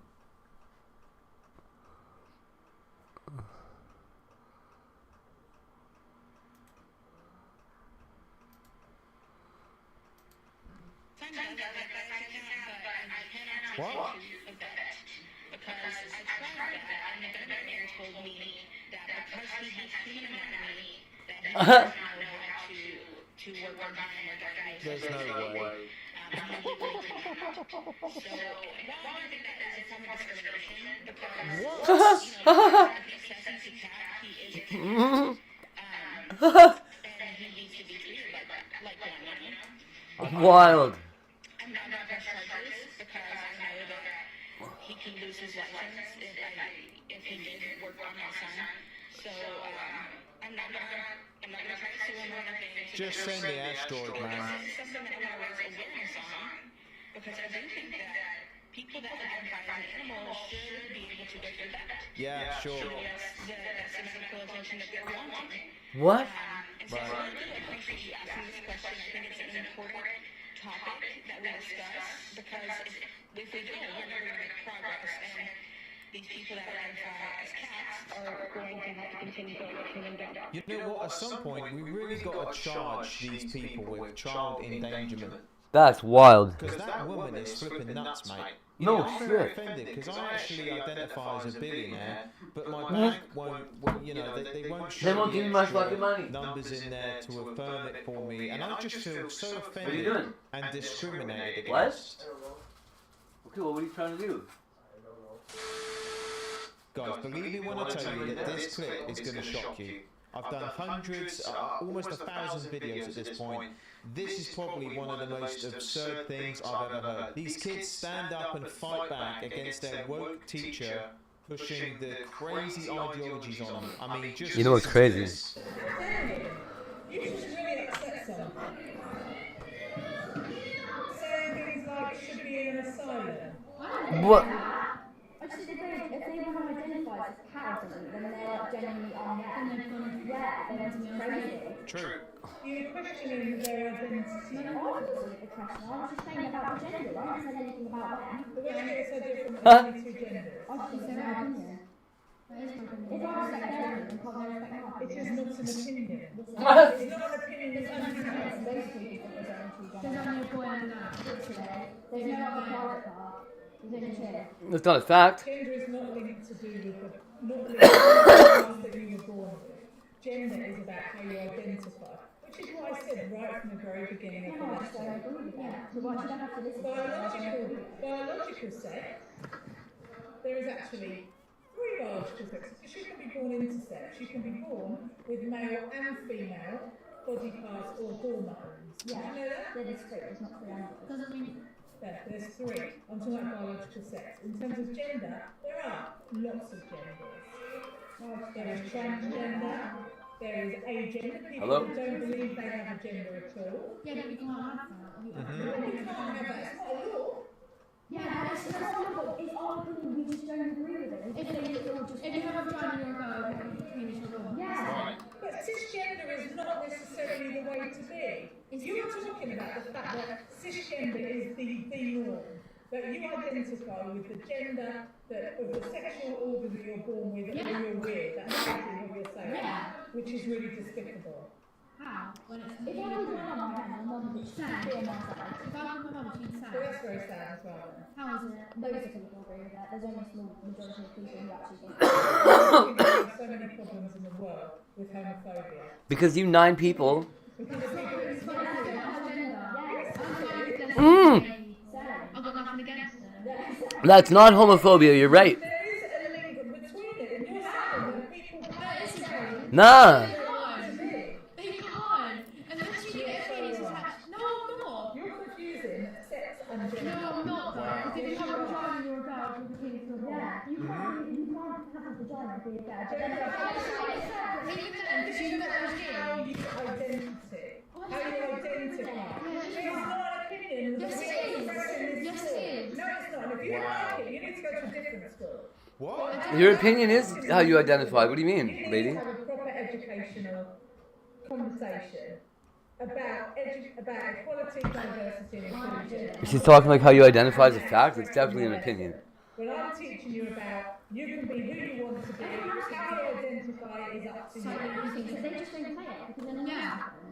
Because I tried that, and the veterinarian told me that because he has human anatomy, that he does not know how to work on him or diagnose There's no way. So, why do I think that is a form of discrimination? Because, you know, he says he's a cat, he is a cat, and he needs to be treated like that, like one, you know? Wild. I'm not going to press charges because I know that he can lose his license if he didn't work on his son. So I'm not gonna try to sue him or anything. Just send the asteroid, man. This is something that I want to raise awareness on because I do think that people that identify as an animal should be able to get their vet. Yeah, sure. That's the medical attention that they're wanting. What? And so I really do appreciate you asking this question. I think it's an important topic that we discuss because if we don't, we're never going to make progress. And these people that identify as cats are going to have to continue going with human dog. You know what? At some point, we really got to charge these people with child endangerment. That's wild. Because that woman is flipping nuts, mate. No I'm shit. very offended because I actually identify as a billionaire, but my bank won't, you know, they won't show They won't give me my extra fucking money. numbers in there to affirm it for me, and I just feel so What are you offended doing? and discriminated What? against. Okay, well, what are you trying to do? Guys, believe me when I tell you that this clip is going to shock you. I've done hundreds, almost 1,000 videos at this point. This is probably one of the most absurd things I've ever heard. These kids stand up and fight back against their woke teacher pushing the crazy ideologies on them. I mean, just You know what's crazy? You just really upset someone. Saying things like it should be in an asylum. What? I just think if they want to identify as a cat or something, then they're like genuinely they're crazy. True. You're questioning their identity. No, I wasn't a question. I was just saying about the gender. I haven't said anything about them. But when you so different between two genders. I just said my opinion. If I respect them, then can't I respect mine? It is not an opinion. It's What? not an opinion, it's an opinion. Those two think there's only two genders. There's only a boy and a girl. Literally. There's no other private part. There's only two. That's not a fact. Gender is not linked to do with the not linked to the that you were born with. Gender is about how you identify. Which is what I said right from the very beginning of the lesson. Biological sex, there is actually three biological sexes. You can be born intersex. You can be born with male and female body parts or hormones. Yeah, Did you know that? there is three, there's not three animals. Doesn't mean... Yeah, there's three. I'm talking about biological sex. In terms of gender, there are lots of genders. There is transgender. There is agender, people Hello? who don't believe they have a gender at all. Yeah, but you can't have that. You can't have that, it's not a law. Yeah, it's not, it's our opinion, we just don't agree with it. If you have a vagina, you're a girl, yeah. But cisgender is not necessarily the way to be. You're talking about the fact that cisgender is the norm. That you identify with the gender that of the sexual organ that you're born with, and you're with. That's exactly what you're saying, which is really despicable. How? When it's, if I was my mum, my mum would sad. If I was my mum, she'd sad. But that's very sad as well. How is it? Most people agree with that. There's only a small majority of people who actually think There are so many problems in the world with homophobia. Because you 9 people. Because people is I've got nothing against it. That's not homophobia, you're right. There is a link between it, and you're saying that people Nah. They can't. Unless you get feelings attached. No, I'm not. You're confusing sex and gender. No, I'm not. Because if you have a vagina, you're a girl. If you have a penis, you're a boy. You can't have a vagina and be a girl. But then even then, because you've got those genes. How you identity. How you identify. It's not an opinion. Yes, it is. Yes, it is. No, it's not. If you don't like it, you need to go to a different school. What? Your opinion is how you identify. What do you You mean, need lady? to have a proper educational conversation about equality, diversity, and inclusion. She's talking like how you identify as a fact. It's definitely an opinion. When I'm teaching you about, you can be who you want to be, how you identify is up to you. So they just don't play it because then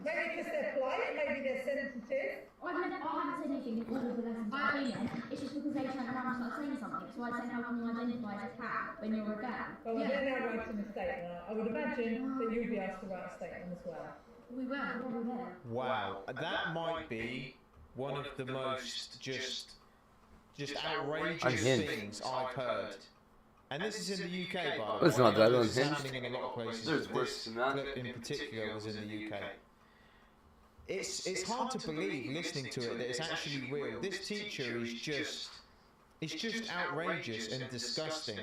Maybe because they're polite, maybe they're sensitive. I haven't said anything in all of the lessons I've been in. It's just because they turn around and start saying something. So I say, how can you identify as a cat when you're a girl? Well, they're now writing a statement. I would imagine that you'd be asked to write a statement as well. We will. Wow, that might be one of the most just outrageous things I've heard. And this is in the UK, by the way. It's not that This is unhinged. happening in a lot of places. There's worse than that. Clip in particular was in the UK. It's hard to believe, listening to it, that it's actually real. This teacher is just outrageous and disgusting.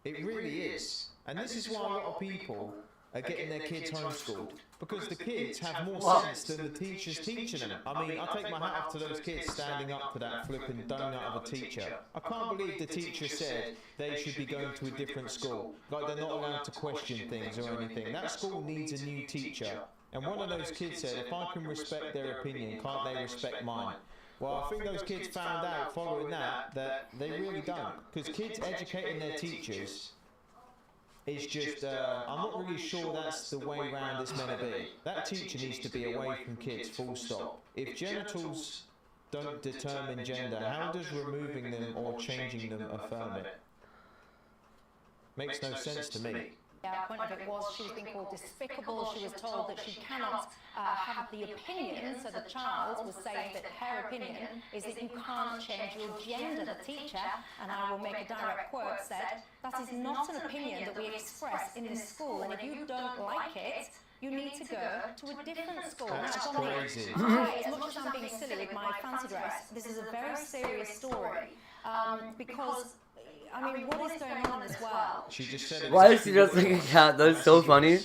It really is. And this is why a lot of people are getting their kids homeschooled. Because the kids have more sense than the teachers teaching them. I mean, I take my hat off to those kids standing up to that flipping donut of a teacher. I can't believe the teacher said they should be going to a different school. Like they're not allowed to question things or anything. That school needs a new teacher. And one of those kids said, if I can respect their opinion, can't they respect mine? Well, I think those kids found out following that they really don't. Because kids educating their teachers is just, I'm not really sure that's the way round it's meant to be. That teacher needs to be away from kids, full stop. If genitals don't determine gender, how does removing them or changing them affirm it? Makes no sense to me. The point of it was she was being called despicable. She was told that she cannot have the opinion. So the child was saying that her opinion is that you can't change your gender. The teacher, and I will make a direct quote, said, that is not an opinion that we express in this school. And if you don't like it, you need to go to a different school. That's now, crazy. as much as I'm being silly with my fancy dress, this is a very serious story because. I mean, what is going on in this world? She just said Why is she just like a cat? That's so funny.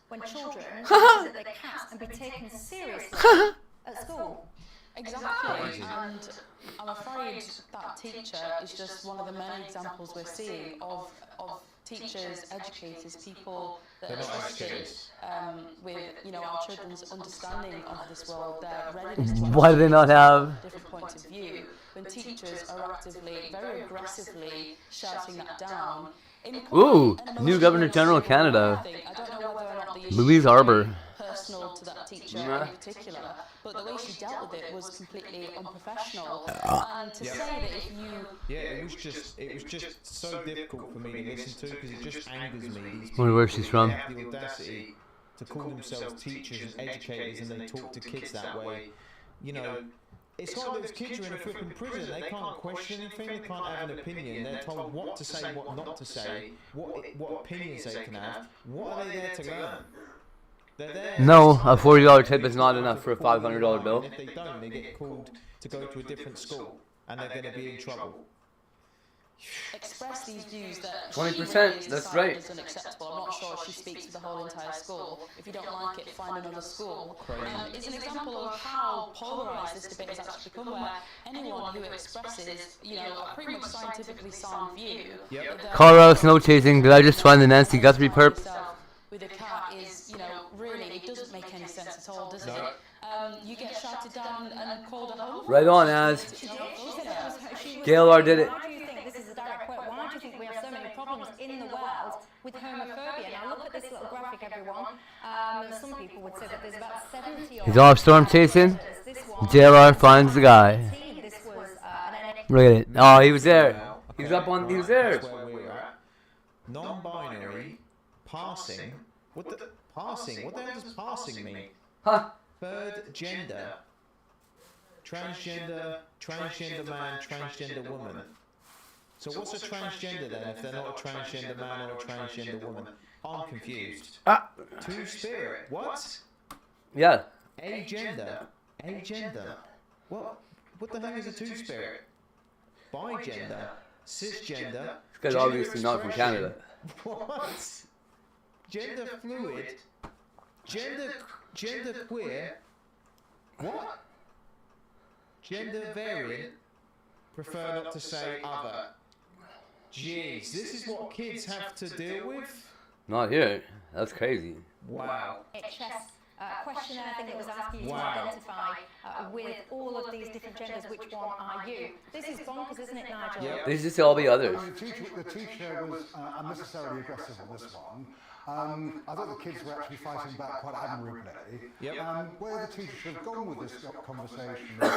When children visit their cats and be taken seriously at school. Exactly, and I'm afraid that teacher is just one of the many examples we're seeing of teachers, educators, people that are trusted with, our children's understanding of this world, their readiness to Why do they not have different points of view. When teachers are actively, very aggressively shouting that down. Ooh, new Governor General of Canada. I don't know whether or not the issue Louise Arbour. personal to that teacher in particular, but the way she dealt with it was completely unprofessional. And to say that if you... Yeah, it was just so difficult for me to listen to because it just angers me. Wonder where she's from. They have the audacity to call themselves teachers and educators and they talk to kids that way. It's like those kids are in a flipping prison. They can't question anything. They can't have an opinion. They're told what to say, what not to say, what opinions they can have. What are they there to learn? They're there. No, a $40 tip is not enough for a $500 bill. And if they don't, they get called to go to a different school, and they're going to be in trouble. Express these views that 20%, that's right. is unacceptable. I'm not sure if she speaks for the whole entire school. If you don't like it, find another school. It's an example of how polarised this debate has actually become, where anyone who expresses, a pretty much scientifically sound view. Colorado snow chasing. Did I just find the Nancy Guthrie perp? With a cat is, really, it doesn't make any sense at all, does it? You get shouted down and called a home. Right on, Az. She did. She said it was Gail R did it. Why do you think, this is a direct quote, why do you think we have so many problems in the world with homophobia? Now look at this little graphic, everyone. Some people would say that there's about 70 He's off storm chasing. JLR finds the guy. This was Look at it. Oh, he was there. He was up on. He was there. Non-binary, passing. What the passing? What the hell does passing mean? Huh? Third gender. Transgender man, transgender woman. So what's a transgender then if they're not a transgender man or a transgender woman? I'm confused. Two-spirit. What? Yeah. Agender. What the hell is a two-spirit? Bigender. Cisgender. This guy's obviously not from Canada. What? Gender fluid. Gender queer. What? Gender variant. Prefer not to say other. Jeez, this is what kids have to deal with? Not here. That's crazy. Wow. NHS questionnaire thing that was asking you to identify with all of these different genders, which one are you? This is bonkers, isn't it, Nigel? Yep. There's just all the others. The teacher was unnecessarily aggressive on this one. I thought the kids were actually fighting back quite admirably. Where the teacher should have gone with this conversation is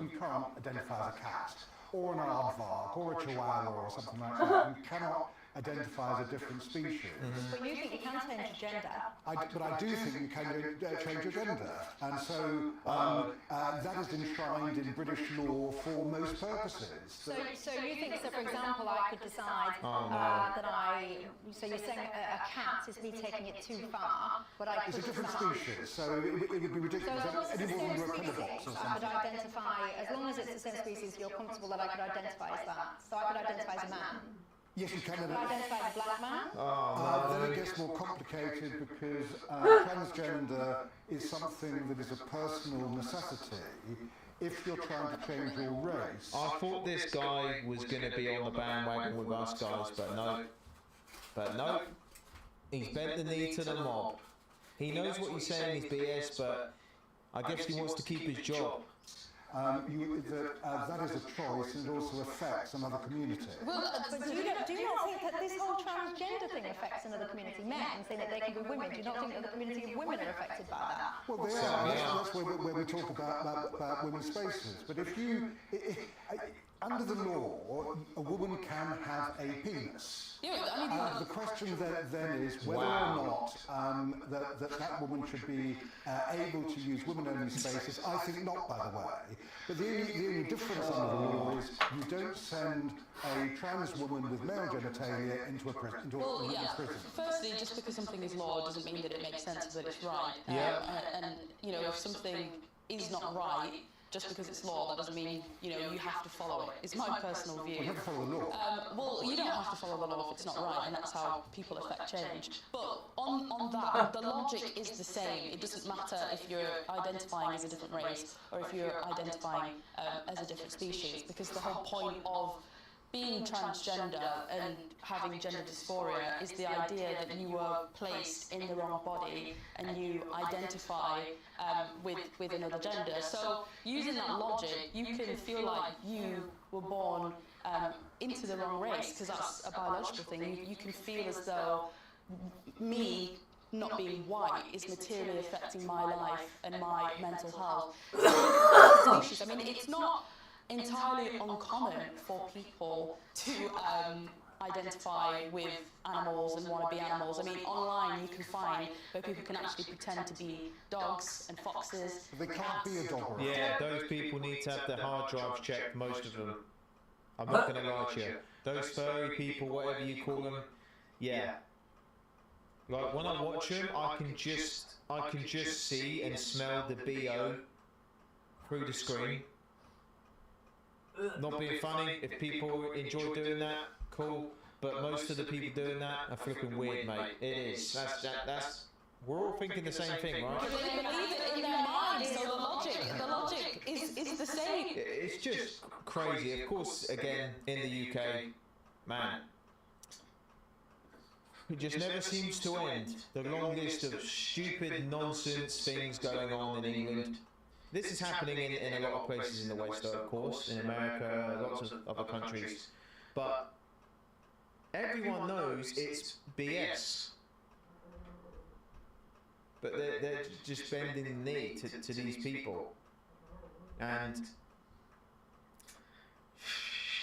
you can't identify as a cat, or an aardvark, or a chihuahua, or something like that. You cannot identify as a different species. But you think you can change your gender? But I do think you can change your gender, and so that is enshrined in British law for most purposes. So you think, so for example, I could decide so you're saying a cat is me taking it too far, but I could It's a different species, so it would be ridiculous. Any more than a box or I could something. identify, as long as it's the same species, you're comfortable that I could identify as that. So I could identify as a man. Yes, you can. Could I identify as a black man? Then it gets more complicated because transgender is something that is a personal necessity. If you're trying to change your race. I thought this guy was going to be on the bandwagon with us guys, but no. He's bent the knee to the mob. He knows what he's saying is BS, but I guess he wants to keep his job. That is a choice, and it also affects another community. Well, but do you not think that this whole transgender thing affects another community? Men saying that they can be women. Do you not think that the community of women are affected by that? Well, they are. That's where we talk about women's spaces. But if you, under the law, a woman can have a penis. The question then is whether or not that woman should be able to use women-only spaces. I think not, by the way. But the only difference under the law is you don't send a trans woman with male genitalia into a prison. Firstly, just because something is law doesn't mean that it makes sense that it's right. And you know, if something is not right, just because it's law, that doesn't mean, you know, you have to follow it. It's my personal view. You have to follow the law. Well, you don't have to follow the law if it's not right, and that's how people affect change. But on that, the logic is the same. It doesn't matter if you're identifying as a different race or if you're identifying as a different species, because the whole point of being transgender and having gender dysphoria is the idea that you were placed in the wrong body and you identify with another gender. So using that logic, you can feel like you were born into the wrong race, because that's a biological thing. You can feel as though me not being white is materially affecting my life and my mental health. I mean, it's not entirely uncommon for people to identify with animals and want to be animals. I mean, online you can find where people can actually pretend to be dogs and foxes. They can't be a dog. Yeah, those people need to have their hard drives checked, most of them. I'm not going to lie to you. Those furry people, whatever you call them, yeah. Like, when I watch them, I can just see and smell the BO through the screen. Not being funny, if people enjoy doing that, cool. But most of the people doing that are flipping weird, mate. It is. That's. We're all thinking the same thing, right? They believe it in their minds, so the logic is the same. It's just crazy. Of course, again, in the UK, man, it just never seems to end. The long list of stupid nonsense things going on in England. This is happening in a lot of places in the West, though, of course, in America, lots of other countries. But everyone knows it's BS. But they're just bending the knee to these people. And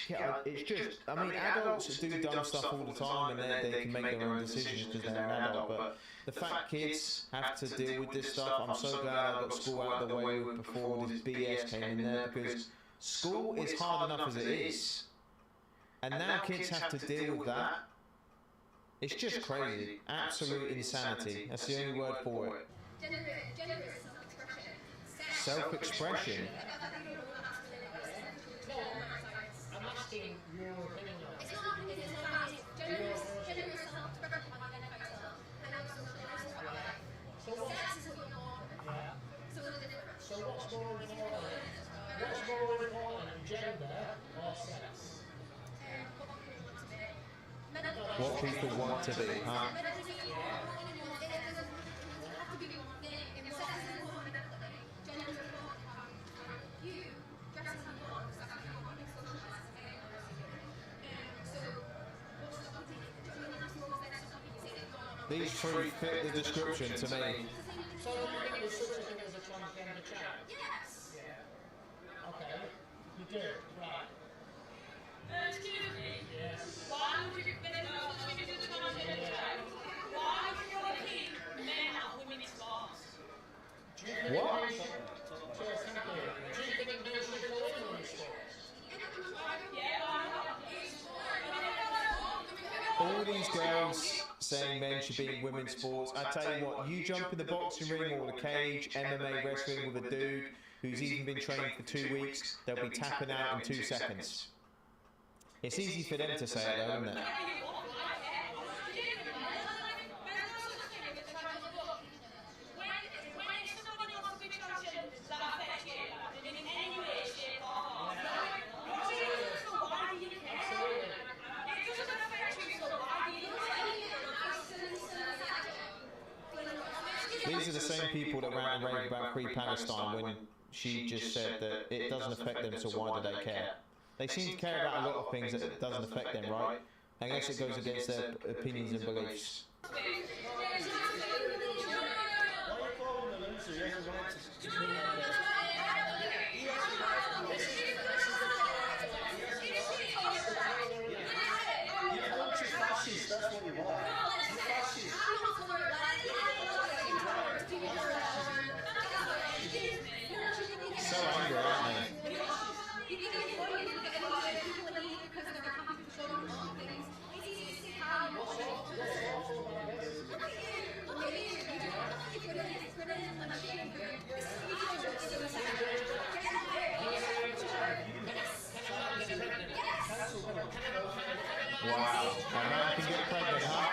yeah, it's just, I mean, adults do dumb stuff all the time and they can make their own decisions because they're an adult, but the fat kids have to deal with this stuff. I'm so glad I got school out of the way before this BS came in there, because school is hard enough as it is. And now kids have to deal with that. It's just crazy. Absolute insanity. That's the only word for it. Gender is self-expression. Self-expression? I'm asking your opinion on it. It's not, it is not. Gender is self-expression. So what's more important? What's more important, gender or sex? What people want to be, huh? These three fit the description to me. So you think there's such a thing as a transgender child? Yes. Yeah. Okay. You do, right. Excuse me. Yes. Why would you get a transgender child? Why would you want to keep men at women's sports? What? Do you think men should go in women's sports? All these girls saying men should be in women's sports. I tell you what, you jump in the boxing ring or the cage, MMA wrestling with a dude who's even been training for 2 weeks, they'll be tapping out in 2 seconds. It's easy for them to say it though, isn't it? These are the same people that ran and raved about Free Palestine when she just said that it doesn't affect them, so why do they care? They seem to care about a lot of things that it doesn't affect them, right? Unless it goes against their opinions and beliefs. So angry, aren't they? Wow, a man can get pregnant, huh?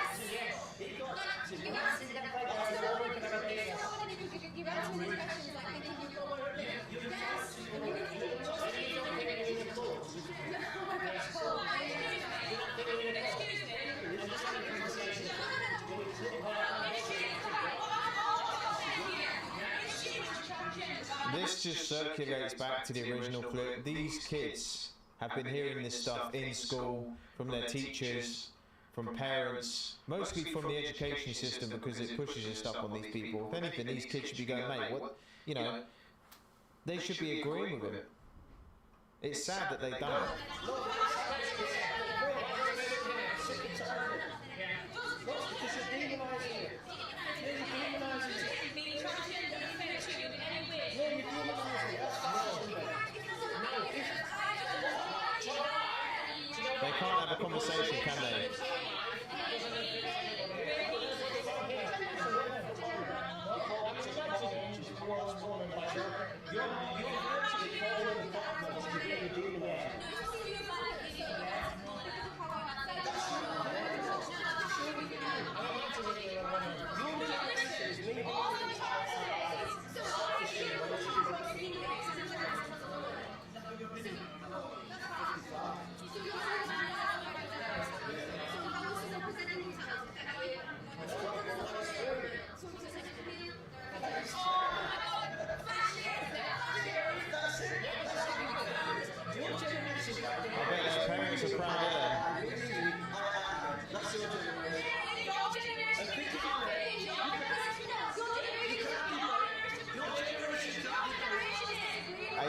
This just circulates back to the original clip. These kids have been hearing this stuff in school, from their teachers, from parents, mostly from the education system because it pushes this stuff on these people. If anything, these kids should be going, mate, what, you know, they should be agreeing with him. It's sad that they don't. They can't have a conversation, can they?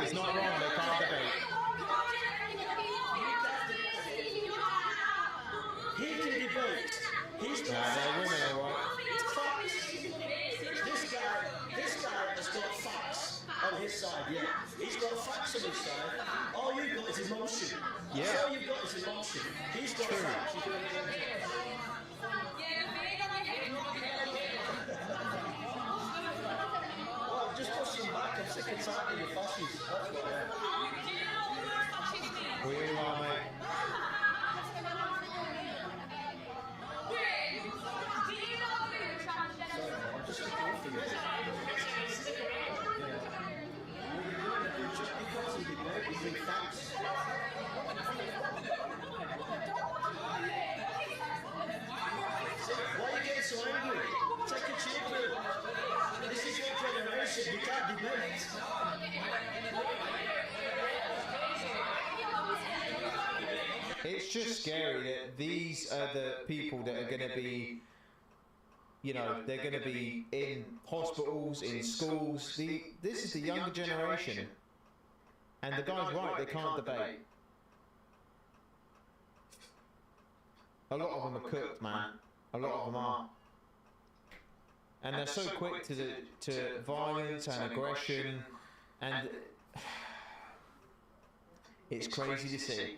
He's not wrong, they can't debate. He can debate. He's got they're women, all right. facts. This guy has got facts on his side, yeah. He's got facts on his side. All you've got is emotion. Yeah. All you've got is emotion. He's got facts. Well, just push him back. I'm sick and tired of your fascists. That's what I am. We are, mate. I'm just looking for you. Just because he debate, we bring facts. Why are you getting so angry? Take a chill pill. This is your generation. You can't debate. It's just scary that these are the people that are going to be you know, they're going to be in hospitals, in schools. This is the younger generation. And the guy's right, they can't debate. A lot of them are cooked, man. A lot of them are. And they're so quick to violence and aggression, and it's crazy to see.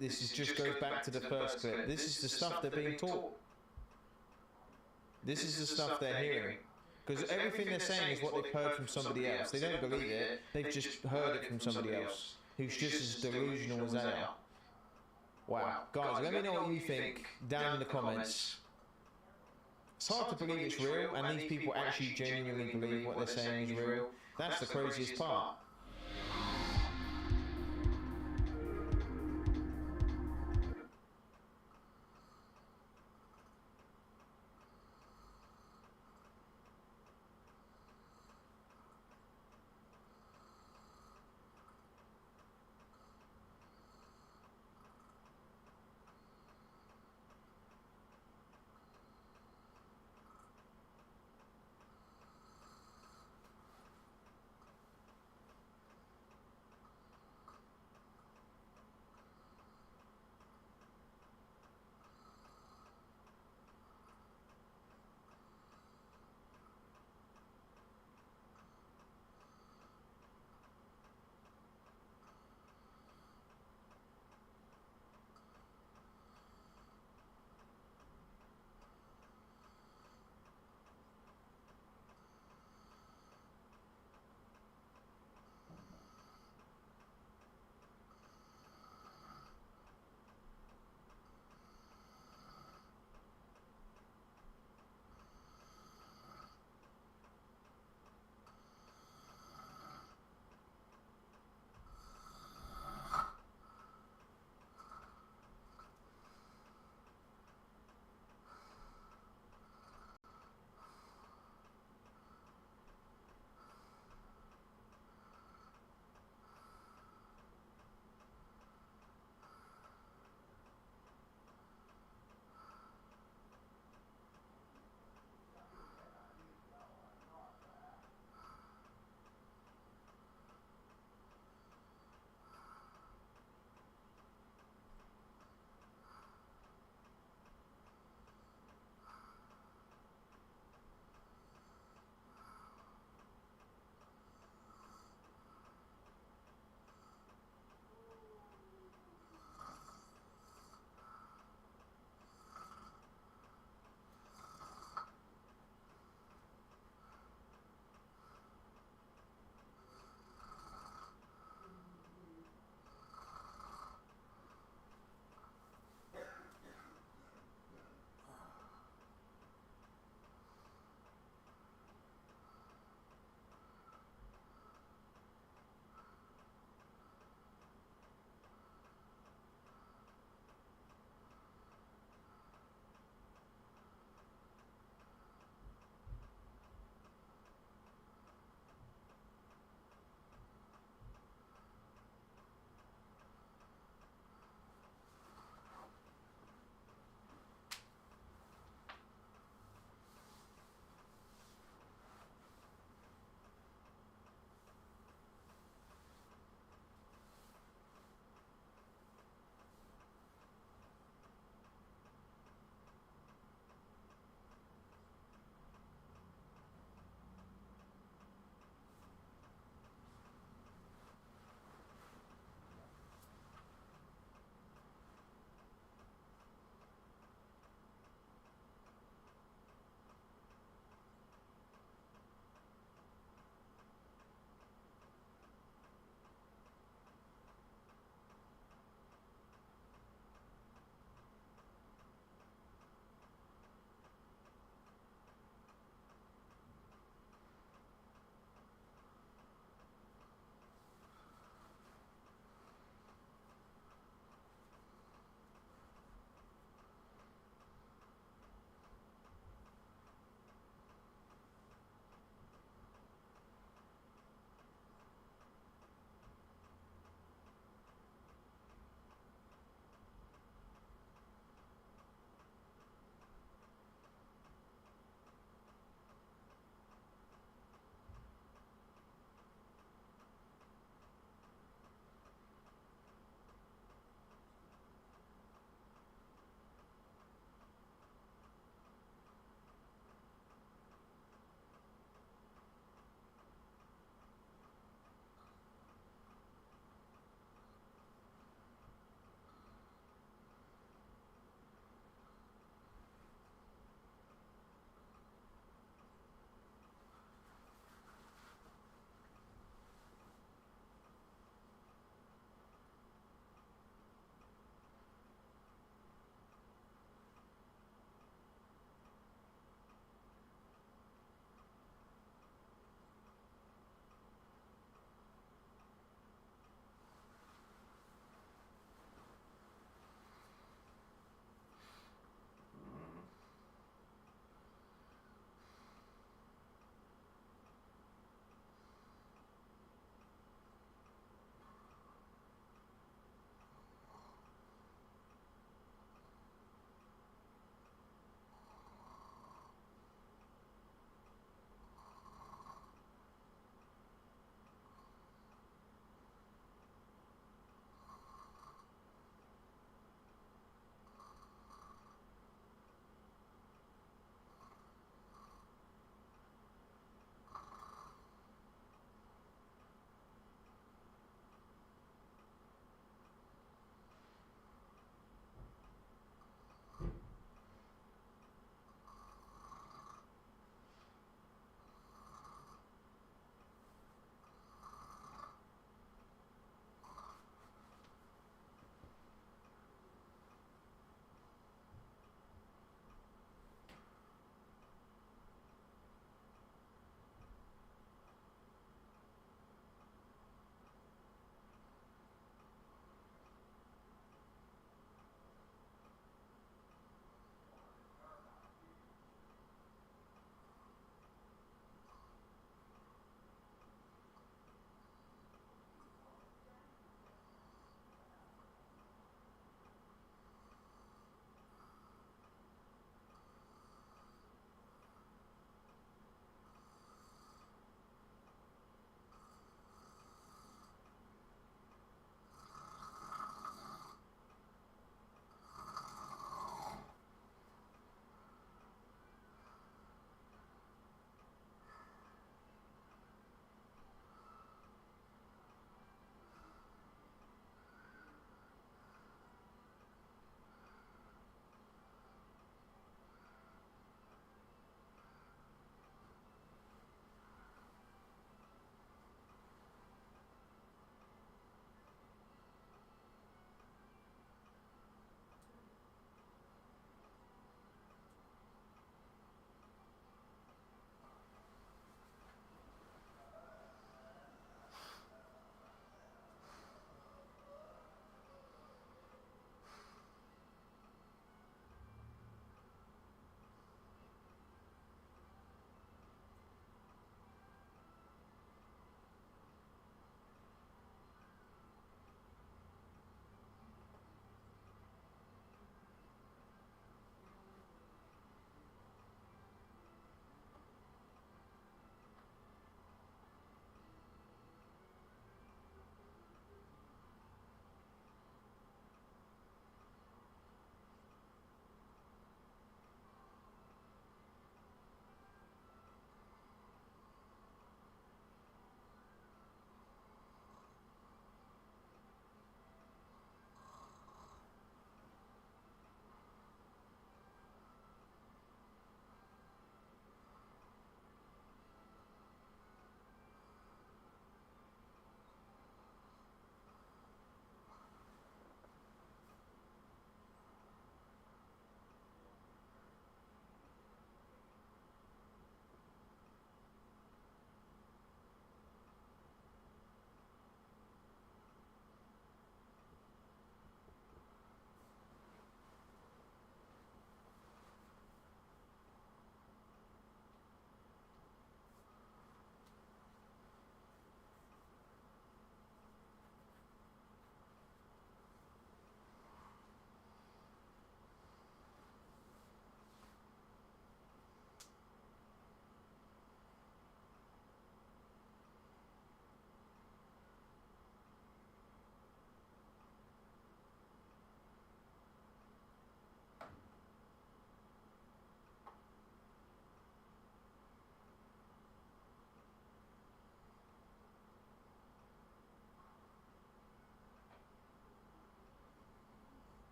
This just goes back to the first clip. This is the stuff they're being taught. This is the stuff they're hearing. Because everything they're saying is what they've heard from somebody else. They don't believe it, they've just heard it from somebody else who's just as delusional as they are. Wow. Guys, let me know what you think down in the comments. It's hard to believe it's real, and these people actually genuinely believe what they're saying is real. That's the craziest part.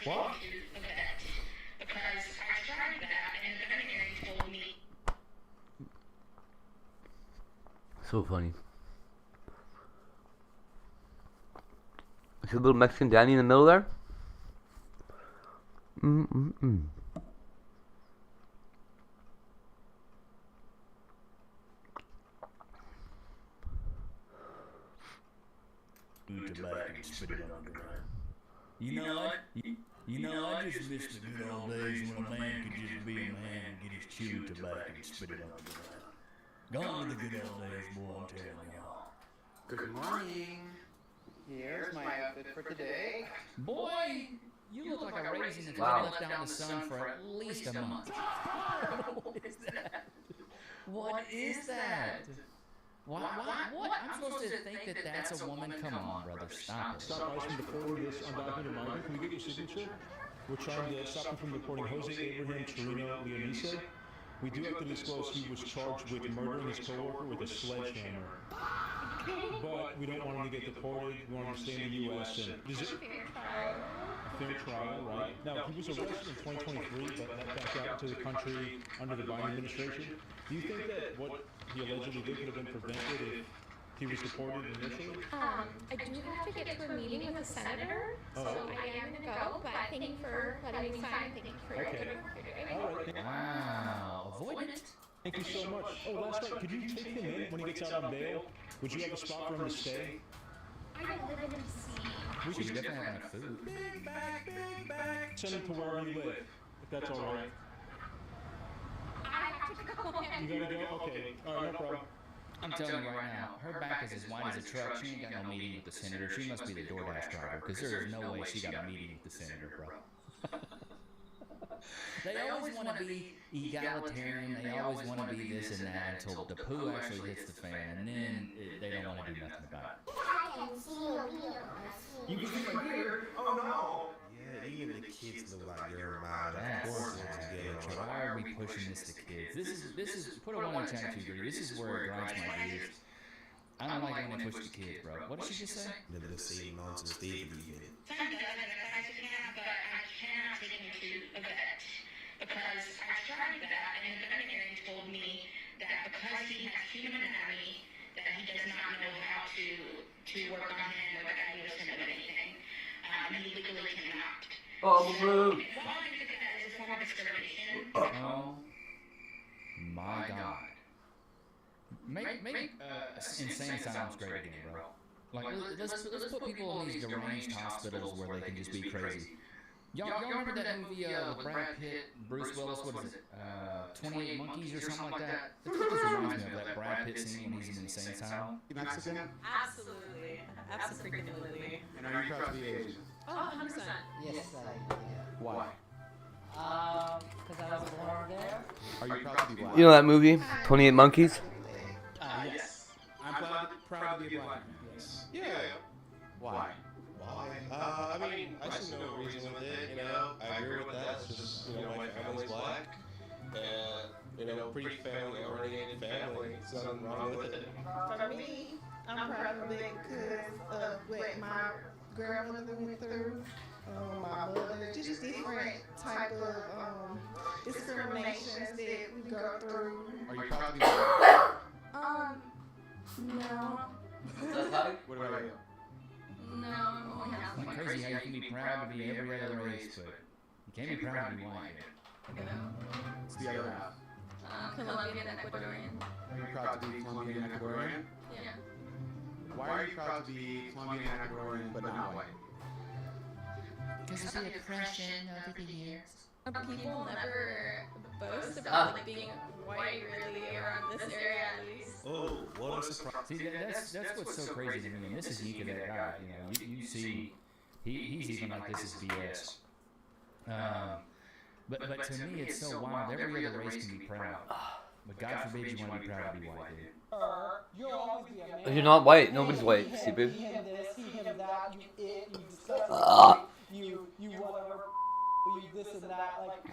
What? Because I tried that and the veterinarian told me. So funny. Is a little Mexican Danny in the middle there? Tobacco and spit it on the ground. You know, I just miss the good old days when a man could just be a man and get his chewed tobacco and spit it on the ground. Gone to the good old days, boy, I'm telling y'all. Good morning. Here's my outfit for today. Boy, you look like a raisin that's been left out in the sun for at least a month. What is that? What is that? What? I'm supposed to think that that's a woman? Come on, brother, stop it. Stop ICE from deporting this undocumented migrant. Can we get your signature? We're trying to stop him from deporting Jose Abraham Torino Leonisa. We do have to disclose he was charged with murdering his coworker with a sledgehammer. But we don't want him to get deported. We want him to stay in the U.S. and is it a fair trial, right? Now, he was arrested in 2023, but let back out to the country under the Biden administration. Do you think that what he allegedly did could have been prevented if he was deported initially? I do have to get to a meeting with the senator, so I am going to go, but thank you for letting me sign. Thank you for your good work you're doing. Wow, avoidant. Thank you so much. Oh, last night, could you take him in when he gets out on bail? Would you have a spot for him to stay? I don't live in D.C. She's definitely having food. Big bag. Send him to wherever you live, if that's all right. I have to go. You gotta go? Okay. All right, no problem. I'm telling you right now, her back is as wide as a truck. She ain't got no meeting with the senator. She must be the DoorDash driver, because there is no way she got a meeting with the senator, bro. They always want to be egalitarian. They always want to be this and that until the poo actually hits the fan, and then they don't want to do nothing about it. I can see your beard. You can see my beard? Oh no! Yeah, even the kids look like you're mad. Of course, Why are we pushing this to kids? This is put a 1 in chat to you. This is where it grinds my gears. I don't like when they push the kids, bro. What did she just say? The same nonsense they believe in. But I cannot take him to a vet because I tried that and the veterinarian told me that because he has human anatomy that he does not know how to work on him or diagnose him of anything. And he legally cannot. Oh, so, while I think that is a form of discrimination. Oh my God. Make insane asylums great again, bro. Like, let's put people in these deranged hospitals where they can just be crazy. Y'all remember that movie with Brad Pitt, Bruce Willis, what is it, 28 Monkeys or something like that? That's what this reminds me of, that Brad Pitt scene when he's in an insane asylum. You Mexican? Absolutely. Absolutely. And are you proud to be Asian? Oh, 100%. Yes, I am. Why? Because I was born there. Are you proud to be black? You know that movie, 28 Monkeys? Yes. I'm proud to be a black man, yes. Yeah. Why? I mean, I see no reason with it, you know. I agree with that. It's just, you know, my family's black. And, you know, pretty family-oriented family. There's nothing wrong with it. For me, I'm proud of it because of what my grandmother went through. My mother, just different type of discriminations that we go through. Are you proud to be black? No. What about you? No. It's crazy how you can be proud to be every other race, but you can't be proud to be white. It's the other half. Colombian and Ecuadorian. Are you proud to be Colombian and Ecuadorian? Yeah. Why are you proud to be Colombian and Ecuadorian but not white? Because of the oppression over the years. People never boast about like being white really around this area at least. Oh, what a surprise. See, that's what's so crazy to me, and this is Nika, that guy, you know, you see, he's even like, this is BS. But to me, it's so wild. Every other race can be proud. But God forbid you want to be proud to be white, dude. You'll always be a man. You're not white. Nobody's white, stupid. He him this, he him that, you it, you disgusting, you whatever, you this and that, like.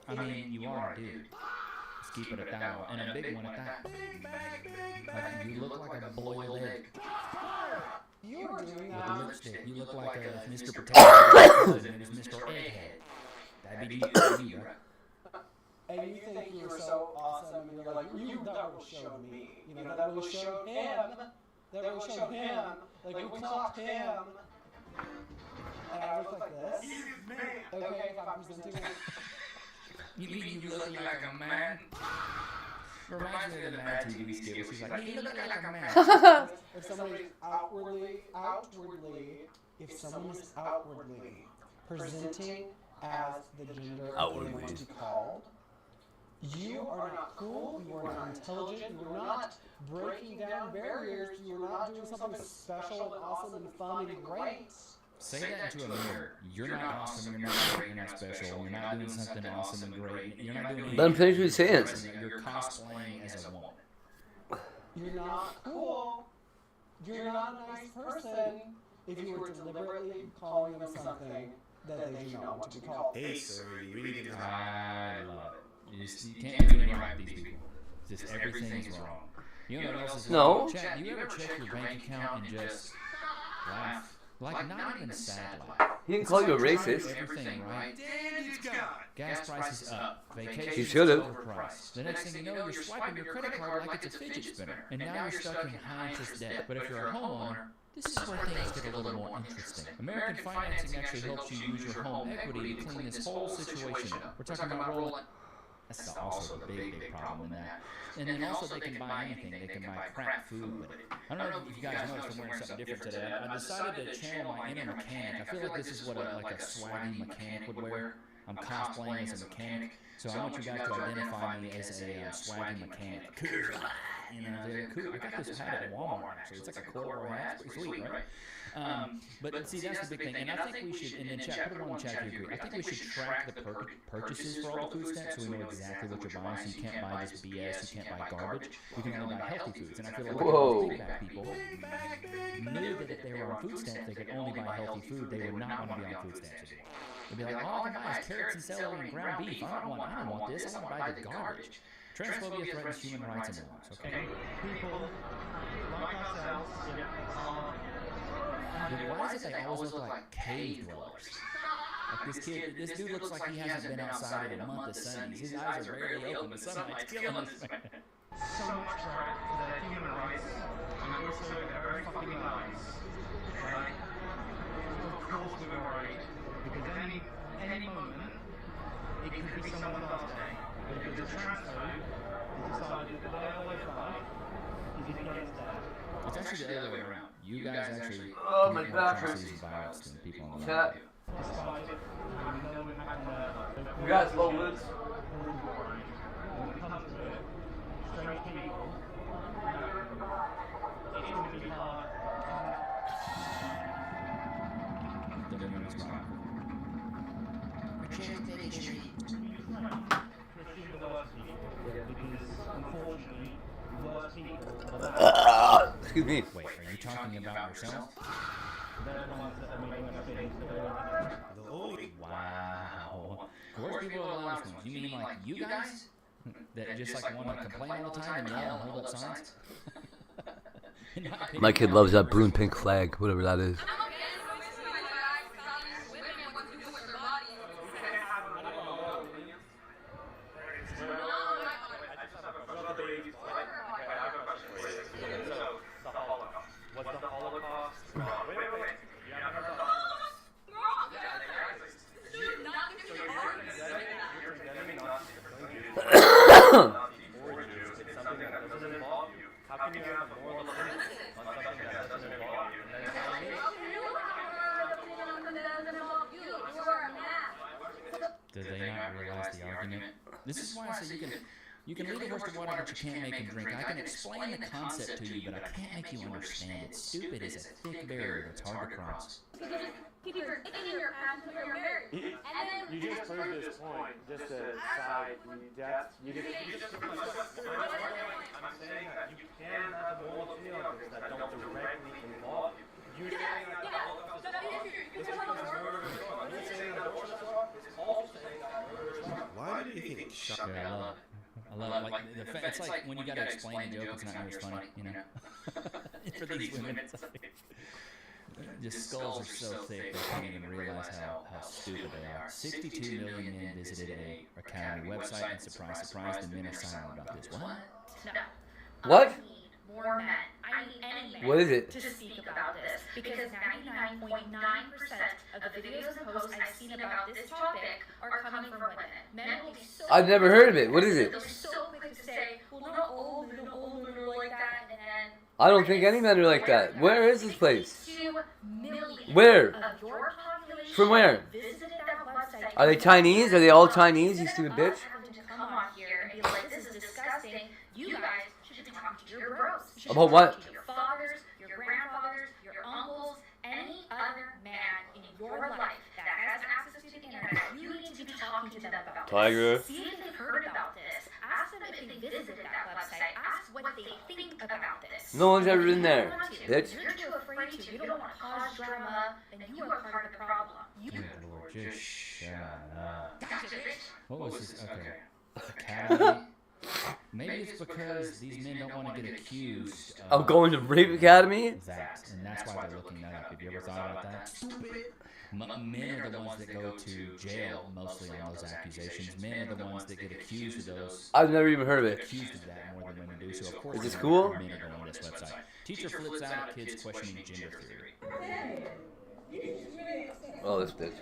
I mean, you are a dude. Let's keep it at that one. And a big one at that. Like, you look like a boiled egg. You're doing With that. lipstick. You look like a Mr. Potato and it was Mr. Egghead. That'd be you, right? And you think you were so awesome, and you're like, that really showed me. You know, that really showed him. That really showed him. Like, we clocked him. And I look like this. Okay, if I'm presenting it. You look like a man? Reminds me of the Mad TV skit where she's like, you look like a man. If somebody's outwardly, if someone is outwardly presenting as the gender they want to be called, you are not cool, you are not intelligent, you are not breaking down barriers, you are not doing something special and awesome and fun and great. Say that into a mirror. You're not awesome, you're not great, you're not special, you're not doing something awesome and great, you're not doing anything. Let him finish what he's saying. You're cosplaying as a woman. You're not cool, you're not a nice person if you were deliberately calling them something that they do not want to be called. Hey, sir, you really didn't I love it. You can't do anything right with these people. Just everything is wrong. You know what else is wrong? No. Chat, do you ever check your bank account and just laugh? Like, not even sad laugh. He didn't call you a racist. Everything, right? Gas prices up. Vacations He should've. overpriced. The next thing you know, you're swiping your credit card like it's a fidget spinner. And now you're stuck in high interest debt. But if you're a homeowner, this is where things get a little more interesting. American financing actually helps you use your home equity to clean this whole situation up. We're talking about rolling. That's also a big problem in that. And then also they can buy anything. They can buy crap food with it. I don't know if you guys noticed I'm wearing something different today. I decided to channel my inner mechanic. I feel like this is what a swaggy mechanic would wear. I'm cosplaying as a mechanic. So I want you guys to identify me as a swaggy mechanic. You know, they're cool. I got this hat at Walmart actually. It's like a corduroy hat. It's pretty sweet, right? But see, that's the big thing. And I think we should, and then chat, put it on chat if you agree. I think we should track the purchases for all the food stamps so we know exactly what you're buying. So you can't buy just BS, you can't buy garbage. You can only buy healthy foods. And I feel like feedback people knew that if they were on food stamps, they could only buy healthy food. They would not want to be on food stamps anymore. They'd be like, all I can buy is carrots and celery and ground beef. I don't want this. I want to buy the garbage. Transphobia threatens human rights and norms, okay? People like ourselves, Why is it they always look like cave dwellers? Like this dude looks like he hasn't been outside in a month of Sundays. His eyes are barely open, the sunlight's killing us. so much threat to their human rights and also their very fucking lives. Right? Of course we were worried, because any moment, it could be someone's last day. But if it's a transphobe, it's decided that the day of their life is against that. It's actually the other way around. You guys actually Oh, my commit more back atrocities hurts. and violence than people on the Chat. left. You guys low lids? Excuse me. Wait, are you talking about yourself? Wow. Worst people are the loudest ones. You mean like you guys? That just like want to complain all the time and yell and hold up signs? My kid loves that blue and pink flag, whatever that is. Did they not realize the argument? This is why I say you can. You can lead a horse to water, but you can't make him drink. I can explain the concept to you, but I can't make you understand it. Stupid is a thick barrier that's hard to cross. Keep your dick in your ass until you're married. You just proved this point. Just a side. I'm saying that you can have a bowl of feelings that don't directly involve you. You saying that all of us is murder is wrong. Me saying that abortion is wrong is also saying that murder is wrong. Why do you think shut Yeah, I love it. Like, it's like when you gotta explain a joke, it's not near as funny, you know? For these women, it's like, just skulls are so thick they can't even realize how stupid they are. 62 million men visited a Academy website, and surprise, surprise, the men are silent about this. What? No. What? I need more men. I need any men What is it? to speak about this. Because 99.9% of the videos and posts I've seen about this topic are coming from women. Men will be so I've never heard of it. What is it? They're so quick to say, well, not all men are like that, and then I don't think any men are like that. Where is this place? 2 million Where? of your population From where? visited that website. Are they Chinese? Are they all Chinese, you stupid bitch? To come on here and be like, this is disgusting. You guys should be talking to your bros. You should About be what? talking to your fathers, your grandfathers, your uncles, any other man in your life that has access to the internet. You need to be talking to them about Tiger. this. See if they've heard about this. Ask them if they visited that website. Ask what they think about this. No one's ever been there, bitch. You're too afraid to. You don't want to cause drama, and you are part of the problem. Good Lord, just shut up. What was this? Okay. Academy? Maybe it's because these men don't want to get accused of going to Rape Academy? That, and that's why they're looking that up. Have you ever thought about that? Men are the ones that go to jail mostly on those accusations. Men are the ones that get accused of those. I've never even heard of it. Accused of that more than women do. So of course, Is this cool? Men are going to this website. Teacher flips out at kids questioning gender theory. Oh, this bitch.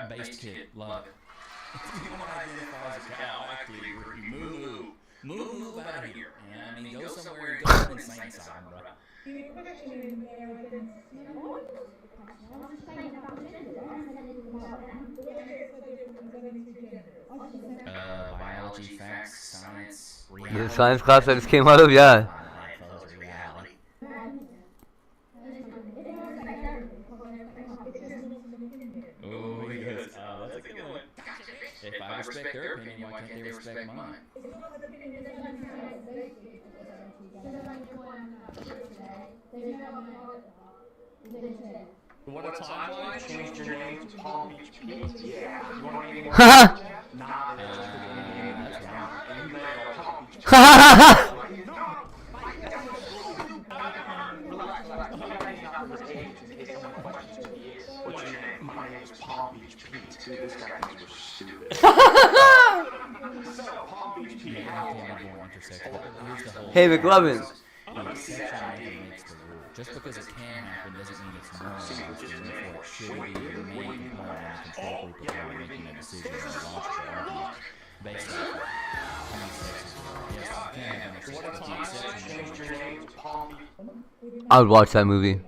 Based kid, love. If you want to identify as a cow, actually, move out of here. Yeah, I mean, go somewhere and go to an insane asylum, bro. Biology, facts, science, reality. The science class I just came out of, yeah. Oh, he goes, that's a good one. If I respect their opinion, why can't they respect mine? You want a timeline? Change your name to Palm Beach Pete? Yeah. You want to be more? Haha. Nah, that's just the name. That's wrong. And you let go Palm Beach Pete. Relax. What's your name? My name is Palm Beach Pete. Dude, this guy thinks we're stupid. So, Palm Beach Pete, how Hey, McLovin. Just because it can happen doesn't mean it's normal, and therefore it should be your main component in the control group if you're making a decision or a logical argument based off of how many sexes there are. Yes, you can have an exception. I would watch that movie.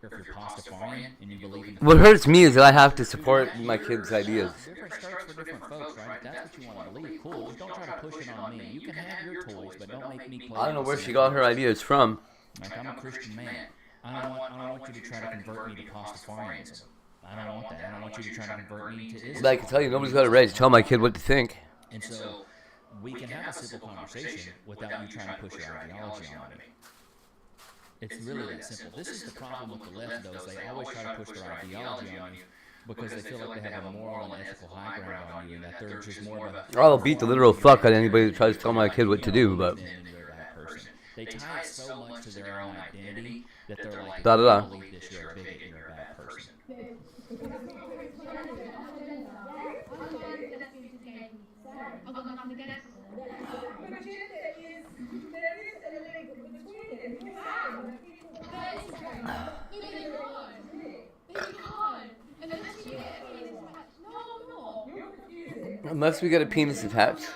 If you're Pastafarian and you believe in What hurts me is that I have to support my kids' ideas. different strokes for different folks, right? If that's what you want to believe, cool. Just don't try to push it on me. You can have your toys, but don't make me play. I don't know where she got her ideas from. Like, I'm a Christian man. I don't want you to try to convert me to Pastafarianism. I don't want that. I don't want you to try to convert me to Islam. But I can tell you, nobody's got a right to tell my kid what to think. And so, we can have a simple conversation without you trying to push your ideology on me. It's really that simple. This is the problem with the left, though, is they always try to push their ideology on you because they feel like they have a moral and ethical high ground on you, and that they're just more of a... I'll beat the literal fuck out of anybody that tries to tell my kid what to do, but... They tie it so much to their own identity that they're like, Da da da. if you believe this, you're a bigot, you're a bad person. Unless we get a penis attached.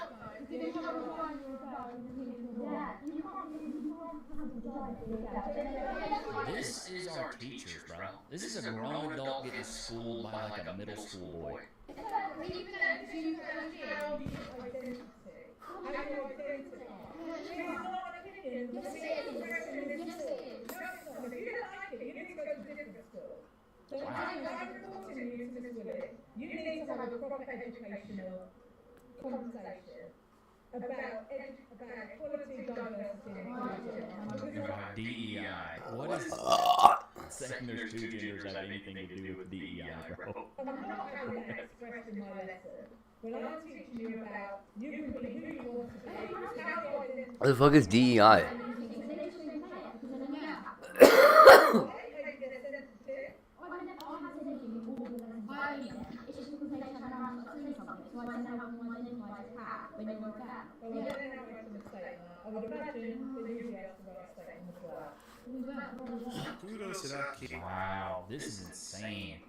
This is our teachers, bro. This is a grown adult getting schooled by like a middle school boy. You need to have a proper educational conversation about equality, diversity, and inclusion. About DEI. What is saying there's two genders have anything to do with DEI, bro? I'm not having that expressed in my lesson. When I'm teaching you about you can be who you want to be, how you identify. What the fuck is DEI? Wow, this is insane.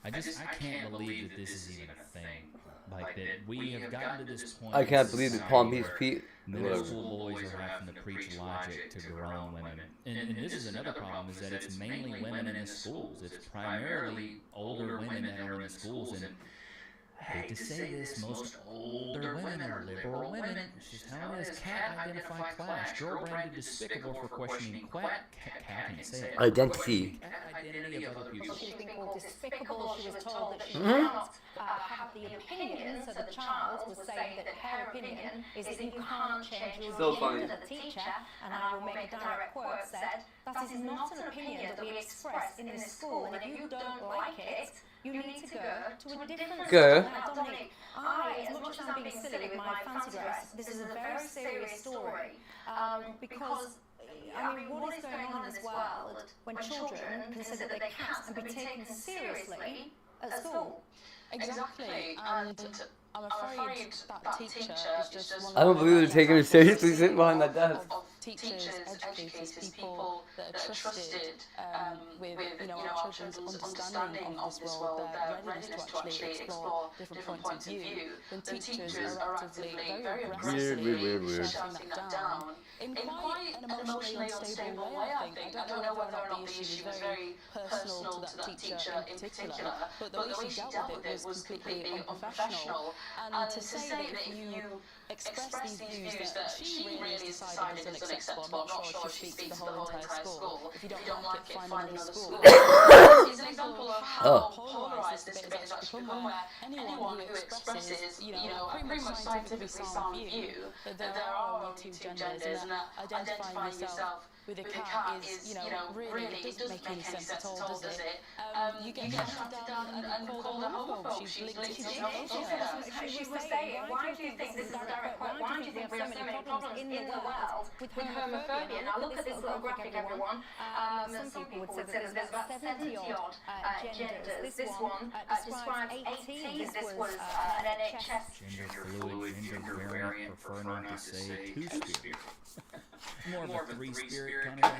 I can't believe that this is even a thing. Like that we have gotten to this point. I can't believe that Palm Beach Pete. Middle school boys are having to preach logic to grown women. And this is another problem, is that it's mainly women in the schools. It's primarily older women that are in the schools. And I hate to say this, most older women are liberal women. It's just how it is. Cat identify class. Girl branded despicable for questioning cat can say it. Identity. Identity of other people. She's been called despicable. She was told that she cannot have the opinion. So the child was saying that her opinion is that you can't change your opinion to the teacher. And I will make a direct quote said, that is not an opinion that we express in this school. And if you don't like it, you need to go to a different school. Now, Dominic, as much as I'm being silly with my fancy dress, this is a very serious story because, I mean, what is going on in this world when children consider they can't and be taken seriously at school? Exactly, and I'm afraid that teacher is just one of I don't believe they're taking her seriously sitting behind that desk. Teachers, educators, people that are trusted with our children's understanding of this world, their readiness to actually explore different points of view. When teachers are actively, very aggressively shutting that down in quite an emotionally unstable way, I think. I don't know whether or not the issue was very personal to that teacher in particular, but the way she dealt with it was completely unprofessional. And to say that if you express these views that she really has decided is unacceptable, I'm not sure if she speaks to the whole entire school. If you don't like it, find another school. It's an example of how polarised this debate has actually become, where anyone who expresses, pretty much scientifically sound view that there are only two genders and that identifying yourself with a cat is, really, it doesn't make any sense at all, does it? You get shouted down and called a homophobe. She's linked to homophobia. She was saying, why do you think this is a direct quote? Why do you think we have so many problems in the world with homophobia? Now look at this little graphic, everyone. Some people would say that there's about 70-odd genders. This one describes 18. This was an NHS. Gender fluid, gender variant, prefer not to say two-spirit. More of a three-spirit kind of guy.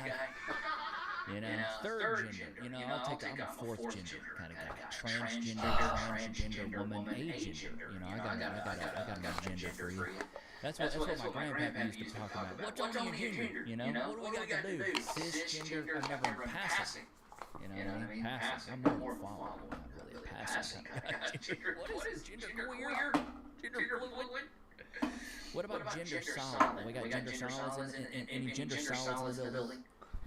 Third gender. I'm a fourth gender kind of guy. Transgender woman, agender. I got my gender free. That's what my grandpapa used to talk about. What's on your gender? What do we got to do? Cisgender, I've never been passing. Passing. I'm more following. I'm not really a passing kind of guy. What is gender queer? Gender fluid? What about gender solid? We got gender solids in any gender solids in the building?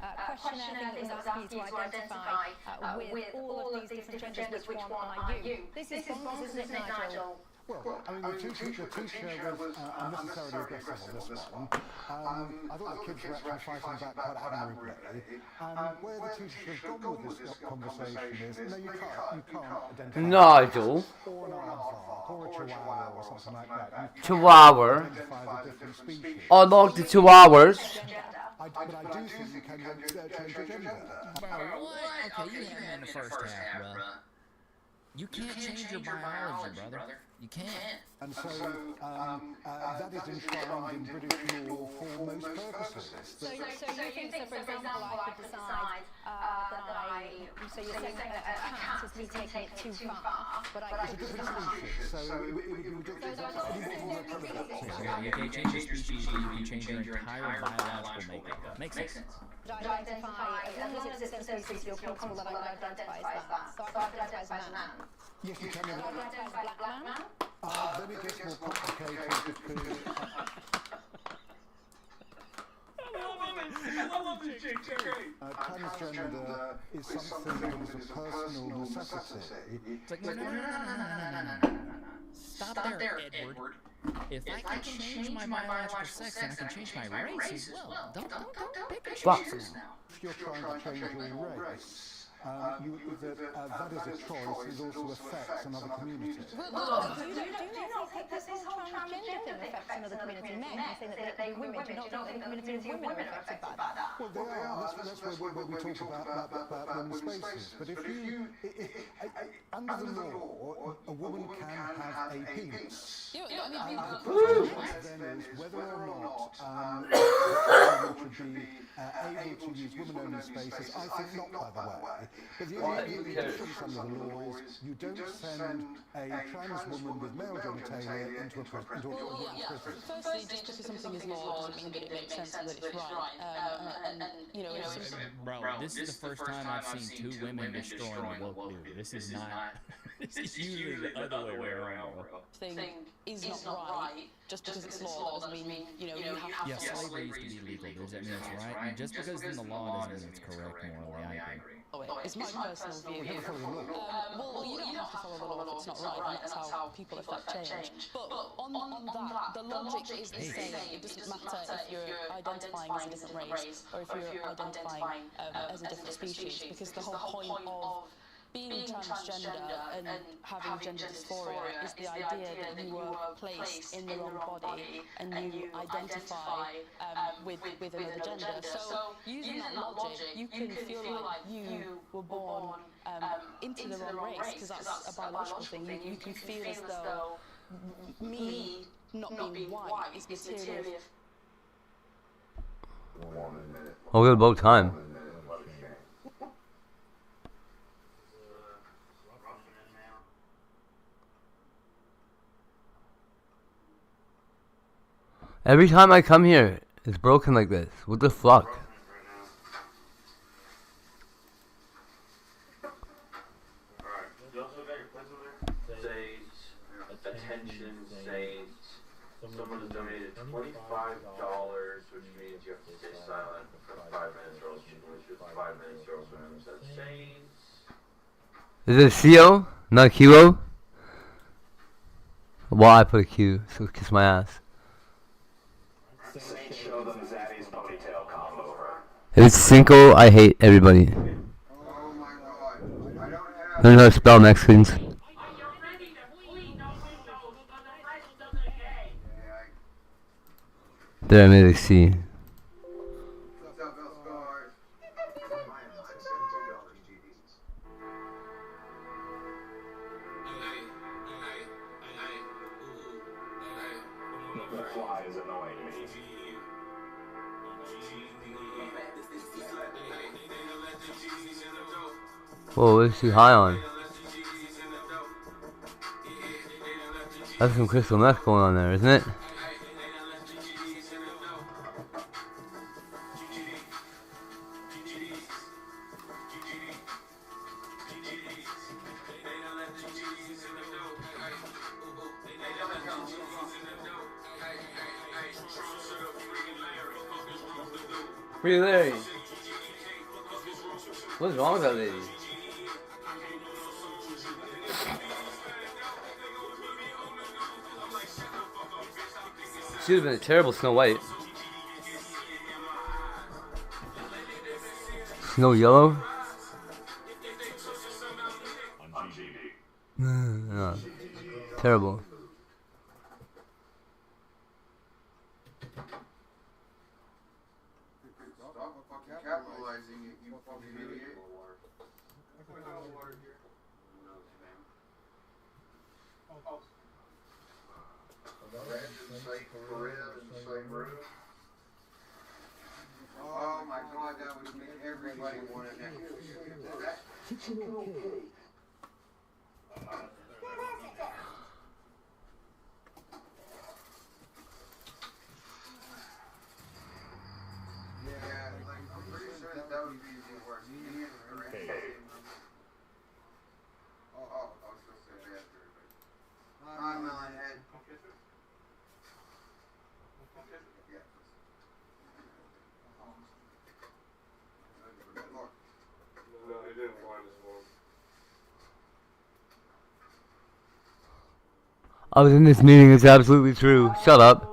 Questionnaire thing that was asking you to identify with all of these different genders, which one are you? This is bonkers, isn't it, Nigel? Well, I mean, the teacher was unnecessarily aggressive on this one. I thought the kids were actually fighting back quite admirably. Where the teacher has gone with this conversation is, no, you can't identify Nigel. or an aardvark or a chihuahua or something like that. You Chihuahua. identify the different species. I like the chihuahuas. But I do think you can change your gender. What? Okay, you had me in the first half, bro. You can't change your biology, brother. You can't. And so that is enshrined in British law for most purposes. So you think, so for example, I could decide so you're saying that a cat is me taking it too far, but I It's a different species, so it would be ridiculous. You can't change your species, but you can change your entire biological makeup. Makes sense. Identify, as long as it's the same species, you're comfortable that I would identify as that. So I could identify as a man. Yes, you can. Identify as a black man. Then it gets more complicated because... transgender is something that is a personal necessity. It's like, no. Stop there, Edward. If I can change my biological sex, then I can change my race as well. Don't pick and choose now. If you're trying to change your race, that is a choice that also affects another community. Well, do you not think that this whole transgender thing affects another community? Men, I think that they women, do you not think that the community of women are affected by that? Well, they are. That's where we talk about women's spaces. But if you, under the law, a woman can have a penis. The question then is whether or not women should be able to use women-only spaces. I think not, by the way. But the only difference under the law is you don't send a trans woman with male genitalia into a prison. Firstly, just because something is law doesn't mean that it makes sense and that it's right. Bro, this is the first time I've seen 2 women destroying a woke dude. This is not. This is usually the other way around. Thing is not right. Just because it's law doesn't mean you have to. Yeah, slavery used to be legal. Does that mean it's right? And just because it's in the law doesn't mean it's correct morally. I agree. It's my personal view. Well, you don't have to follow the law if it's not right, and that's how people affect change. But on that, the logic is the same. It doesn't matter if you're identifying as a different race or if you're identifying as a different species, because the whole point of being transgender and having gender dysphoria is the idea that you were placed in the wrong body and you identify with another gender. So using that logic, you can feel like you were born into the wrong race, because that's a biological thing. You can feel as though me not being white is material. Oh, we got about time. Every time I come here, it's broken like this. What the fuck? Attention says someone has donated $25, which means you have to stay silent for 5 minutes, or else you lose your 5 minutes, or else that says. Is it CO? Not QO? Well, I put a Q, so kiss my ass. Show them Zaddy's ponytail combo. If it's Cinco, I hate everybody. Learn how to spell Mexicans. There, I made a C. Whoa, what is she high on? That's some crystal meth going on there, isn't it? Pretty Larry. What's wrong with that lady? She would have been a terrible Snow White. Snow Yellow? No. Terrible. Oh my god, that would make everybody want to next. Yeah, like, I'm pretty sure that would be the worst. Oh, I was supposed to say that. Hi, Melonhead. Yeah. No, he didn't find his one. I was in this meeting, it's absolutely true. Shut up.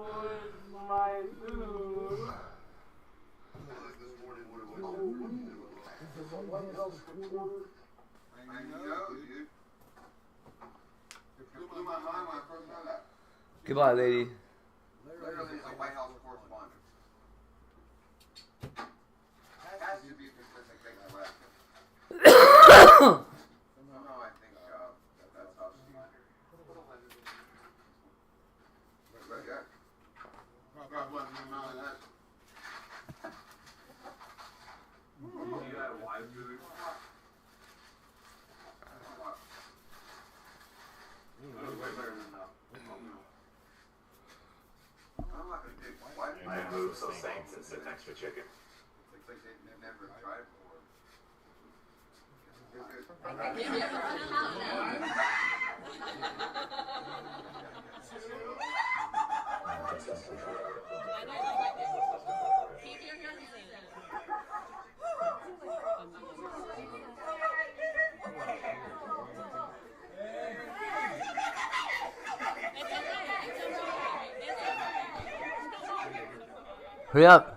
Goodbye, lady. Literally is a White House correspondent. Has to be a consistent thing I left. Somehow I think that's how she... Right there. God bless me, Melonhead. You got a wife, dude? I moved so Saints and sit next to chicken. It's like they've never tried before. Keep your guns in. Hurry up.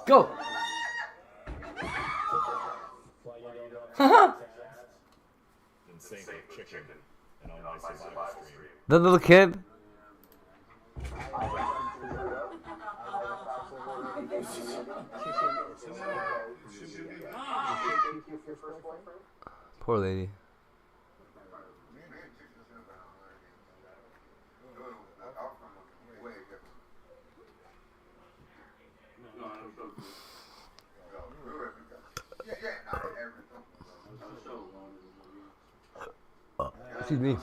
Go. And Cinco chicken and on my survival stream. The little kid. Poor lady. Excuse me.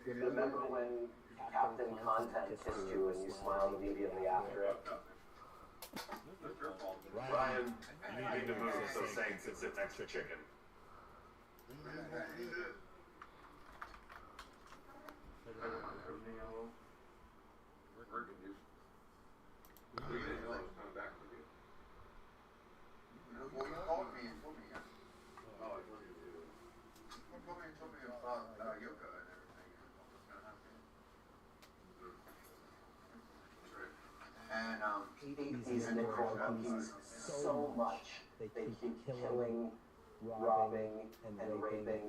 Remember when Captain Content kissed you and you smiled immediately after it? Ryan, you need to move so Saints and sit next to chicken. Well, you called me and told me. Oh, I told you. You called me and told me about yoga and everything. What's gonna happen? And these Nicole monkeys so much. They keep killing, robbing, and raping.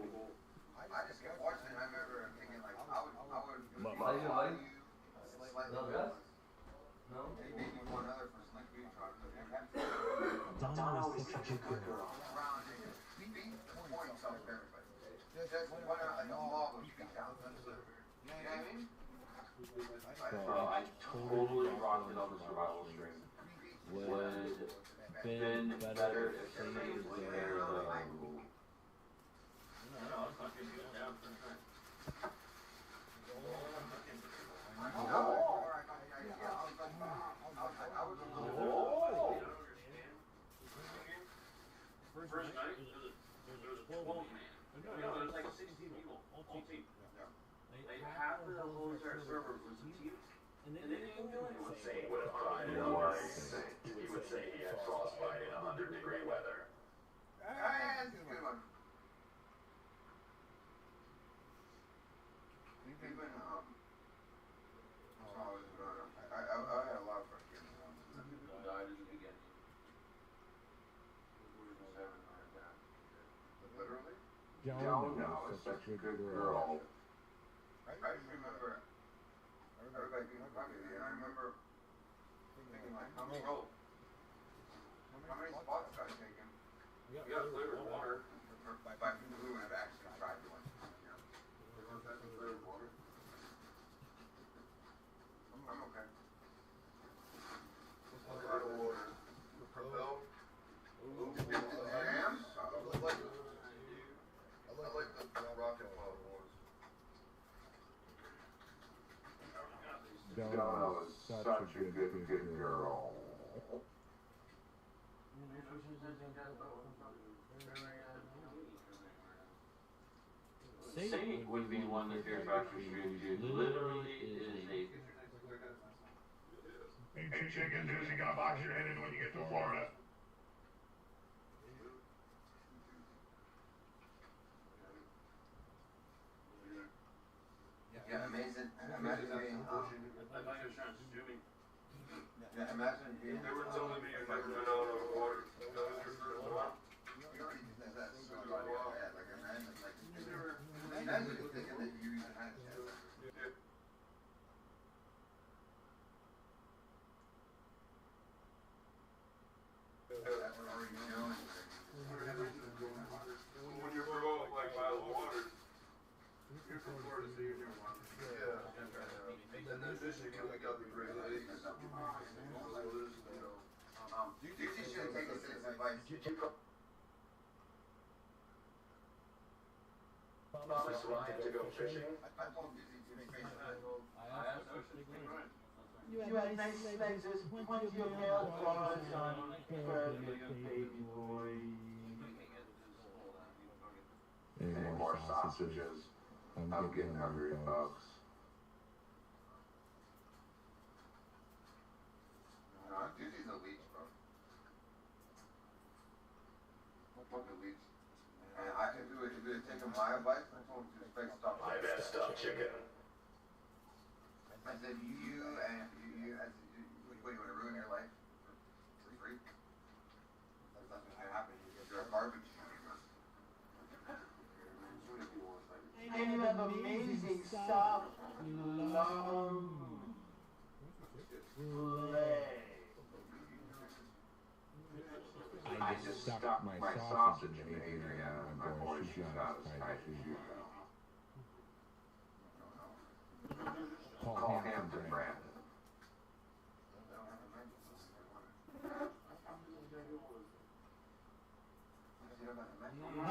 I just kept watching it. I remember thinking like, I would maybe one other person like we tried to Donna was such a good girl. I totally rocked it on the survival stream. Would been better if somebody was there though. First night, there was 12 man. There's like 16 people, whole team. Like half of the whole entire server was a team. And then anyone would say he would have cried in a saint. He would say he had frostbite in 100-degree weather. That's a good one. Even, I had a lot of fun kids. Died in the beginning. Literally? Joan is such a good girl. I remember everybody being funny, and I remember thinking like, how many spots got taken? You got clear water. By who would have actually tried to one. That's clear water. I'm okay. A lot of water. Propel. Jams. I like the rocket power ones. Donna was such a good girl. Saint would be one that fears factory streams you. Literally is a... Hey chickens, who's he gonna box your head in when you get to Florida? Yeah, amazing. Imagine being, imagine being. They were telling me I've never been out of water. That was your first one. Imagine thinking that you even had a chance. When you're below like miles of water, you're from Florida, so you're near water. Yeah. And then this year we got the Great Lakes. You should take a citizen advice. Promise Ryan to go fishing. I told you to make fishing. I asked her to take right. You had nice legs, plenty of male claws on perfect baby boy. Any more sausages? I'm getting hungry, folks. No, Dizzy's a leech, bro. Fuck a leech. And I can do it. If it taken my advice, I told him to fix stuff. My best stuff, chicken. I said, you what, you want to ruin your life for free? That's not going to happen. You're a garbage. And you have amazing soft, long legs. I just stuck my sausage in Adrian, and boy, she's not as tight as you. Call Hampton Brand.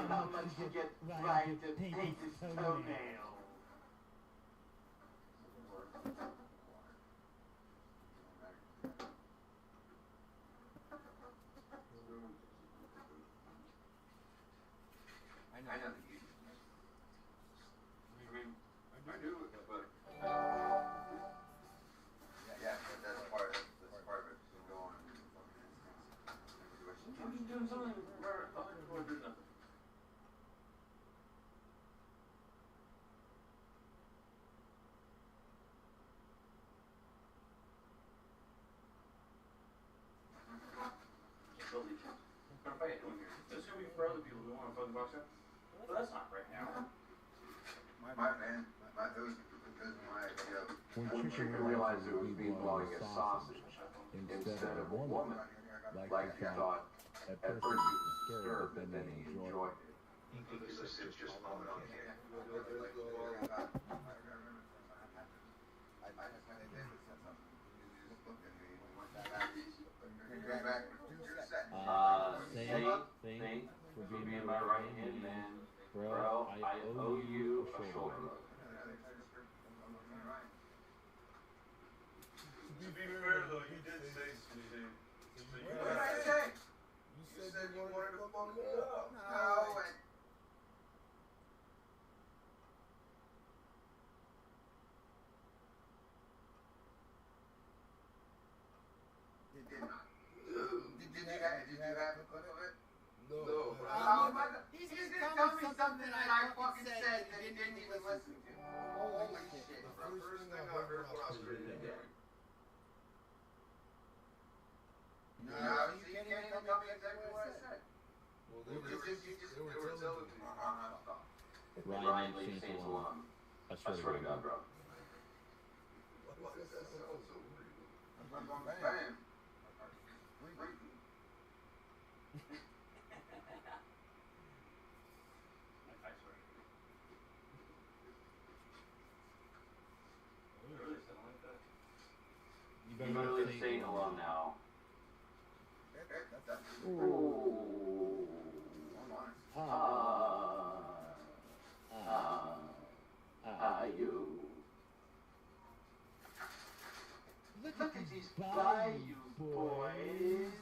How much you get Ryan to paint his toenail? I know the use. I mean, I do it, but yeah, but that's part of it. So go on and do the fucking instance. I'm just doing something where other people are doing nothing. There's gonna be for other people who want to fucking box up. But that's not right now. It was my idea. When chicken realized it was being blowing a sausage instead of a woman, like he thought, at first he was disturbed, but then he enjoyed it. It's just a moment on camera. Thank for being my right hand man. Bro, I owe you a shoulder load. To be fair though, you did say something. What did I say? You said you wanted to fuck me up. No, Ryan Cinco alum. I swear to God, bro. You literally saying alum now. Ooh. You. Look at these Bayou boys.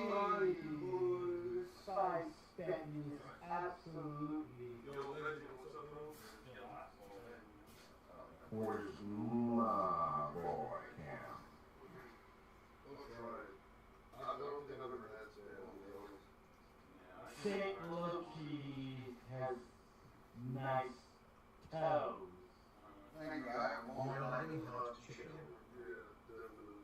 Bayou. Spice that is absolutely. Where's my boy Cam? I don't think I've ever had some. St. Loki has nice toes. Thank you. I want hot chicken. Yeah, definitely.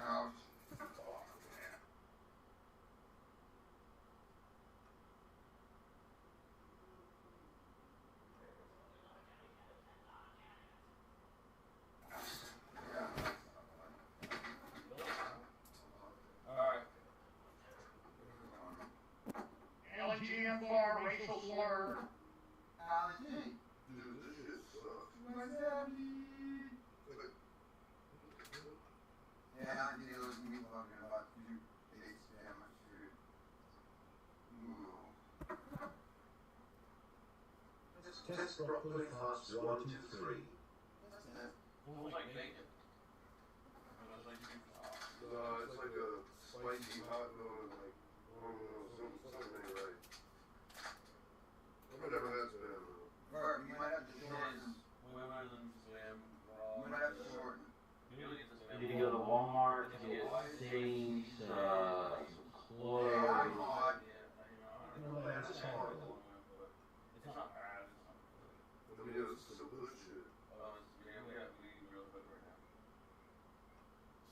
Ouch. LGMR, racial slur. LG. Dude, this shit sucks. What's happening? Yeah, I did those me talking about you. They spam my shit. Ooh. Test broccoli hearts 1, 2, 3. Almost like bacon. It's like a spicy hot dog, like, something ain't right. I've never had spam. Bart, you might have to shorten. You might have to shorten. You need to go to Walmart to get sage, clothes. Yeah, I'm hot. That's horrible. It's not bad. I mean, it's some bullshit.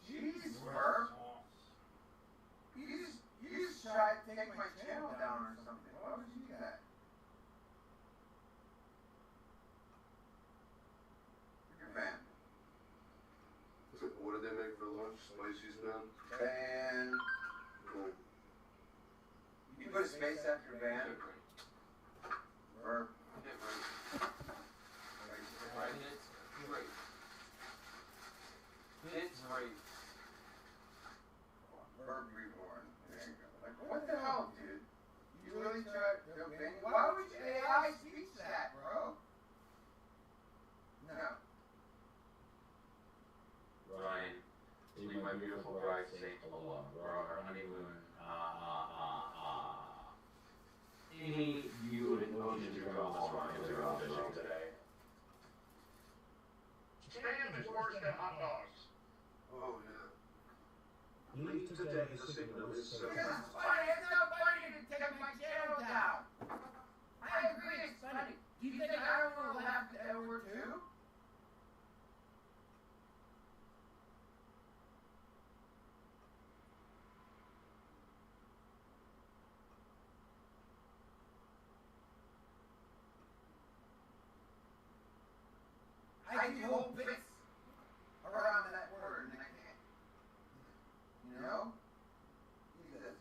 Jeez, Bart. You just tried to take my channel down or something. Why would you do that? You're a fan. What did they make for lunch? Spicy spam? Fan. Cool. You put a space after van. Verb. It's right. Verb reborn. There you go. Like, what the hell, dude? You really tried to ban? Why would you AI speech that, bro? No. Ryan, leave my beautiful bride safe alone. We're on our honeymoon. Any you and ocean girls are fishing today. Spam is worse than hot dogs. Oh, yeah. Leave today the signal is so Because it's funny. It's not funny to take my channel down. I agree it's funny. Do you think Aurora will have to Edward too? I do whole bits around that word and I can't. You know? Jesus.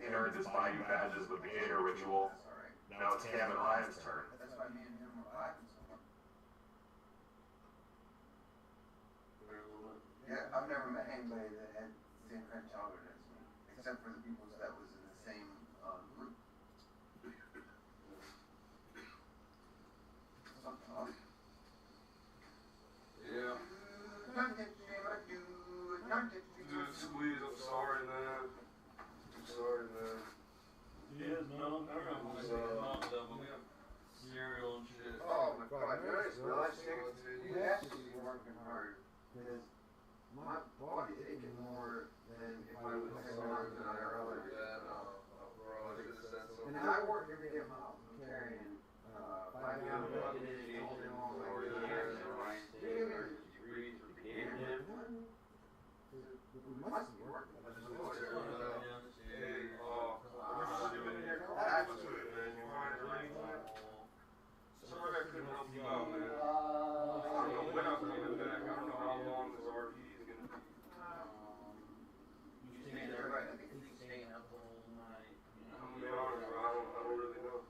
He earned his Bayou badges with the Gator ritual. Now it's Cam and Ryan's turn. That's why me and him were vibing so much. Yeah, I've never met anybody that had the same kind of childhood as me, except for the people that was in the same group. Something else. Yeah. Squeeze, I'm sorry, man. I'm sorry, man. Yeah, no, I remember cereal and shit. Oh my god, you have to be working hard, because my body is aching more than if I was hard than I earlier. Yeah, no, bro, I just said so. And I work every day of my house. I'm carrying 5 years old, we must be working. Sorry I couldn't help you out, man. I don't know when I'm coming back. I don't know how long this RP is going to be. You staying there, right? I think he's staying up all night. I'm going to be honest, bro. I don't really know.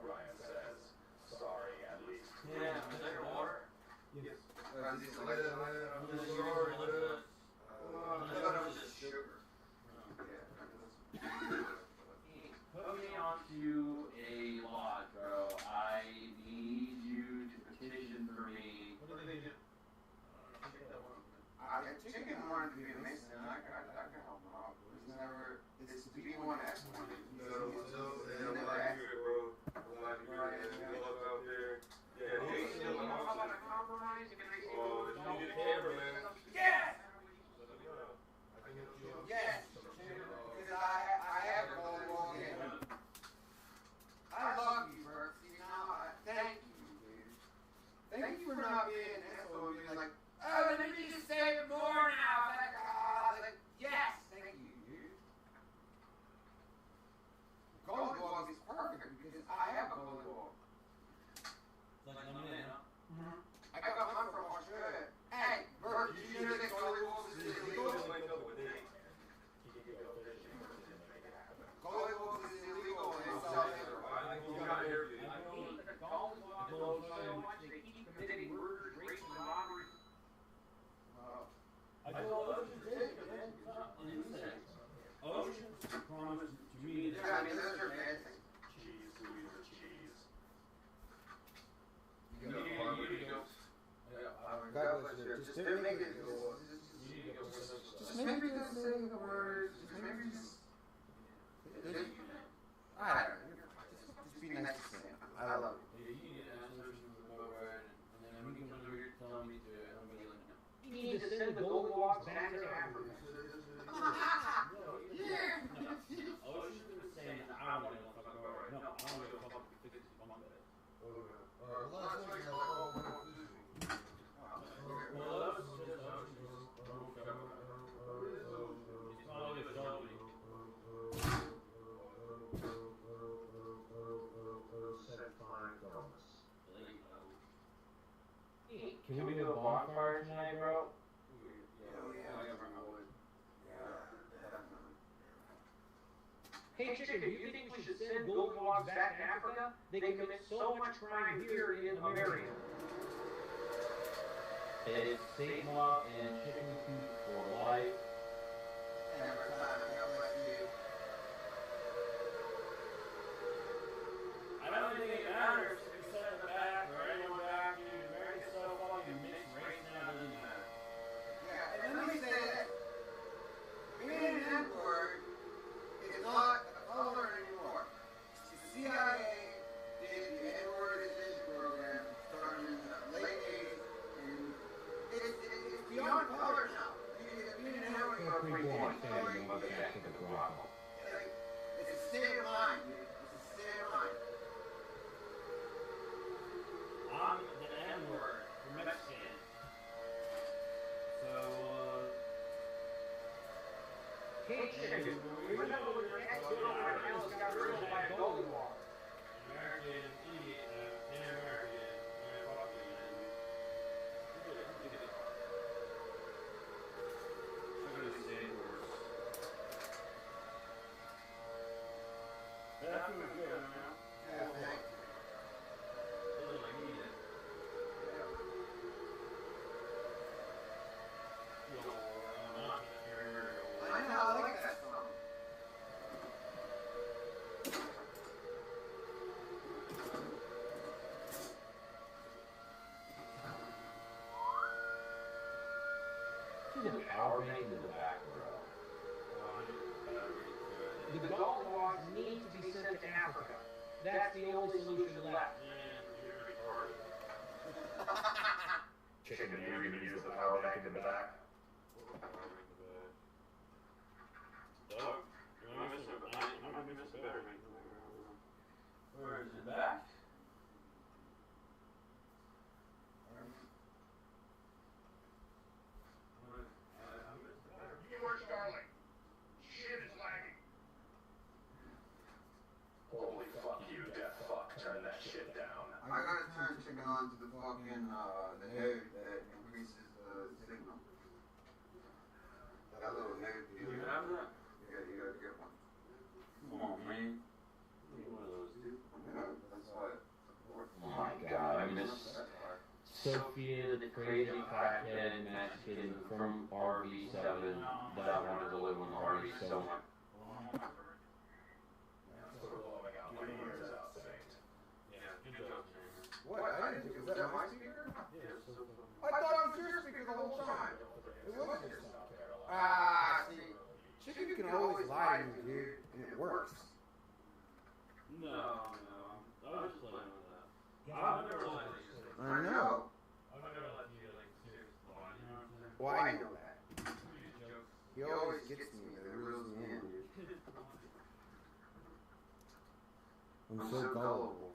Ryan says, sorry, at least. Yeah, is that your water? Yes. I'm sorry, man. I thought it was just sugar. Put me onto a lot, bro. I need you to petition for me. What do they do? Chicken wanted to be a mason, and I can help him out. It's never, it's B1S one. I'm glad to hear it, bro. I'm glad to hear it. Good luck out there. Yeah, hey, still in How about a compromise? You can make it. Oh, if you need a cameraman. Yes! I can help you out. Yes! Because I have a whole game. I love you, Bert. See, now, thank you, dude. Thank you for not being an asshole and being like, oh, let me just say more now. Like, yes, thank you, dude. Goalie ball is perfect because I have a goalie ball. Like lemonade, huh? I got mine from Australia. Hey, Bert, did you know that goalie balls is illegal? Goalie balls is illegal in South Africa. You got here. I told Ocean to take it, man. And he said, Ocean promised to me that. Yeah, I mean, those are fancy. Cheese, Louisa, cheese. You got a farm, you go. God bless you. Just make it. Just maybe just say the words. Just maybe just. I don't know. Just be nice to say. I love it. Yeah, you need to ask Ocean to go right, and then when he comes over here, tell me to, I'm going to let him know. You need to send the gold walks back to Africa. Yeah! Ocean's been saying that I want to fuck over. No, I want to fuck fix his bunk bed. Well, that's just Ocean. It's probably a dog. Can we do a bonfire tonight, bro? Hey, Chicken, do you think we should send gold dogs back to Africa? They commit so much crime here in America. It's state law and chicken coop for life. I don't think it matters if you send it back or anyone back. You marry so fucking mixed race now, it doesn't matter. Yeah, and let me say that. Being an N-word is not a color anymore. The CIA did the N-word is program starting in the late 80s, and it's beyond color now. Being an N-word is pretty boring. It's a state of mind, dude. It's a state of mind. I'm the N-word for Mexican. So, Hey, Chicken, remember when your ex-girlfriend Alice got killed by a gold wall? American idiot, American, fucking, Look at the state wars. power bank in the back row. The GlaDOS need to be sent to Africa. That's the only solution left. Chicken, are you gonna use the power bank in the back? Where is it back? Yours, darling. Shit is lagging. Holy fuck you, death fuck. Turn that shit down. I gotta turn chicken on to the fucking, the node that increases the signal. That little node. You have that? You gotta get one. Come on, man. Need one of those, dude. Yeah, that's what. Oh my god, I miss Sophia, the crazy crackhead Mexican from RV7 that I wanted to live on RV so much. What? I didn't do. Was that my speaker? I thought it was your speaker the whole time. It wasn't your speaker. Ah, see, chicken can always lie to you, dude, and it works. No, I was playing with that. I've never lied to you. I know. I've never lied to you, like, seriously. Well, I know that. He always gets me, though. It reels me in, dude. I'm so gullible.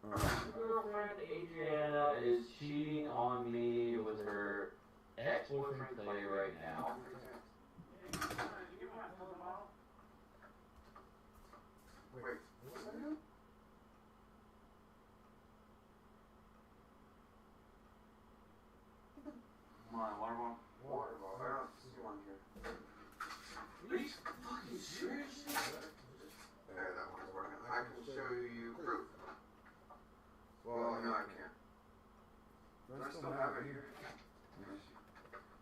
My girlfriend Adriana is cheating on me with her ex-boyfriend Clay right now. Wait, what's that again? Come on, water bottle. Water bottle. I don't see one here. Are you fucking serious? There, that one's working. I can show you proof. Well, no, I can't. Do I still have it here?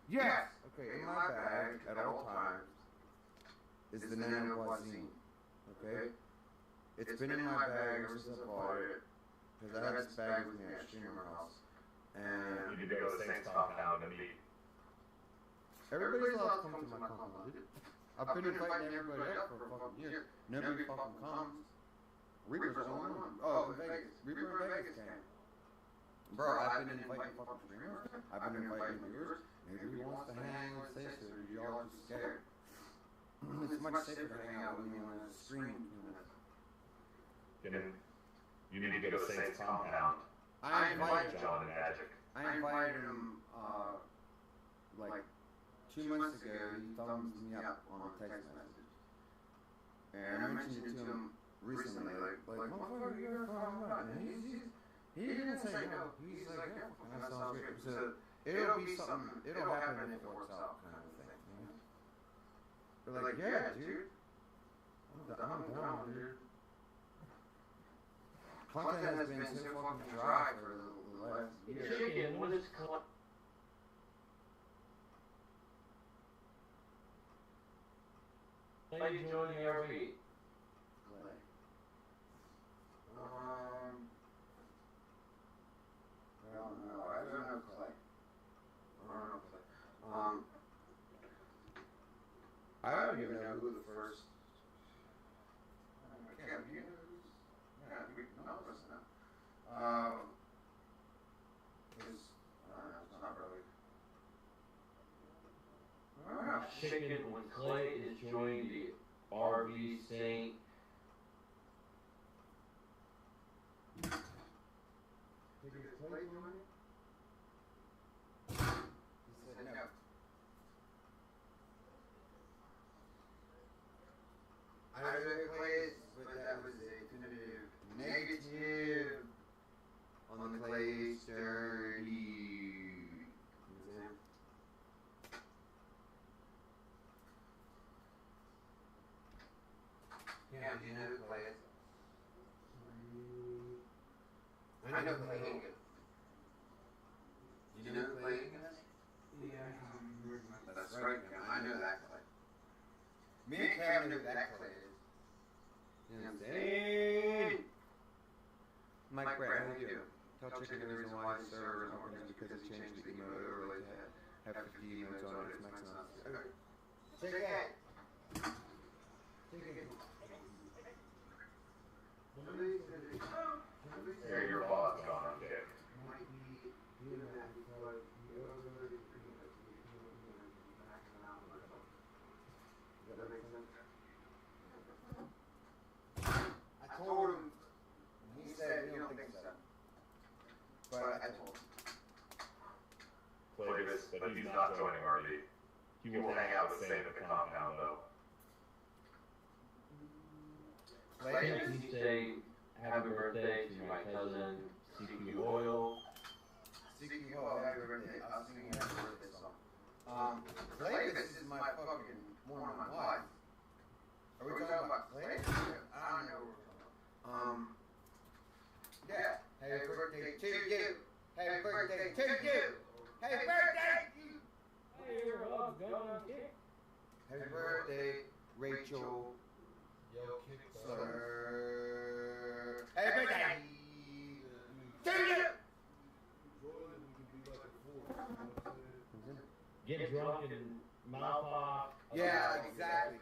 Yes! Okay, in my bag at all times is the nanoblazine. Okay? It's been in my bag ever since I bought it. Because I had this bag with me at Streamer House. And You need to go to the Saints compound and meet. everybody's allowed to come to my compound, dude. I've been inviting everybody up for a fucking year. Nobody fucking comes. Reaper's the only one. Oh, in Vegas. Reaper in Vegas came. Bro, I've been inviting fucking streamers. I've been inviting viewers. Maybe he wants to hang with Stacy, or y'all just scared. It's much safer to hang out with me on a stream. You need to go to the Saints compound. I invited John and Magic. I invited him, like 2 months ago. He thumbs me up on a text message. And I mentioned it to him recently, like, motherfucker, you're from what? And he didn't say no. He's like, yeah, and that sounds great. So it'll be something, it'll happen if it works out, kind of thing. You know? They're like, yeah, dude. I'm down, dude. Content has been so fucking dry for the last year. Chicken, what is How you join the RV? I don't know. I don't know Clay. I don't even know who the first. I can't be who's. Yeah, we none of us know. It's not really. Chicken, when Clay is joining the RV Saint. Did Clay join it? He said no. I don't know who Clay is, but that was a definitive negative on the Clay sturdy. Yeah, do you know who Clay is? I know Clay Higgins. Do you know who Clay Higgins is? Yeah. That's right, man. I know that Clay. Me and Kevin know who that Clay is. You know what I'm saying? Mike Brett, how you doing? Tell Chicken the reason why the server is open is because it changed the emote overlay to have 50 emotes on it. It's maximum. Okay. Take it. Here, your bot's gone on kick. I told him, and he said he don't think so. But I told him. Plagueis, but he's not joining RD. He will hang out with Saint at the compound, though. Please say happy birthday to my cousin, CQ Oil. CQ Oil, happy birthday. I was singing happy birthday song. Plagueis is my fucking one of my life. Are we talking about Plagueis? I don't know. Yeah. Happy birthday to you. Happy birthday to you. Happy birthday to you. Happy birthday, Rachel. Sir. Happy birthday to you. Get drunk and mouth off. Yeah, exactly.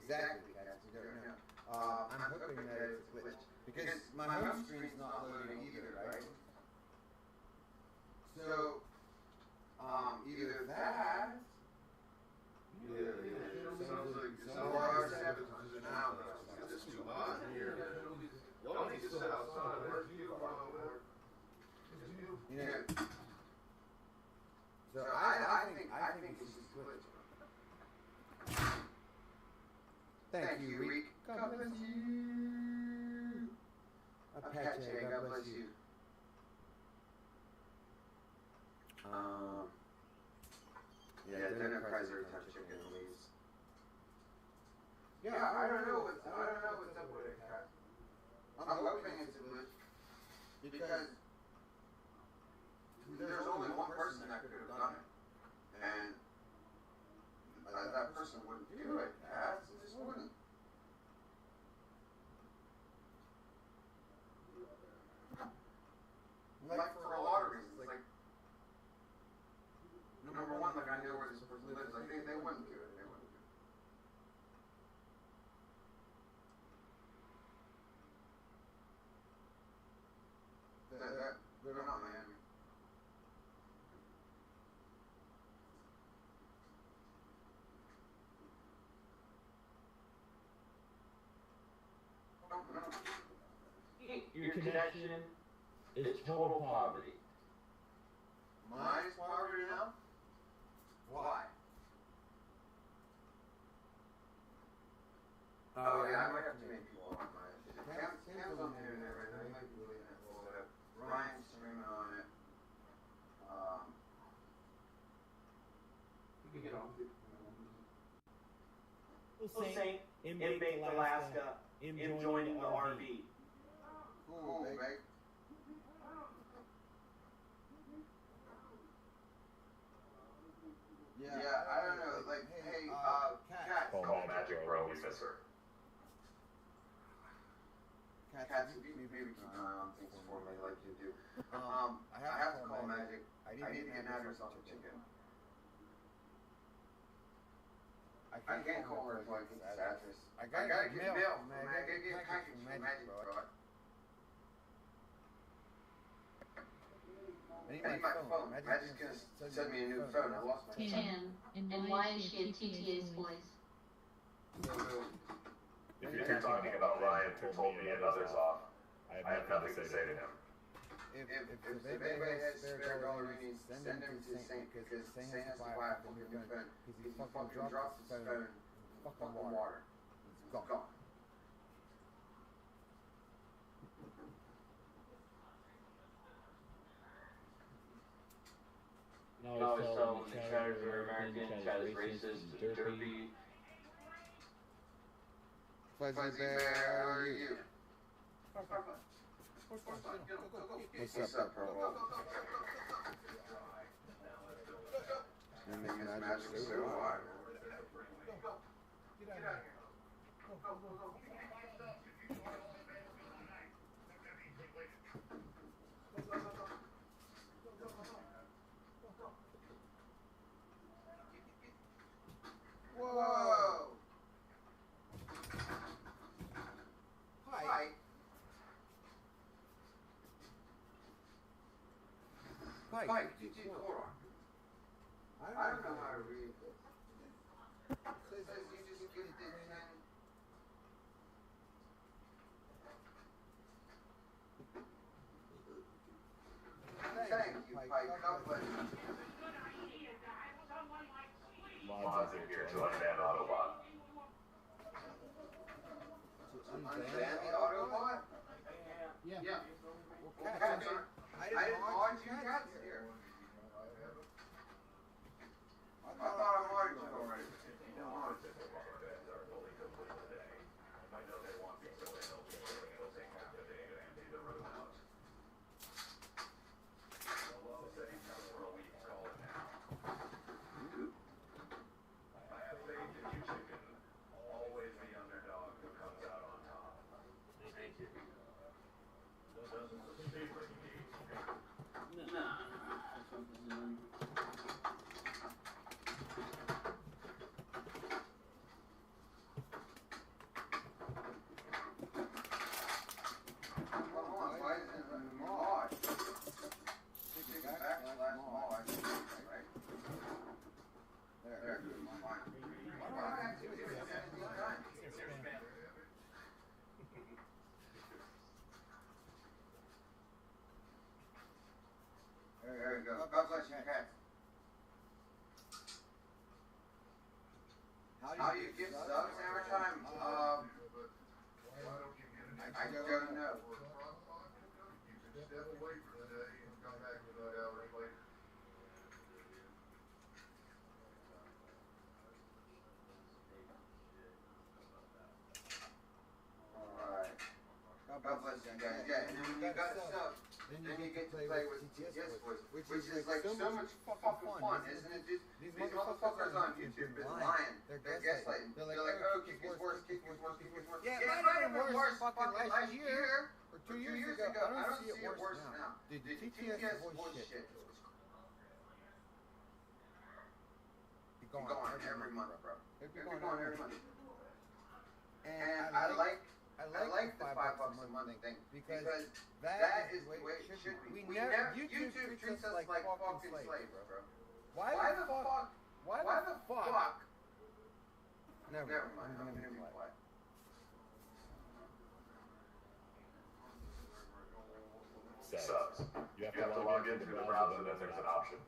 Exactly, Cats. You don't know. I'm hoping that it's a glitch. Because my home screen's not loading either, right? So, either that. So ours have it now. This is too hot here. Y'all need to sit outside. You know. So I think this is glitch. Thank you, Reek. God bless you. Apache, God bless you. Yeah, dinner prize every time chicken leaves. Yeah, I don't know what's up with it, Cat. I'm hoping it's a glitch because there's only one person that could have done it, and that person wouldn't do it. Cat, it just wouldn't. Like for a lot of reasons, like number one, like I know where this person lives. Like they wouldn't do it. They wouldn't do it. They're not Miami. Your connection is total poverty. Mine is poverty now? Why? Oh yeah, I might have too many people on my shit. Cam's on the internet right now. He might be really in it. Ryan's streaming on it. You can get on. Saint, in Alaska, joining the RV. Cool, babe. Yeah, I don't know. Like, hey, Cat. Call Magic Bro, we miss her. Cat, maybe keep an eye on things for me like you do. I have to call Magic. I need to get an address on the chicken. I can't call her until I get this address. I gotta get mail. I gotta get a package from Magic, bro. I need my phone. Magic's gonna send me a new phone. I lost my phone. And why is she a TTA's voice? If you're talking about Ryan, who told me and others off, I have nothing to say to him. If anybody has spare dollar, you need to send him to Saint because Saint has to buy a new phone because he fucking drops his phone in fucking water. It's gone. No, so the chatters are American, chatters racist, derpy. Fuzzy Bear, how are you? What's up, Purple? And then Magic so hard. Byte, hold on. I don't know how to read this. It says you just get it in. Thank you, Byte. God bless you. Mods are here to unban Autobot. Unban the Autobot? Yeah. Well, cats are... I didn't mod you cats here. I thought I modded you already. There you go. God bless you, cats. How do you give subs every time? I don't know. Step away for the day and come back about hours later. Alright. God bless you guys. Yeah, and then when you got a sub, then you get to play with TTS voice, which is like so much fucking fun, isn't it? These motherfuckers on YouTube is lying. They're gaslighting. They're like, oh, kick is worse, kick is worse, kick is worse. Yeah, it might have been worse fucking last year. Or 2 years ago. I don't see it worse now. The TTS voice shit was going every month, bro. It'd be going every month. And I like the $5 a month thing because that is the way it should be. YouTube treats us like fucking slaves, bro. Why the fuck? Never mind. I'm gonna be quiet. Subs. You have to log in through the browser, then there's an option.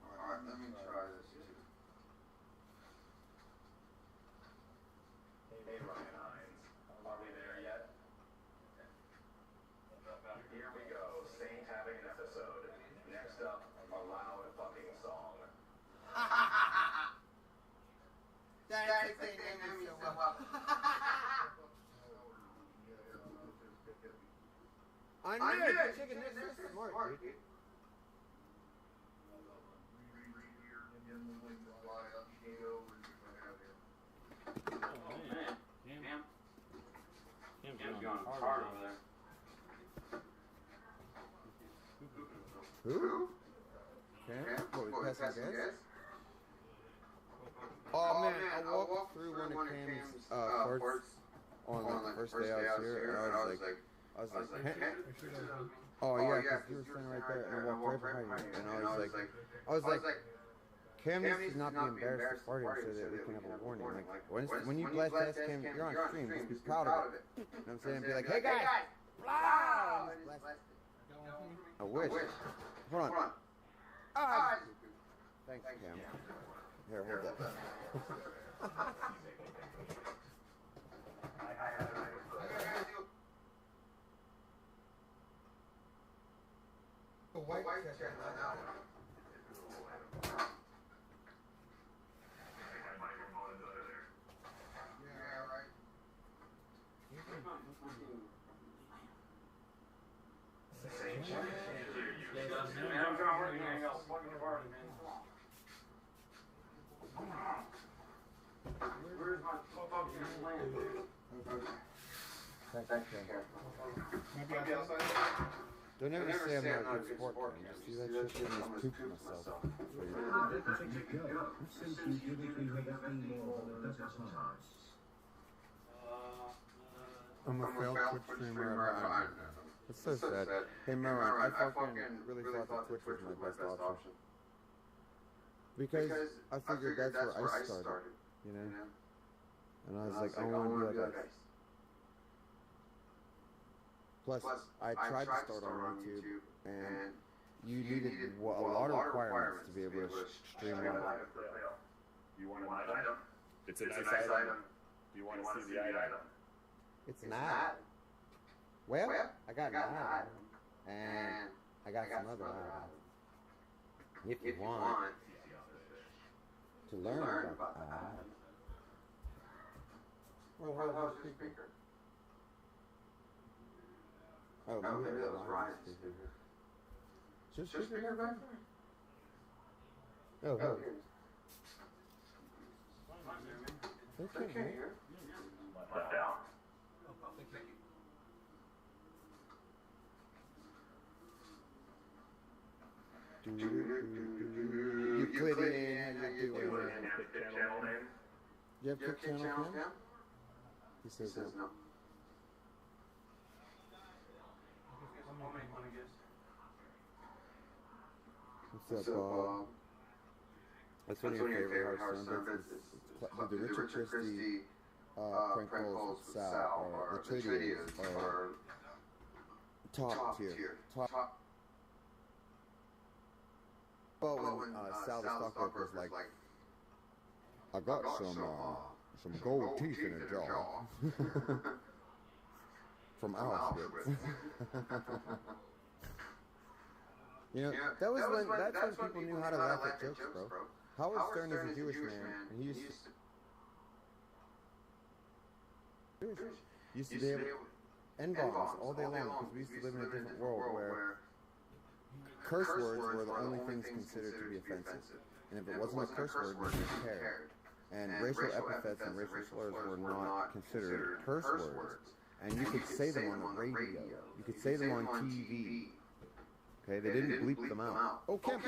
Alright, let me try this too. Hey, Ryan Hines. Are we there yet? Here we go. Saint having an episode. Next up, a loud fucking song. That's the thing they made me so well. I knew it! Chicken, this is smart, dude. Cam's going hard over there. Who? Cam? What, we passing gas? Oh man, I walked through one of Cam's parts on like the first day I was here, and I was like, oh yeah, because you were standing right there, and I walked right behind you, and I was like, Cam needs to not be embarrassed to party so that we can have a warning. Like, when you blast past Cam, you're on stream, just be proud of it. You know what I'm saying? Be like, hey guys! Blah! I wish. Hold on. Ah! Thanks, Cam. Here, hold that. The white check now. Where's my fucking land? Thanks, Maybe outside? Don't ever say I'm not a good sport, man. Just see that shit and just poop myself. I'm a failed Twitch streamer. It's so sad. Hey Merwin, I fucking really thought that Twitch was my best option. Because I figured that's where I started, you know? And I was like, I want to be like Ice. Plus, I tried to start on YouTube, and you needed a lot of requirements to be able to stream live. You want an item? It's a nice item. Do you want to see the item? It's not. Well, I got an item, and I got some other items. If you want to learn about the items. Well, how's the speaker? Oh, maybe that was Ryan's speaker. Is your speaker back there? Oh, okay. They can't hear. Left down. You put it in, how you do it. You have quick channel cam? He says no. What's up, Bob? That's one of your favorite hard service. The Richard Christie prank calls with Sal, or the Chudyard, are top tier. Well, when Sal the stockbroker was like, I got some gold teeth in a jaw from Auschwitz. You know, that's when people knew how to laugh at jokes, bro. Howard Stern is a Jewish man, and he used to be able to N-bombs all day long, because we used to live in a different world where curse words were the only things considered to be offensive. And if it wasn't a curse word, nobody cared. And racial epithets and racial slurs were not considered curse words. And you could say them on the radio. You could say them on TV. Okay, they didn't bleep them out. Oh, Cam.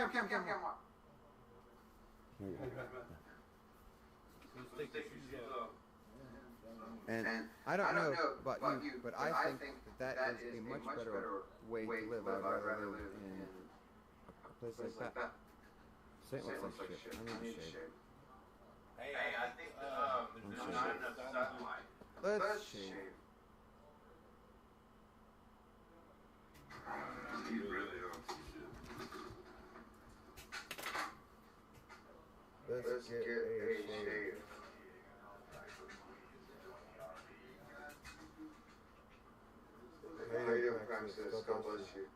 And I don't know about you, but I think that is a much better way to live. I'd rather live in a place like that. St. looks like shit. I need to shave. Hey, I think there's not enough sunlight. Let's shave. You really don't see shit. Let's get a shave. Radio Praxis, God bless you.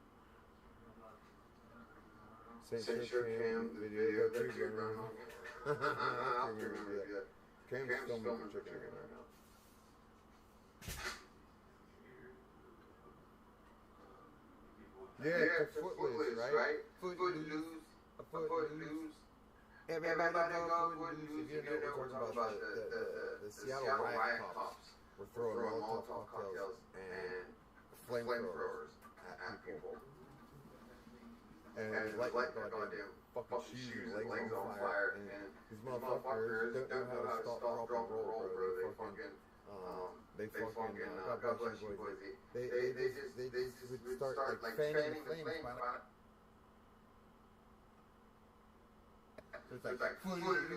St. Sure Cam, video, trigger now. I'll remember that. Cam's filming the trigger right now. Yeah, Footloose, right? Footloose. Everybody know Footloose. If you know what we're talking about, the Seattle riot cops were throwing Molotov cocktails and flamethrowers at people. And light their goddamn fucking shoes and legs on fire. And these motherfuckers don't know how to stop, drop, and roll, bro. They fucking, God bless you, boys. They just would start like fanning the flames. So it's like, Footloose,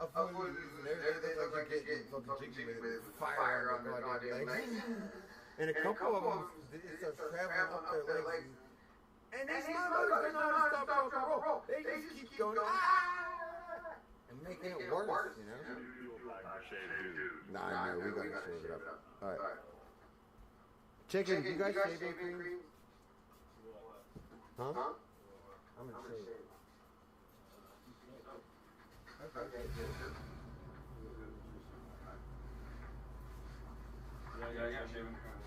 a Footloose, and they look like they're getting fucking jiggy with fire on their goddamn legs. And a couple of them, it starts traveling up their legs. And these motherfuckers don't know how to stop, drop, and roll. They just keep going, and making it worse, you know? Nah, we gotta shave it up. Alright. Chicken, you guys shaving cream? Huh? I'm gonna shave it. Okay. Yeah, I got shaving cream.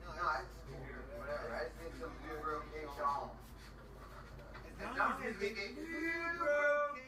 No, I just whatever. I just need some new rotation. As long as we get new rotation.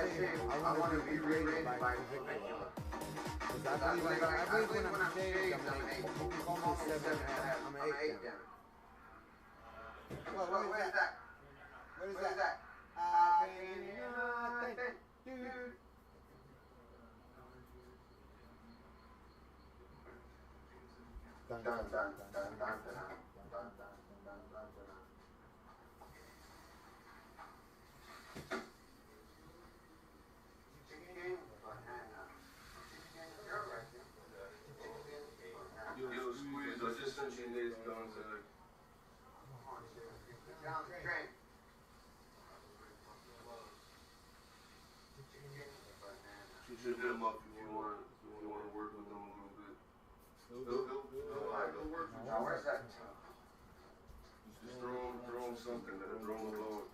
I want to be rated by curriculum. Because I believe when I'm saved, I'm an 8. You call me a 7 and a half, I'm an 8 then. What is that? What is that? I can't hear nothing, dude. Dun dun dun dun dun dun dun dun dun dun dun. Yo, Squeeze, I just sent you Nate's guns and Down the train. shoot them up if you want to work with them a little bit. They'll work with you. Now, where's that? Just throw them something that'll throw them low.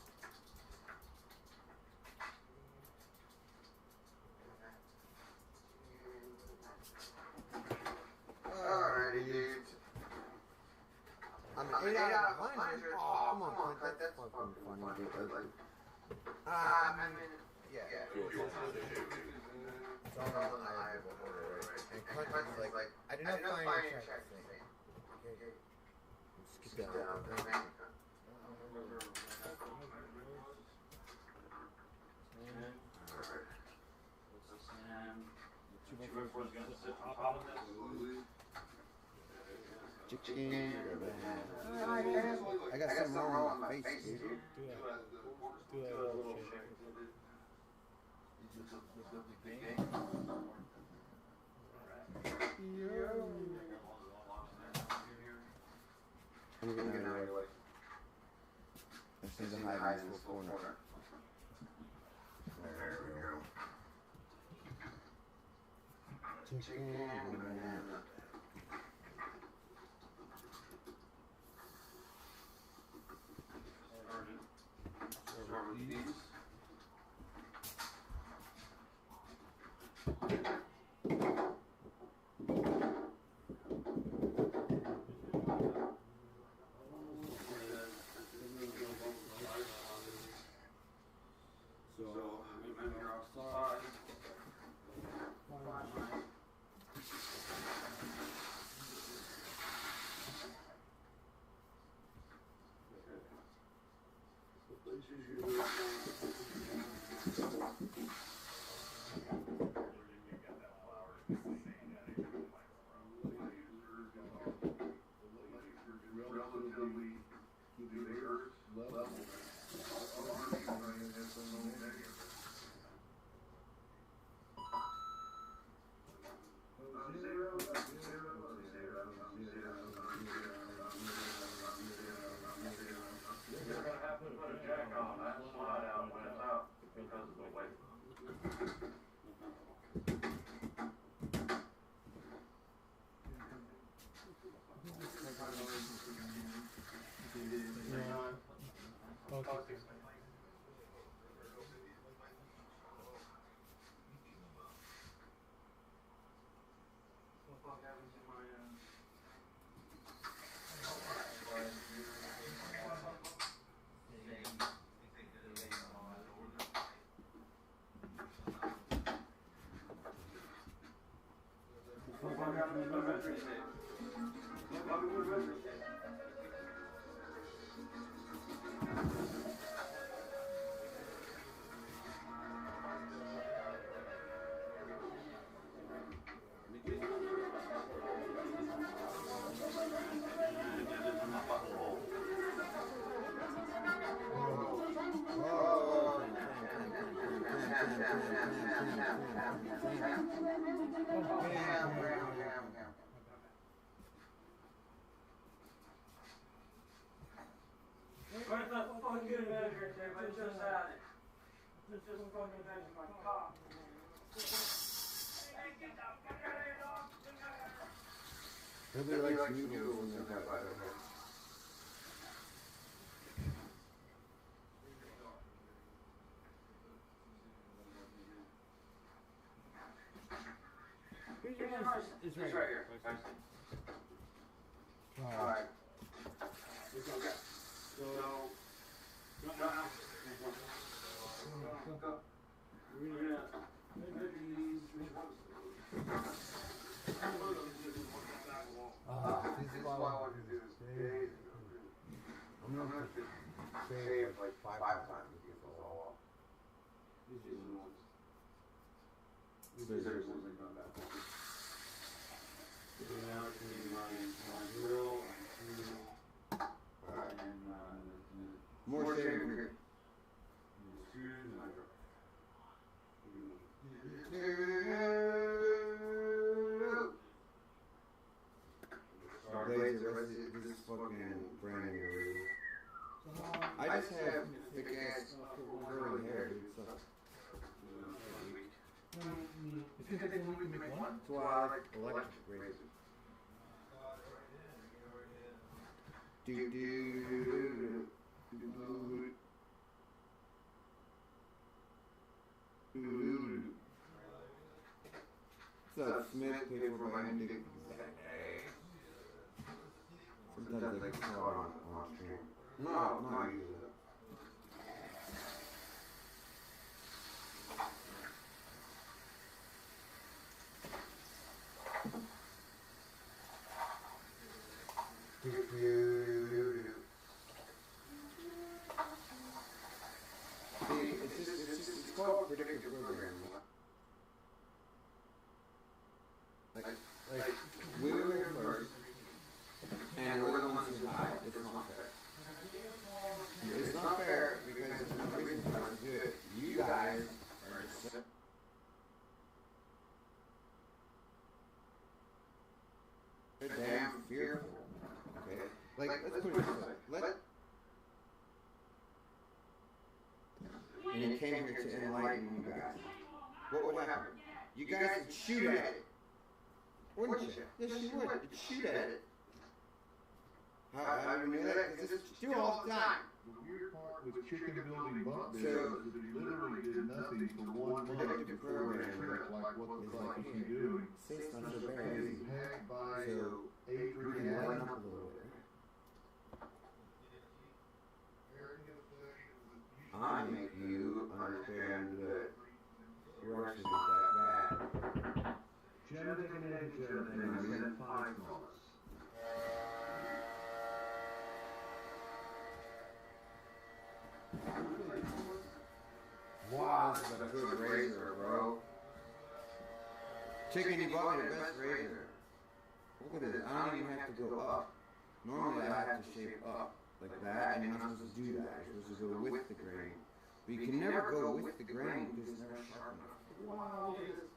Alrighty, dudes. I'm an 8 out of 100. Oh, come on, Clint. That's fucking funny, dude. Like, I mean, yeah. It's all on the eye of the order, right? And Clint's like, I did not find your check thing. Okay. Skip that out. I got something wrong with my face, dude. Do a little shake. I'm gonna get out of your way. This is a high in this corner. There we go. Chicken banana. Where's that fucking good measure tape? I just had it. It's just fucking measure my cock. Nobody likes noodles in their pie. It's right here. Alright. So, This is what I want to do today. I'm going to save like 5 times to get this all off. There's something about that. Now it's going to be my grill and more shaving here. This is fucking brand new. I just have thick ass curly hair, dude. So. It's gonna take a week to make one? That's why I like electric razors. What's up, Smith? Pay for my dick. Sometimes I call on stream. No, not usually. It's called predictive programming. Like we were here first, and we're the ones who died. It's not fair. It's not fair because there's no reason for us to do it. You guys are just damn fearful. Okay? Like, let's put it this way. And you came here to enlighten you guys. What would happen? You guys would shoot at it. Wouldn't you? Yes, you would. You'd shoot at it. How do we know that? Because it's do all the time. The weird part was chicken building bunk builders that literally did nothing for one predictive program. Like what the fuck is he doing? Systems are very easy. Hacked by so we can lighten up a little bit. I make you understand that we're actually not that bad. Genetic and epigenetic and five knots. Wow, this is a good razor, bro. Chicken, you bought me the best razor. Look at this. I don't even have to go up. Normally I have to shape up like that, and you're not supposed to do that. You're supposed to go with the grain. But you can never go with the grain because it's never sharp enough. Wow, look at this.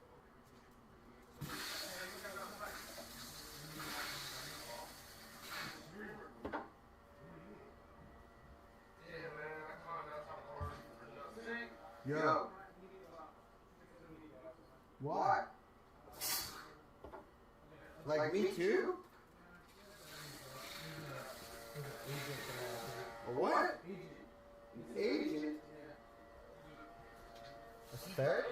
Yo. What? Like me too? What? Agent? A third?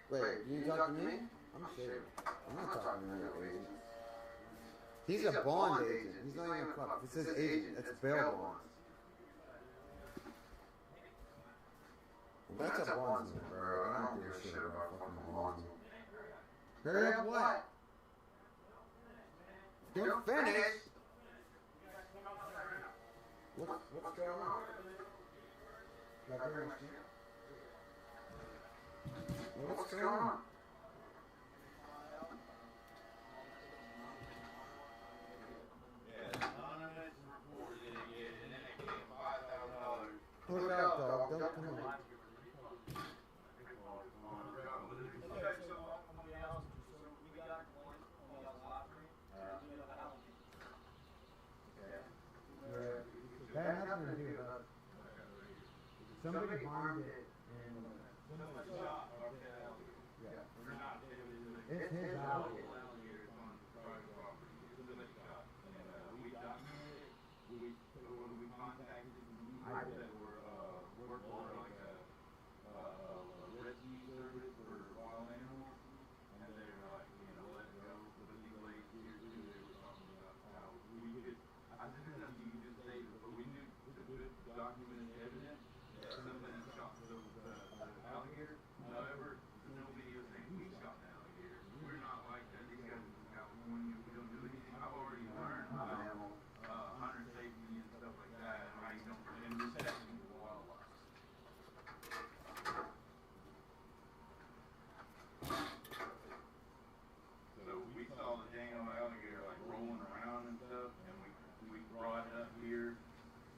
Wait, you talk to me? I'm sure. I'm not talking to no agent. He's a bond agent. He's not even a cop. If it says agent, that's bail bonds. Well, that's a bondsman, bro. I don't give a shit about fucking bondsman. Hurry up, what? Don't finish! What's going on? Not very much. What's going on? Put it out, dog. Don't come on. That has nothing to do with us. Somebody harmed it, and it's his house.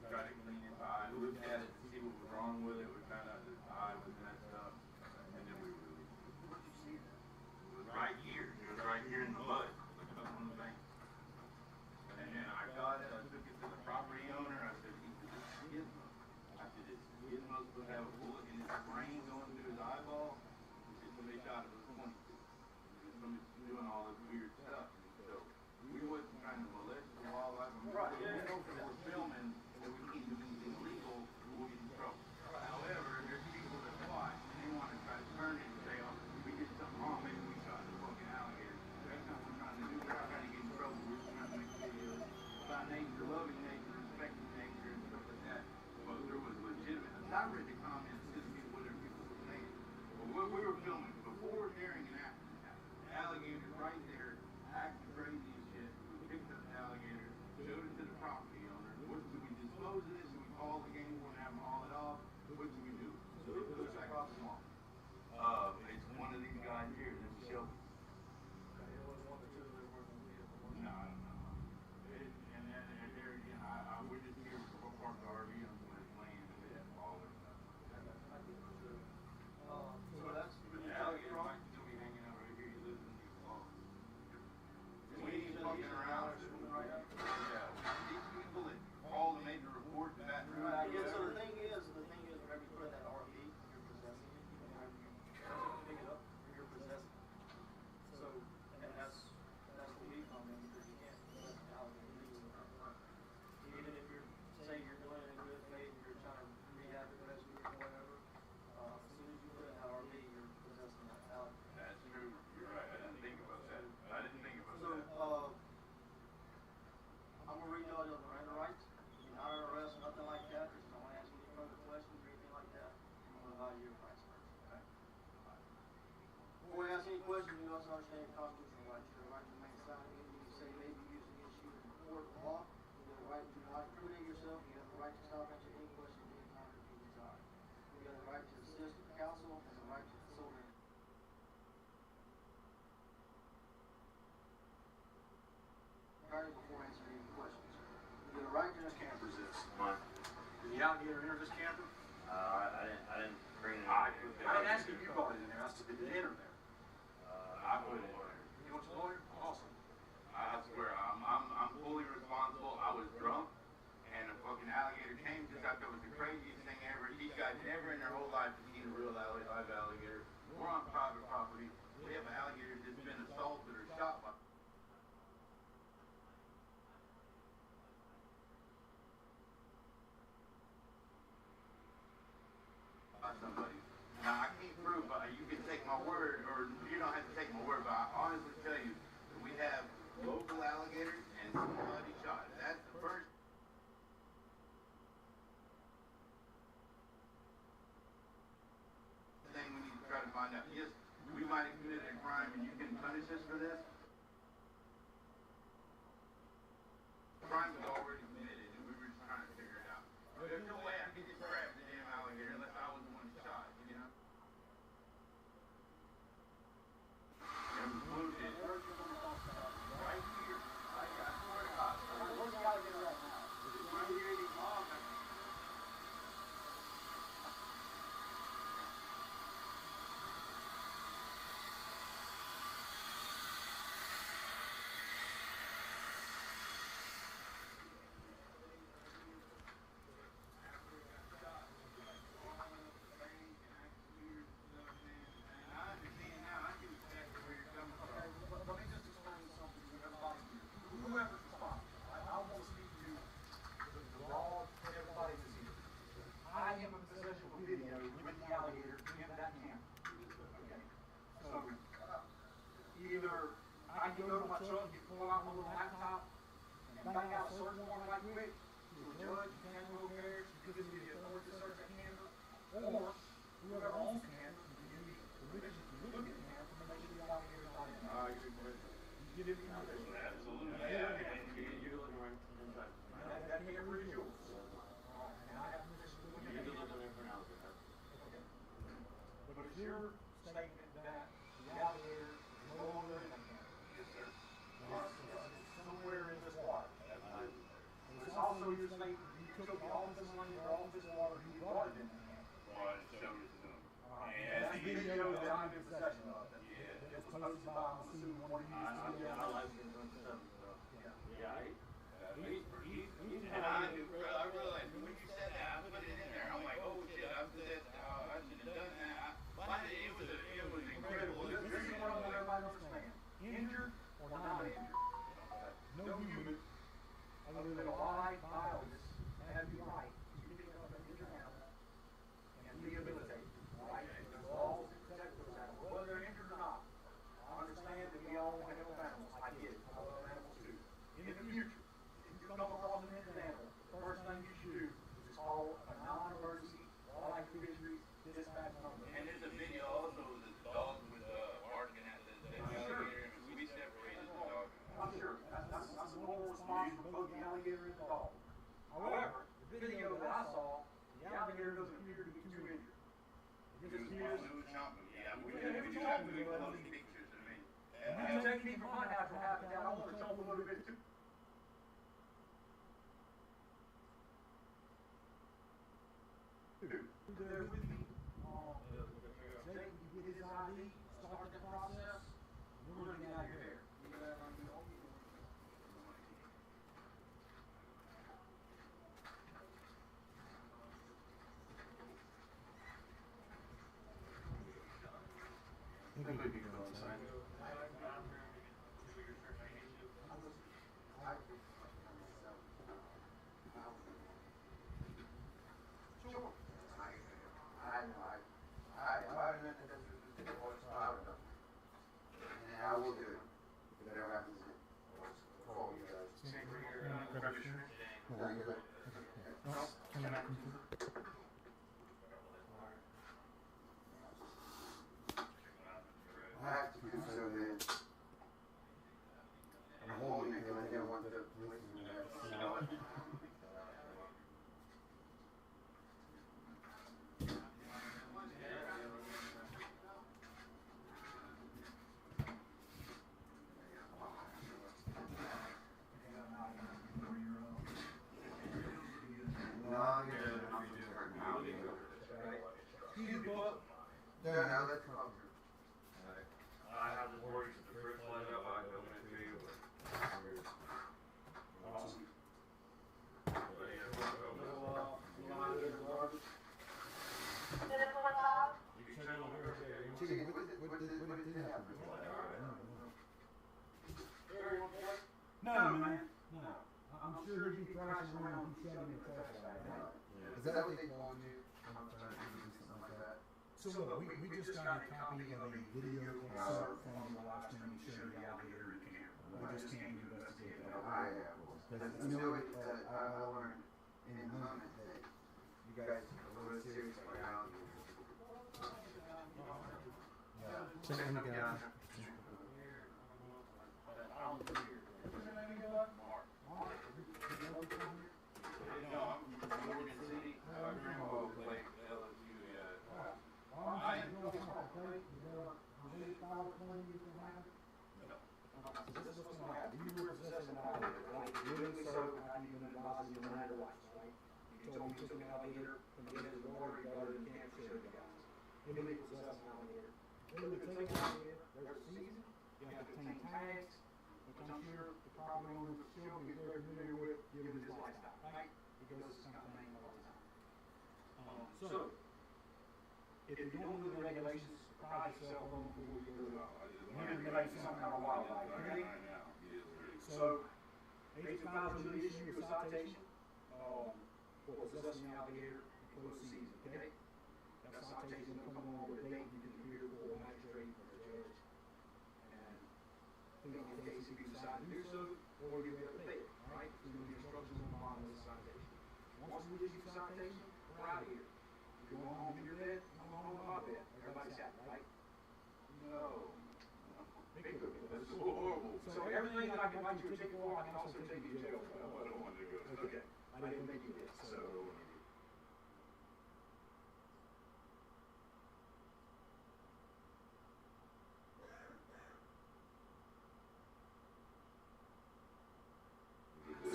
tried to clean it. I looked at it to see what was wrong with it. We found out that the eye was messed up, and then we released it. Where'd you see that? It was right here. It was right here in the mud, like up on the bank. And then I got it. I took it to the property owner. I said, "This is Gizmo." I said, "This Gizmo's supposed to have a bullet in his brain going through his eyeball." He said, "Somebody shot it with a 22." Somebody's doing all this weird stuff. So we wasn't trying to molest the wildlife. Right. We know that we're filming that we can't do anything illegal, we'll get in trouble. However, there's people that watch and they want to try to turn it and say, "Oh, we did something wrong, maybe we shot the fucking alligator." That's not what we're trying to do. We're not trying to get in trouble. We're just trying to make videos about nature, loving nature, respecting nature, and stuff like that. But there was legitimate. I read the comments, just whatever people were saying. But what we were filming before, during, and after the alligator right there, acting crazy as shit. We picked up the alligator, showed it to the property owner. What do we dispose of this? Do we call the game and have them haul it off? What do we do? So it goes back off the mall. It's one of these guys here. This is Shelby. No. And then there again, we're just here for park the RV on someone's land and we have all this stuff. So that's the alligator might still be hanging out right here. He lives in these logs. We ain't fucking around. Yeah, these people that call the major report to that room. Yeah, so the thing is, whenever you put in that RV, you're possessing it. Whenever you pick it up, you're possessing it. So, and that's what we come in, because you can't possess an alligator legally. Even if you're, say you're doing it in good faith, you're trying to rehab it, rescue it, or whatever, as soon as you put it in that RV, you're possessing that alligator. That's true. You're right. I didn't think about that. So, I'm gonna read y'all your Miranda rights. You're not under arrest or nothing like that. There's no one asking you further questions or anything like that. I'm gonna allow your rights first, okay? Before we ask any questions, you also understand your constitutional rights. You have the right to remain silent. Anything you say may be used against you in court or law. You have the right to not incriminate yourself. You have the right to stop answering any question at any time if you desire. You have the right to assist with counsel and the right to consult an attorney before answering any questions. You have the right to Campers this month. Did the alligator enter this camper? I didn't bring it. I didn't ask if you brought it in there. I said, did it enter there? I put it in there. You want your lawyer? Awesome. I swear, I'm fully responsible. I was drunk, and a fucking alligator came. Just thought that was the craziest thing ever. These guys never in their whole life have seen a real live alligator. We're on private property. We have an alligator that's been assaulted or shot by. Somebody. Now I can't prove, but you can take my word, or you don't have to take my word, but I honestly tell you that we have local alligators and somebody shot. That's the first thing we need to try to find out. Yes, we might have committed a crime and you can punish us for this. The crime was already committed and we were just trying to figure it out. There's no way I could just grab the damn alligator unless I was the one shot, you know? And we moved it right here. I swear to God. Where's the alligator right now? It's right here in these logs. Either I can go to my truck and pull out my little laptop and bang out a search warrant right quick to a judge, Canberra cares, gives me the authority to search that Canberra, or whoever owns Canberra can give me permission to look at Canberra to make sure the alligator is not in there. You give me permission. Absolutely. Yeah, you're looking right inside. That Canberra is yours. And I have permission to look at Canberra. But it's your statement that the alligator is no longer in that camp. Yes, sir. Somewhere in this water. Absolutely. And it's also your statement that you took the office money for office water, you brought it in there. Well, it shows the number. That's the video that I'm in possession of. It was posted by, I'm assuming, one of you. I like this one stuff. Yeah, And I realized when you said that, I put it in there. I'm like, oh shit, I should have done that. But it was incredible. This is what I want everybody to understand. Injured or not injured. No human, other than a live biologist, have the right to pick up an injured animal and rehabilitate it, right? There's laws that protect those animals, whether they're injured or not. I understand that we all want to help animals. I get it. I love animals too. In the future, if you come across an injured animal, the first thing you should do is call a non-emergency wildlife fisheries dispatch number. And there's a video also of the dog with barking at the alligator, and we separated the dog. I'm sure. That's a normal response from both the alligator and the dog. However, the video that I saw, the alligator doesn't appear to be too injured. It just appears. It was chomping. Yeah, we didn't chomp me, but those pictures to me. You take me from my natural habitat, I want to chomp a little bit too. Who's there with me? Jake, you get his ID, start the process, and we're going to get out of here. I will do it. Whatever happens, I'll call you guys. I have to do so then. I'm holding it because I didn't want the police to know. No, that's not true. I have the words the first one up, I don't want to you. Awesome. No, man. No. I'm sure he'd be thrashing around P7 and Tesla right now. Is that what they call you? So look, we just got a copy of a video excerpt from the last time we showed the alligator in camp. We just can't investigate that. Because you know what I learned in a moment that you guys are a little serious about alligators. So let me get out. So, if you don't know the regulations, surprise yourself on before you do it. You have to make some kind of wildlife, okay? So, 85 is an issue of citation for possessing an alligator in closed season, okay? That citation will come on with a date you can appear before a magistrate or a judge. And plead the case if you decide to do so, or you have to pay it, right? So the instructions on the bottom of the citation. Once we issue citation, we're out of here. You go home to your bed, I'm home to my bed. Everybody's happy, right? No. That's horrible. So everything that I can write you a ticket for, I can also take you to jail for. I don't want to go. Okay. I didn't think you did, so.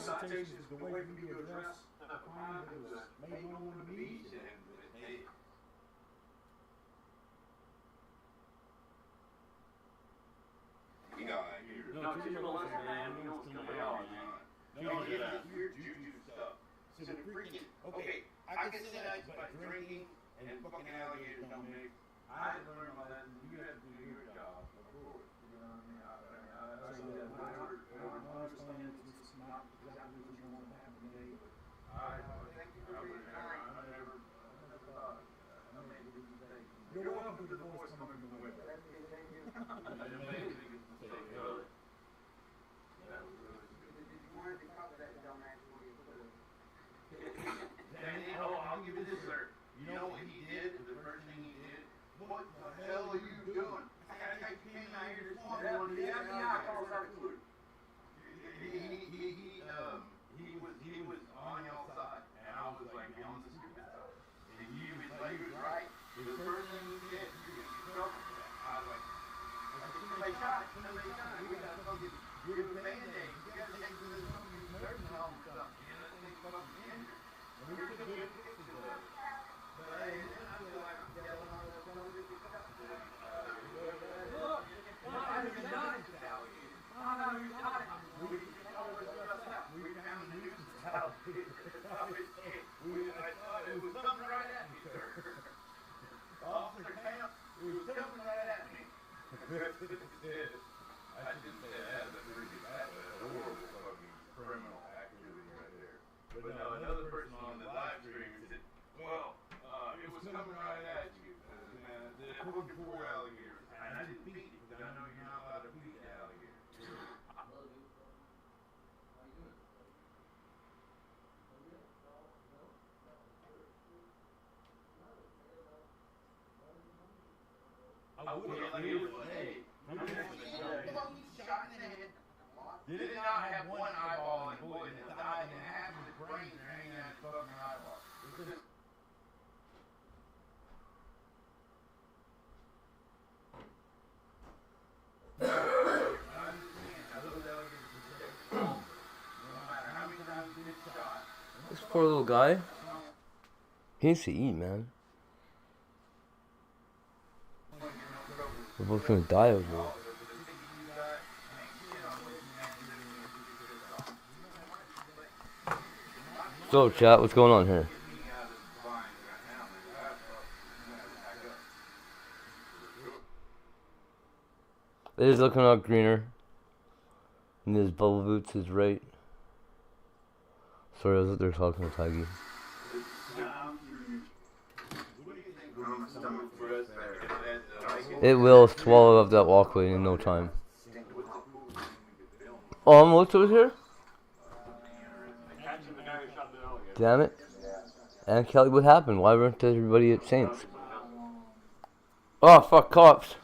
Citations is the way for you to address a crime that was made known to me, and they. You got here. No, because you're gonna listen, man. You don't steal my all, man. No, you got weird juju stuff. So the freaking, okay, I can say that by drinking and fucking alligators don't mix. I had to learn my lesson. You have to do your job, of course. You know what I mean? I say that 100. I understand it's not exactly what you want to happen today. Thank you for being kind. I never thought. I made a good mistake. You're welcome to the voice coming from the window. Thank you. I didn't make a good mistake, really. I'll give you this, sir. You know what he did? The first thing he did? What the hell are you doing? I came out here this morning. He was on your side, and I was like on the stupid side. And he was right. The first thing he did, you get in trouble for that. I was like, somebody shot it. We got to fucking give a band-aid. You got to take to this fucking nursing home or something. You know, this thing's fucking injured. And we took good pictures of it. But hey, then I feel like I'm yelling all that stuff. Look, I was not in alligator. We found the nuisance alligator. I thought it was coming right at me, sir. Officer Camp, it was coming right at me. I shouldn't say that, but that's a horrible fucking criminal activity right there. But no, another person on the live stream said, well, it was coming right at you. The poor alligators. And I didn't beat it because I know you're not allowed to beat the alligator. I would have like it was hey. Did it not have one eyeball in the bullet and the eye and half of his brains are hanging out his fucking eyeball? It's just... This poor little guy. He needs to eat, man. We're both gonna die over it. So, chat, what's going on here? It is looking a lot greener. And his bubble boots is right. Sorry, I was out there talking to Tiggy. It will swallow up that walkway in no time. Oh, I'm looked over here? Damn it. And Kelly, what happened? Why weren't everybody at Saints? Oh, fuck, cops.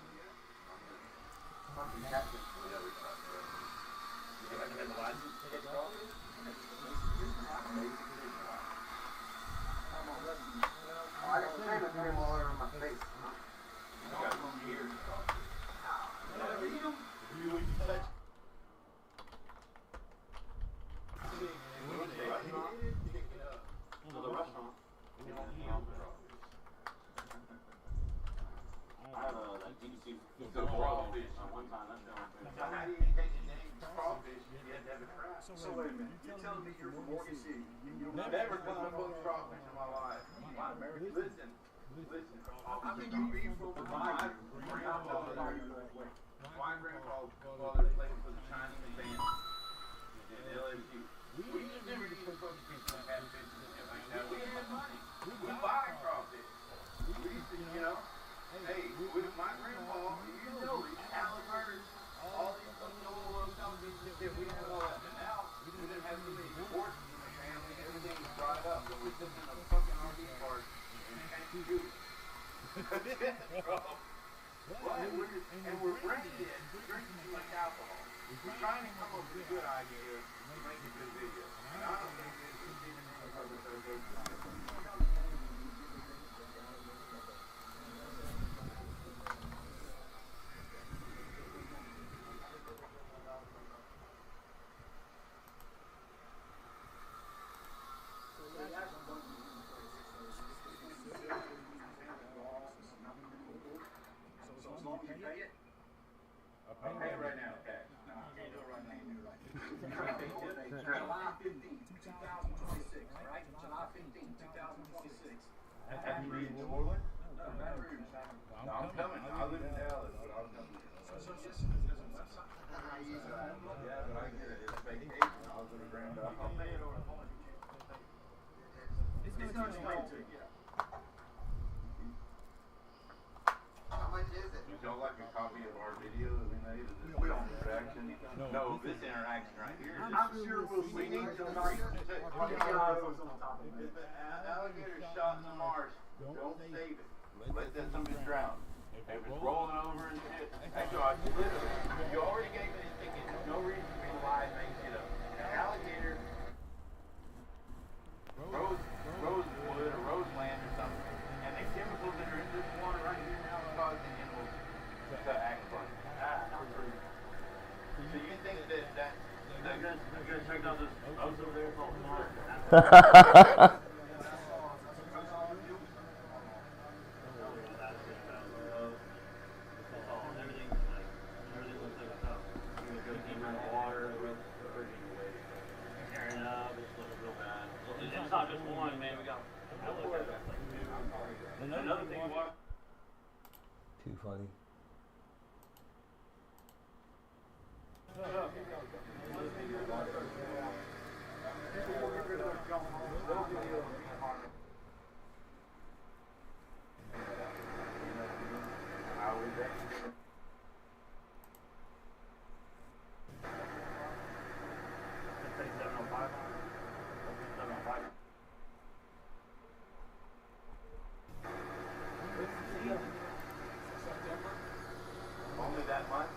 Baton Rouge, New Orleans? No, Baton Rouge. No, I'm coming. I live in Dallas, but I'm coming. Yeah, but I get it. It's vacation. I was in a grand up. I'll pay it over the phone. It's not straight to you. How much is it? Would y'all like a copy of our video that we made of this interaction? No, this interaction right here. I'm sure we'll see. We need some nice If an alligator shot in the marsh, don't save it. Let that somebody drown. If it's rolling over and shit, actually, literally, you already gave me a ticket. There's no reason for me to lie and make shit up. An alligator, rosewood or roseland or something, and the chemicals that are in this water right here now are causing animals to act funny. So you think that I gotta check out this house over there called Mark? It's not just one, man. We got another thing. What? Too funny. Only that much?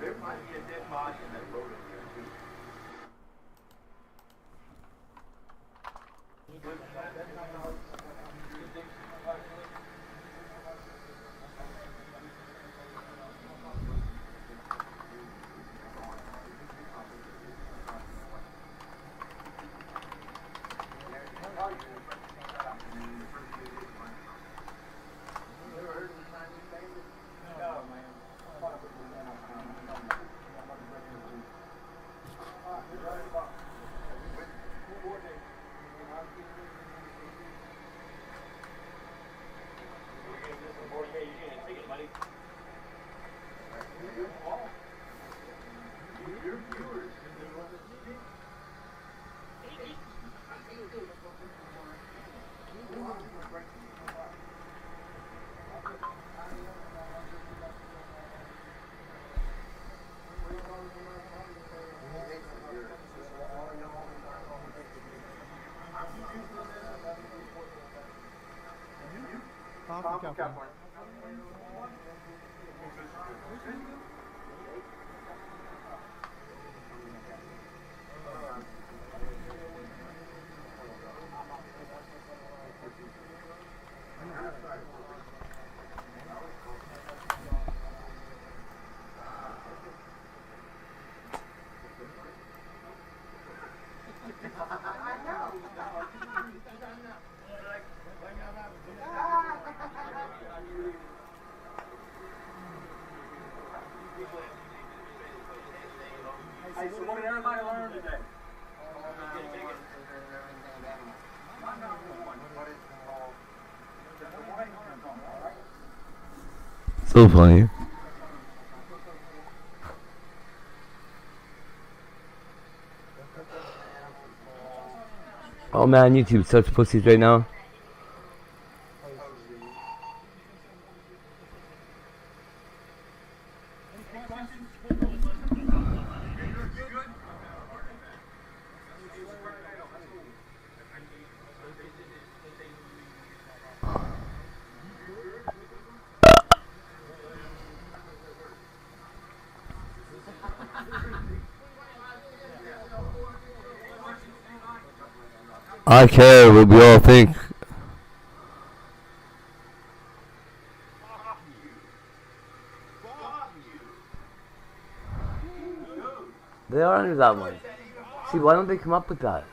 There might be a dead body in that road in here too. California. Hey, so what did everybody learn today? So funny. Oh man, YouTube such pussies right now. I care what we all think. They are under that one. See, why don't they come up with that?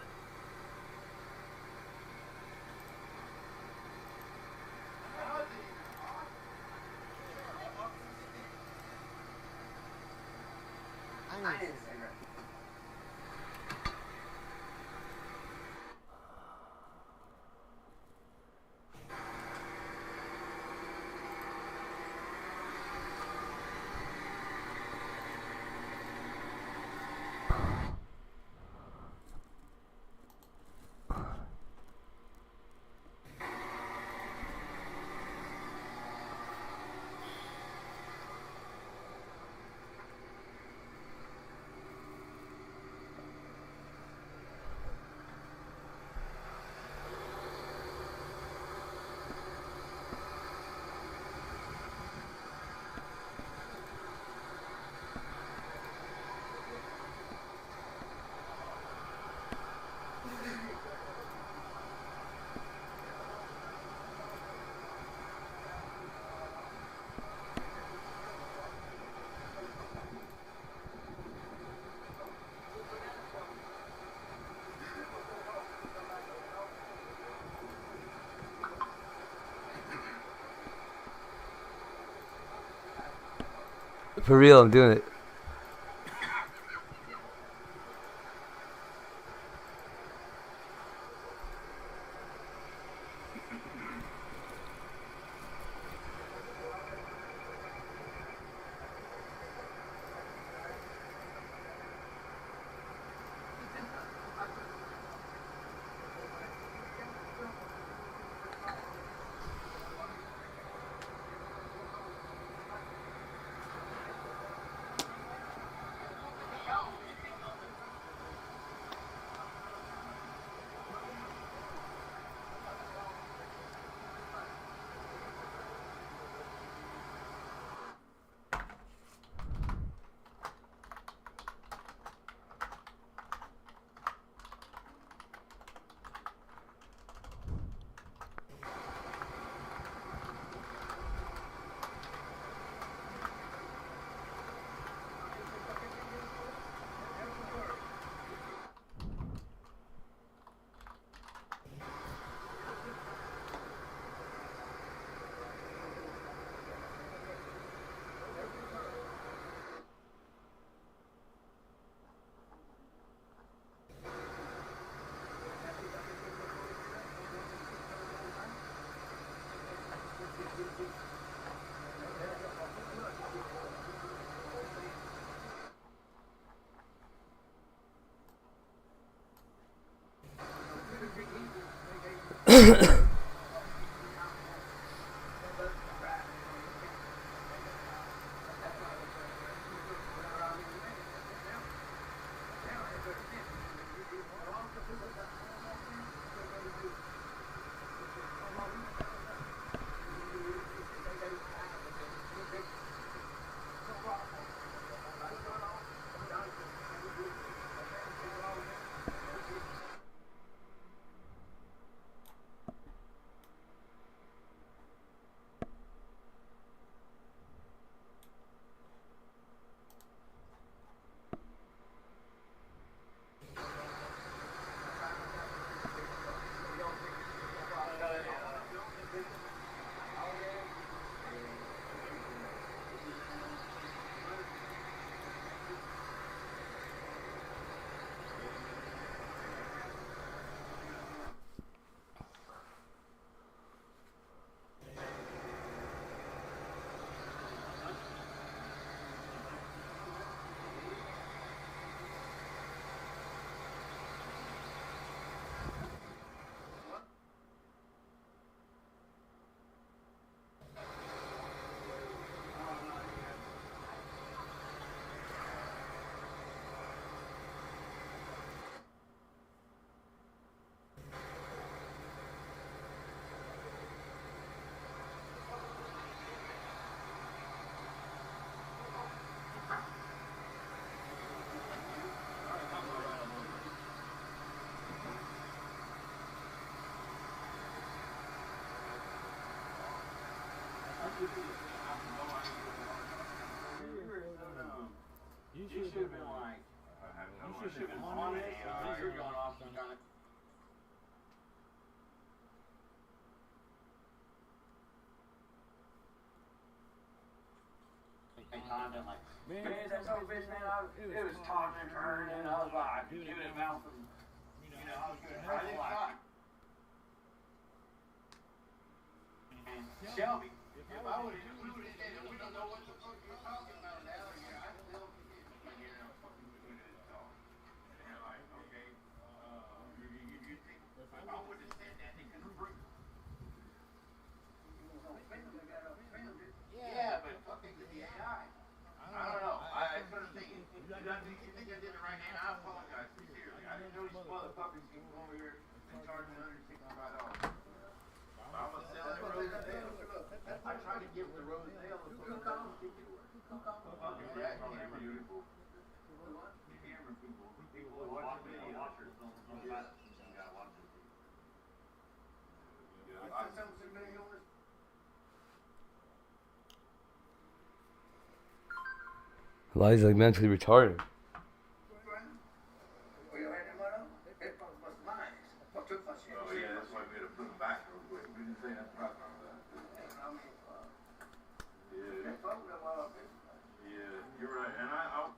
For real, I'm doing it. You should have been like, you should have been on it. You're going off and trying to. make content like, man, that son of a bitch, man, it was tossing and turning, and I was like, giving it mouth, and, I was good. I didn't like, and Shelby, if I would have included it, we don't know what the fuck you're talking about now. I still fucking doing it all. And like, okay, you think if I would have said that, they could have proved it. Yeah, but fucking the AI. I don't know. I couldn't think. You think I did it right now? I apologize sincerely. I didn't know these motherfuckers can come over here and charge me $165. I'm gonna sell it Rosedale. I tried to give the Rosedale a fucking fucking Jack camera people. The camera people. People who watch the video. Don't gotta watch it. I sent some video on this. Eli's like mentally retarded. Oh yeah, that's why we had to put them back real quick. We didn't say that problem on that. Yeah, you're right. And I'll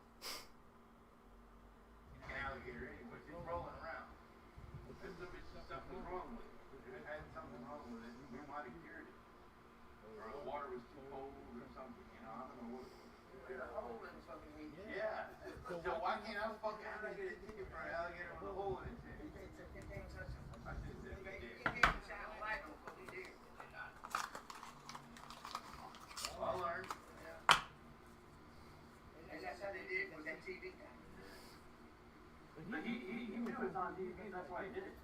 alligator anyway. It's rolling around. There's something wrong with it. If it had something wrong with it, we might have cured it. Or the water was too cold or something, I don't know what it was. Yeah. So why can't I fucking get a ticket for an alligator with a hole in its head? I should have said they did. I learned. And that's how they did with that TV guy. But he knew it was on TV, that's why he did it.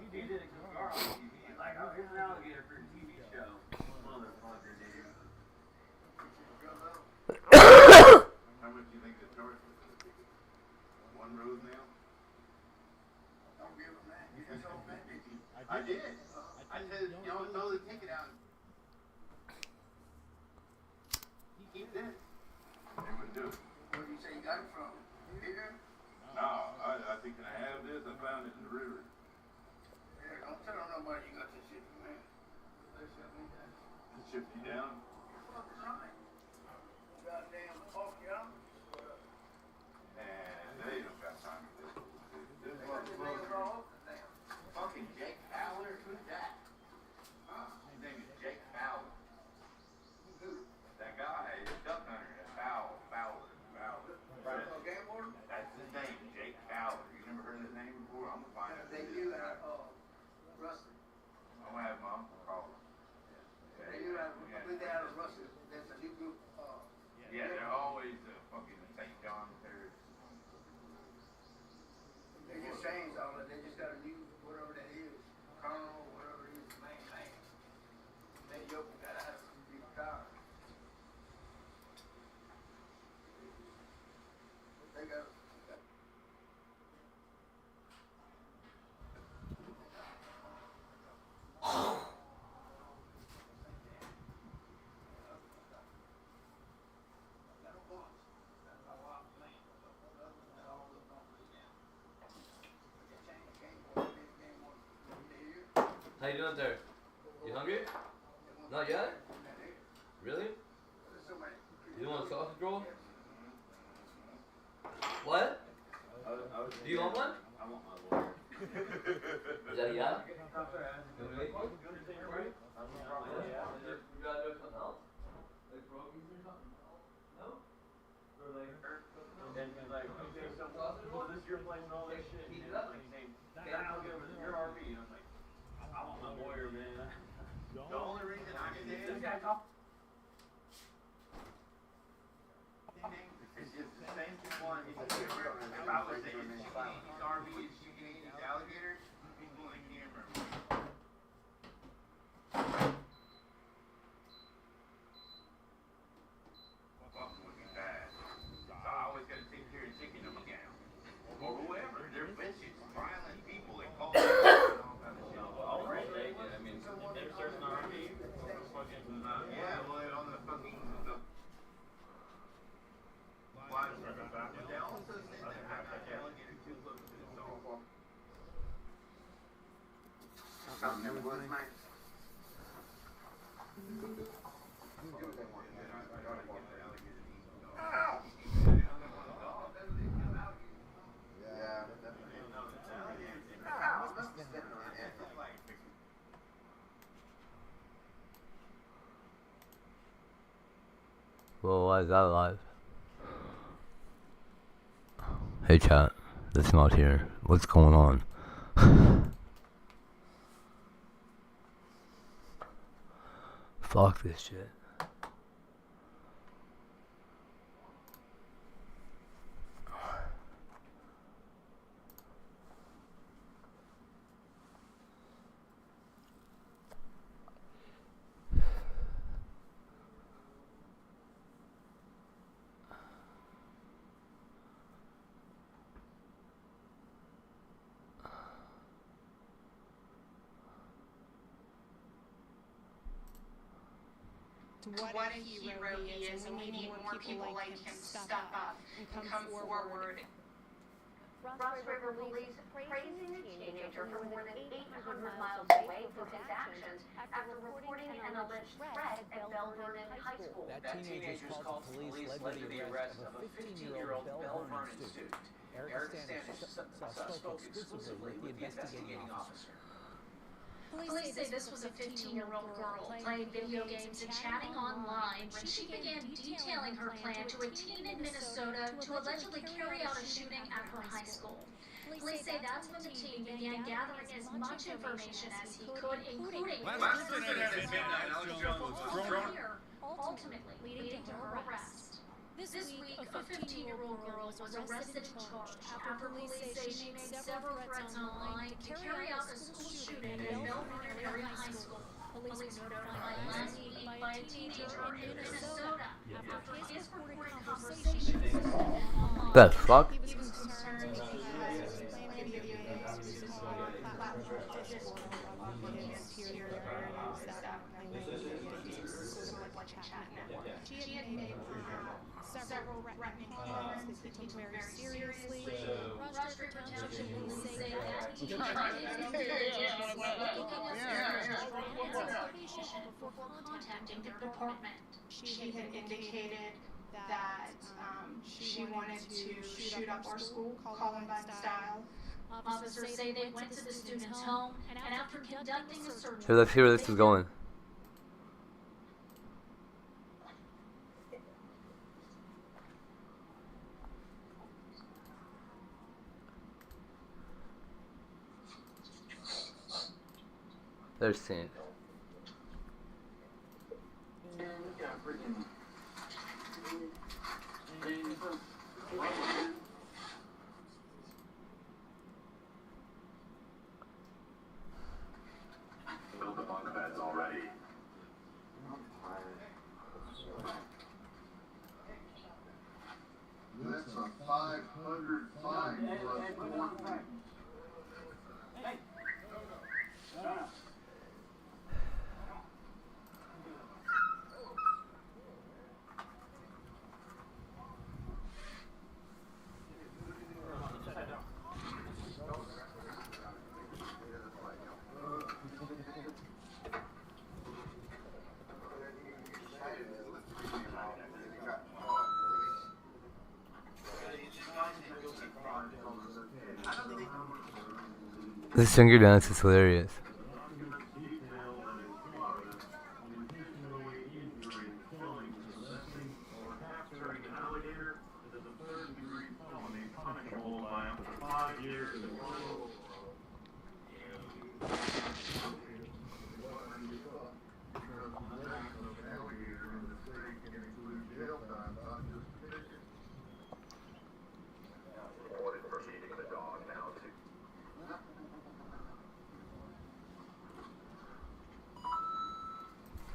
He did it because we are on TV. He's like, oh, here's an alligator for a TV show. Motherfucker, dude. How much do you think the charge was? One rose nail? Don't give him that. You just told that, did you? I did. I said, throw the ticket out. He keeps it. They wouldn't do it. Where did you say you got it from? Here? No, I think, can I have this? I found it in the river. Yeah, don't tell nobody you got this shit from there. They shut me down. They shut you down? Fucking right. Goddamn fuck y'all. And they don't got time for this. This motherfucker. Fucking Jake Fowler? Who's that? His name is Jake Fowler. Who? That guy, the duck hunter, that Fowler. Right. That's his name, Jake Fowler. You never heard of his name before? I'm gonna find out. They do have Rusty. I'm gonna have Mom call him. They do have Rusty. There's a new group. Yeah, they're always fucking St. John's terrorists. They just changed all that. They just got a new, whatever that is, Colonel, whatever it is, main name. They yoke got out of some big car. They got. How you doing there? You hungry? Not yet? Really? You want a sausage roll? What? Do you want one? I want my lawyer. Is that a yeah? You want to make one? You gotta do something else? Like pierogies or something? No? Or like... And like, okay, so this is your place and all that shit. Heat it up. Like saying, hey, I'll give it your RV. And I'm like, I want my lawyer, man. The only reason I can do this guy talk. It's just the same people on his camera. If I was saying she can eat these RVs, she can eat these alligators, people on the camera. Fucking would be bad. So I always gotta take care of chicken them down. Or whoever. They're vicious, violent people. They call them. All right, I mean, never searched an RV. Yeah, well, on the fucking. They also say that that alligator too close to the soul. Something never was nice. Do what they want. I gotta get the alligator. Well, why is that alive? Hey chat, that's not here. What's going on? Fuck this shit. What a hero he is, and we need more people like him to step up and come forward. Ross River Police praising the teenager for more than 800 miles away for his actions after reporting an alleged threat at Bell Vernon High School. That teenager's called to police led to the arrest of a 15-year-old Bell Vernon student. Eric Standish spoke exclusively with the investigating officer. Police say this was a 15-year-old girl playing video games and chatting online when she began detailing her plan to a teen in Minnesota to allegedly carry out a shooting at her high school. Police say that's when the teen began gathering as much information as he could, including ultimately leading to her arrest. This week, a 15-year-old girl was arrested and charged after police say she made several threats online to carry out a school shooting at Bell Vernon Area High School. Police were notified last week by a teenager in Minnesota after his recorded conversations online. The fuck? He was concerned because video games was called platform exterior areas that sort of like a chat network. She had made several threatening comments that he took very seriously. Ross River Township police say that he before contacting the department. She had indicated that she wanted to shoot up our school, Columbine style. Officers say they went to the student's home, and after conducting a search... Here, let's hear where this is going. There's Saint. Build the bunk beds already. That's a 500 fine for a court. Hey! This singer dance is hilarious.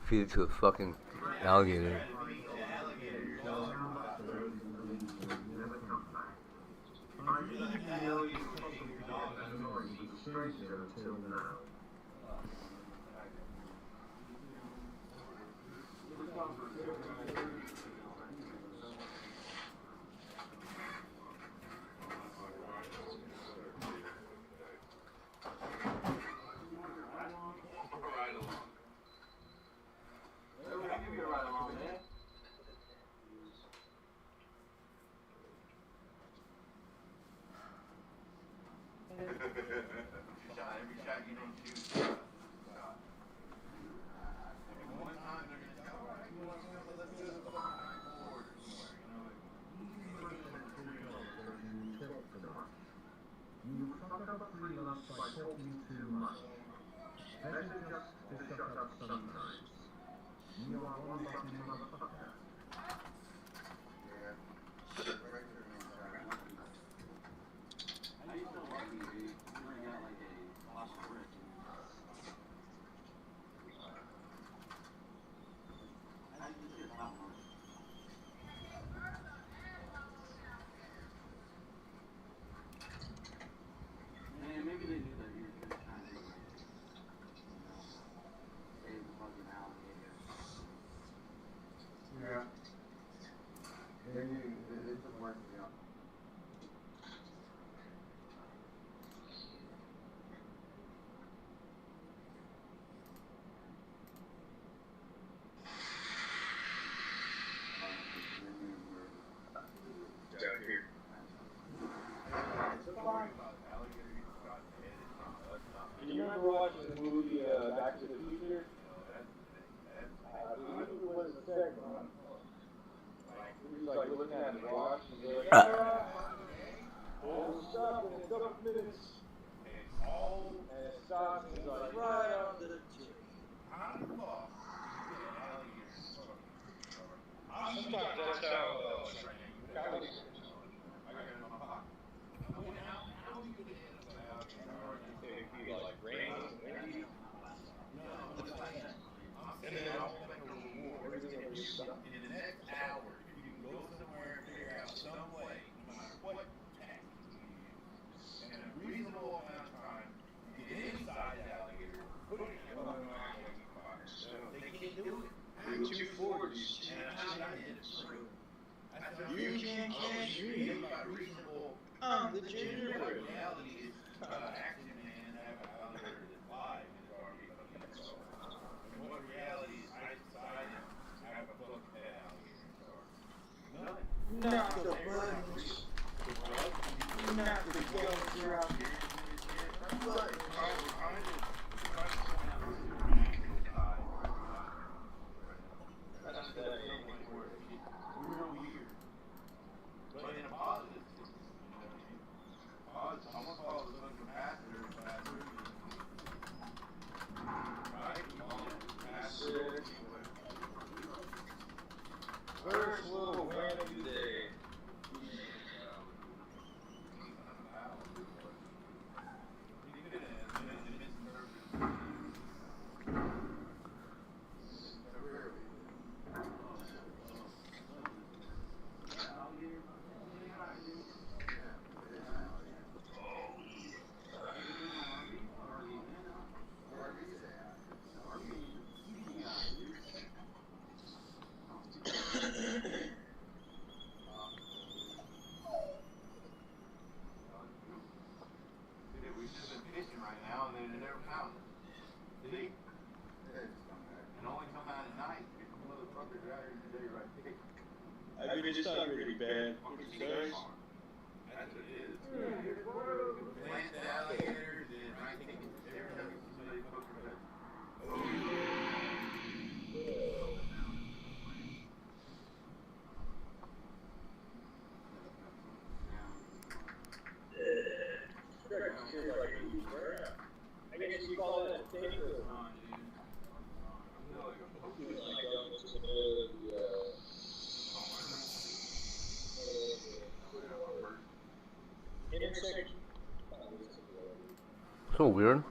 Feed it to a fucking alligator. Every shot you don't shoot. Do you remember watching the movie Back to the Future? I believe it was the second one. He was like looking at the watch and he's like, we'll stop in a couple minutes. And it stops and he's like, right on the tip. How the fuck do you get an alligator? Sometimes that's how alligators I got it in my pocket. How do you get an alligator? Like rain? And then I'll make a reward. Everything that you stop in the next hour, if you can go somewhere and figure out some way, no matter what tactic you use, in a reasonable amount of time, you get inside the alligator, put it in one alligator fire. So they can't do it. I'm 240s and I'm not in this room. You can't catch me by reasonable. The gender reality is acting man have an alligator that flies and is already fucking so. And what reality is I decide to have a fucking head alligator car. Not the buttons. Not the guns around here. But that's that thing where it gets real weird. But in a positive sense, you know what I mean? Someone calls us capacitor, right? Capacitor. First little vanity day. I mean, it's not really bad. It's nice. That's what it is. Plant the alligators and I think every time somebody fucks with it. I guess you call it a taker. So weird.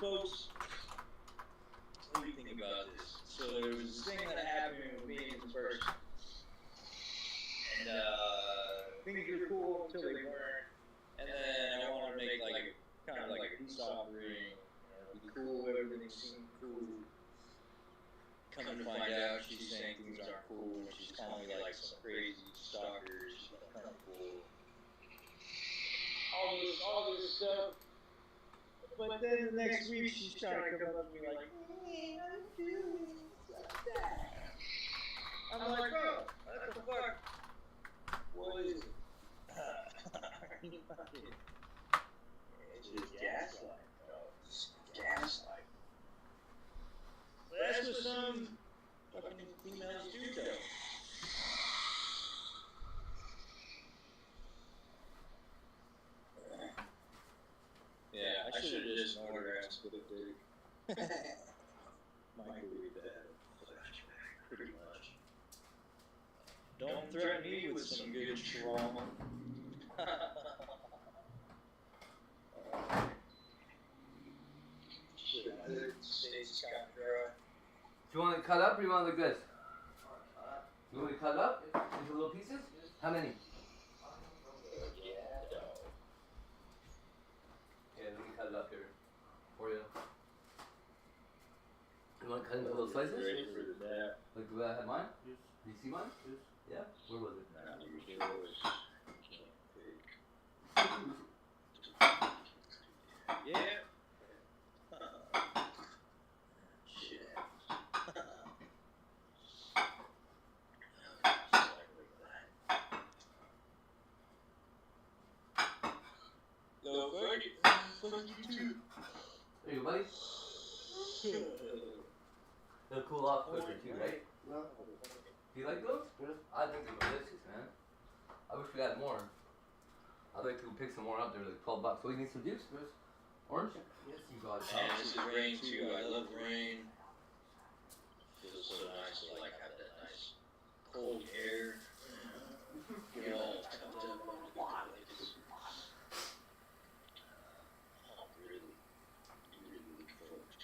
folks, what do you think about this? So there was this thing that happened with me and this person. And things were cool until they weren't. And then I wanted to make like kind of like a peace offering, be cool, everything seemed cool. Come to find out, she's saying things aren't cool. She's calling me like some crazy stalker. She's like kind of cool. All this stuff. But then the next week she's trying to come up to me like, hey, I'm doing that. I'm like, bro, what the fuck? What is it? It's just gaslight, bro. It's gaslight. But that's what some fucking females do, though. Yeah, I should have just ignored her ass with a dick. Microwave that flashback, pretty much. Don't threaten me with some good trauma. Shit, I did state's kind of dry. Do you want it cut up or you want it like this? You want it cut up into little pieces? How many? Yeah, dog. Yeah, let me cut it up here for you. You want to cut into little slices? Ready for the nap. Like the way I had mine? Yes. Do you see mine? Yes. Yeah? Where was it? Yeah. Shit. No, fuck it. Fuck you too. There you go, buddy. They'll cool off quicker too, right? Do you like those? I think they're delicious, man. I wish we had more. I'd like to go pick some more up there, like $12. So we need some juice, Chris? Orange? Yes, you got it. And this is rain too. I love rain. Feels so nice to like have that nice cold air. Get all pumped up on the place. I'm really looking forward to it.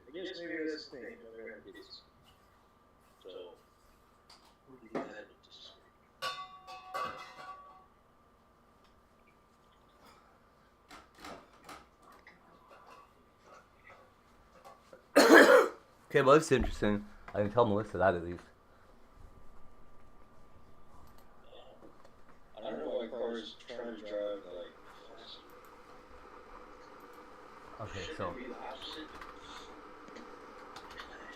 I guess maybe that's the thing. So, we'll do that this week. Okay, well, it's interesting. I can tell Melissa that at least. I don't know why cars trying to drive like fast. Okay, Shouldn't so. it be the opposite?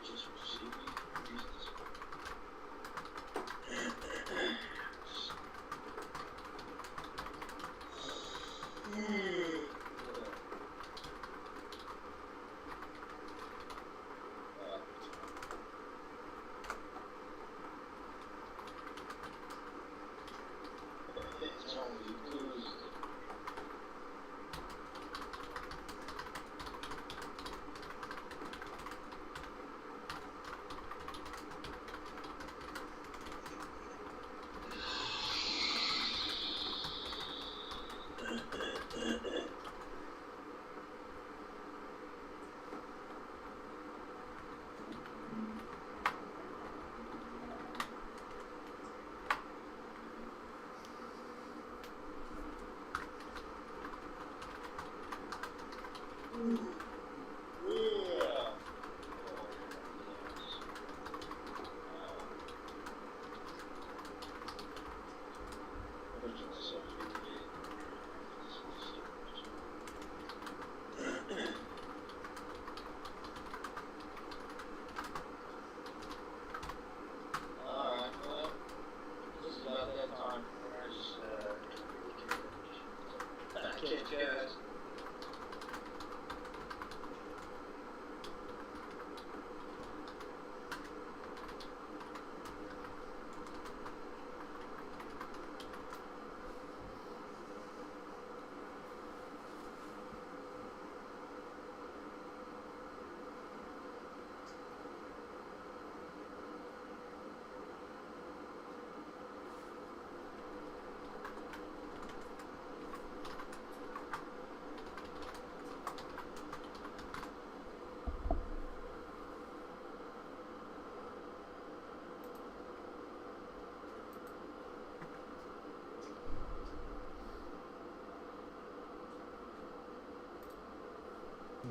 Just receive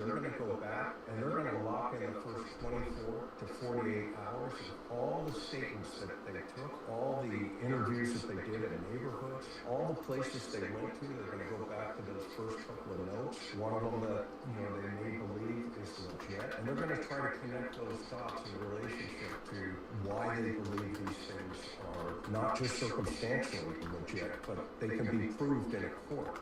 they're going to go back and they're going to lock in the first 24 to 48 hours of all the statements that they took, all the interviews that they did in neighborhoods, all the places they went to. They're going to go back to those first couple of notes. One of them that they may believe is legit, and they're going to try to connect those dots in relationship to why they believe these things are not just circumstantially legit, but they can be proved in a court.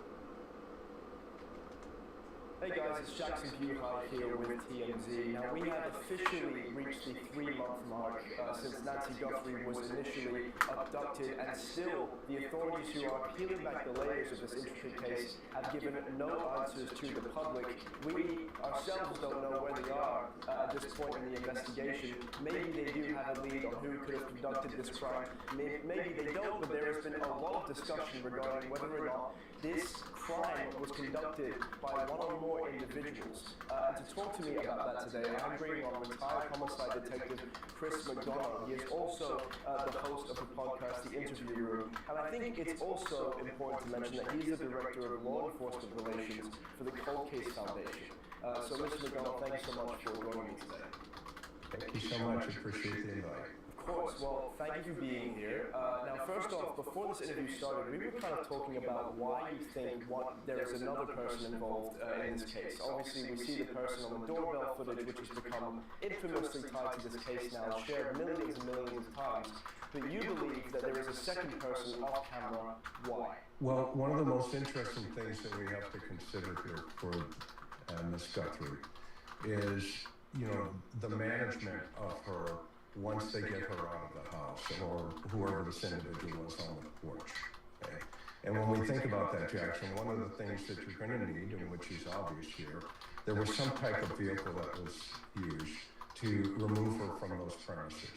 Hey guys, it's Jackson Buhai here with TMZ. Now we have officially reached the 3-month mark since Nancy Guthrie was initially abducted, and still the authorities who are peeling back the layers of this intricate case have given no answers to the public. We ourselves don't know where they are at this point in the investigation. Maybe they do have a lead on who could have conducted this crime. Maybe they don't, but there has been a lot of discussion regarding whether or not this crime was conducted by one or more individuals. And to talk to me about that today, I'm bringing on retired homicide detective Chris McDonald. He is also the host of the podcast, The Interview Room. And I think it's also important to mention that he's the director of law enforcement relations for the Cold Case Foundation. So Mr. McDonald, thank you so much for joining me today. Thank you so much. Appreciate the invite. Of course. Well, thank you for being here. Now, first off, before this interview started, we were kind of talking about why you think there is another person involved in this case. Obviously, we see the person on the doorbell footage, which has become infamously tied to this case now, shared millions and millions of times. But you believe that there is a second person off camera. Why? Well, one of the most interesting things that we have to consider here for Ms. Guthrie is, the management of her once they get her out of the house, or whoever this individual was on the porch. Okay? And when we think about that, Jackson, one of the things that you're going to need, and which is obvious here, there was some type of vehicle that was used to remove her from those premises.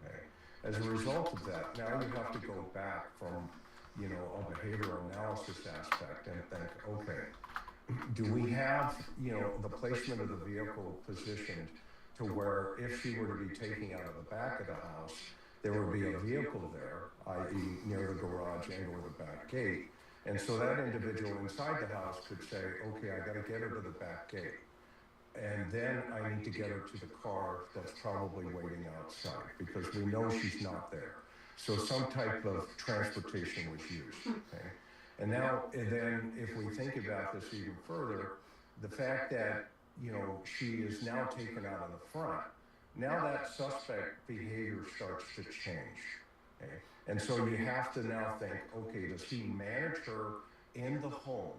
Okay? As a result of that, now you have to go back from, a behavioral analysis aspect and think, okay, do we have, the placement of the vehicle positioned to where if she were to be taking out of the back of the house, there would be a vehicle there, i.e. near the garage and or the back gate. And so that individual inside the house could say, okay, I got to get her to the back gate. And then I need to get her to the car that's probably waiting outside because we know she's not there. So some type of transportation was used. Okay? And then if we think about this even further, the fact that she is now taken out in the front. Now that suspect behavior starts to change. Okay? And so you have to now think, okay, does he manage her in the home?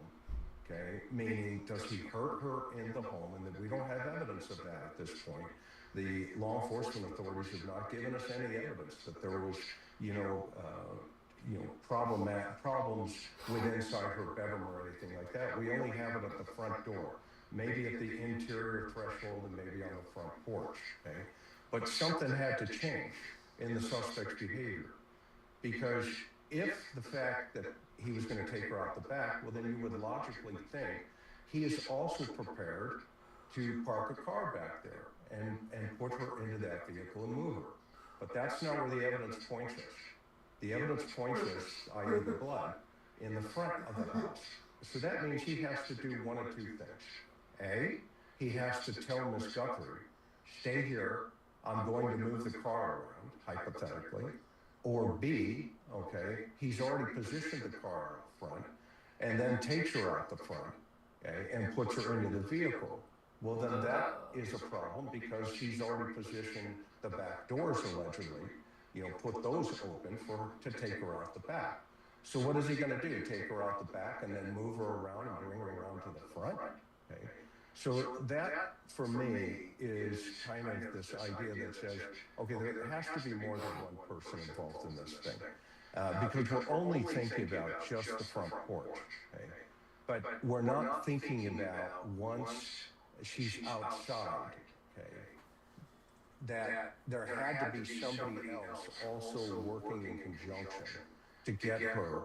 Okay, meaning does he hurt her in the home? And that we don't have evidence of that at this point. The law enforcement authorities have not given us any evidence that there was, problems with inside her bedroom or anything like that. We only have it at the front door. Maybe at the interior threshold and maybe on the front porch, okay? But something had to change in the suspect's behavior. Because if the fact that he was going to take her out the back, well, then you would logically think he is also prepared to park a car back there and put her into that vehicle and move her. But that's not where the evidence points us. The evidence points us, i.e. the blood, in the front of the house. So that means he has to do one of two things. A, he has to tell Ms. Guthrie, stay here, I'm going to move the car around, hypothetically. Or B, okay, he's already positioned the car out front and then takes her out the front, okay, and puts her into the vehicle. Well, then that is a problem because he's already positioned the back doors allegedly, put those open to take her out the back. So what is he going to do? Take her out the back and then move her around and bring her around to the front? Okay. So that, for me, is kind of this idea that says, okay, there has to be more than one person involved in this thing. Because we're only thinking about just the front porch. Okay? But we're not thinking about once she's outside, okay, that there had to be somebody else also working in conjunction to get her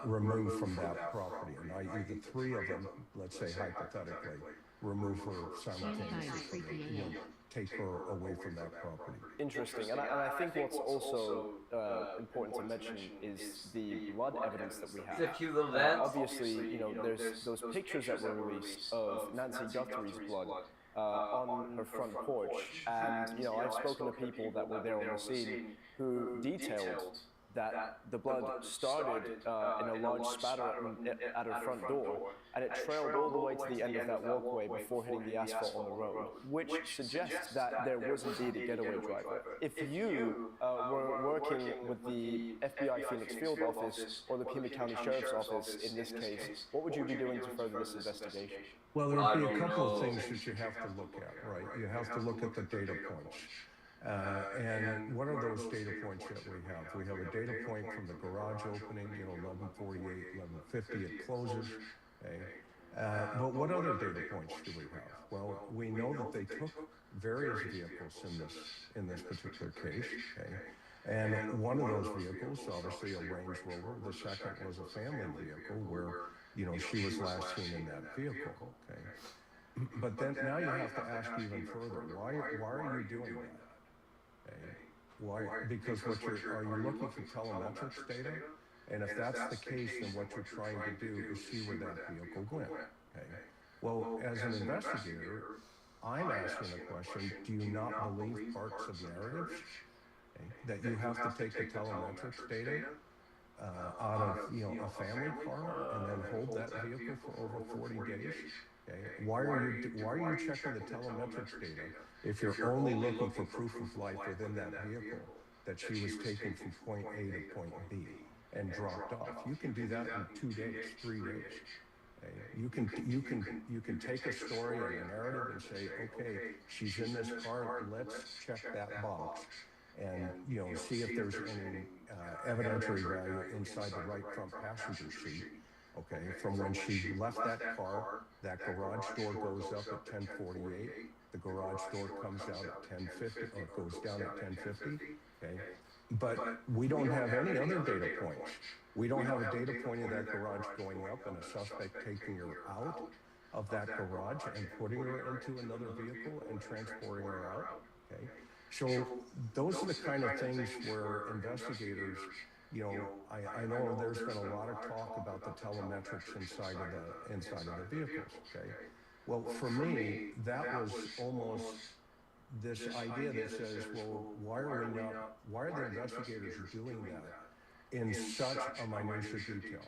removed from that property. And i.e. the three of them, let's say hypothetically, remove her simultaneously, take her away from that property. Interesting, and I think what's also important to mention is the blood evidence that we have. It's a cute little dance. Obviously, there's those pictures that were released of Nancy Guthrie's blood on her front porch, and I've spoken to people that were there on the scene who detailed that the blood started in a large spatter at her front door, and it trailed all the way to the end of that walkway before hitting the asphalt on the road, which suggests that there was indeed a getaway driver. If you were working with the FBI Phoenix Field Office or the Pima County Sheriff's Office in this case, what would you be doing to further this investigation? Well, there would be a couple of things that you have to look at, right? You have to look at the data points. And what are those data points that we have? We have a data point from the garage opening, 11:48, 11:50, it closes. Okay? But what other data points do we have? Well, we know that they took various vehicles in this particular case. Okay? And one of those vehicles, obviously a Range Rover. The second was a family vehicle where, she was last seen in that vehicle. Okay? But then now you have to ask even further, why are you doing that? Okay. Why? Because are you looking for telemetrics data? And if that's the case, then what you're trying to do is see where that vehicle went. Okay. Well, as an investigator, I'm asking the question, do you not believe parts of narratives? Okay, that you have to take the telemetrics data out of a family car and then hold that vehicle for over 40 days? Okay. Why are you checking the telemetrics data if you're only looking for proof of life within that vehicle that she was taken from point A to point B and dropped off? You can do that in 2 days, 3 days. Okay. You can take a story and a narrative and say, okay, she's in this car, let's check that box and see if there's any evidentiary value inside the right front passenger seat. Okay, from when she left that car, that garage door goes up at 10:48. The garage door comes out at 10:50, or goes down at 10:50. Okay, but we don't have any other data points. We don't have a data point of that garage going up and a suspect taking her out of that garage and putting her into another vehicle and transporting her out. Okay, so those are the kind of things where investigators. I know there's been a lot of talk about the telemetrics inside of the vehicles. Okay, well, for me, that was almost this idea that says, well, why are the investigators doing that in such a minutiae detail?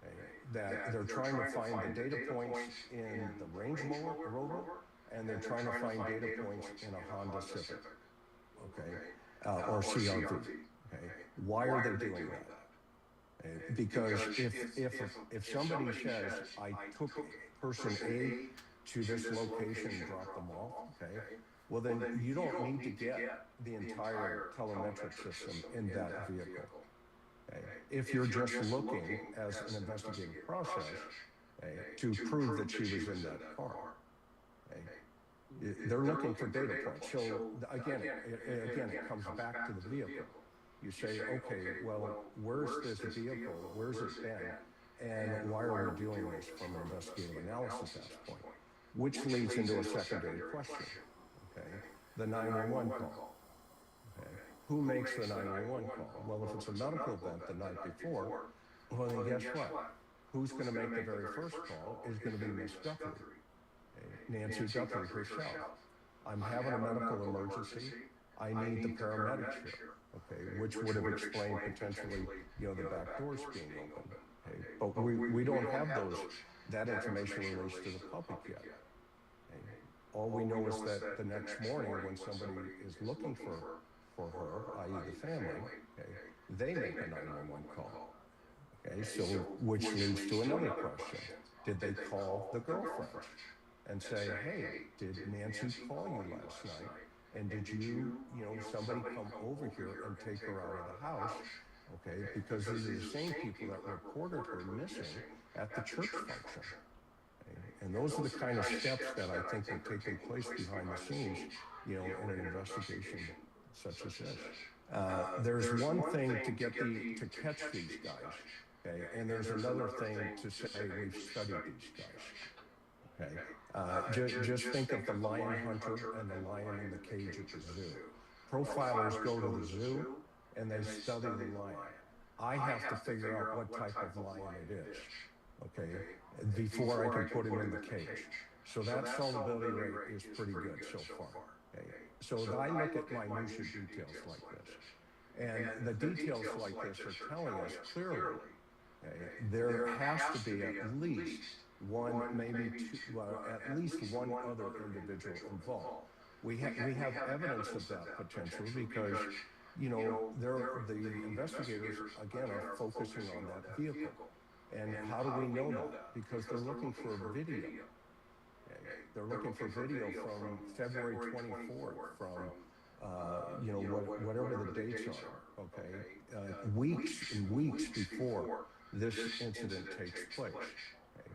Okay, that they're trying to find the data points in the Range Rover, and they're trying to find data points in a Honda Civic, okay, or CRV. Okay. Why are they doing that? Because if somebody says, I took person A to this location and dropped them off, okay, well then you don't need to get the entire telemetric system in that vehicle. Okay. If you're just looking as an investigative process to prove that she was in that car. Okay. They're looking for data points. So again, it comes back to the vehicle. You say, okay, well, where's this vehicle? Where's it been? And why are we doing this from an investigative analysis standpoint? Which leads into a secondary question, okay? The 911 call. Okay. Who makes the 911 call? Well, if it's a medical event the night before, well, then guess what? Who's going to make the very first call is going to be Miss Guthrie, okay? Nancy Guthrie herself. I'm having a medical emergency. I need the paramedics here. Okay, which would have explained potentially, the back doors being open. Okay, but we don't have that information released to the public yet. Okay. All we know is that the next morning, when somebody is looking for her, i.e. the family, okay, they make a 911 call. Okay, so which leads to another question: did they call the girlfriend and say, "Hey, did Nancy call you last night? And did you, somebody come over here and take her out of the house?" Okay, because these are the same people that reported her missing at the church function. Okay? And those are the kind of steps that I think are taking place behind the scenes, in an investigation such as this. There's one thing to catch these guys, okay, and there's another thing to say we've studied these guys. Okay? Just think of the lion hunter and the lion in the cage at the zoo. Profilers go to the zoo and they study the lion. I have to figure out what type of lion it is, okay, before I can put him in the cage. So that solvability rate is pretty good so far. Okay? So I look at minutia details like this. And the details like this are telling us clearly there has to be at least one, maybe two, well, at least one other individual involved. We have evidence of that potential because, you know, the investigators, again, are focusing on that vehicle. And how do we know that? Because they're looking for a video. They're looking for video from February 24th, from, you know, whatever the dates are, okay? Weeks and weeks before this incident takes place. Okay?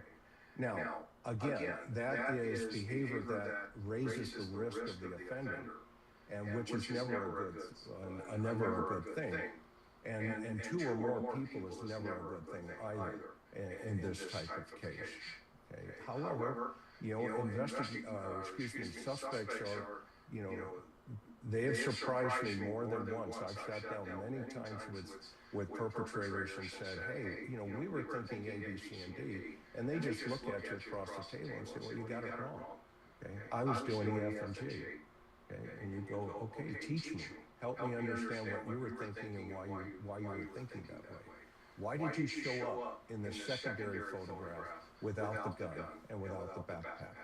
Now, again, that is behavior that raises the risk of the offender, and which is never a good thing. And two or more people is never a good thing either in this type of case. Okay? However, you know, suspects are, you know, they have surprised me more than once. I've sat down many times with perpetrators and said, hey, you know, we were thinking A, B, C, and D, and they just look at you across the table and say, well, you got it wrong. Okay? I was doing E, F, and G. Okay? And you go, okay, teach me. Help me understand what you were thinking and why you were thinking that way. Why did you show up in the secondary photograph without the gun and without the backpack?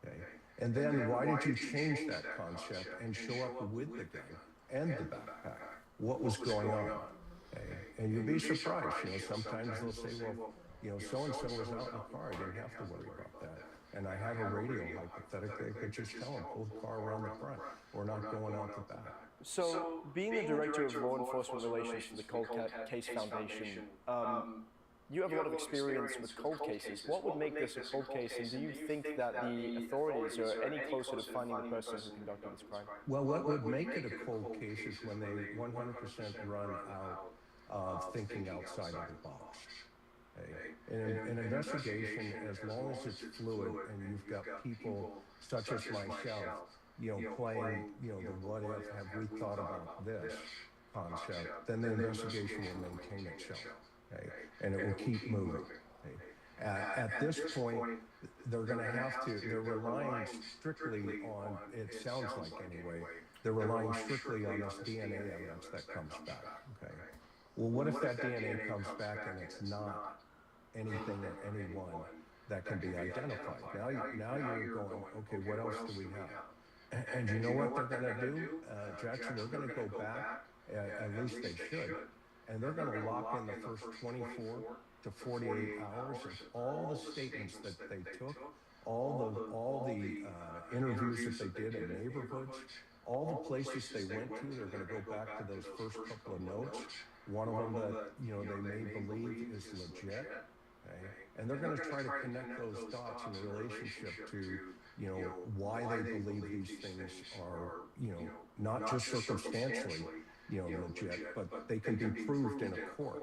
Okay? And then why did you change that concept and show up with the gun and the backpack? What was going on? Okay? And you'll be surprised. You know, sometimes they'll say, well, you know, so-and-so was out in the car. I didn't have to worry about that. And I have a radio, hypothetically, I could just tell them, pull the car around the front. We're not going out the back. So, being the director of law enforcement relations for the Cold Case Foundation, you have a lot of experience with cold cases. What would make this a cold case, and do you think that the authorities are any closer to finding the person who conducted this crime? Well, what would make it a cold case is when they 100% run out of thinking outside of the box. Okay? In an investigation, as long as it's fluid and you've got people such as myself, you know, playing, you know, the what if, have we thought about this concept, then the investigation will maintain itself. Okay? And it will keep moving. Okay? At this point, they're going to have to, they're relying strictly on, it sounds like anyway, they're relying strictly on this DNA evidence that comes back. Okay? Well, what if that DNA comes back and it's not anything or anyone that can be identified? Now you're going, okay, what else do we have? And you know what they're going to do, Jackson? They're going to go back, at least they should, and they're going to lock in the first 24 to 48 hours of all the statements that they took, all the interviews that they did in neighborhoods, all the places they went to. They're going to go back to those first couple of notes. One of them that, you know, they may believe is legit. Okay? And they're going to try to connect those dots in relationship to, you know, why they believe these things are, you know, not just circumstantially, you know, legit, but they can be proved in a court.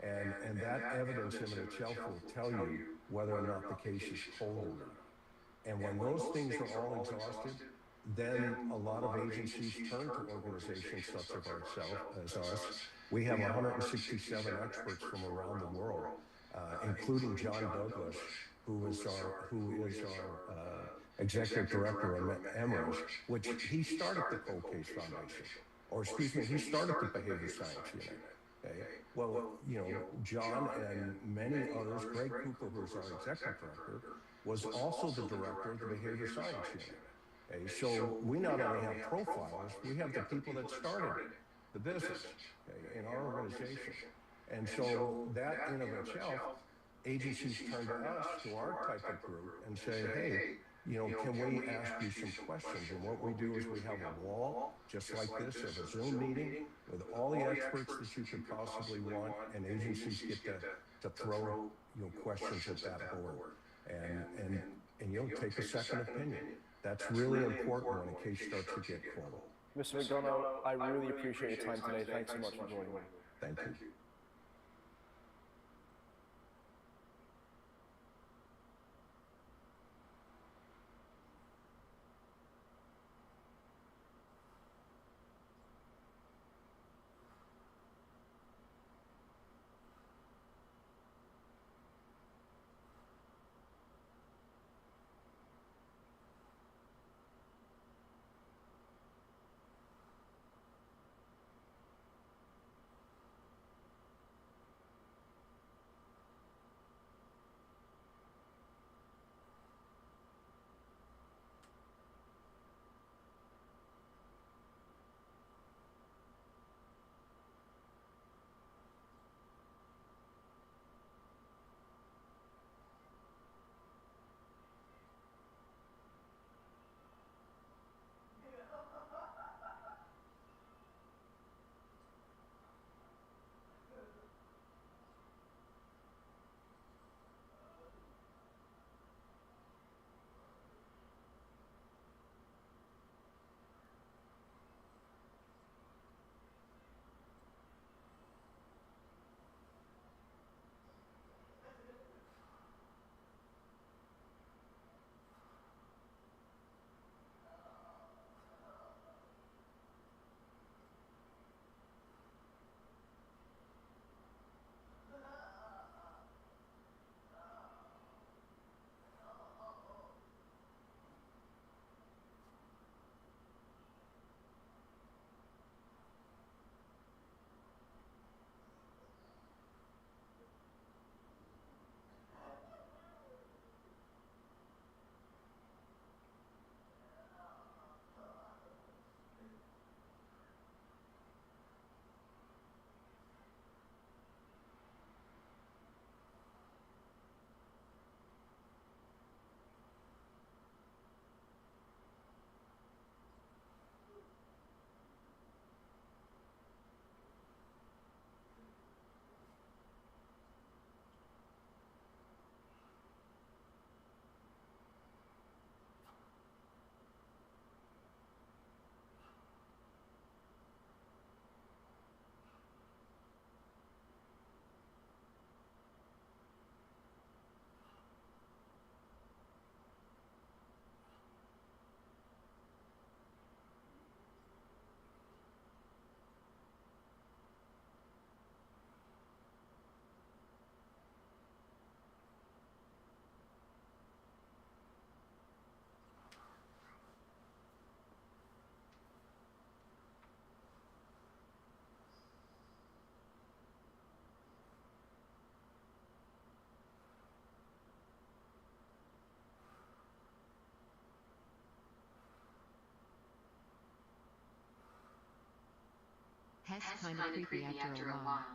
And that evidence in itself will tell you whether or not the case is cold or not. And when those things are all exhausted, then a lot of agencies turn to organizations such as us. We have 167 experts from around the world, including John Douglas, who is our executive director at Emory, which he started the Cold Case Foundation, or excuse me, he started the Behavior Science Unit. Okay? Well, you know, John and many others, Greg Cooper, who's our executive director, was also the director of the Behavior Science Unit. Okay? So we not only have profilers, we have the people that started the business, okay, in our organization. And so that in of itself, agencies turn to us, to our type of group, and say, hey, you know, can we ask you some questions? And what we do is we have a wall, just like this, of a Zoom meeting with all the experts that you could possibly want, and agencies get to throw, you know, questions at that board. And you know, take a second opinion. That's really important when a case starts to get cold. Mr. McDonough, I really appreciate your time today. Thanks so much for joining me. Thank you. Test kinda creepy after a while.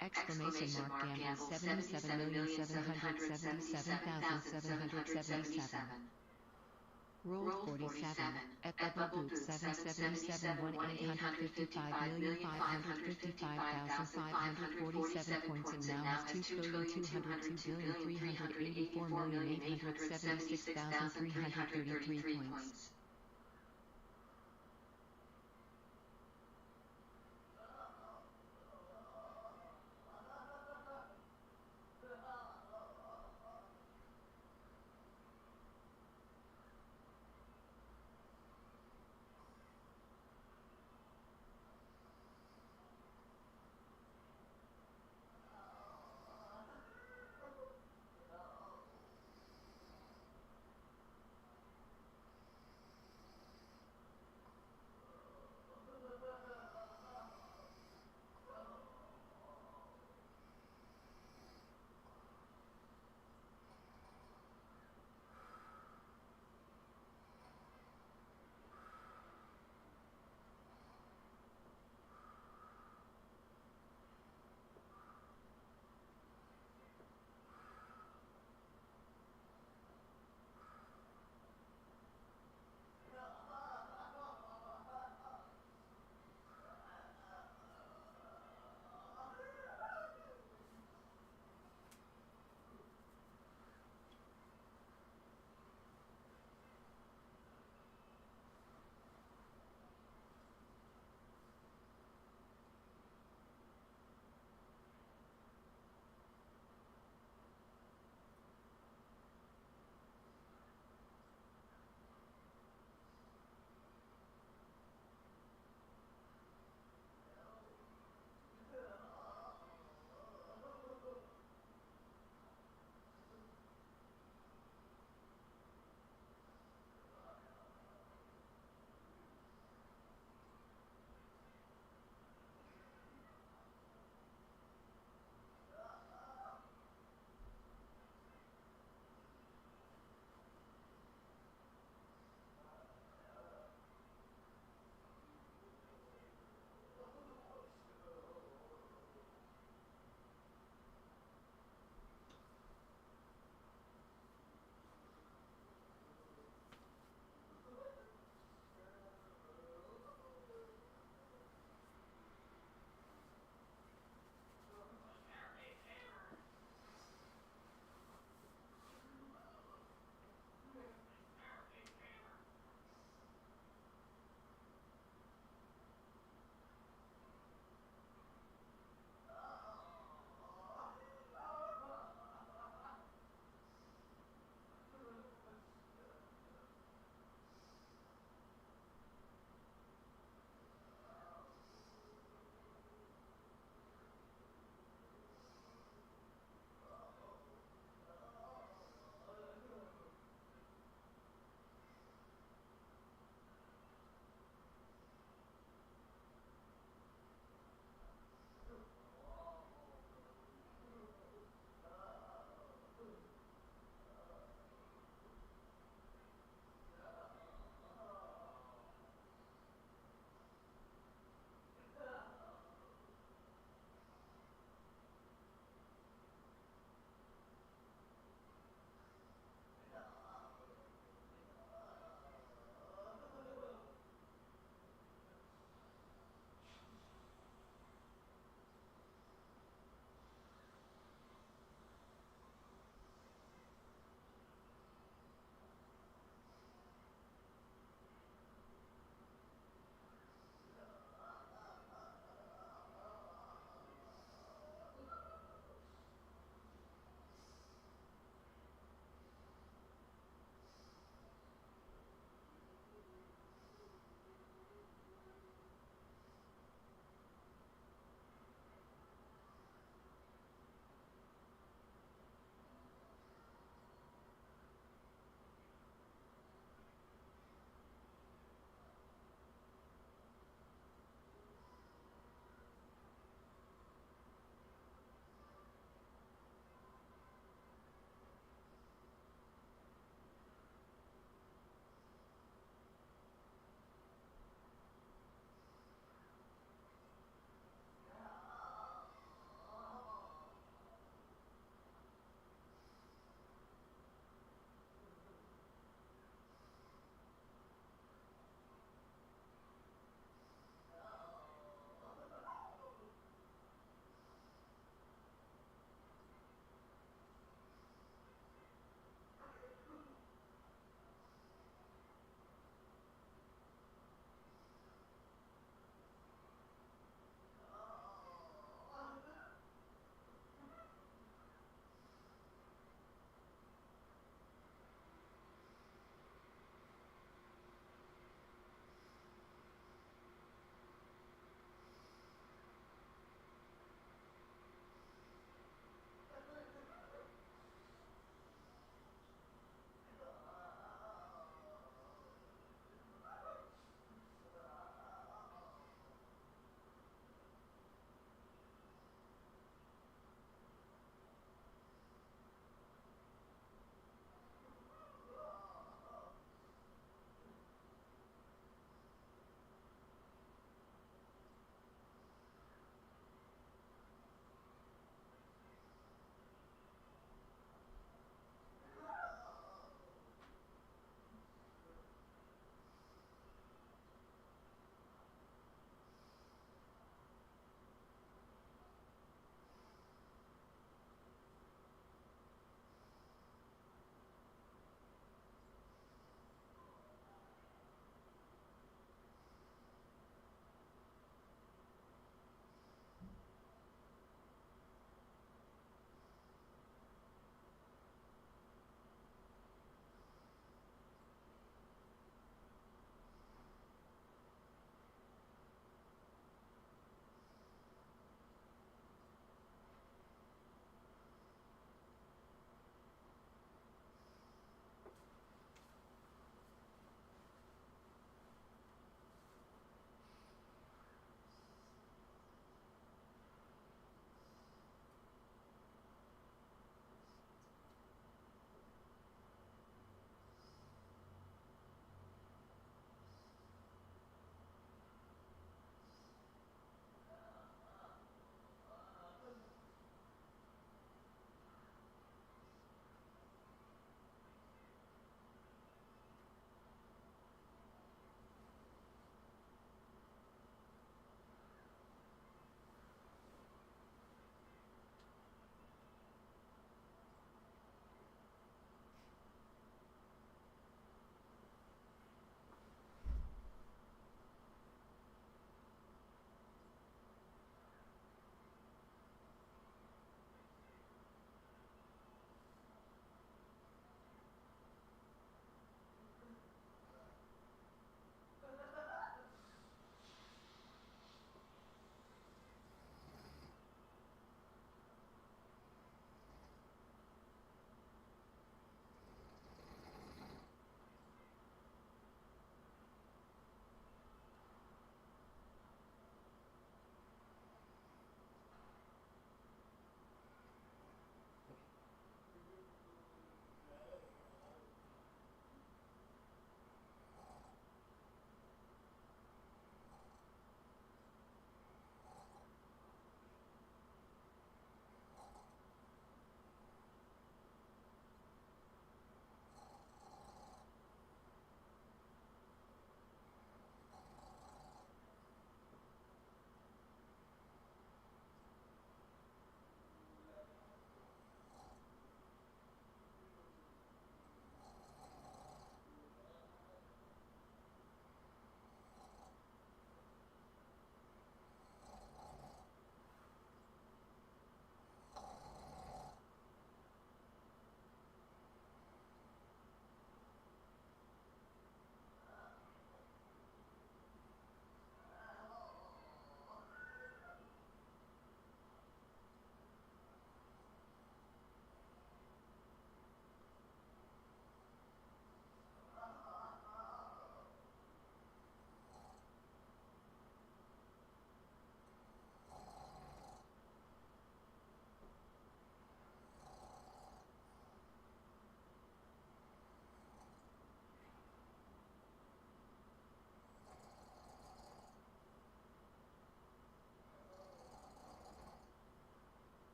Exclamation mark gamble 77,777,777. Roll 47. Eppa boot 777 1-855,555,547 points and now has 2,202,384,876,333 points.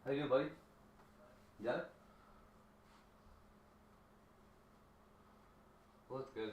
How you doing, buddy? Yeah? Well, that's good.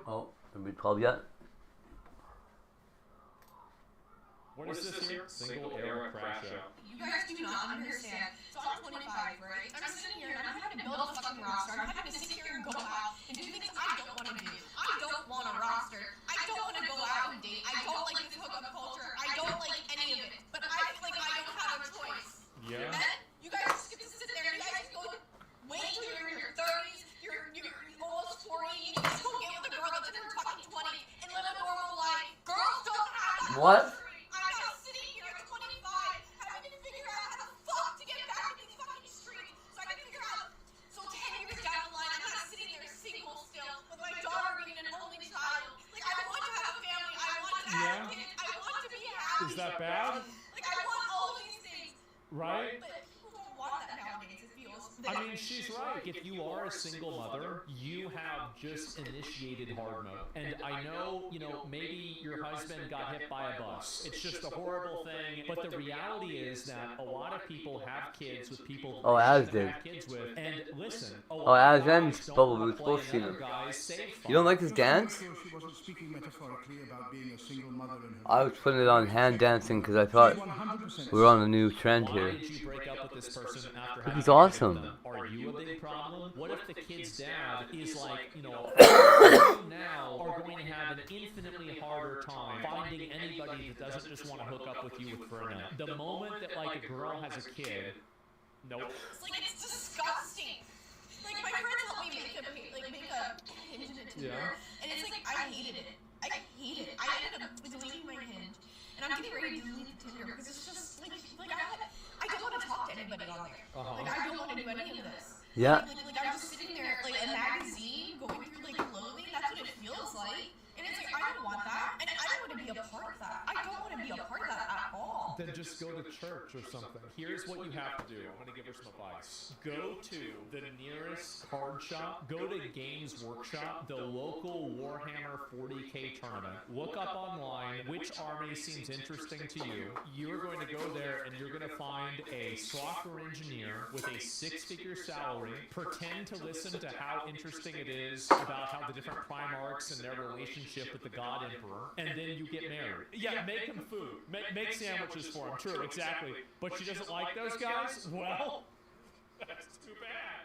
Oh, everybody 12 yet? What is this here? Single era crash out. You guys do not understand. So I'm 25, right? I'm sitting here and I'm having to build a fucking roster. I'm having to sit here and go out and do things I don't want to do. I don't want a roster. I don't want to go out and date. I don't like this hookup culture. I don't like any of it. But I feel like I don't have a choice. Yeah. And you guys just get to sit there and you guys go wait till you're in your 30s, you're almost 40, you can just go get with a girl that's in her fucking 20s and live a normal life. Girls don't have that. What? I'm not sitting here at 25 having to figure out how the fuck to get back in these fucking streets so I can figure out. So 10 years down the line, I'm not sitting there single still with my daughter being an only child. Like, I want to have a family. I want to have kids. I want to be happy. Is that bad? Like, I want all of these things. Right? But people don't want that nowadays, it feels. I mean, she's right. If you are a single mother, you have just initiated hard mode. And I know, maybe your husband got hit by a bus. It's just a horrible thing. But the reality is that a lot of people have kids with people Oh, they Az shouldn't did. have kids with. And listen, a Oh, lot Az of and guys don't Bubble wanna Boots play both seen another him. guy's safe You don't like this dance? She wasn't speaking metaphorically about being a single mother in her I was putting it on hand dancing because I thought we were on a new trend Why here. did you break up with this person after This having is a kid with awesome. them? Are you a big problem? What if the kid's dad is like, you now are going to have an infinitely harder time finding anybody that doesn't just want to hook up with you for a night? The moment that like a girl has a kid, nope. It's like, it's disgusting. Like, my friends helped me make a hinge in a Tinder, and it's like, I hated it. I ended up deleting my hinge, and I'm getting ready to delete the Tinder because it's just like I don't want to talk to anybody on there. Like, I don't want to do any of this. Yeah. Like I'm just sitting there, like a magazine, going through like clothing. That's what it feels like. And it's like, I don't want that, and I don't want to be a part of that. I don't want to be a part of that at all. Then just go to church or something. Here's what you have to do. I'm going to give her some advice. Go to the nearest card shop. Go to Games Workshop, the local Warhammer 40K tournament. Look up online which army seems interesting to you. You're going to go there and you're going to find a soccer engineer with a 6-figure salary. Pretend to listen to how interesting it is about how the different Primarchs and their relationship with the God Emperor, and then you get married. Yeah, make him food. Make sandwiches for him. True, exactly. But she doesn't like those guys? Well, that's too bad.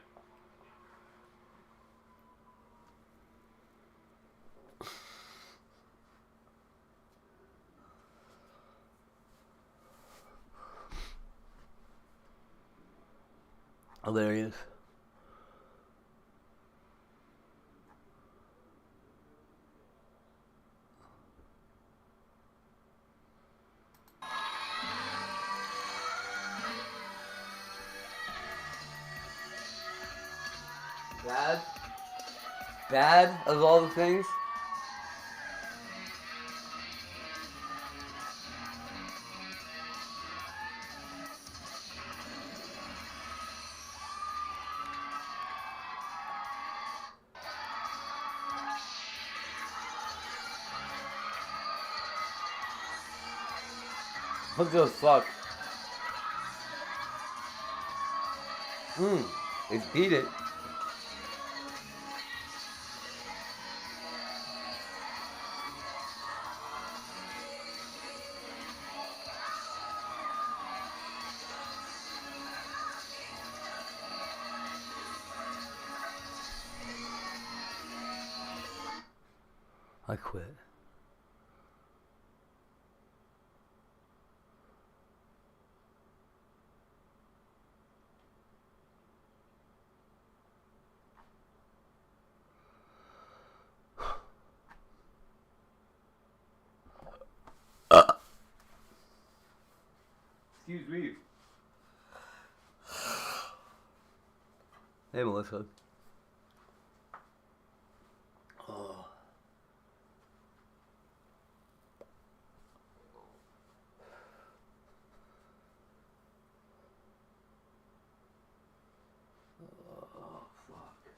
Hilarious. Bad? Bad of all the things? What the fuck? They beat it. I quit. Excuse me. Hey, Melissa. Oh. Oh, fuck.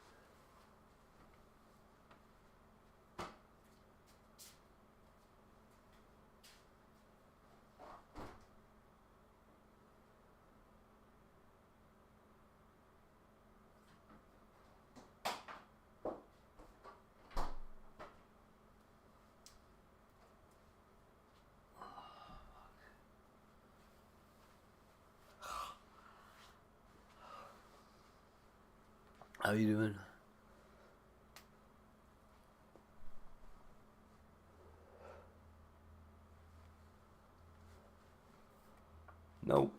How you doing? Nope.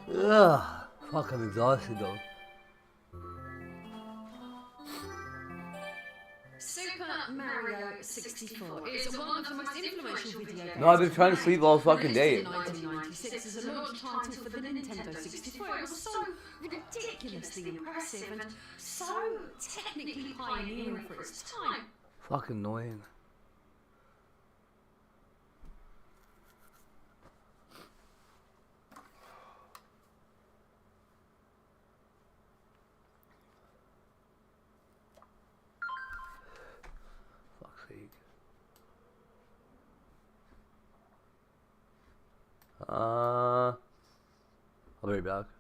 Ugh, fuck, I'm exhausted though. Super Mario 64 is one of the most influential video games. No, I've been trying to sleep all fucking day. In 1996 as a launch title for the Nintendo 64, it was so ridiculously impressive and so technically pioneering for its time. Fucking annoying. I'll be right back.